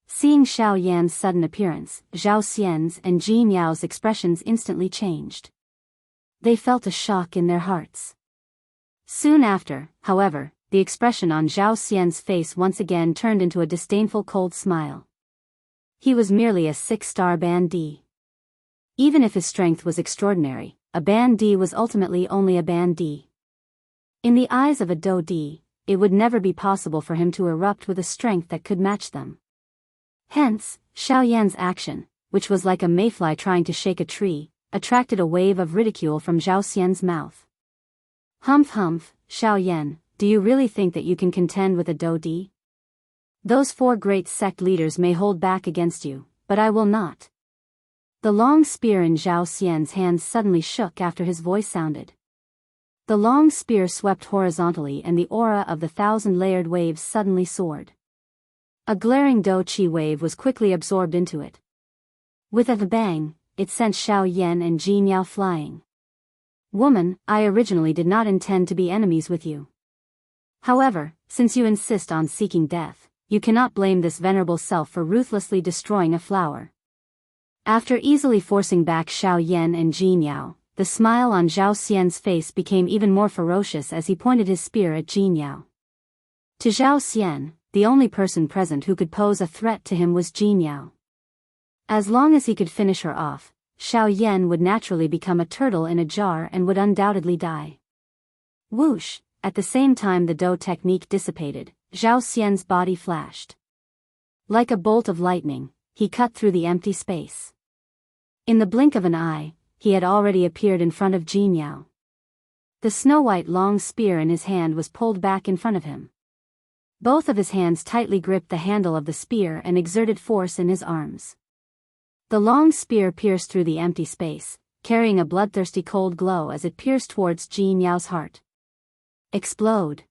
S1: Seeing Xiao Yan's sudden appearance, Zhao Xian's and Jin Yao's expressions instantly changed. They felt a shock in their hearts. Soon after, however, the expression on Zhao Xian's face once again turned into a disdainful cold smile. He was merely a 6-star band D. Even if his strength was extraordinary, a band D was ultimately only a band D. In the eyes of a Do D, it would never be possible for him to erupt with a strength that could match them. Hence, Xiao Yan's action, which was like a mayfly trying to shake a tree, attracted a wave of ridicule from Zhao Xian's mouth. Humph humph, Xiao Yan, do you really think that you can contend with a Do D? Those 4 great sect leaders may hold back against you, but I will not. The long spear in Zhao Xian's hands suddenly shook after his voice sounded. The long spear swept horizontally and the aura of the 1,000-layered waves suddenly soared. A glaring Do Qi wave was quickly absorbed into it. With a bang, it sent Xiao Yan and Jin Yao flying. Woman, I originally did not intend to be enemies with you. However, since you insist on seeking death, you cannot blame this venerable self for ruthlessly destroying a flower. After easily forcing back Xiao Yan and Jin Yao, the smile on Zhao Xian's face became even more ferocious as he pointed his spear at Jin Yao. To Zhao Xian, the only person present who could pose a threat to him was Jin Yao. As long as he could finish her off, Xiao Yan would naturally become a turtle in a jar and would undoubtedly die. Whoosh! At the same time the Do technique dissipated, Zhao Xian's body flashed. Like a bolt of lightning, he cut through the empty space. In the blink of an eye, he had already appeared in front of Jin Yao. The snow-white long spear in his hand was pulled back in front of him. Both of his hands tightly gripped the handle of the spear and exerted force in his arms. The long spear pierced through the empty space, carrying a bloodthirsty cold glow as it pierced towards Jin Yao's heart. Explode!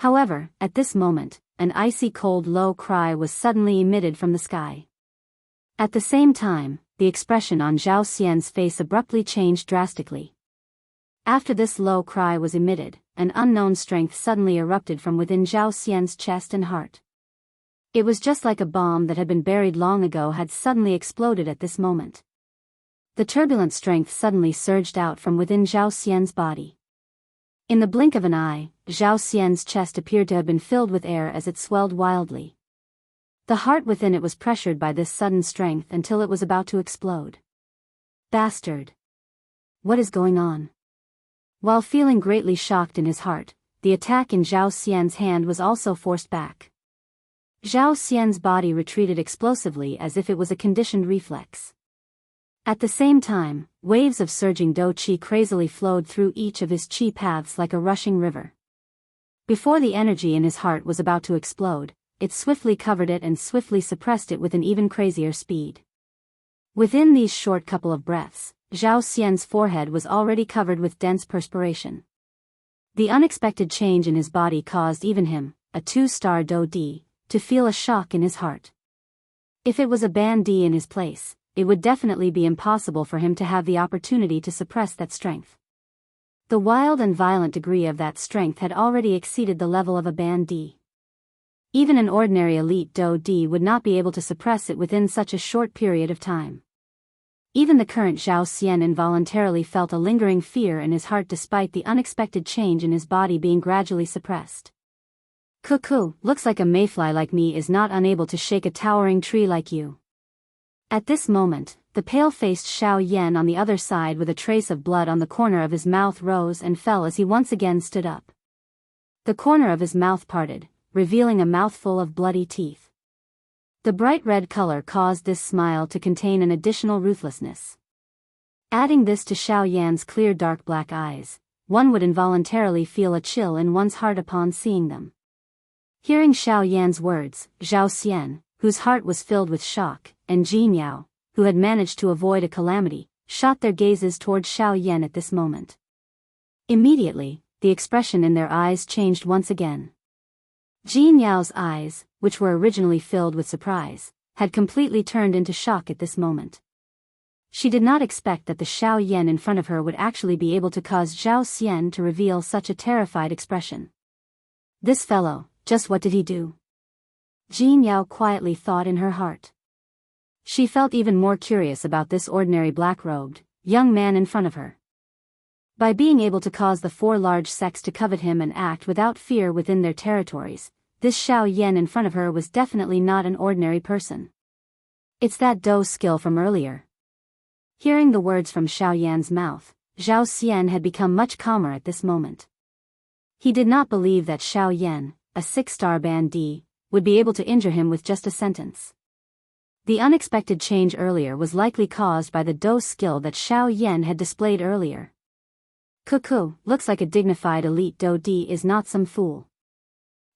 S1: However, at this moment, an icy cold low cry was suddenly emitted from the sky. At the same time, the expression on Zhao Xian's face abruptly changed drastically. After this low cry was emitted, an unknown strength suddenly erupted from within Zhao Xian's chest and heart. It was just like a bomb that had been buried long ago had suddenly exploded at this moment. The turbulent strength suddenly surged out from within Zhao Xian's body. In the blink of an eye, Zhao Xian's chest appeared to have been filled with air as it swelled wildly. The heart within it was pressured by this sudden strength until it was about to explode. Bastard! What is going on? While feeling greatly shocked in his heart, the attack in Zhao Xian's hand was also forced back. Zhao Xian's body retreated explosively as if it was a conditioned reflex. At the same time, waves of surging dou qi crazily flowed through each of his qi paths like a rushing river. Before the energy in his heart was about to explode, it swiftly covered it and swiftly suppressed it with an even crazier speed. Within these short couple of breaths, Zhao Xian's forehead was already covered with dense perspiration. The unexpected change in his body caused even him, a 2-star dou di, to feel a shock in his heart. If it was a ban di in his place, it would definitely be impossible for him to have the opportunity to suppress that strength. The wild and violent degree of that strength had already exceeded the level of a ban di. Even an ordinary elite dou di would not be able to suppress it within such a short period of time. Even the current Zhao Xian involuntarily felt a lingering fear in his heart despite the unexpected change in his body being gradually suppressed. Cuckoo, looks like a mayfly like me is not unable to shake a towering tree like you. At this moment, the pale-faced Xiao Yan on the other side with a trace of blood on the corner of his mouth rose and fell as he once again stood up. The corner of his mouth parted, revealing a mouthful of bloody teeth. The bright red color caused this smile to contain an additional ruthlessness. Adding this to Xiao Yan's clear dark black eyes, one would involuntarily feel a chill in one's heart upon seeing them. Hearing Xiao Yan's words, Zhao Xian, whose heart was filled with shock, and Jin Yao, who had managed to avoid a calamity, shot their gazes toward Xiao Yan at this moment. Immediately, the expression in their eyes changed once again. Jin Yao's eyes, which were originally filled with surprise, had completely turned into shock at this moment. She did not expect that the Xiao Yan in front of her would actually be able to cause Zhao Xian to reveal such a terrified expression. This fellow, just what did he do? Jin Yao quietly thought in her heart. She felt even more curious about this ordinary black-robed, young man in front of her. By being able to cause the 4 large sects to covet him and act without fear within their territories, this Xiao Yan in front of her was definitely not an ordinary person. It's that dou skill from earlier. Hearing the words from Xiao Yan's mouth, Zhao Xian had become much calmer at this moment. He did not believe that Xiao Yan, a 6-star ban di, would be able to injure him with just a sentence. The unexpected change earlier was likely caused by the dou skill that Xiao Yan had displayed earlier. Cuckoo, looks like a dignified elite dou di is not some fool.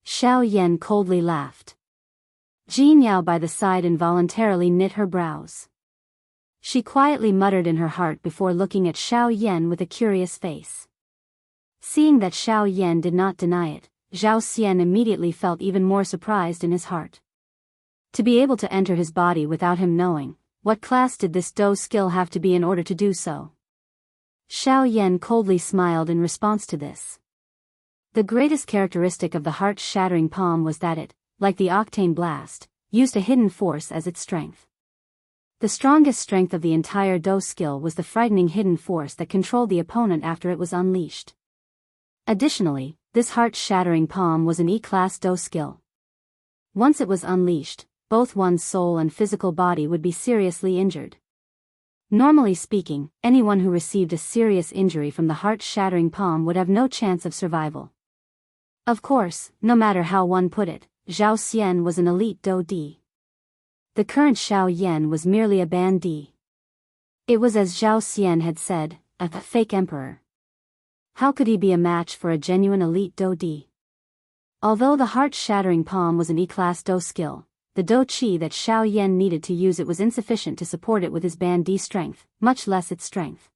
S1: Xiao Yan coldly laughed. Jin Yao by the side involuntarily knit her brows. She quietly muttered in her heart before looking at Xiao Yan with a curious face. Seeing that Xiao Yan did not deny it, Zhao Xian immediately felt even more surprised in his heart. To be able to enter his body without him knowing, what class did this dou skill have to be in order to do so? Xiao Yan coldly smiled in response to this. The greatest characteristic of the heart-shattering palm was that it, like the octane blast, used a hidden force as its strength. The strongest strength of the entire dou skill was the frightening hidden force that controlled the opponent after it was unleashed. Additionally, this heart-shattering palm was an E-class dou skill. Once it was unleashed, both one's soul and physical body would be seriously injured. Normally speaking, anyone who received a serious injury from the heart-shattering palm would have no chance of survival. Of course, no matter how one put it, Zhao Xian was an elite dou di. The current Xiao Yan was merely a ban di. It was as Zhao Xian had said, a fake emperor. How could he be a match for a genuine elite dou di? Although the heart-shattering palm was an E-class dou skill, the dou qi that Xiao Yan needed to use it was insufficient to support it with his ban di strength, much less its strength.